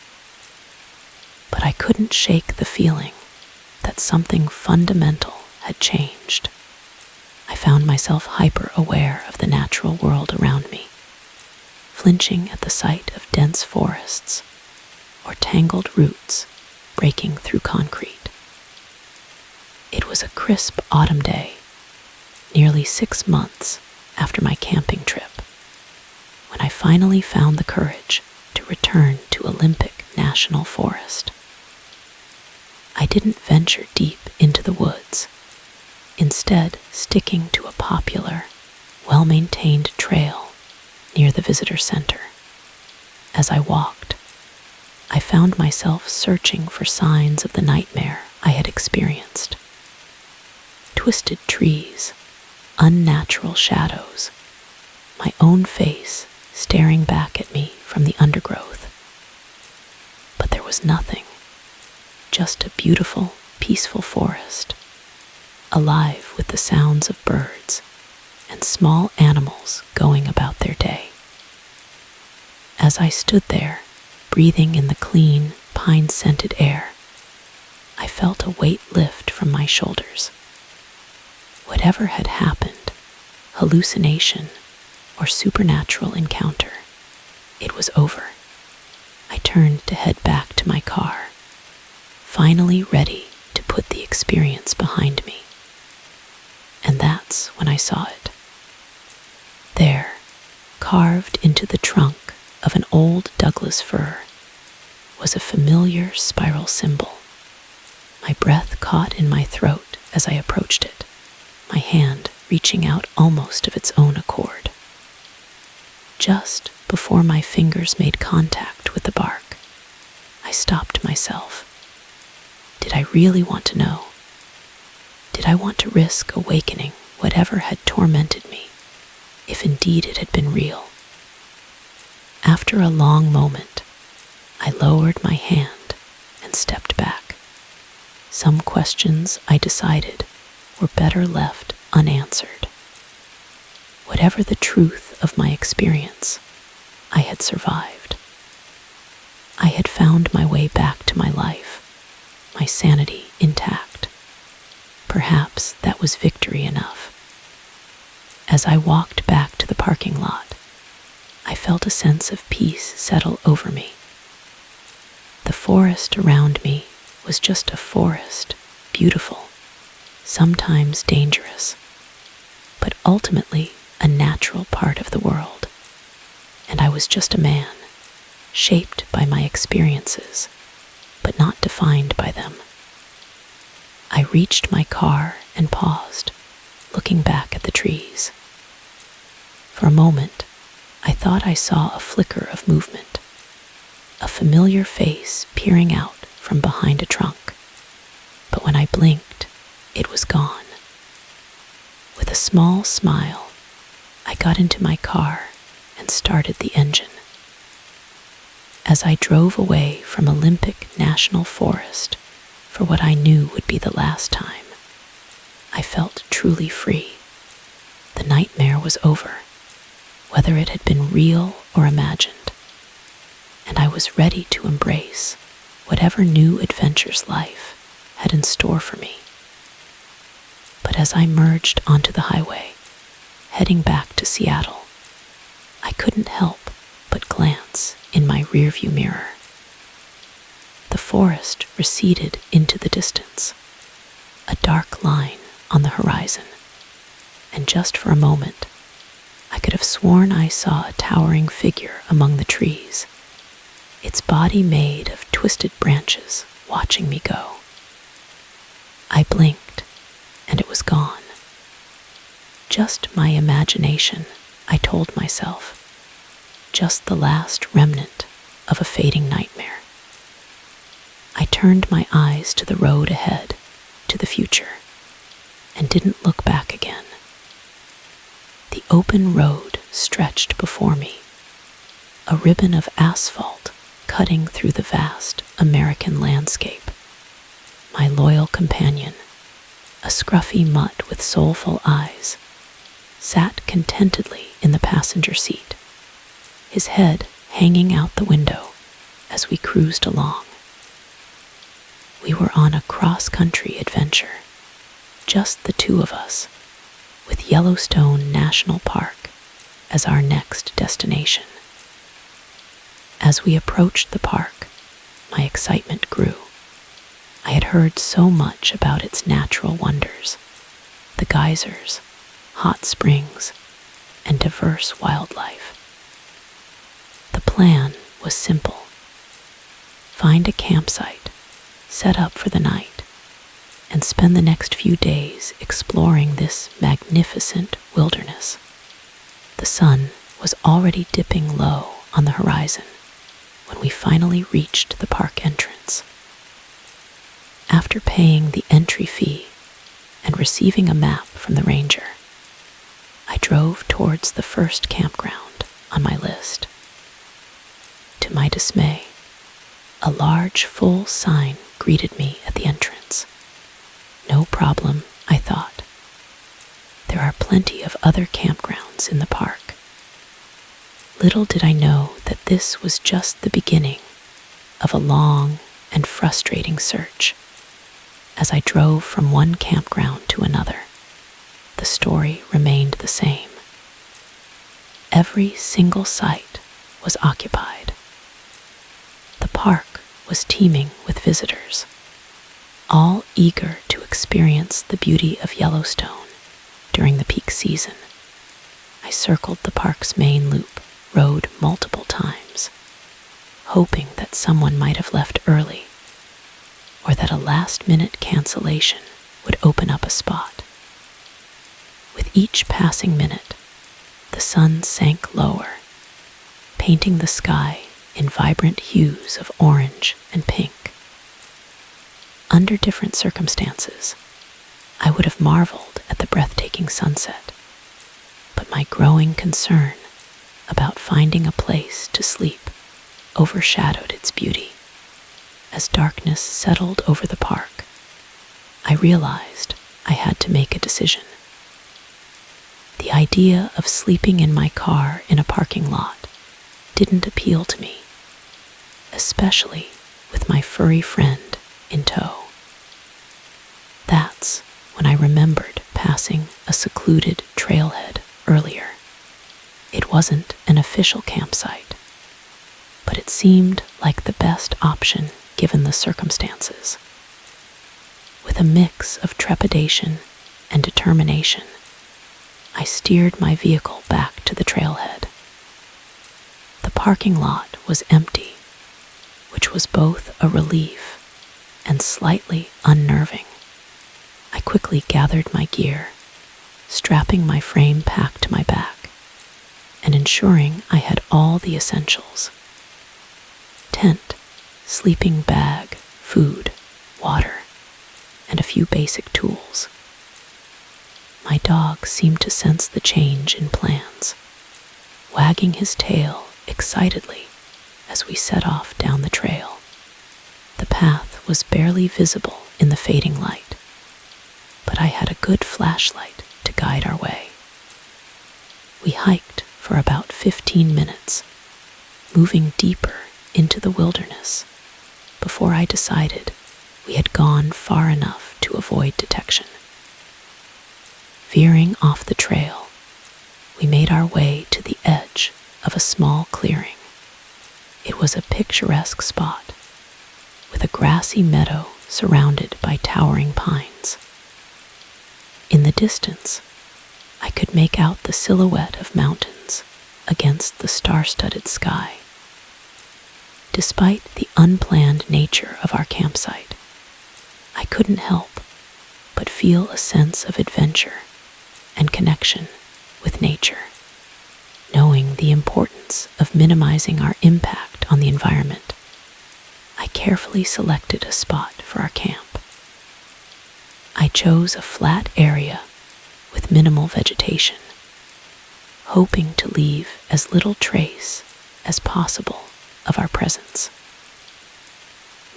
But I couldn't shake the feeling that something fundamental had changed. I found myself hyper-aware of the natural world around me, flinching at the sight of dense forests or tangled roots breaking through concrete. It was a crisp autumn day, nearly 6 months after my camping trip, when I finally found the courage to return to Olympic National Forest. I didn't venture deep into the woods, instead sticking to a popular, well-maintained trail near the visitor center. As I walked, I found myself searching for signs of the nightmare I had experienced. Twisted trees, unnatural shadows, my own face staring back at me from the undergrowth. But there was nothing, just a beautiful, peaceful forest, alive with the sounds of birds and small animals going about their day. As I stood there, breathing in the clean, pine-scented air, I felt a weight lift from my shoulders. Whatever had happened, hallucination or supernatural encounter, it was over. I turned to head back to my car, finally ready to put the experience behind me. And that's when I saw it. There, carved into the trunk of an old Douglas fir, was a familiar spiral symbol. My breath caught in my throat as I approached it, my hand reaching out almost of its own accord. Just before my fingers made contact with the bark, I stopped myself. Did I really want to know? Did I want to risk awakening whatever had tormented me, if indeed it had been real? After a long moment, I lowered my hand and stepped back. Some questions, I decided, were better left unanswered. Whatever the truth of my experience, I had survived. I had found my way back to my life, my sanity intact. Perhaps that was victory enough. As I walked back to the parking lot, I felt a sense of peace settle over me. The forest around me was just a forest, beautiful, sometimes dangerous, but ultimately a natural part of the world. And I was just a man, shaped by my experiences, but not defined by them. I reached my car and paused, looking back at the trees. For a moment, I thought I saw a flicker of movement, a familiar face peering out from behind a trunk. But when I blinked, it was gone. With a small smile, I got into my car and started the engine. As I drove away from Olympic National Forest for what I knew would be the last time, I felt truly free. The nightmare was over, whether it had been real or imagined, and I was ready to embrace whatever new adventures life had in store for me. But as I merged onto the highway, heading back to Seattle, I couldn't help but glance in my rearview mirror. The forest receded into the distance, a dark line on the horizon, and just for a moment, I could have sworn I saw a towering figure among the trees, its body made of twisted branches watching me go. I blinked, and it was gone. Just my imagination, I told myself. Just the last remnant of a fading nightmare. I turned my eyes to the road ahead, to the future, and didn't look back again. The open road stretched before me, a ribbon of asphalt cutting through the vast American landscape. My loyal companion, a scruffy mutt with soulful eyes, sat contentedly in the passenger seat, his head hanging out the window as we cruised along. We were on a cross-country adventure, just the two of us, with Yellowstone National Park as our next destination. As we approached the park, my excitement grew. I had heard so much about its natural wonders, the geysers, hot springs, and diverse wildlife. The plan was simple. Find a campsite, set up for the night, and spend the next few days exploring this magnificent wilderness. The sun was already dipping low on the horizon when we finally reached the park entrance. After paying the entry fee and receiving a map from the ranger, I drove towards the first campground on my list. To my dismay, a large full sign greeted me at the entrance. No problem, I thought. There are plenty of other campgrounds in the park. Little did I know that this was just the beginning of a long and frustrating search. As I drove from one campground to another, the story remained the same. Every single site was occupied. The park was teeming with visitors, all eager to experience the beauty of Yellowstone during the peak season. I circled the park's main loop road multiple times, hoping that someone might have left early or that a last-minute cancellation would open up a spot. With each passing minute, the sun sank lower, painting the sky in vibrant hues of orange and pink. Under different circumstances, I would have marveled at the breathtaking sunset, but my growing concern about finding a place to sleep overshadowed its beauty. As darkness settled over the park, I realized I had to make a decision. The idea of sleeping in my car in a parking lot didn't appeal to me, especially with my furry friend in tow. That's when I remembered passing a secluded trailhead earlier. It wasn't an official campsite, but it seemed like the best option given the circumstances. With a mix of trepidation and determination, I steered my vehicle back to the trailhead. The The parking lot was empty, which was both a relief and slightly unnerving. I quickly gathered my gear, strapping my frame pack to my back and ensuring I had all the essentials: tent, sleeping bag, food, water, and a few basic tools. My dog seemed to sense the change in plans, wagging his tail excitedly as we set off down the trail. The path was barely visible in the fading light, but I had a good flashlight to guide our way. We hiked for about 15 minutes, moving deeper into the wilderness before I decided we had gone far enough to avoid detection. Veering off the trail, we made our way to the edge of a small clearing. It was a picturesque spot, with a grassy meadow surrounded by towering pines. In the distance, I could make out the silhouette of mountains against the star-studded sky. Despite the unplanned nature of our campsite, I couldn't help but feel a sense of adventure and connection with nature, knowing the importance of minimizing our impact on the environment. I carefully selected a spot for our camp. I chose a flat area with minimal vegetation, hoping to leave as little trace as possible of our presence.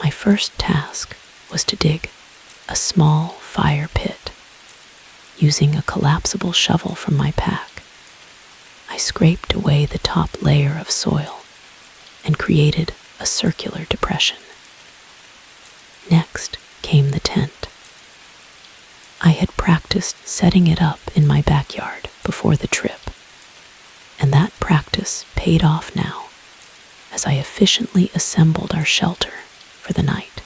My first task was to dig a small fire pit. Using a collapsible shovel from my pack, I scraped away the top layer of soil and created a circular depression. Next came the tent. I had practiced setting it up in my backyard before the trip, and that practice paid off now as I efficiently assembled our shelter for the night.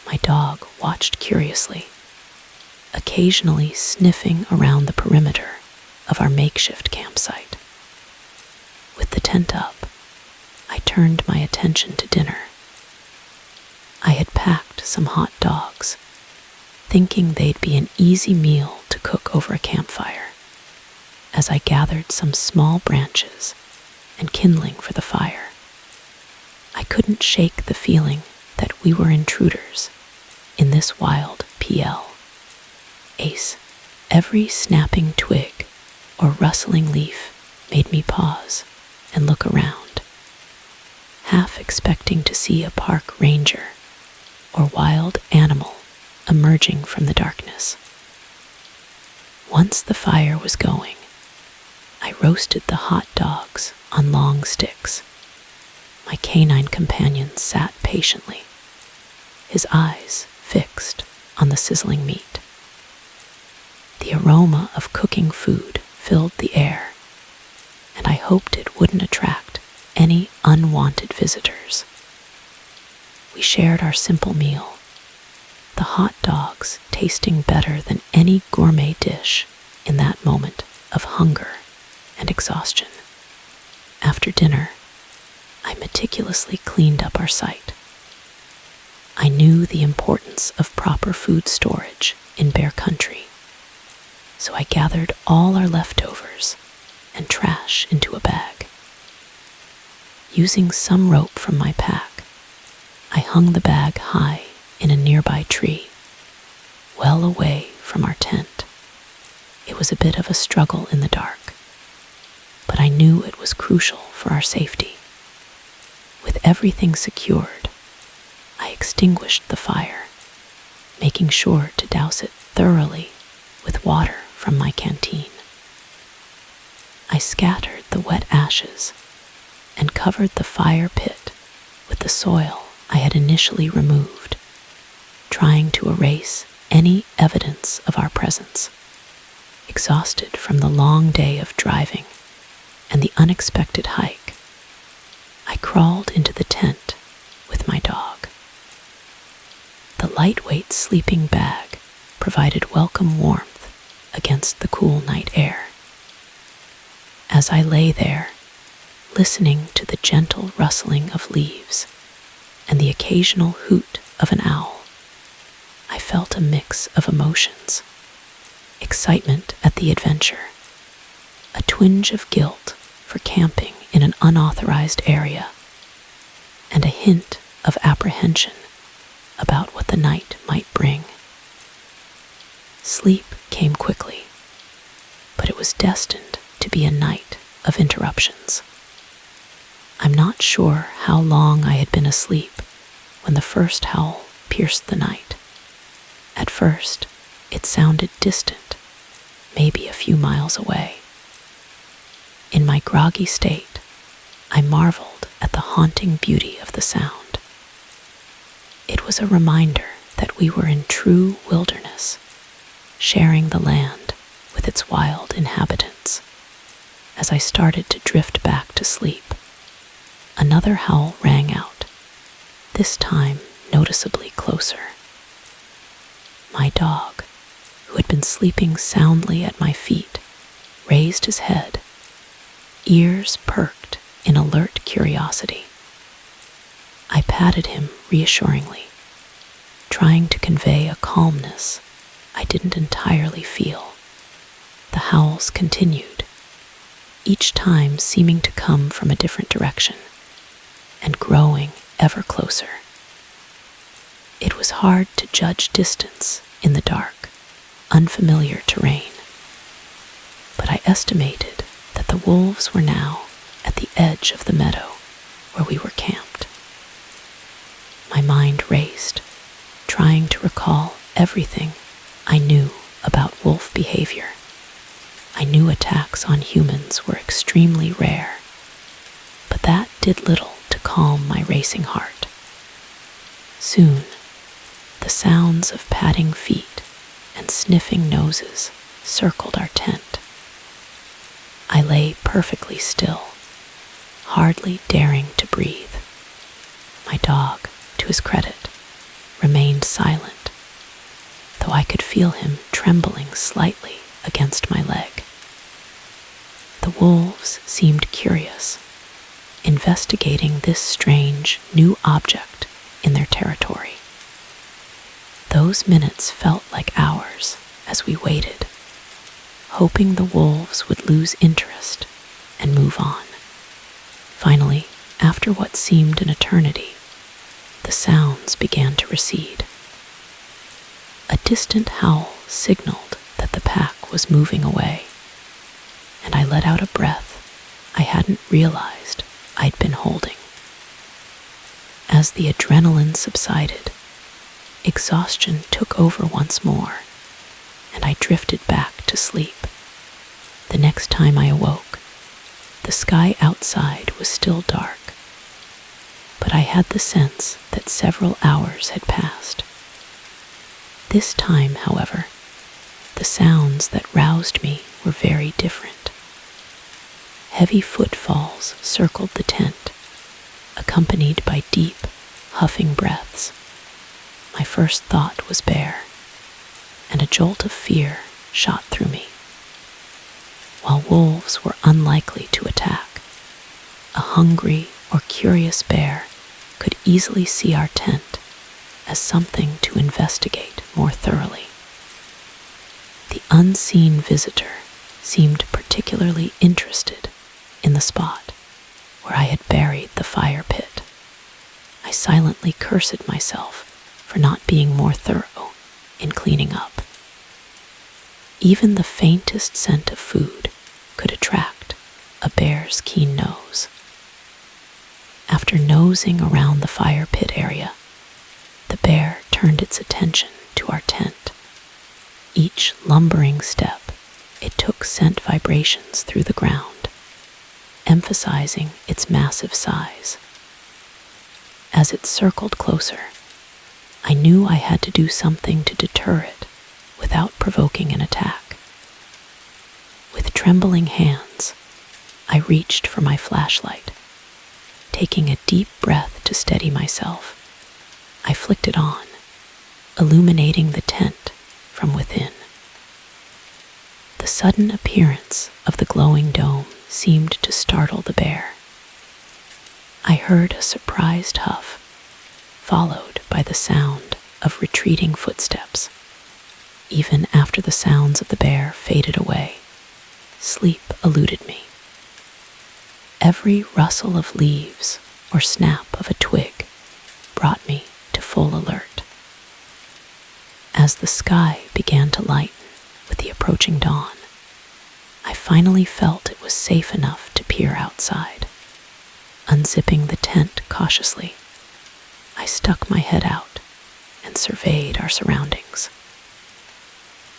My dog watched curiously, occasionally sniffing around the perimeter of our makeshift campsite. With the tent up, I turned my attention to dinner. I had packed some hot dogs, thinking they'd be an easy meal to cook over a campfire, as I gathered some small branches and kindling for the fire. I couldn't shake the feeling that we were intruders in this wild PL. Every snapping twig or rustling leaf made me pause and look around, half expecting to see a park ranger or wild animal emerging from the darkness. Once the fire was going, I roasted the hot dogs on long sticks. My canine companion sat patiently, his eyes fixed on the sizzling meat. The aroma of cooking food filled the air, and I hoped it wouldn't attract any unwanted visitors. We shared our simple meal, the hot dogs tasting better than any gourmet dish in that moment of hunger and exhaustion. After dinner, I meticulously cleaned up our site. I knew the importance of proper food storage in bear country, so I gathered all our leftovers and trash into a bag. Using some rope from my pack, I hung the bag high in a nearby tree, well away from our tent. It was a bit of a struggle in the dark, but I knew it was crucial for our safety. With everything secured, I extinguished the fire, making sure to douse it thoroughly with water from my canteen. I scattered the wet ashes and covered the fire pit with the soil I had initially removed, trying to erase any evidence of our presence. Exhausted from the long day of driving and the unexpected hike, I crawled into the tent with my dog. The lightweight sleeping bag provided welcome warmth against the cool night air. As I lay there, listening to the gentle rustling of leaves and the occasional hoot of an owl. I felt a mix of emotions: excitement at the adventure, a twinge of guilt for camping in an unauthorized area, and a hint of apprehension about what the night might bring. Sleep came quickly, but it was destined to be a night of interruptions. I'm not sure how long I had been asleep when the first howl pierced the night. At first, it sounded distant, maybe a few miles away. In my groggy state, I marveled at the haunting beauty of the sound. It was a reminder that we were in true wilderness, sharing the land with its wild inhabitants. As I started to drift back to sleep, another howl rang out, this time noticeably closer. My dog, who had been sleeping soundly at my feet, raised his head, ears perked in alert curiosity. I patted him reassuringly, trying to convey a calmness I didn't entirely feel. The howls continued, each time seeming to come from a different direction and growing ever closer. It was hard to judge distance in the dark, unfamiliar terrain, but I estimated that the wolves were now at the edge of the meadow where we were camped. My mind raced, trying to recall everything I knew about wolf behavior. I knew attacks on humans were extremely rare, but that did little to calm my racing heart. Soon, the sounds of padding feet and sniffing noses circled our tent. I lay perfectly still, hardly daring to breathe. My dog, to his credit, remained silent, though I could feel him trembling slightly against my leg. The wolves seemed curious, investigating this strange new object in their territory. Those minutes felt like hours as we waited, hoping the wolves would lose interest and move on. Finally, after what seemed an eternity, the sounds began to recede. A distant howl signaled that the pack was moving away, and I let out a breath I hadn't realized I'd been holding. As the adrenaline subsided, exhaustion took over once more, and I drifted back to sleep. The next time I awoke, the sky outside was still dark, but I had the sense that several hours had passed. This time, however, the sounds that roused me were very different. Heavy footfalls circled the tent, accompanied by deep, huffing breaths. My first thought was bear, and a jolt of fear shot through me. While wolves were unlikely to attack, a hungry or curious bear could easily see our tent as something to investigate more thoroughly. The unseen visitor seemed particularly interested in the spot where I had buried the fire pit. I silently cursed myself for not being more thorough in cleaning up. Even the faintest scent of food could attract a bear's keen nose. After nosing around the fire pit area, the bear turned its attention to our tent. Each lumbering step, it took scent vibrations through the ground, emphasizing its massive size. As it circled closer, I knew I had to do something to deter it without provoking an attack. With trembling hands, I reached for my flashlight. Taking a deep breath to steady myself, I flicked it on, illuminating the tent from within. The sudden appearance of the glowing dome seemed to startle the bear, I heard a surprised huff, followed by the sound of retreating footsteps. Even after the sounds of the bear faded away, sleep eluded me. Every rustle of leaves or snap of a twig brought me to full alert. As the sky began to lighten with the approaching dawn, I finally felt it was safe enough to peer outside. Unzipping the tent cautiously, I stuck my head out and surveyed our surroundings.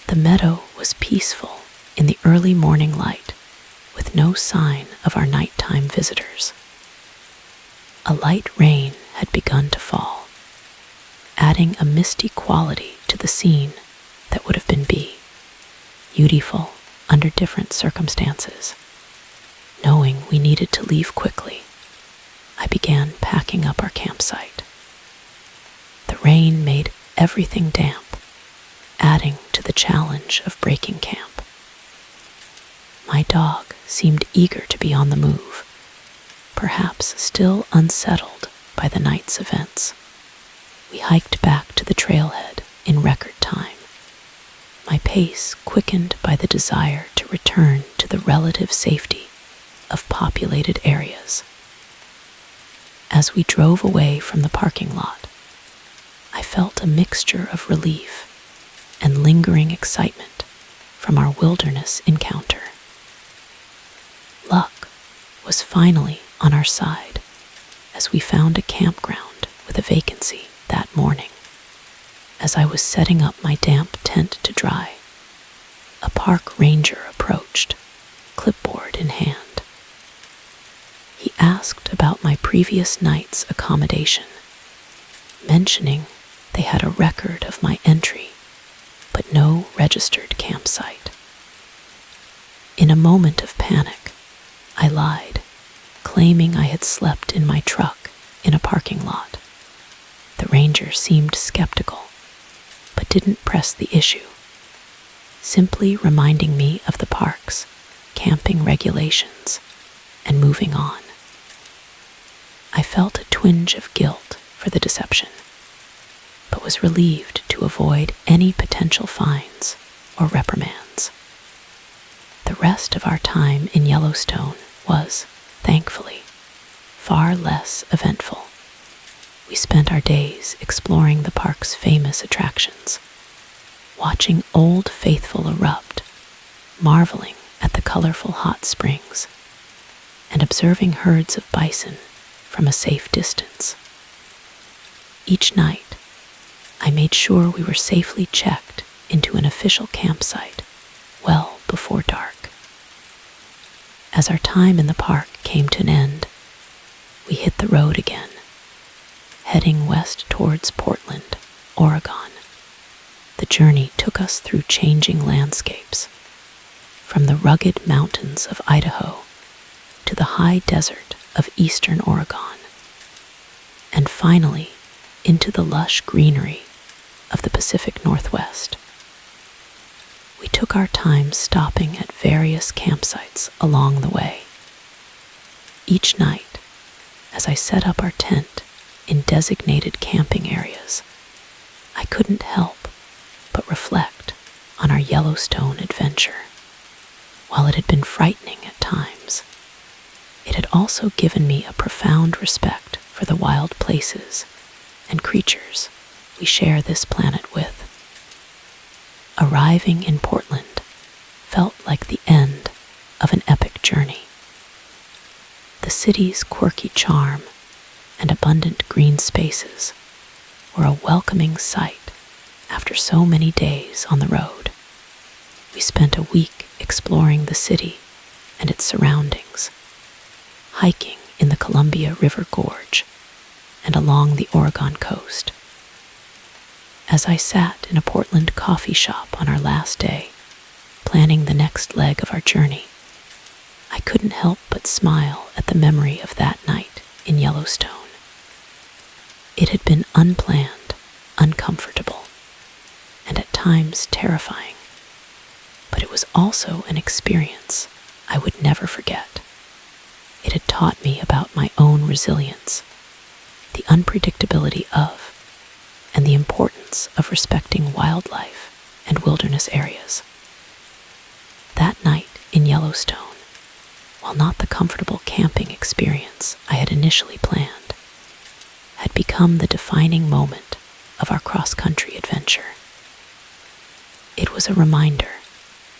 The meadow was peaceful in the early morning light, with no sign of our nighttime visitors. A light rain had begun to fall, adding a misty quality to the scene that would have been beautiful under different circumstances. Knowing we needed to leave quickly, I began packing up our campsite. The rain made everything damp, adding to the challenge of breaking camp. My dog seemed eager to be on the move, perhaps still unsettled by the night's events. We hiked back to the trailhead in record time, my pace quickened by the desire to return to the relative safety of populated areas. As we drove away from the parking lot, I felt a mixture of relief and lingering excitement from our wilderness encounter. Luck was finally on our side as we found a campground with a vacancy that morning. As I was setting up my damp tent to dry, a park ranger approached, clipboard in hand. He asked about my previous night's accommodation, mentioning they had a record of my entry, but no registered campsite. In a moment of panic, I lied, claiming I had slept in my truck in a parking lot. The ranger seemed skeptical, but didn't press the issue, simply reminding me of the park's camping regulations and moving on. I felt a twinge of guilt for the deception, but was relieved to avoid any potential fines or reprimands. The rest of our time in Yellowstone was, thankfully, far less eventful. We spent our days exploring the park's famous attractions, watching Old Faithful erupt, marveling at the colorful hot springs, and observing herds of bison from a safe distance. Each night, I made sure we were safely checked into an official campsite well before dark. As our time in the park came to an end, we hit the road again, heading west towards Portland, Oregon. The journey took us through changing landscapes, from the rugged mountains of Idaho to the high desert of eastern Oregon, and finally into the lush greenery of the Pacific Northwest. We took our time stopping at various campsites along the way. Each night, as I set up our tent in designated camping areas, I couldn't help but reflect on our Yellowstone adventure. While it had been frightening at times, it had also given me a profound respect for the wild places and creatures we share this planet with. Arriving in Portland felt like the end of an epic journey. The city's quirky charm and abundant green spaces were a welcoming sight after so many days on the road. We spent a week exploring the city and its surroundings, hiking in the Columbia River Gorge and along the Oregon coast. As I sat in a Portland coffee shop on our last day, planning the next leg of our journey, I couldn't help but smile at the memory of that night in Yellowstone. It had been unplanned, uncomfortable, and at times terrifying, but it was also an experience I would never forget. It had taught me about my own resilience, the unpredictability of, and the importance of respecting wildlife and wilderness areas. That night in Yellowstone, while not the comfortable camping experience I had initially planned, had become the defining moment of our cross-country adventure. It was a reminder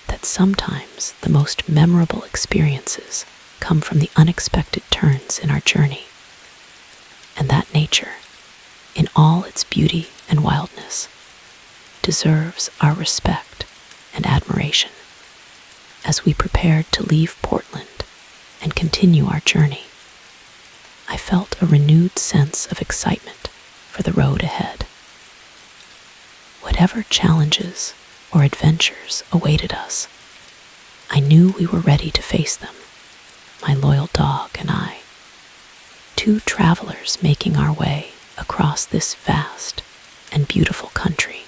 that sometimes the most memorable experiences come from the unexpected turns in our journey, and that nature, in all its beauty and wildness, deserves our respect and admiration. As we prepared to leave Portland and continue our journey, I felt a renewed sense of excitement for the road ahead. Whatever challenges or adventures awaited us, I knew we were ready to face them, my loyal dog and I, two travelers making our way across this vast and beautiful country.